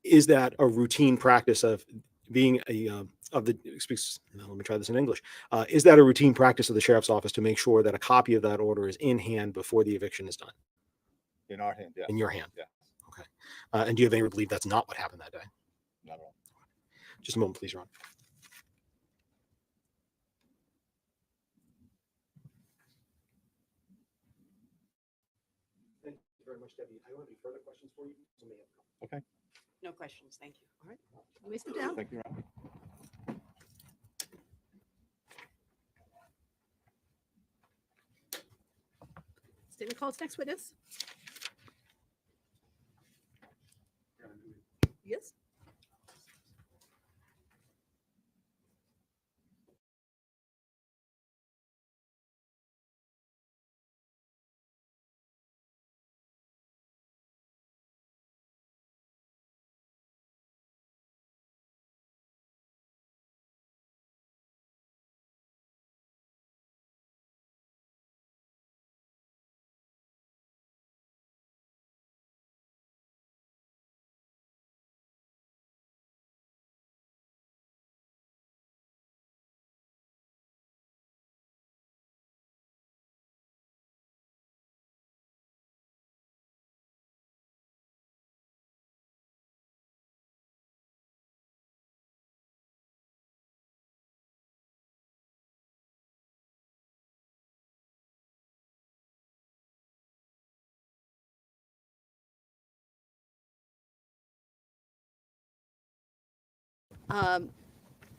Is that a routine practice of being a of the let me try this in English. Is that a routine practice of the sheriff's office to make sure that a copy of that order is in hand before the eviction is done? In our hand, yeah. In your hand? Yeah. Okay. And do you have any reason to believe that's not what happened that day? Not at all. Just a moment, please, Ron. Thank you very much, Debbie. I don't have any further questions for you. Okay. No questions, thank you. All right, let me sit down. Thank you, Ron. Statement calls next witness. Yes.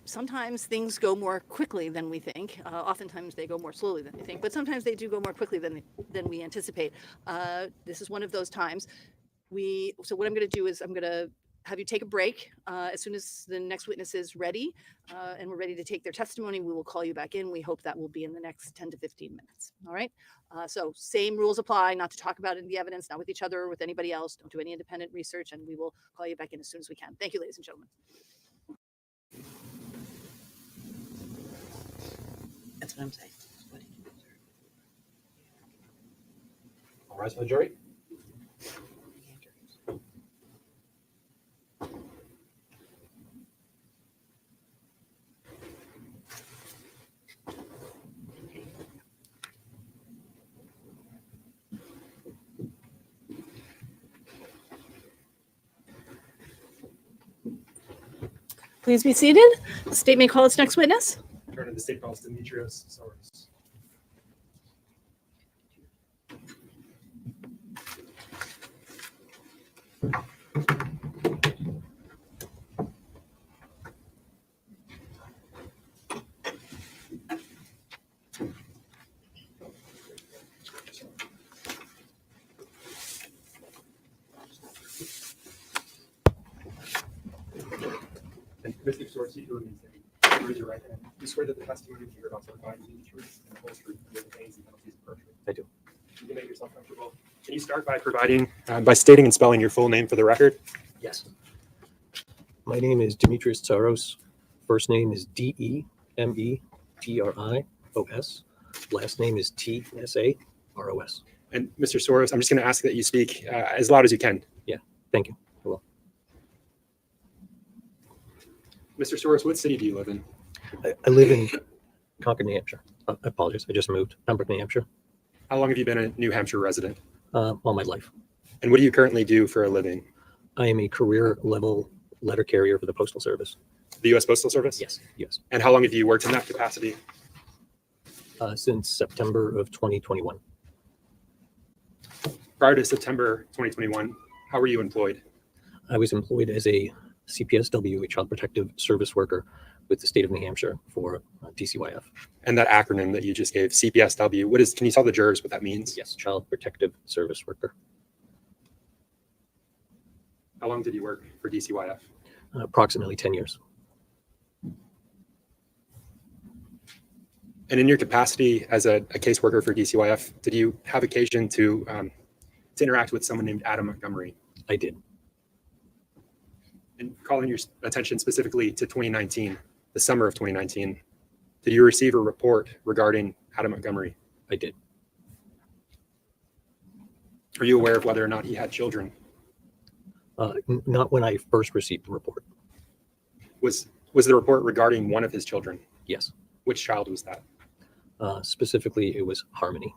Sometimes things go more quickly than we think. Oftentimes they go more slowly than we think, but sometimes they do go more quickly than we anticipate. This is one of those times. So what I'm going to do is I'm going to have you take a break. As soon as the next witness is ready and we're ready to take their testimony, we will call you back in. We hope that will be in the next 10 to 15 minutes. All right. So same rules apply, not to talk about the evidence, not with each other or with anybody else. Don't do any independent research, and we will call you back in as soon as we can. Thank you, ladies and gentlemen. That's what I'm saying. All rise for the jury. Please be seated. The state may call its next witness. Turn to the state calls Demetrius Soros. And Mr. Soros, you do anything. Raise your right hand. You swear that the testimony you heard also provides you the truth and the whole truth and the pains and penalties of perjury. I do. You can make yourself comfortable. Can you start by by stating and spelling your full name for the record? Yes. My name is Demetrius Tsaros. First name is Demetrios. Last name is Tsaros. And Mr. Soros, I'm just going to ask that you speak as loud as you can. Yeah, thank you. Hello. Mr. Soros, what city do you live in? I live in Concord, New Hampshire. I apologize. I just moved. Pembroke, New Hampshire. How long have you been a New Hampshire resident? All my life. And what do you currently do for a living? I am a career level letter carrier for the Postal Service. The U.S. Postal Service? Yes. Yes. And how long have you worked in that capacity? Since September of 2021. Prior to September 2021, how were you employed? I was employed as a CPSW, a Child Protective Service Worker with the state of New Hampshire for DCYF. And that acronym that you just gave, CPSW, can you tell the jurors what that means? Yes, Child Protective Service Worker. How long did you work for DCYF? Approximately 10 years. And in your capacity as a caseworker for DCYF, did you have occasion to interact with someone named Adam Montgomery? I did. And calling your attention specifically to 2019, the summer of 2019, did you receive a report regarding Adam Montgomery? I did. Are you aware of whether or not he had children? Not when I first received the report. Was the report regarding one of his children? Yes. Which child was that? Specifically, it was Harmony.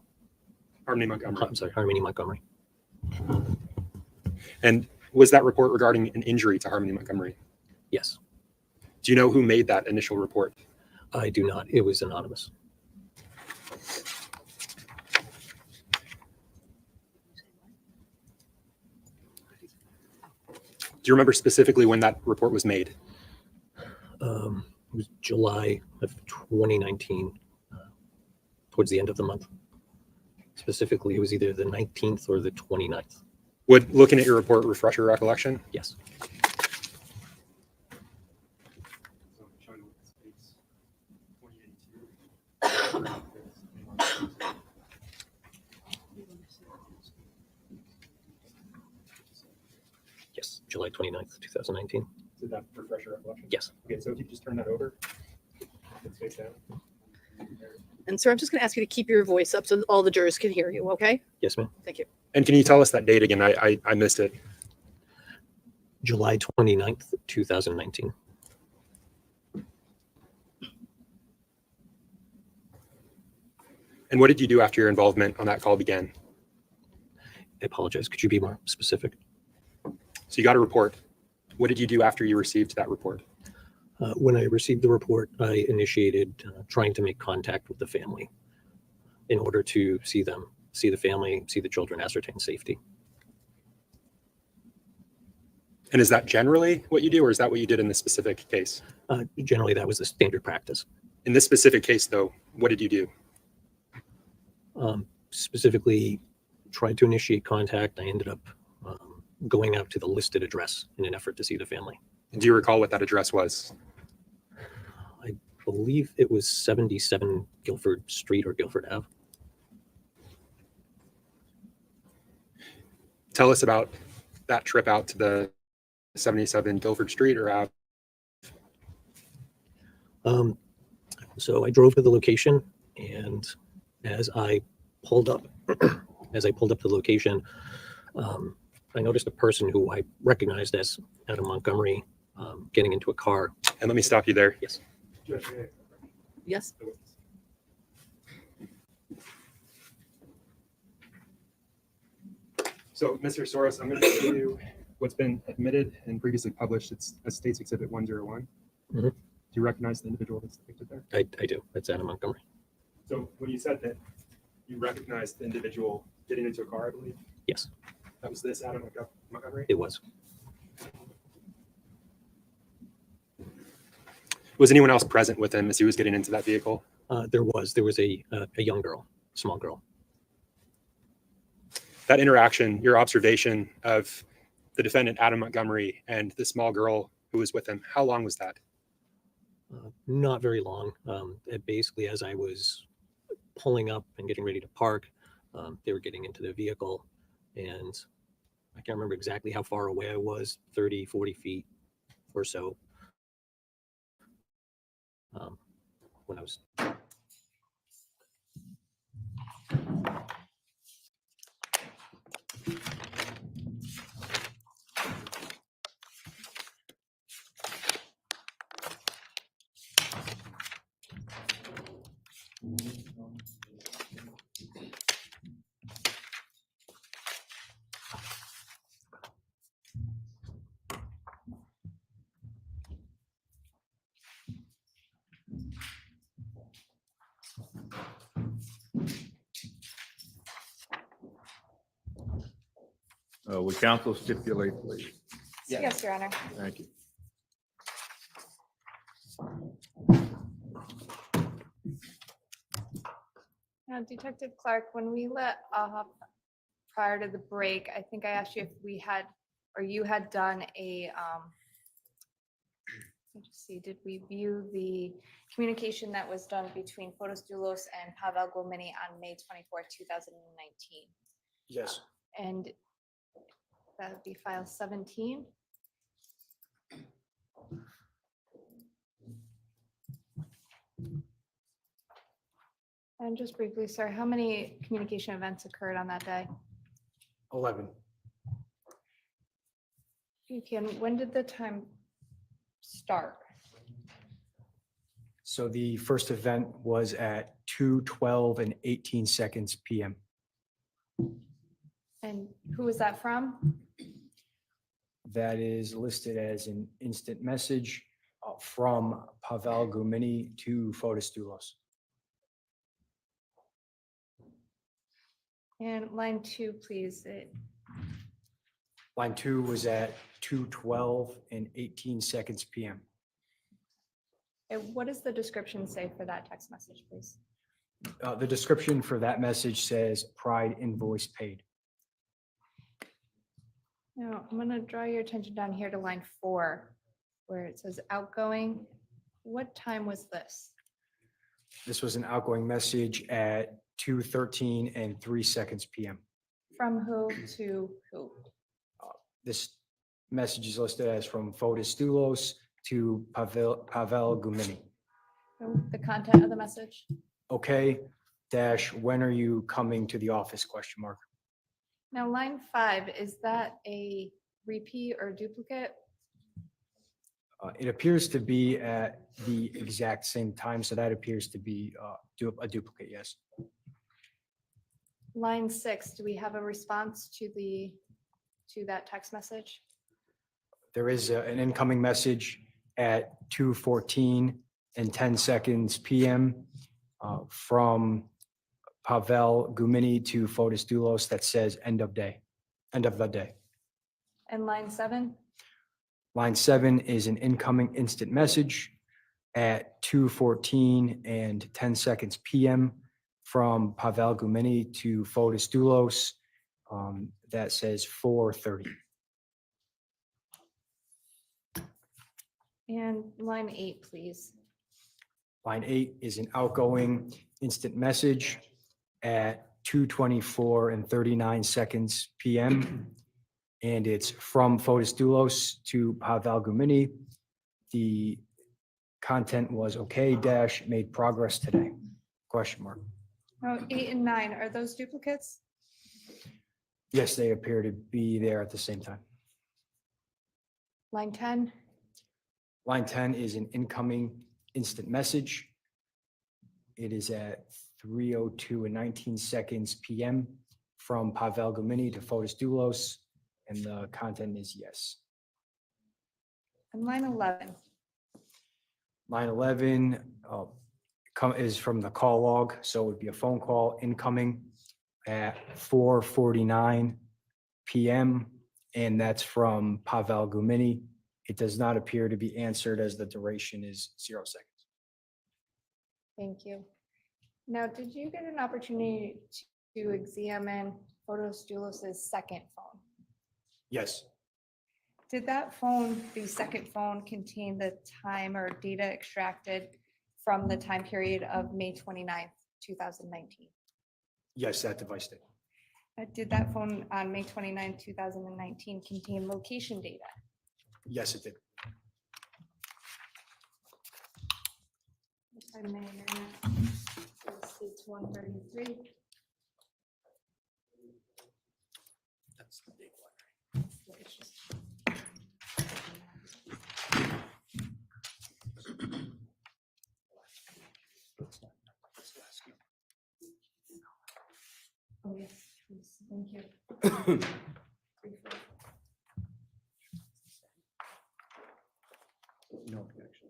Harmony Montgomery. I'm sorry, Harmony Montgomery. And was that report regarding an injury to Harmony Montgomery? Yes. Do you know who made that initial report? I do not. It was anonymous. Do you remember specifically when that report was made? It was July of 2019, towards the end of the month. Specifically, it was either the 19th or the 29th. Would looking at your report refresh your recollection? Yes. Yes, July 29th, 2019. Did that refresh your recollection? Yes. Okay, so if you could just turn that over. Let's face down. And sir, I'm just going to ask you to keep your voice up so all the jurors can hear you, okay? Yes, ma'am. Thank you. And can you tell us that date again? I missed it. July 29th, 2019. And what did you do after your involvement on that call began? I apologize. Could you be more specific? So you got a report. What did you do after you received that report? When I received the report, I initiated trying to make contact with the family in order to see them, see the family, see the children, ascertain safety. And is that generally what you do, or is that what you did in this specific case? Generally, that was the standard practice. In this specific case, though, what did you do? Specifically, tried to initiate contact. I ended up going out to the listed address in an effort to see the family. Do you recall what that address was? I believe it was 77 Guilford Street or Guilford Ave. Tell us about that trip out to the 77 Guilford Street or Ave. So I drove to the location, and as I pulled up, to the location, I noticed a person who I recognized as Adam Montgomery getting into a car. And let me stop you there. Yes. Yes. So, Mr. Soros, I'm going to show you what's been admitted and previously published. It's a State's Exhibit 101. Mhm. Do you recognize the individual that's depicted there? I do. That's Adam Montgomery. So, when you said that you recognized the individual getting into a car, I believe, Yes, that was this Adam Montgomery? it was. Was anyone else present with him as he was getting into that vehicle? There was a young girl, small girl. That interaction, your observation of the defendant, Adam Montgomery, and the small girl who was with him, how long was that? Not very long. Basically, as I was pulling up and getting ready to park, they were getting into the vehicle, and I can't remember exactly how far away I was, 30, 40 feet or so. When I was Would counsel stipulate, please? Yes, Your Honor. Thank you. Now, Detective Clark, when we let off prior to the break, I think I asked you if we had, or you had done a, let me just see, did we view the communication that was done between Fotis Dulos and Pavel Gomini on May 24, 2019? Yes. And that would be file 17. And just briefly, sir, how many communication events occurred on that day? 11. You can, when did the time start? So the first event was at 2:12 and 18 seconds PM. And who was that from? That is listed as an instant message from Pavel Gomini to Fotis Dulos. And line 2, please. Line 2 was at 2:12 and 18 seconds PM. And what does the description say for that text message, please? The description for that message says Pride invoice paid. Now, I'm going to draw your attention down here to line 4, where it says outgoing. What time was this? This was an outgoing message at 2:13 and 3 seconds PM. From who to who? This message is listed as from Fotis Dulos to Pavel Gomini. The content of the message? Okay, dash, when are you coming to the office, question mark. Now, line 5, is that a repeat or duplicate? It appears to be at the exact same time, so that appears to be a duplicate, yes. Line 6, do we have a response to that text message? There is an incoming message at 2:14 and 10 seconds PM from Pavel Gomini to Fotis Dulos that says end of the day. And line 7? Line 7 is an incoming instant message at 2:14 and 10 seconds PM from Pavel Gumini to Fotis Dulos. That says 4:30. And line 8, please. Line 8 is an outgoing instant message at 2:24 and 39 seconds PM. And it's from Fotis Dulos to Pavel Gumini. The content was okay dash made progress today. Question mark. Oh, 8 and 9, are those duplicates? Yes, they appear to be there at the same time. Line 10, Line 10 is an incoming instant message. It is at 3:02 and 19 seconds PM from Pavel Gumini to Fotis Dulos, and the content is yes. and line 11. Line 11 is from the call log, so it would be a phone call incoming at 4:49 PM, and that's from Pavel Gumini. It does not appear to be answered as the duration is 0 seconds. Thank you. Now, did you get an opportunity to examine Fotis Dulos' second phone? Yes, Did that phone, the second phone, contain the time or data extracted from the time period of May 29th, 2019? yes, that device did. Did that phone on May 29th, 2019 contain location data? Yes, it did. If I may, it's 133. That's the big one. Oh, yes, please. Thank you. No objection.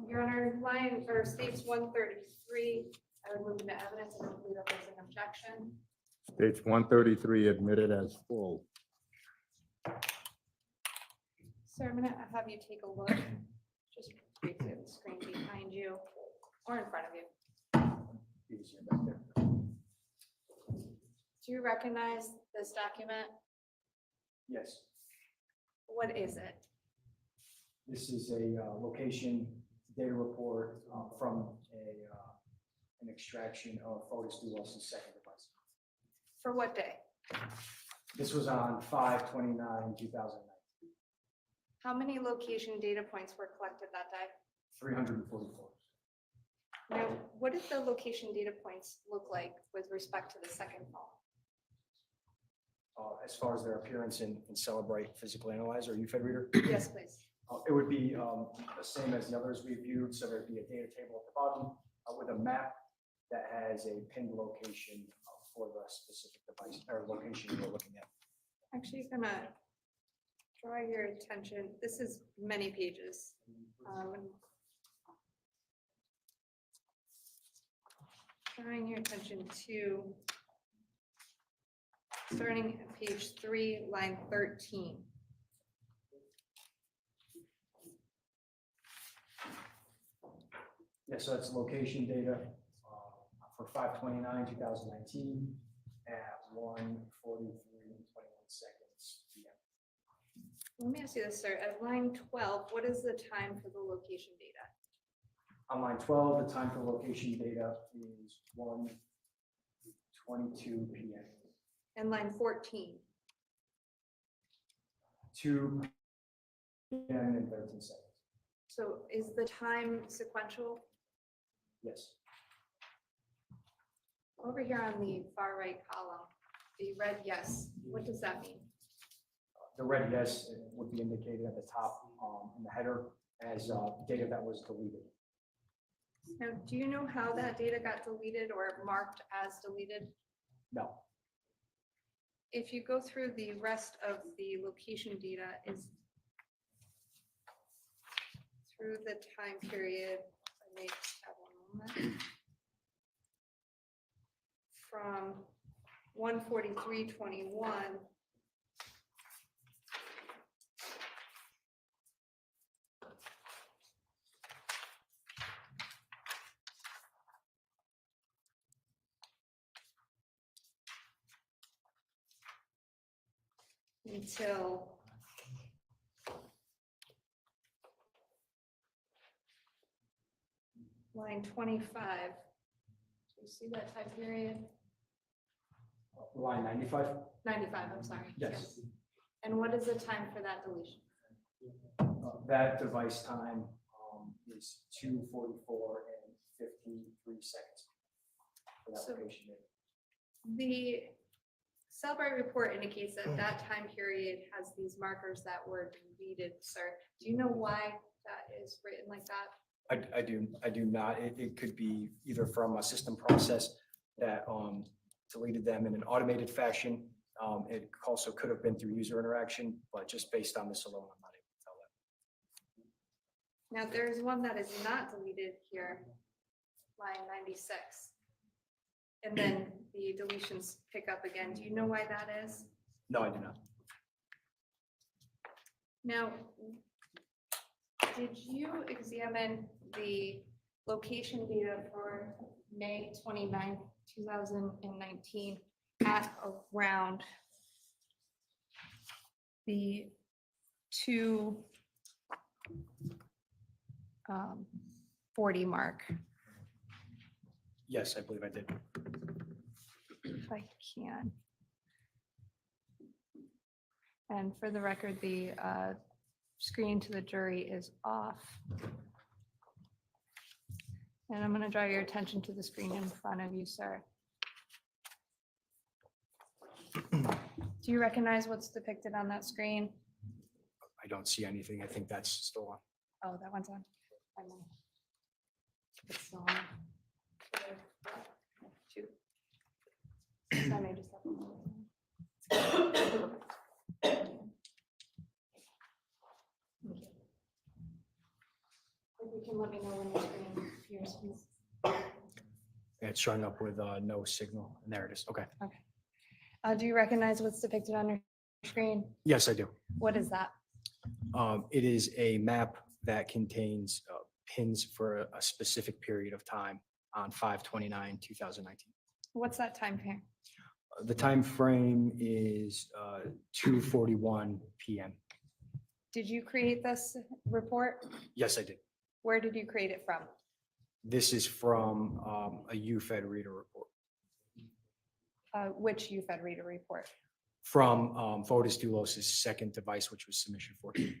Your Honor, line or states 133, I would move into evidence and include if there's an objection. States 133 admitted as full. Sir, I'm gonna have you take a look, just briefly at the screen behind you or in front of you. Easier back there. Do you recognize this document? Yes, What is it? this is a location data report from an extraction of Fotis Dulos' second device. For what day? This was on 5/29/2019. How many location data points were collected that day? 344. Now, what did the location data points look like with respect to the second phone? As far as their appearance in Celebrate Physical Analyzer or UFED Reader, Yes, please. it would be the same as the others we viewed. So there'd be a data table at the bottom with a map that has a pinned location for the specific device or location you're looking at. Actually, gonna draw your attention. This is many pages. Drawing your attention to starting at page 3, line 13. Yeah, so that's location data for 5/29/2019 at 1:43:21 PM. Let me ask you this, sir. At line 12, what is the time for the location data? On line 12, the time for location data is 1:22 PM. And line 14? 2 PM and 13 seconds. So is the time sequential? Yes. Over here on the far right column, the red yes, what does that mean? The red yes would be indicated at the top in the header as data that was deleted. Now, do you know how that data got deleted or marked as deleted? No. If you go through the rest of the location data is through the time period, I may just have one moment. From 1:43:21 until line 25. Do you see that time period? Line 95? 95, I'm sorry. Yes. And what is the time for that deletion? That device time is 2:44 and 53 seconds. For that So- location. The Cellbrite report indicates that that time period has these markers that were deleted, sir. Do you know why that is written like that? I do not. It could be either from a system process that deleted them in an automated fashion. It also could have been through user interaction, but just based on this alone, I'm not able to tell that. Now, there's one that is not deleted here, line 96. And then the deletions pick up again. Do you know why that is? No, I do not. Now, did you examine the location data for May 29th, 2019 at around the 2:40 mark? Yes, I believe I did. If I can. And for the record, the screen to the jury is off. And I'm going to draw your attention to the screen in front of you, sir. Do you recognize what's depicted on that screen? I don't see anything. I think that's still on. Oh, that one's on. I'm on. It's on. Two. I may just have one. If you can let me know when your screen appears, please. It's showing up with no signal. And there it is. Okay. Okay. Do you recognize what's depicted on your screen? Yes, I do. What is that? It is a map that contains pins for a specific period of time on 5/29/2019. What's that time frame? The time frame is 2:41 p.m. Did you create this report? Yes, I did. Where did you create it from? This is from a UFED reader report Which UFED reader report? from Fotis Dulos' second device, which was submission 14.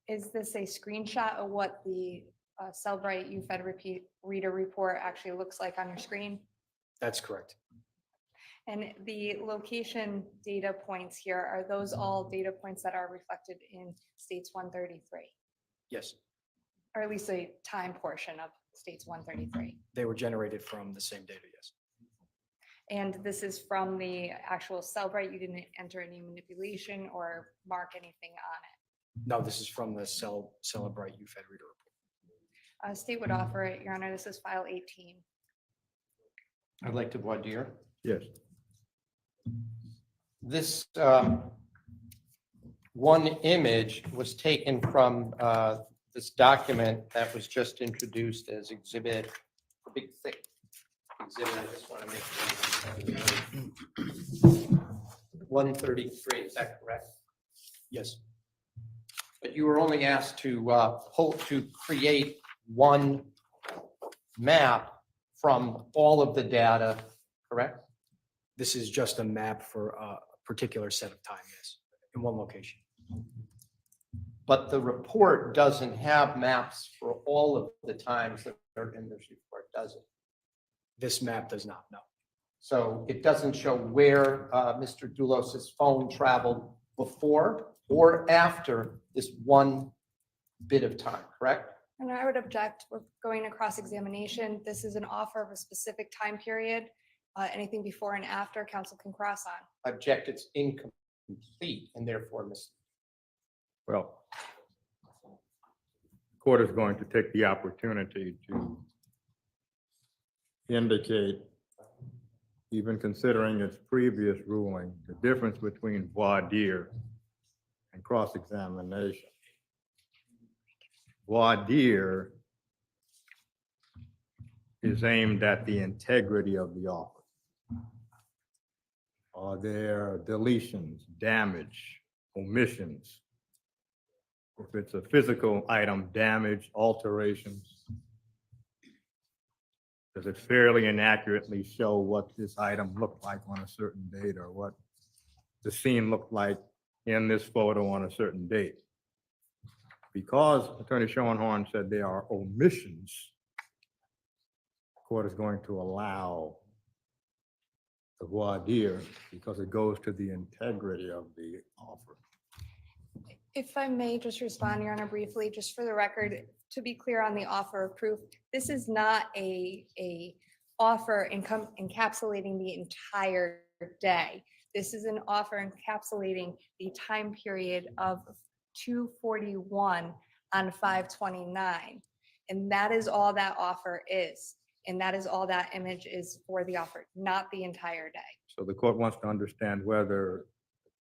Is this a screenshot of what the Cellbrite UFED reader report actually looks like on your screen? That's correct. And the location data points here, are those all data points that are reflected in states 133? Yes, Or at least a time portion of states 133? they were generated from the same data, yes. And this is from the actual Cellbrite? You didn't enter any manipulation or mark anything on it? No, this is from the Celebrite UFED reader report. State would offer it, Your Honor. This is file 18. I'd like to voir dire. Yes. This one image was taken from this document that was just introduced as exhibit, a big thick exhibit. I just want to make sure. 133, is that correct? Yes. But you were only asked to create one map from all of the data, correct? This is just a map for a particular set of time, yes, in one location. But the report doesn't have maps for all of the times that are in this report, does it? This map does not, no. So it doesn't show where Mr. Dulos's phone traveled before or after this one bit of time, correct? And I would object. We're going to cross-examination. This is an offer of a specific time period. Anything before and after, counsel can cross on. Object, it's incomplete and therefore missing. Well, the court is going to take the opportunity to indicate, even considering its previous ruling, the difference between voir dire and cross-examination. Voir dire is aimed at the integrity of the offer. Are there deletions, damage, omissions. If it's a physical item, damage, alterations, does it fairly inaccurately show what this item looked like on a certain date or what the scene looked like in this photo on a certain date? Because Attorney Schoenhorn said there are omissions, the court is going to allow the voir dire because it goes to the integrity of the offer. If I may just respond, Your Honor, briefly, just for the record, to be clear on the offer of proof, this is not a offer encapsulating the entire day. This is an offer encapsulating the time period of 2/41 on 5/29. And that is all that offer is. And that is all that image is for the offer, not the entire day. So the court wants to understand whether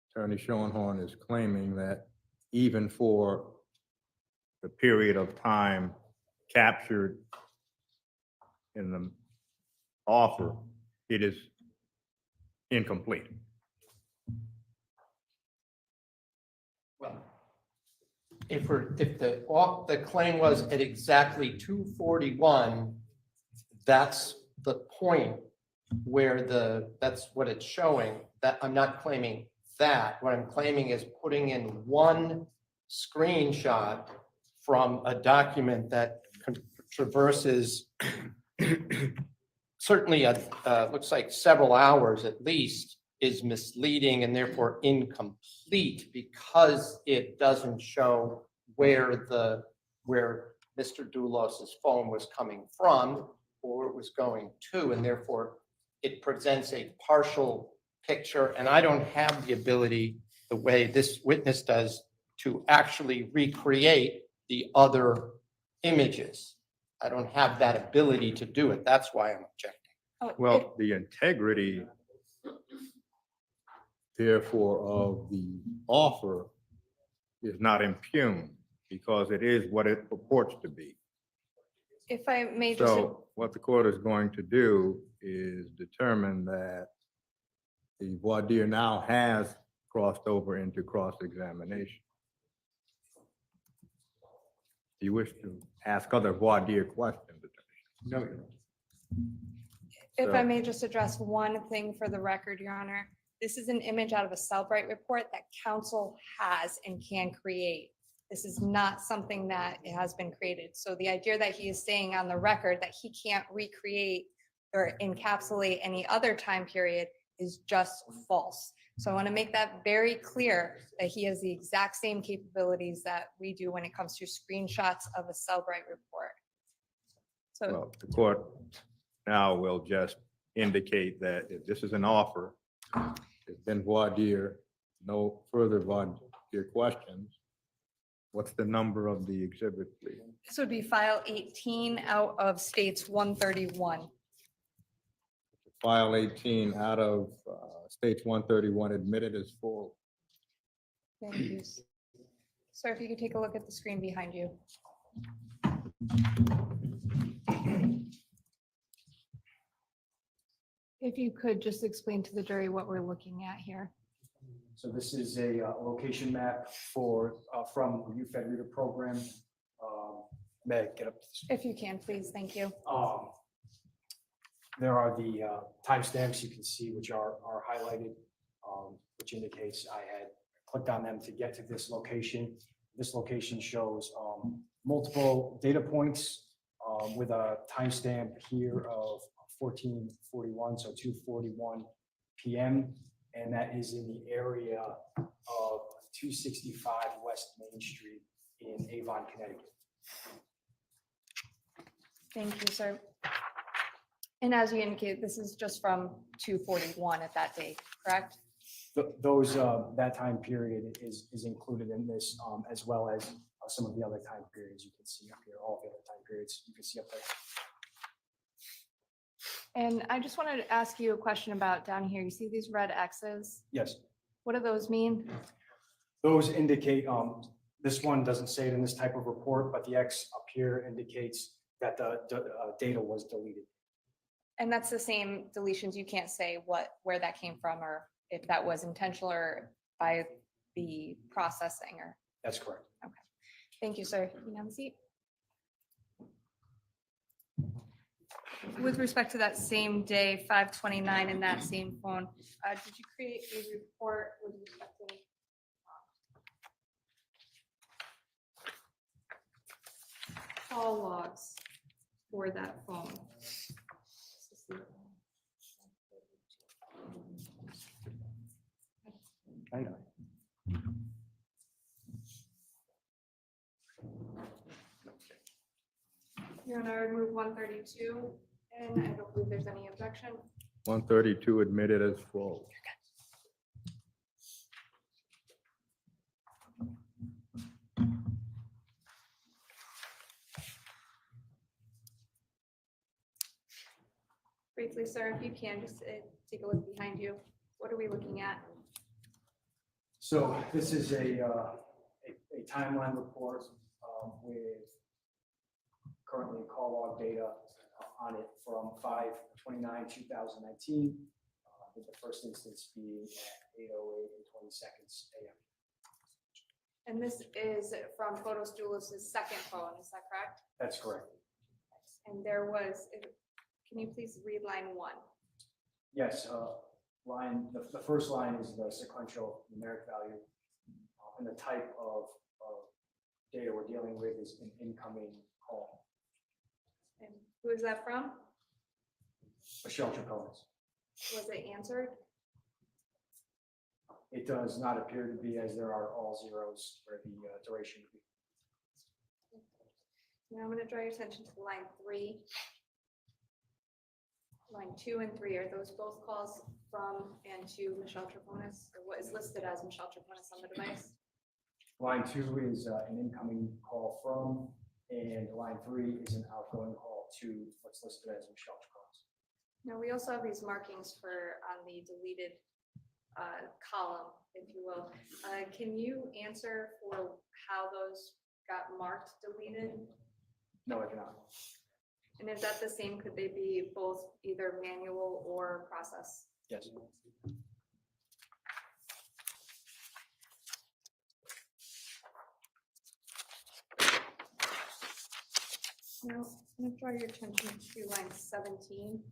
Attorney Schoenhorn is claiming that even for the period of time captured in the offer, it is incomplete. Well, if the claim was at exactly 2:41, that's the point where that's what it's showing. That I'm not claiming that. What I'm claiming is putting in one screenshot from a document that traverses certainly looks like several hours at least, is misleading and therefore incomplete because it doesn't show where Mr. Dulos's phone was coming from or it was going to, and therefore it presents a partial picture. And I don't have the ability, the way this witness does, to actually recreate the other images. I don't have that ability to do it. That's why I'm objecting. Well, the integrity, therefore, of the offer is not impugned because it is what it purports to be. If I may just. So what the court is going to do is determine that the voir dire now has crossed over into cross-examination. Do you wish to ask other voir dire questions? No. If I may just address one thing for the record, Your Honor, this is an image out of a Cellbrite report that counsel has and can create. This is not something that has been created. So the idea that he is saying on the record that he can't recreate or encapsulate any other time period is just false. So I want to make that very clear that he has the exact same capabilities that we do when it comes to screenshots of a Cellbrite report. So Well, the court now will just indicate that if this is an offer, it's been voir dire, no further voir dire questions. What's the number of the exhibit, please? this would be file 18 out of states 131. File 18 out of states 131 admitted as full. Thank you. Sir, if you could take a look at the screen behind you. If you could just explain to the jury what we're looking at here. So this is a location map for from the UFED Reader Program. May I get up? If you can, please, thank you. There are the timestamps you can see, which are highlighted, which indicates I had clicked on them to get to this location. This location shows multiple data points with a timestamp here of 14:41, so 2:41 p.m. And that is in the area of 265 West Main Street in Avon, Connecticut. Thank you, sir. And as you indicated, this is just from 2:41 at that date, correct? Those that time period is included in this, as well as some of the other time periods you can see up here. All the other time periods you can see up there. And I just wanted to ask you a question about down here. You see these red X's? Yes, What do those mean? those indicate. This one doesn't say it in this type of report, but the X up here indicates that the data was deleted. And that's the same deletions. You can't say where that came from or if that was intentional or by be processing or, That's correct. thank you, sir. You can have a seat. With respect to that same day, 529, in that same phone, did you create a report with respect to call logs for that phone? I know. Your Honor, I remove 132, and I don't believe there's any objection. 132 admitted as full. Briefly, sir, if you can, just take a look behind you. What are we looking at? So this is a timeline report with currently call log data on it from 5/29/2019, with the first instance being at 8:08 and 20 seconds a.m. And this is from Fotis Dulos' second phone, is that correct? That's correct. And there was, can you please read line 1? Yes, the first line is the sequential numeric value, and the type of data we're dealing with is an incoming call. And who is that from? Michelle Troconis. Was it answered? It does not appear to be, as there are all zeros for the duration. Now I'm going to draw your attention to line 3. Line 2 and 3, are those both calls from and to Michelle Troconis, or what is listed as Michelle Troconis on the device? Line 2 is an incoming call from, and line 3 is an outgoing call to what's listed as Michelle Troconis. Now, we also have these markings for on the deleted column, if you will. Can you answer for how those got marked deleted? No, I cannot. And is that the same? Could they be both either manual or process? Yes. Now, I'm going to draw your attention to line 17.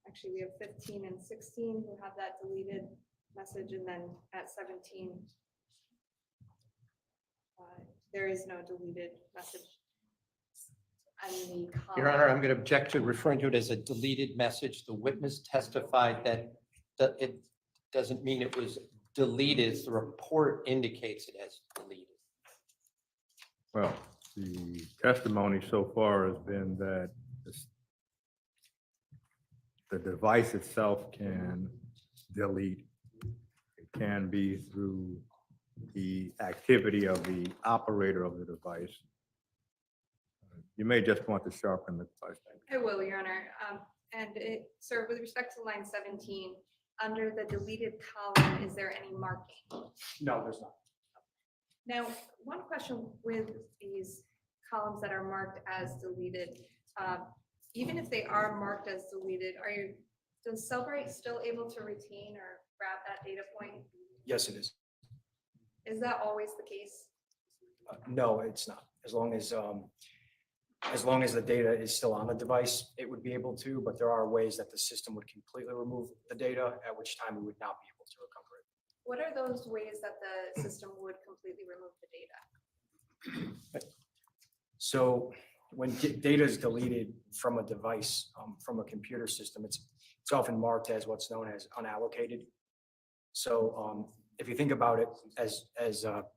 Actually, we have 15 and 16 who have that deleted message, and then at 17, there is no deleted message. Your Honor, I'm going to object to referring to it as a deleted message. The witness testified that it doesn't mean it was deleted. The report indicates it as deleted. Well, the testimony so far has been that the device itself can delete. It can be through the activity of the operator of the device. You may just want to sharpen the question. I will, Your Honor. Sir, with respect to line 17, under the deleted column, is there any marking? No, there's not. Now, one question with these columns that are marked as deleted, even if they are marked as deleted, does Cellbrite still able to retain or grab that data point? Yes, it is. Is that always the case? No, it's not. As long as the data is still on the device, it would be able to, but there are ways that the system would completely remove the data, at which time we would not be able to recover it. What are those ways that the system would completely remove the data? So when data is deleted from a device, from a computer system, it's often marked as what's known as unallocated. So if you think about it as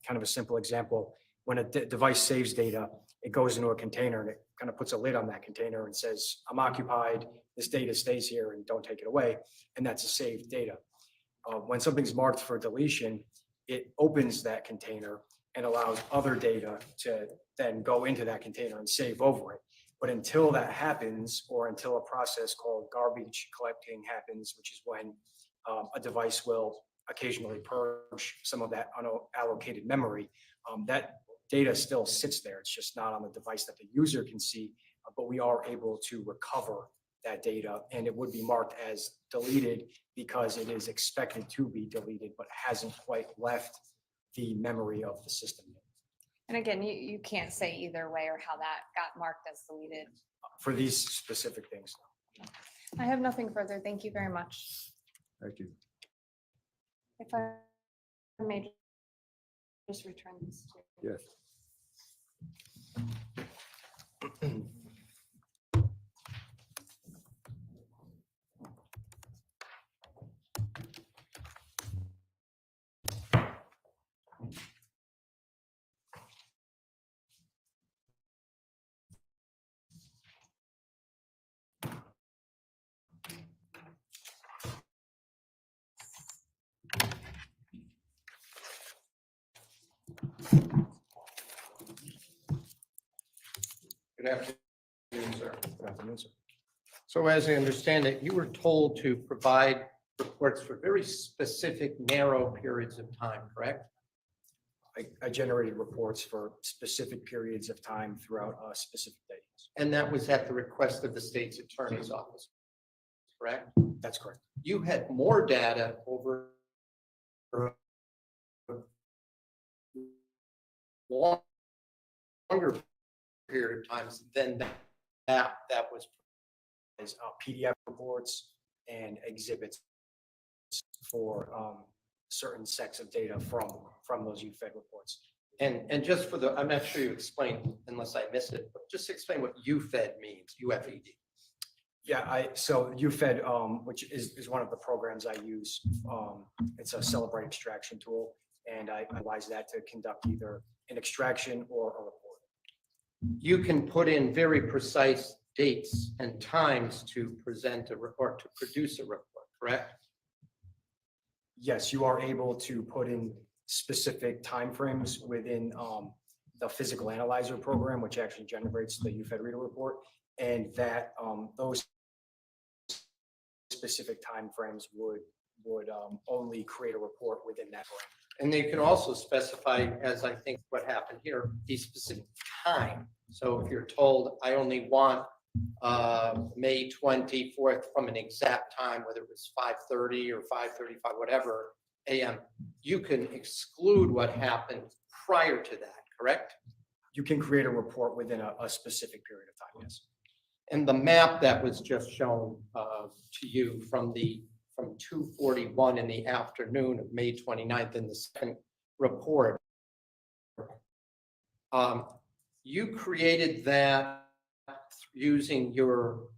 kind of a simple example, when a device saves data, it goes into a container and it kind of puts a lid on that container and says, I'm occupied, this data stays here and don't take it away. And that's a saved data. When something's marked for deletion, it opens that container and allows other data to then go into that container and save over it. But until that happens, or until a process called garbage collecting happens, which is when a device will occasionally purge some of that unallocated memory, that data still sits there. It's just not on the device that the user can see, but we are able to recover that data, and it would be marked as deleted because it is expected to be deleted, but hasn't quite left the memory of the system. And again, you can't say either way or how that got marked as deleted. For these specific things. I have nothing further. Thank you very much. Thank you. If I may just return this to. Yes. Good afternoon, sir. Good afternoon, sir. So as I understand it, you were told to provide reports for very specific, narrow periods of time, correct? I generated reports for specific periods of time throughout a specific days. And that was at the request of the state's attorney's office, correct? That's correct. You had more data over a longer period of times than that was. As PDF reports and exhibits for certain sets of data from those UFED reports. And just for the, I'm not sure you explained, unless I missed it, but just explain what UFED means, UFED. Yeah, so UFED, which is one of the programs I use. It's a Celebrate extraction tool, and I utilize that to conduct either an extraction or a report. You can put in very precise dates and times to present a report, to produce a report, correct? Yes, you are able to put in specific timeframes within the physical analyzer program, which actually generates the UFED reader report, and that those specific timeframes would only create a report within that program. And they can also specify, as I think what happened here, the specific time. So if you're told, I only want May 24th from an exact time, whether it was 5:30 or 5:35, whatever AM, you can exclude what happened prior to that, correct? You can create a report within a specific period of time, yes. And the map that was just shown to you from 2:41 in the afternoon of May 29th in the second report, you created that using your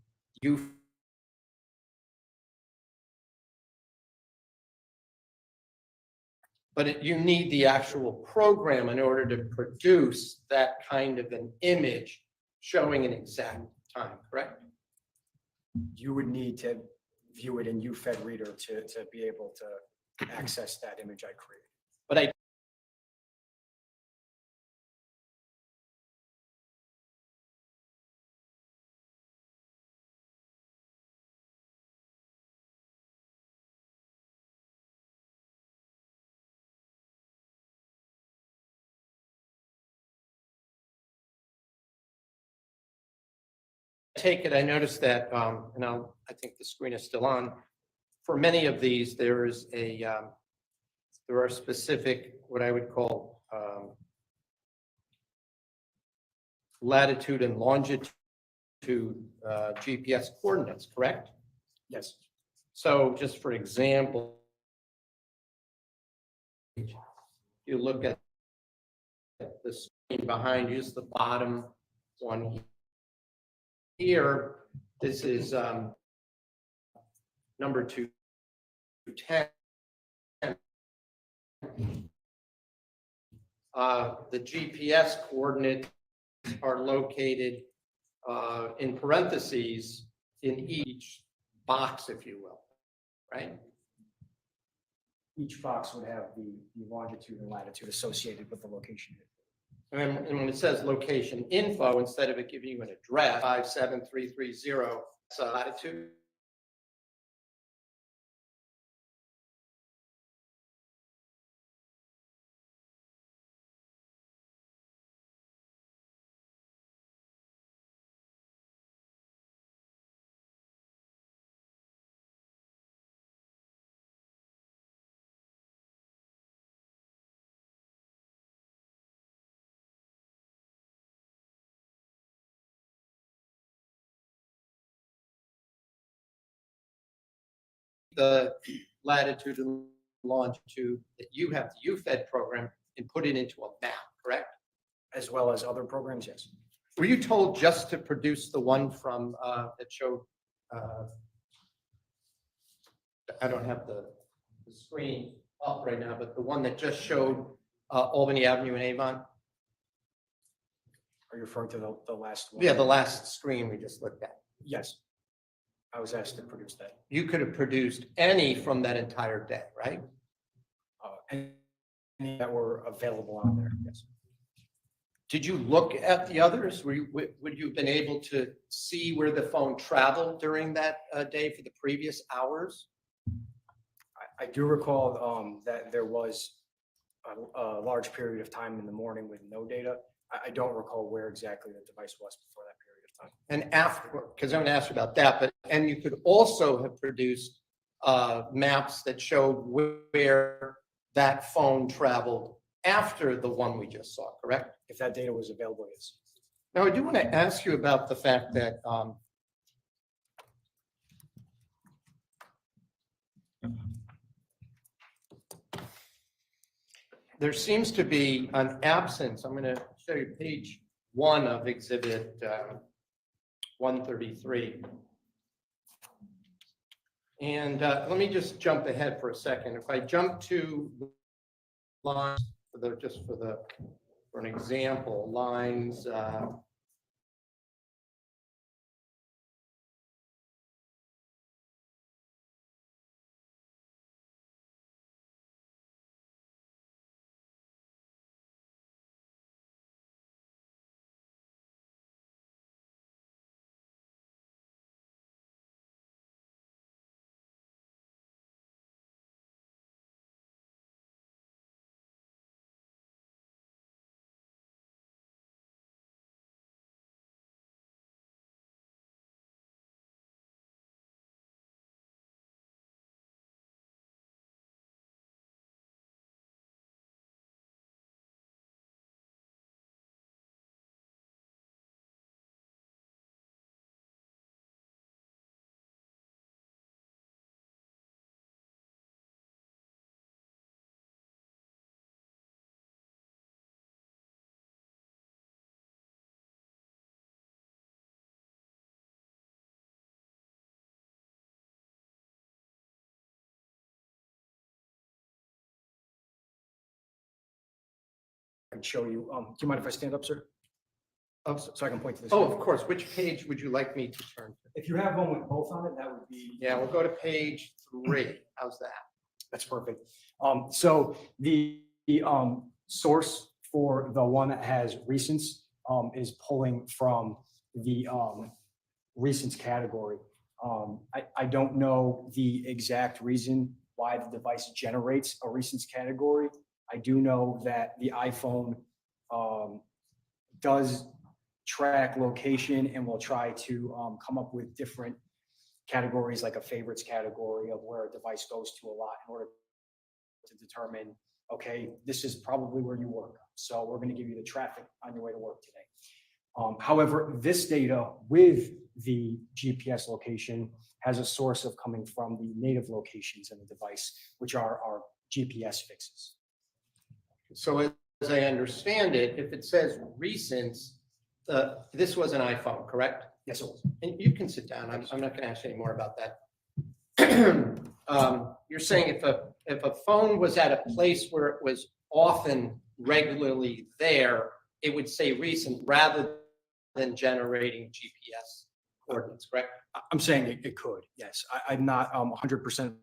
but you need the actual program in order to produce that kind of an image showing an exact time, correct? You would need to view it in UFED reader to be able to access that image I created. But I take it, I noticed that, and I think the screen is still on. For many of these, there is there are specific, what I would call latitude and longitude GPS coordinates, correct? Yes. So just for example, you look at the screen behind you, is the bottom one here. This is number 210. The GPS coordinates are located in parentheses in each box, if you will, right? Each box would have the longitude and latitude associated with the location. And when it says location info, instead of it giving you an address, 57330, that's a latitude. the latitude and longitude that you have, the UFED program, and put it into a map, correct? As well as other programs, yes. Were you told just to produce the one from, that showed, I don't have the screen up right now, but the one that just showed Albany Avenue and Avon? Are you referring to the last one? Yeah, the last screen we just looked at. Yes. I was asked to produce that. You could have produced any from that entire day, right? Any that were available on there, yes. Did you look at the others? Would you have been able to see where the phone traveled during that day for the previous hours? I do recall that there was a large period of time in the morning with no data. I don't recall where exactly the device was before that period of time. And after, because I'm going to ask you about that, and you could also have produced maps that showed where that phone traveled after the one we just saw, correct? If that data was available, yes. Now, I do want to ask you about the fact that there seems to be an absence. I'm going to show you page 1 of exhibit 133. And let me just jump ahead for a second. If I jump to lines, for an example, lines I can show you. Do you mind if I stand up, sir? Oh, so I can point to this. Oh, of course. Which page would you like me to turn to? If you have one with both on it, that would be. Yeah, we'll go to page 3. How's that? That's perfect. So the source for the one that has recents is pulling from the recents category. I don't know the exact reason why the device generates a recents category. I do know that the iPhone does track location and will try to come up with different categories, like a favorites category of where a device goes to a lot in order to determine, okay, this is probably where you work. So we're going to give you the traffic on your way to work today. However, this data with the GPS location has a source of coming from the native locations in the device, which are our GPS fixes. So as I understand it, if it says recents, this was an iPhone, correct? Yes, it was. And you can sit down. I'm not going to ask you any more about that. You're saying if a phone was at a place where it was often regularly there, it would say recent rather than generating GPS coordinates, correct? I'm saying it could, yes. I'm not 100%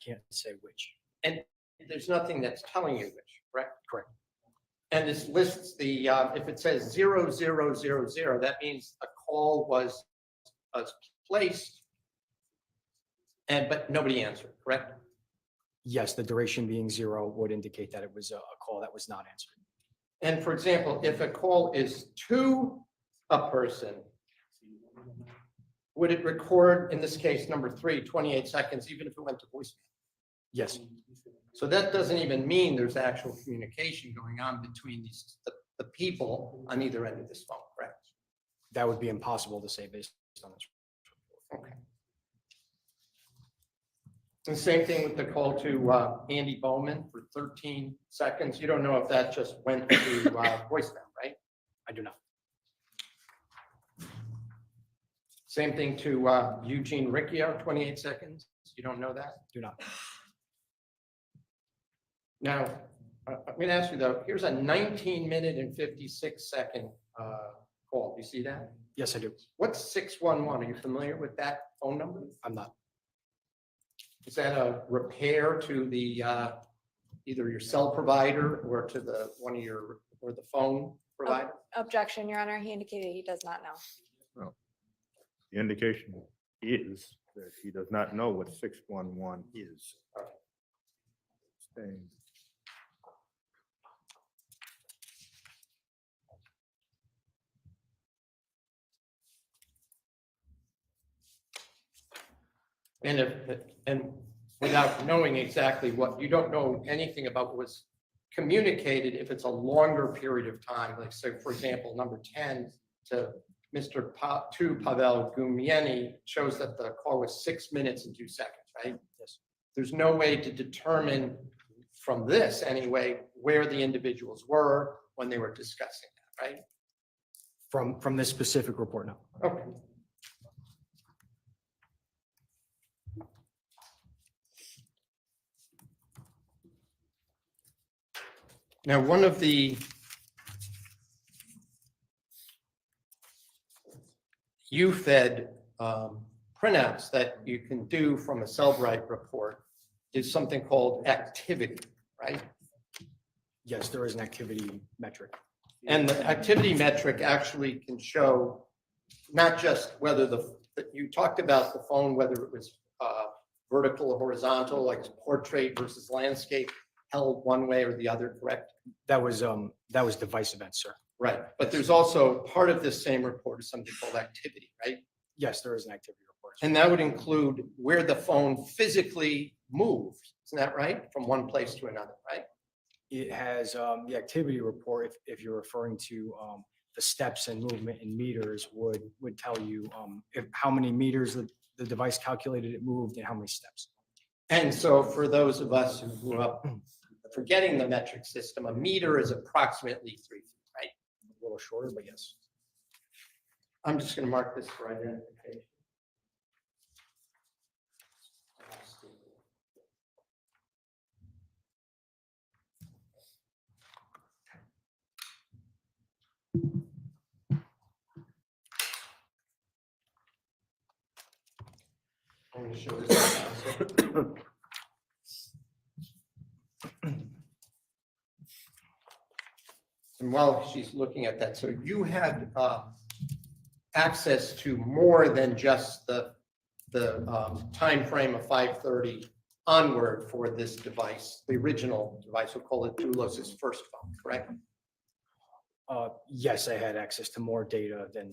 can't say which. And there's nothing that's telling you which, correct? Correct. And this lists the, if it says 0000, that means a call was placed but nobody answered, correct? Yes, the duration being 0 would indicate that it was a call that was not answered. And for example, if a call is to a person, would it record, in this case, number 3, 28 seconds, even if it went to voicemail? Yes. So that doesn't even mean there's actual communication going on between the people on either end of this phone, correct? That would be impossible to say based on this. Okay. The same thing with the call to Andy Bowman for 13 seconds. You don't know if that just went to voicemail, right? I do not. Same thing to Eugene Riccio, 28 seconds. You don't know that? Do not. Now, I'm going to ask you though, here's a 19-minute and 56-second call. Do you see that? Yes, I do. What's 611? Are you familiar with that phone number? I'm not. Is that a repair to the either your cell provider or to the the phone provider? Objection, Your Honor. He indicated he does not know. Well, the indication is that he does not know what 611 is. Staying. And without knowing exactly what, you don't know anything about what was communicated if it's a longer period of time, like so for example, number 10 to to Pavel Gumieni shows that the call was 6 minutes and 2 seconds, right? Yes. There's no way to determine from this anyway, where the individuals were when they were discussing that, right? From this specific report, no. Okay. Now, one of the UFED printouts that you can do from a Cellbrite report is something called activity, right? Yes, there is an activity metric. And the activity metric actually can show not just whether you talked about the phone, whether it was vertical or horizontal, like portrait versus landscape, held one way or the other, correct? That was device events, sir. Right, but there's also part of this same report is something called activity, right? Yes, there is an activity report. And that would include where the phone physically moved, isn't that right? From one place to another, right? It has the activity report, if you're referring to the steps and movement in meters, would tell you how many meters the device calculated it moved and how many steps. And so for those of us who grew up forgetting the metric system, a meter is approximately 3 feet, right? A little shorter, but yes. I'm just going to mark this for identification. I'm going to show this. And while she's looking at that, so you had access to more than just the time frame of 5:30 onward for this device, the original device. We'll call it Dulos's first phone, correct? Yes, I had access to more data than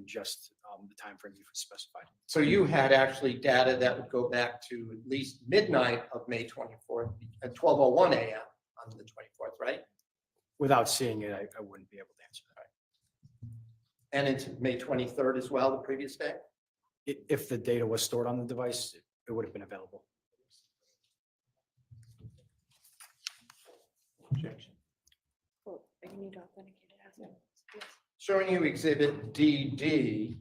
just the time frame you specified. So you had actually data that would go back to at least midnight of May 24th at 12:01 a.m. on the 24th, right? Without seeing it, I wouldn't be able to answer that. And into May 23rd as well, the previous day? If the data was stored on the device, it would have been available. Objection. Well, you need to authenticate it as well. Yes. Showing you exhibit DD.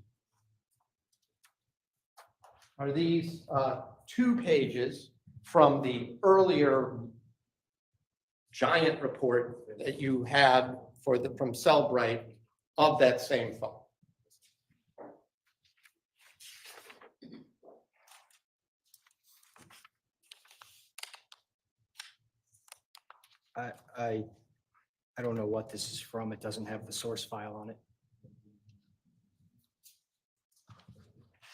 Are these 2 pages from the earlier giant report that you had from Cellbrite of that same phone? I don't know what this is from. It doesn't have the source file on it.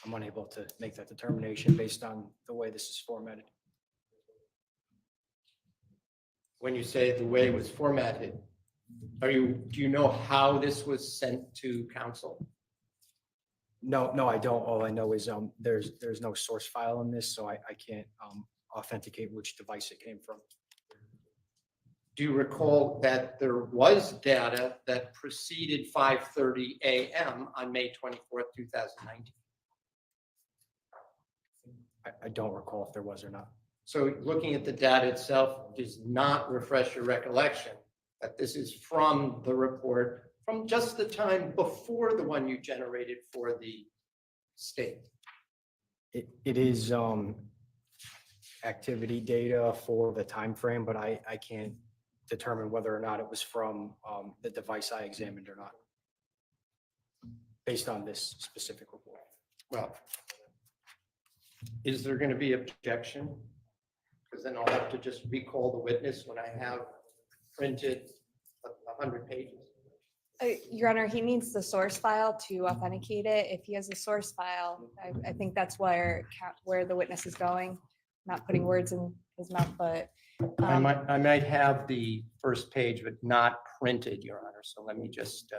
I'm unable to make that determination based on the way this is formatted. When you say the way it was formatted, do you know how this was sent to council? No, I don't. All I know is there's no source file on this, so I can't authenticate which device it came from. Do you recall that there was data that preceded 5:30 a.m. on May 24th, 2019? I don't recall if there was or not. So looking at the data itself does not refresh your recollection that this is from the report from just the time before the one you generated for the state. It is activity data for the time frame, but I can't determine whether or not it was from the device I examined or not, based on this specific report. Well, is there going to be objection? Because then I'll have to just recall the witness when I have printed 100 pages. Your Honor, he needs the source file to authenticate it. If he has the source file, I think that's where the witness is going. Not putting words in his mouth, but I might have the first page, but not printed, Your Honor. So let me just.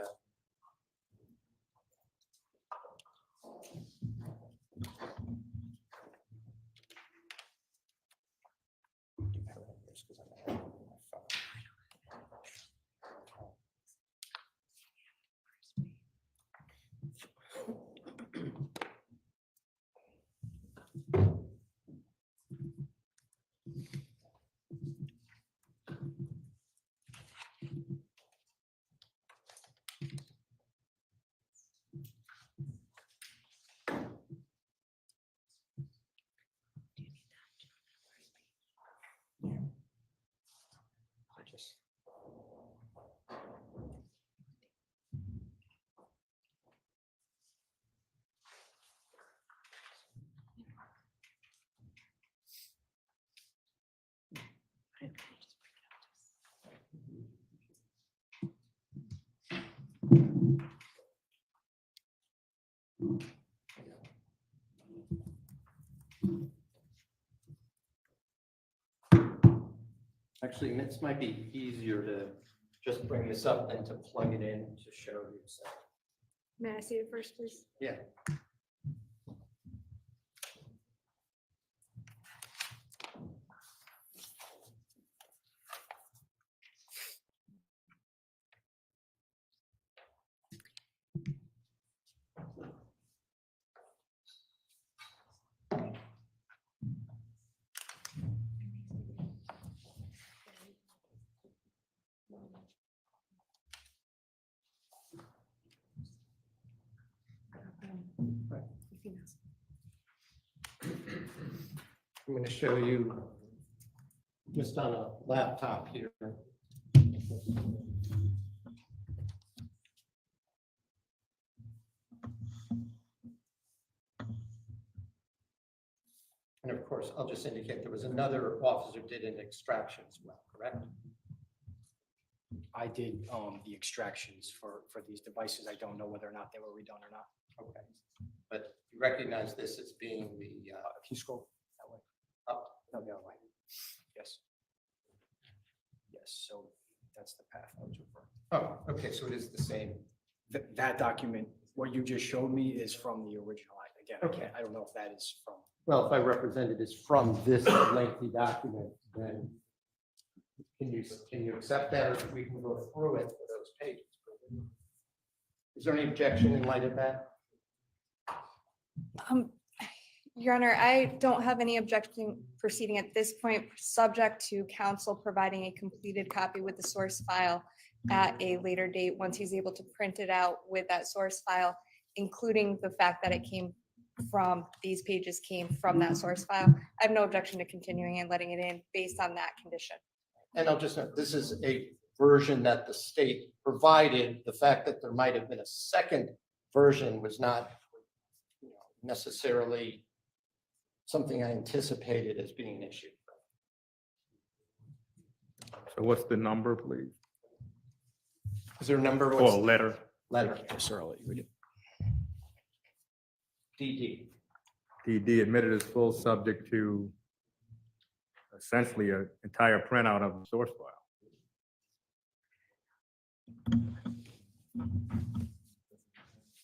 Actually, this might be easier to just bring this up than to plug it in to show you. So, may I see it first, please? yeah. I'm going to show you just on a laptop here. And of course, I'll just indicate there was another officer did an extraction as well, correct? I did the extractions for these devices. I don't know whether or not they were redone or not. Okay. But you recognize this as being the, Can you scroll that way? up? No, the other way. Yes. Yes, so that's the path I was referring. Oh, okay, so it is the same. That document, what you just showed me is from the original. Again, Okay. I don't know if that is from. Well, if I represent it as from this lengthy document, then can you accept that, or we can go through it for those pages? Is there any objection in light of that? Your Honor, I don't have any objection proceeding at this point, subject to counsel providing a completed copy with the source file at a later date, once he's able to print it out with that source file, including the fact that it came from, these pages came from that source file. I have no objection to continuing and letting it in based on that condition. And I'll just note, this is a version that the state provided. The fact that there might have been a second version was not necessarily something I anticipated as being an issue. So what's the number, please? Is there a number? Or a letter? Letter. Yes, sir, I'll let you read it. DD. DD admitted as full, subject to essentially an entire printout of the source file.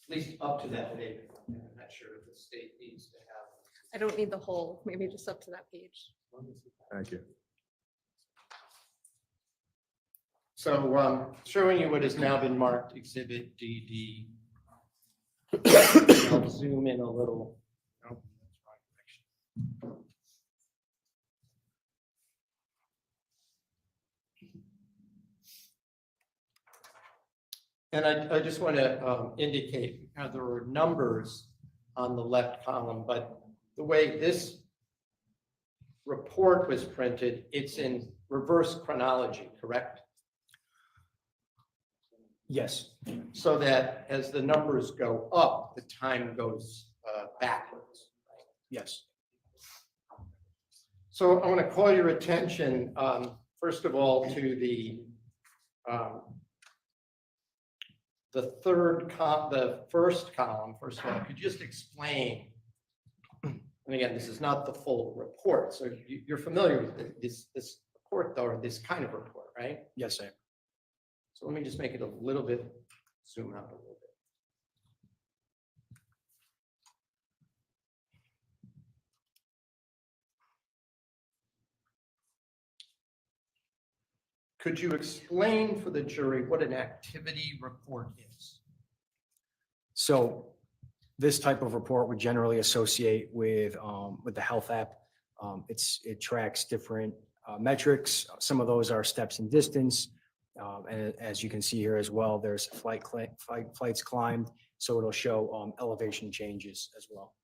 At least up to that date. I'm not sure if the state needs to have. I don't need the whole, maybe just up to that page. Thank you. So showing you what has now been marked Exhibit DD. I'll zoom in a little. Nope, that's wrong direction. And I just want to indicate how there are numbers on the left column, but the way this report was printed, it's in reverse chronology, correct? Yes. So that as the numbers go up, the time goes backwards. Yes. So I want to call your attention, first of all, to the first column. First of all, could you just explain? And again, this is not the full report, so you're familiar with this report, though, or this kind of report, right? Yes, I am. So let me just make it a little bit, zoom out a little bit. Could you explain for the jury what an activity report is? So this type of report would generally associate with the health app. It tracks different metrics. Some of those are steps and distance. And as you can see here as well, there's flights climbed. So it'll show elevation changes as well.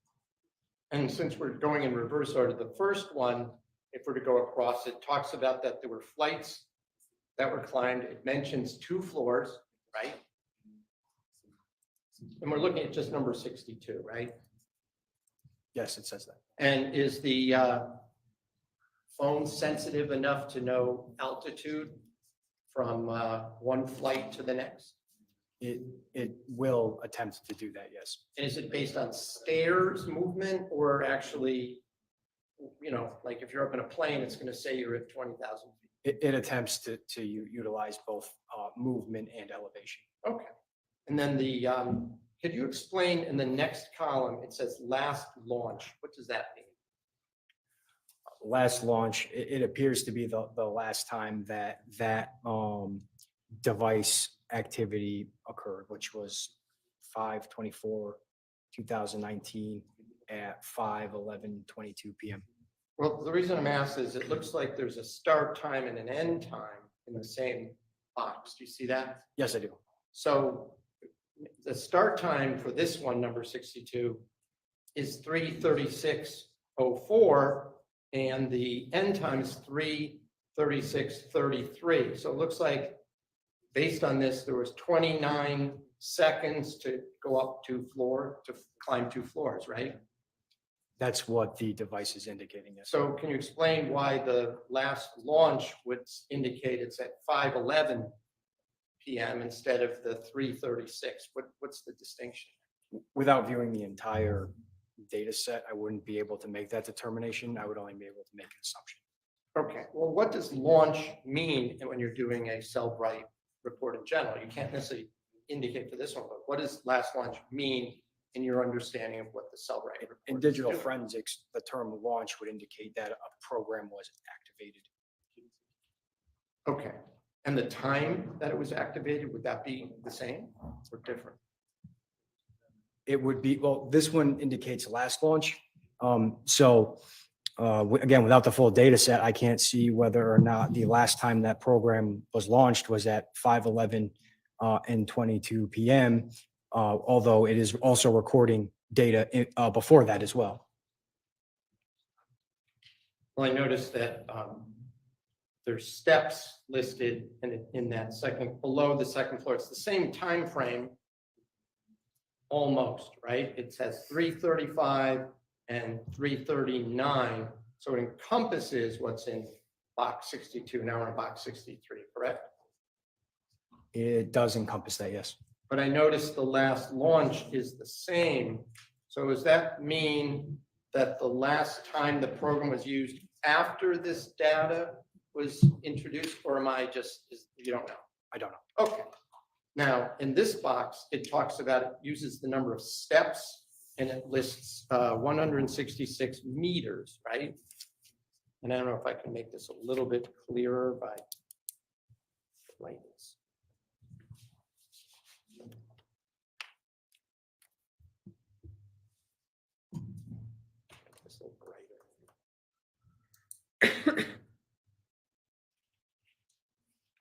And since we're going in reverse order, the first one, if we're to go across, it talks about that there were flights that were climbed. It mentions 2 floors, right? And we're looking at just number 62, right? Yes, it says that. And is the phone sensitive enough to know altitude from one flight to the next? It will attempt to do that, yes. And is it based on stairs movement or actually, you know, like if you're up in a plane, it's going to say you're at 20,000 feet? It attempts to utilize both movement and elevation. Okay. And then could you explain in the next column, it says last launch. What does that mean? Last launch, it appears to be the last time that device activity occurred, which was 5/24/2019 at 5:11:22 p.m. Well, the reason I'm asked is it looks like there's a start time and an end time in the same box. Do you see that? Yes, I do. So the start time for this one, number 62, is 3:36:04, and the end time is 3:36:33. So it looks like, based on this, there was 29 seconds to go up to climb 2 floors, right? That's what the device is indicating. Yes. So can you explain why the last launch would indicate it's at 5:11 p.m. instead of the 3:36? What's the distinction? Without viewing the entire data set, I wouldn't be able to make that determination. I would only be able to make an assumption. Okay, well, what does launch mean when you're doing a Cellbrite report in general? You can't necessarily indicate for this one, but what does last launch mean in your understanding of what the Cellbrite report In is digital doing? forensics, the term launch would indicate that a program was activated. Okay, and the time that it was activated, would that be the same or different? It would be, well, this one indicates last launch. Again, without the full data set, I can't see whether or not the last time that program was launched was at 5:11 and 22 p.m. Although it is also recording data before that as well. Well, I noticed that there's steps listed in that below the second floor. It's the same time frame, almost, right? It says 3:35 and 3:39, so it encompasses what's in box 62, now we're in box 63, correct? It does encompass that, yes. But I noticed the last launch is the same. So does that mean that the last time the program was used after this data was introduced, or am I just, you don't know? I don't know. Okay. Now, in this box, it talks about, it uses the number of steps and it lists 166 meters, right? And I don't know if I can make this a little bit clearer by lightness. This a little brighter.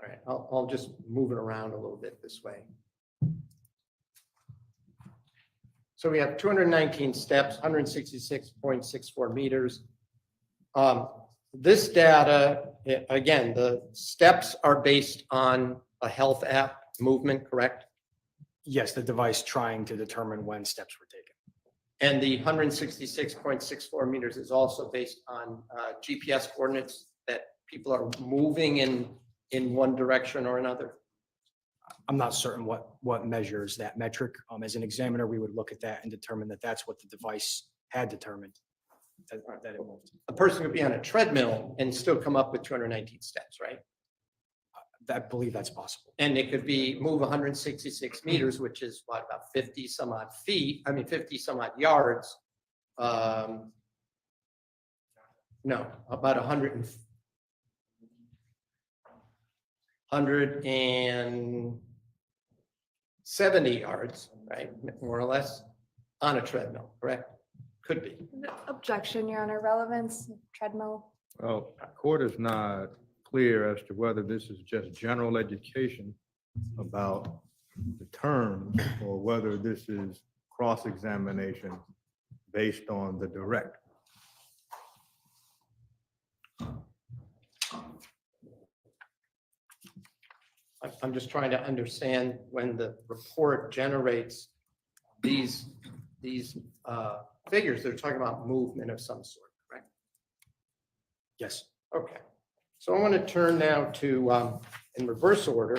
All right, I'll just move it around a little bit this way. So we have 219 steps, 166.64 meters. This data, again, the steps are based on a health app movement, correct? Yes, the device trying to determine when steps were taken. And the 166.64 meters is also based on GPS coordinates that people are moving in one direction or another. I'm not certain what measures that metric. As an examiner, we would look at that and determine that that's what the device had determined that it moved. A person could be on a treadmill and still come up with 219 steps, right? I believe that's possible. And it could be move 166 meters, which is what, about 50 some odd feet, 50 some odd yards. No, about 170 yards, right, more or less, on a treadmill, correct? Could be. Objection, Your Honor, relevance, treadmill. Well, court is not clear as to whether this is just general education about the terms or whether this is cross-examination based on the direct. I'm just trying to understand when the report generates these figures, they're talking about movement of some sort, correct? Yes. Okay. So I want to turn now to, in reverse order,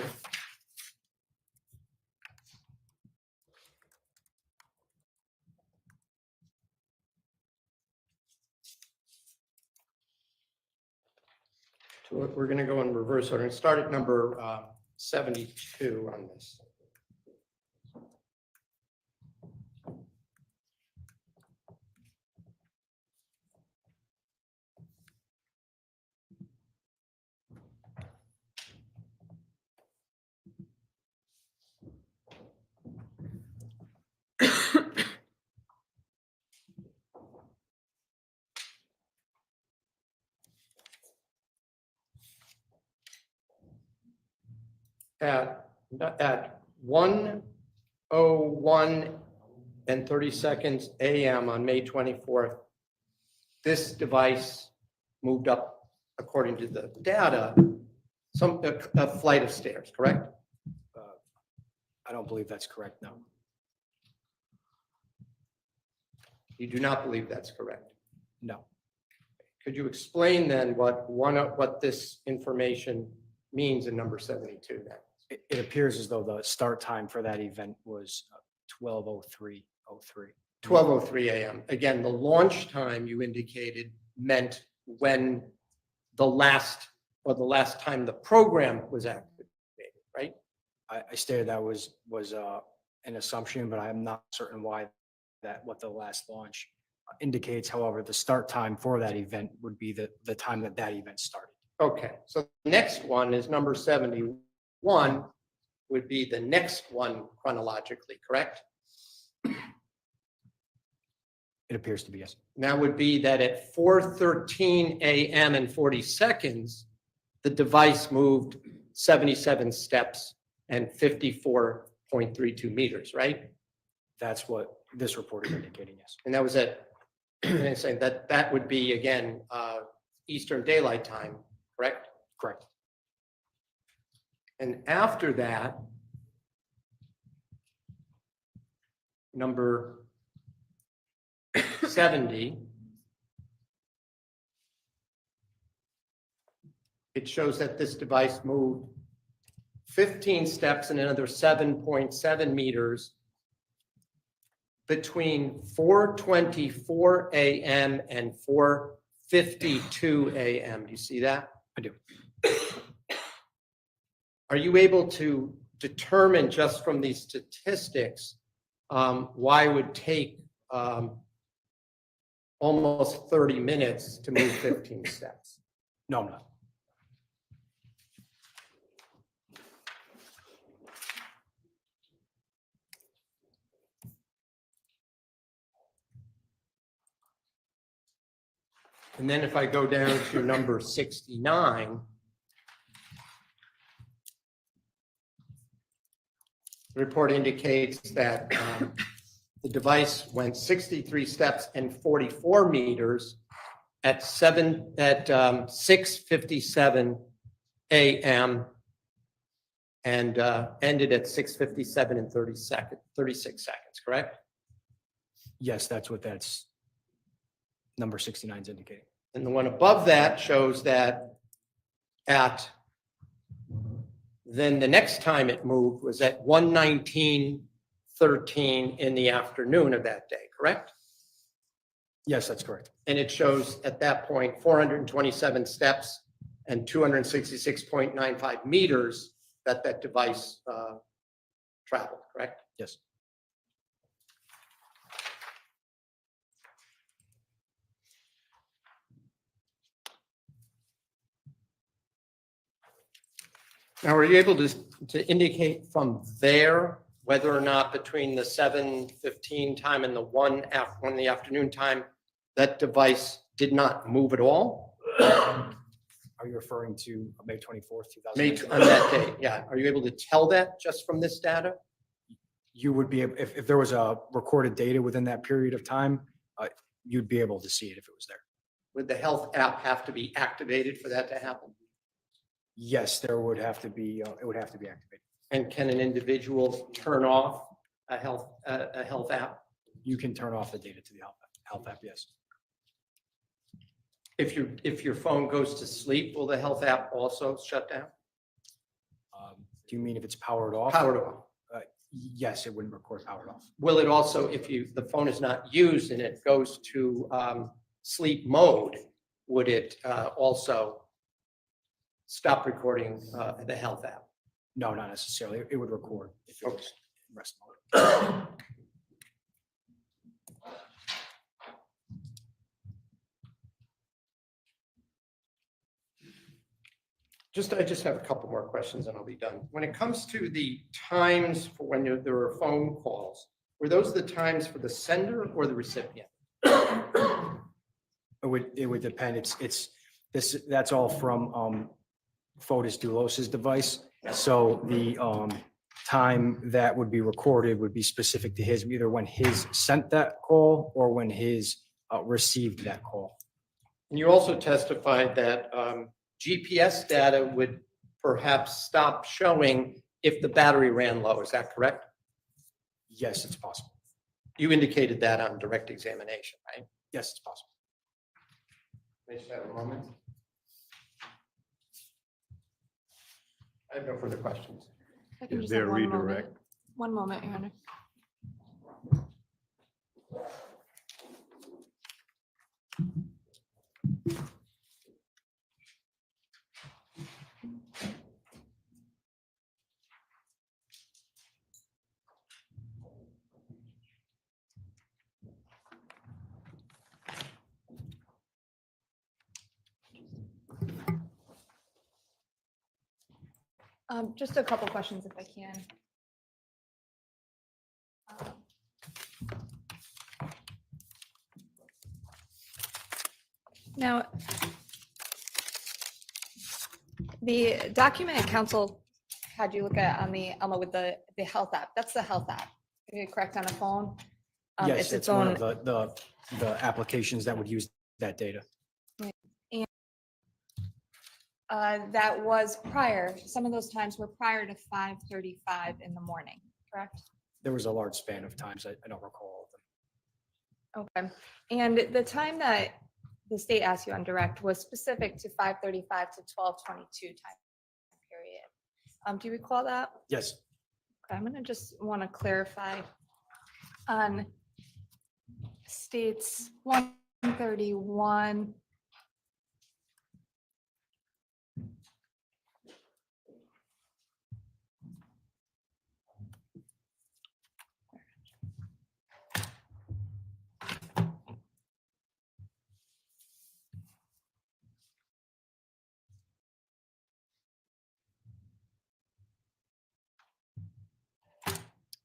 we're going to go in reverse order and start at number 72 on this. At 1:01 and 30 seconds a.m. on May 24th, this device moved up, according to the data, a flight of stairs, correct? I don't believe that's correct, no. You do not believe that's correct? No. Could you explain then what this information means in number 72 then? It appears as though the start time for that event was 12:03:03. 12:03 a.m. Again, the launch time you indicated meant when the last time the program was activated, right? I stated that was an assumption, but I'm not certain what the last launch indicates. However, the start time for that event would be the time that event started. Okay, so the next one is number 71 would be the next one chronologically, correct? It appears to be, yes. And that would be that at 4:13 a.m. and 40 seconds, the device moved 77 steps and 54.32 meters, right? That's what this report is indicating, yes. And that was at, and saying that would be, again, Eastern Daylight Time, correct? Correct. And after that, number 70 it shows that this device moved 15 steps and another 7.7 meters between 4:24 a.m. and 4:52 a.m. Do you see that? I do. Are you able to determine just from these statistics why it would take almost 30 minutes to move 15 steps? No, I'm not. And then if I go down to number 69, the report indicates that the device went 63 steps and 44 meters at 6:57 a.m. and ended at 6:57 and 36 seconds, correct? Yes, that's what that's number 69 is indicating. And the one above that shows that then the next time it moved was at 1:19:13 in the afternoon of that day, correct? Yes, that's correct. And it shows at that point 427 steps and 266.95 meters that device traveled, correct? Yes. Now, are you able to indicate from there whether or not between the 7:15 time and the 1 in the afternoon time, that device did not move at all? Are you referring to May 24th, 2019? On that day, yeah. Are you able to tell that just from this data? You would be, if there was a recorded data within that period of time, you'd be able to see it if it was there. Would the health app have to be activated for that to happen? Yes, there would have to be, it would have to be activated. And can an individual turn off a health app? You can turn off the data to the health app, yes. If your phone goes to sleep, will the health app also shut down? Do you mean if it's powered off? Powered off. Yes, it would record powered off. Will it also, if the phone is not used and it goes to sleep mode, would it also stop recording the health app? No, not necessarily. It would record if it was in rest mode. I just have a couple more questions and I'll be done. When it comes to the times for when there were phone calls, were those the times for the sender or the recipient? It would depend. That's all from Fotis Dulos' device. So the time that would be recorded would be specific to his, either when his sent that call or when his received that call. And you also testified that GPS data would perhaps stop showing if the battery ran low. Is that correct? Yes, it's possible. You indicated that on direct examination, right? Yes, it's possible. May I just have a moment? I have no further questions. I can Is just there have a one moment. redirect? One moment, Your Honor. Just a couple questions if I can. Now, the document council had you look at on the Elma with the health app, that's the health app, correct, on a phone? Yes, it's one of the applications that would use that data. And that was prior, some of those times were prior to 5:35 in the morning, correct? There was a large span of times. I don't recall all of them. Okay, and the time that the state asked you on direct was specific to 5:35 to 12:22 time period. Do you recall that? Yes. Okay, I'm gonna just want to clarify on states 131.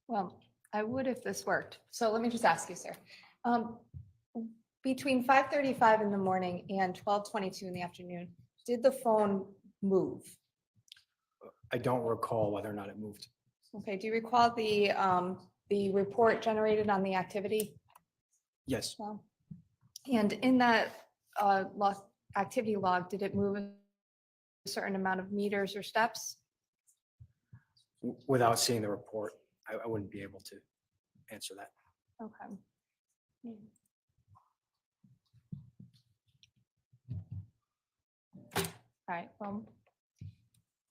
Well, I would if this worked. So let me just ask you, sir. Between 5:35 in the morning and 12:22 in the afternoon, did the phone move? I don't recall whether or not it moved. Okay, do you recall the report generated on the activity? Yes. No. And in that activity log, did it move a certain amount of meters or steps? Without seeing the report, I wouldn't be able to answer that. Okay. All right, well,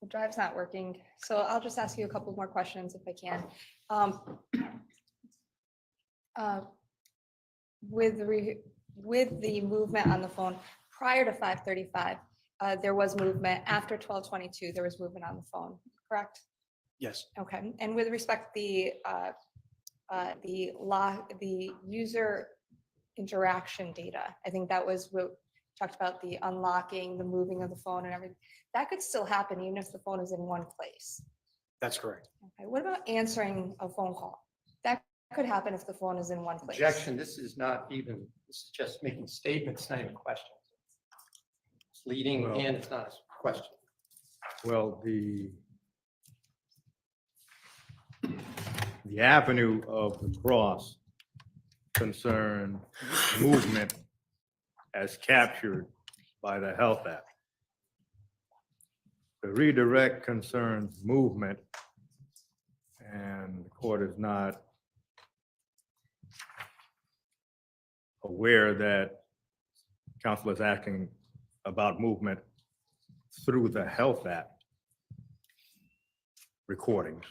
the drive's not working, so I'll just ask you a couple more questions if I can. With the movement on the phone prior to 5:35, there was movement. After 12:22, there was movement on the phone, correct? Yes. Okay, and with respect the user interaction data, I think that was what talked about, the unlocking, the moving of the phone and everything. That could still happen even if the phone is in one place. That's correct. Okay, what about answering a phone call? That could happen if the phone is in one place. Objection, this is just making statements, not even questions. It's leading Well- and it's not a question. Well, the avenue of the cross concern movement as captured by the health app. The redirect concerns movement, and the court is not aware that counsel is asking about movement through the health app recordings.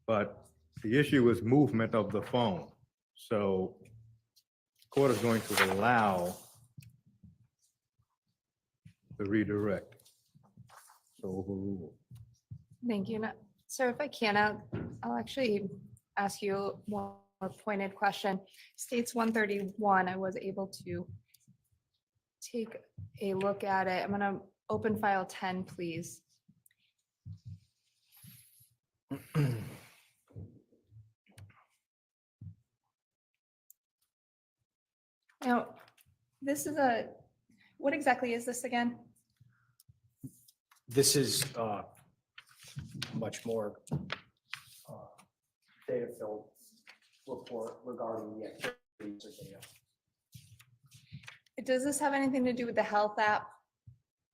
But the issue is movement of the phone. So the court is going to allow the redirect. So overrule. Thank you. Sir, if I can, I'll actually ask you a more pointed question. States 131, I was able to take a look at it. I'm going to open file 10, please. Now, this is what exactly is this again? This is much more data-filled report regarding the activities of data. Does this have anything to do with the health app?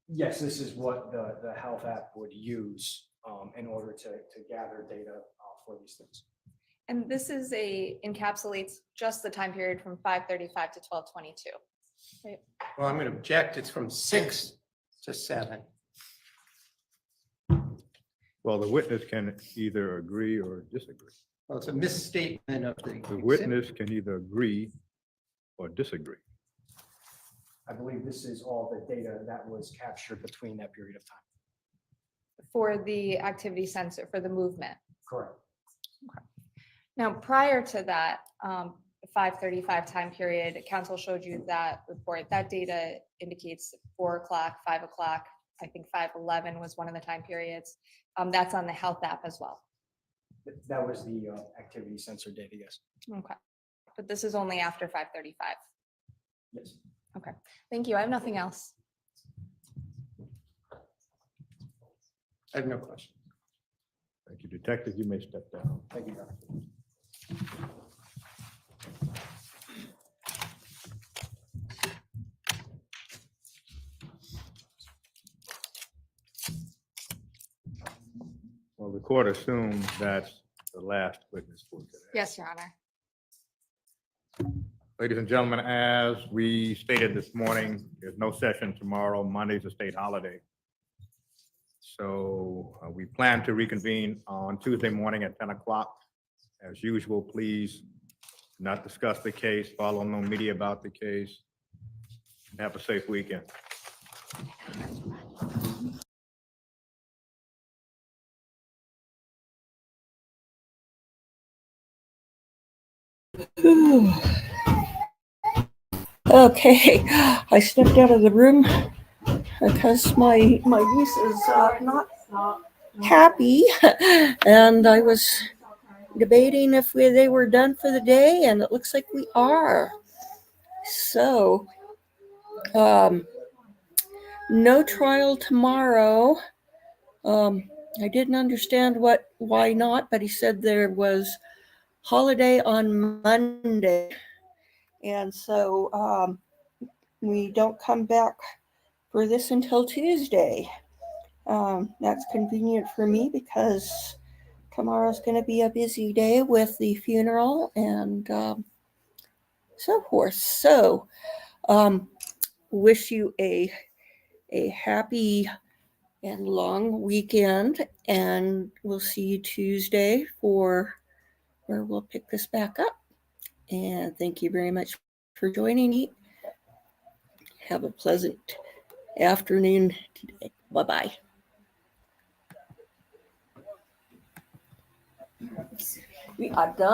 Yes, this is what the health app would use in order to gather data for these things. And this is encapsulates just the time period from 5:35 to 12:22. Right? Well, I'm going to object. It's from 6 to 7. Well, the witness can either agree or disagree. Well, it's a misstatement of the. The witness can either agree or disagree. I believe this is all the data that was captured between that period of time. For the activity sensor, for the movement. Correct. Now, prior to that, 5:35 time period, council showed you that report. That data indicates 4 o'clock, 5 o'clock. I think 5:11 was one of the time periods. That's on the health app as well. That was the activity sensor data, yes. Okay, but this is only after 5:35. Yes. Okay, thank you. I have nothing else. I have no question. Thank you, Detective. You may step down. Thank you, Your Honor. Well, the court assumes that's the last witness for today. Yes, Your Honor. Ladies and gentlemen, as we stated this morning, there's no session tomorrow. Monday's a state holiday. So we plan to reconvene on Tuesday morning at 10 o'clock. As usual, please not discuss the case, follow no media about the case. Have a safe weekend. Okay, I stepped out of the room because my niece is not happy, and I was debating if they were done for the day, and it looks like we are. So, no trial tomorrow. I didn't understand why not, but he said there was holiday on Monday, and so we don't come back for this until Tuesday. That's convenient for me because tomorrow's going to be a busy day with the funeral and so forth. So, wish you a happy and long weekend, and we'll see you Tuesday for where we'll pick this back up. And thank you very much for joining me. Have a pleasant afternoon today. Bye-bye. We are done.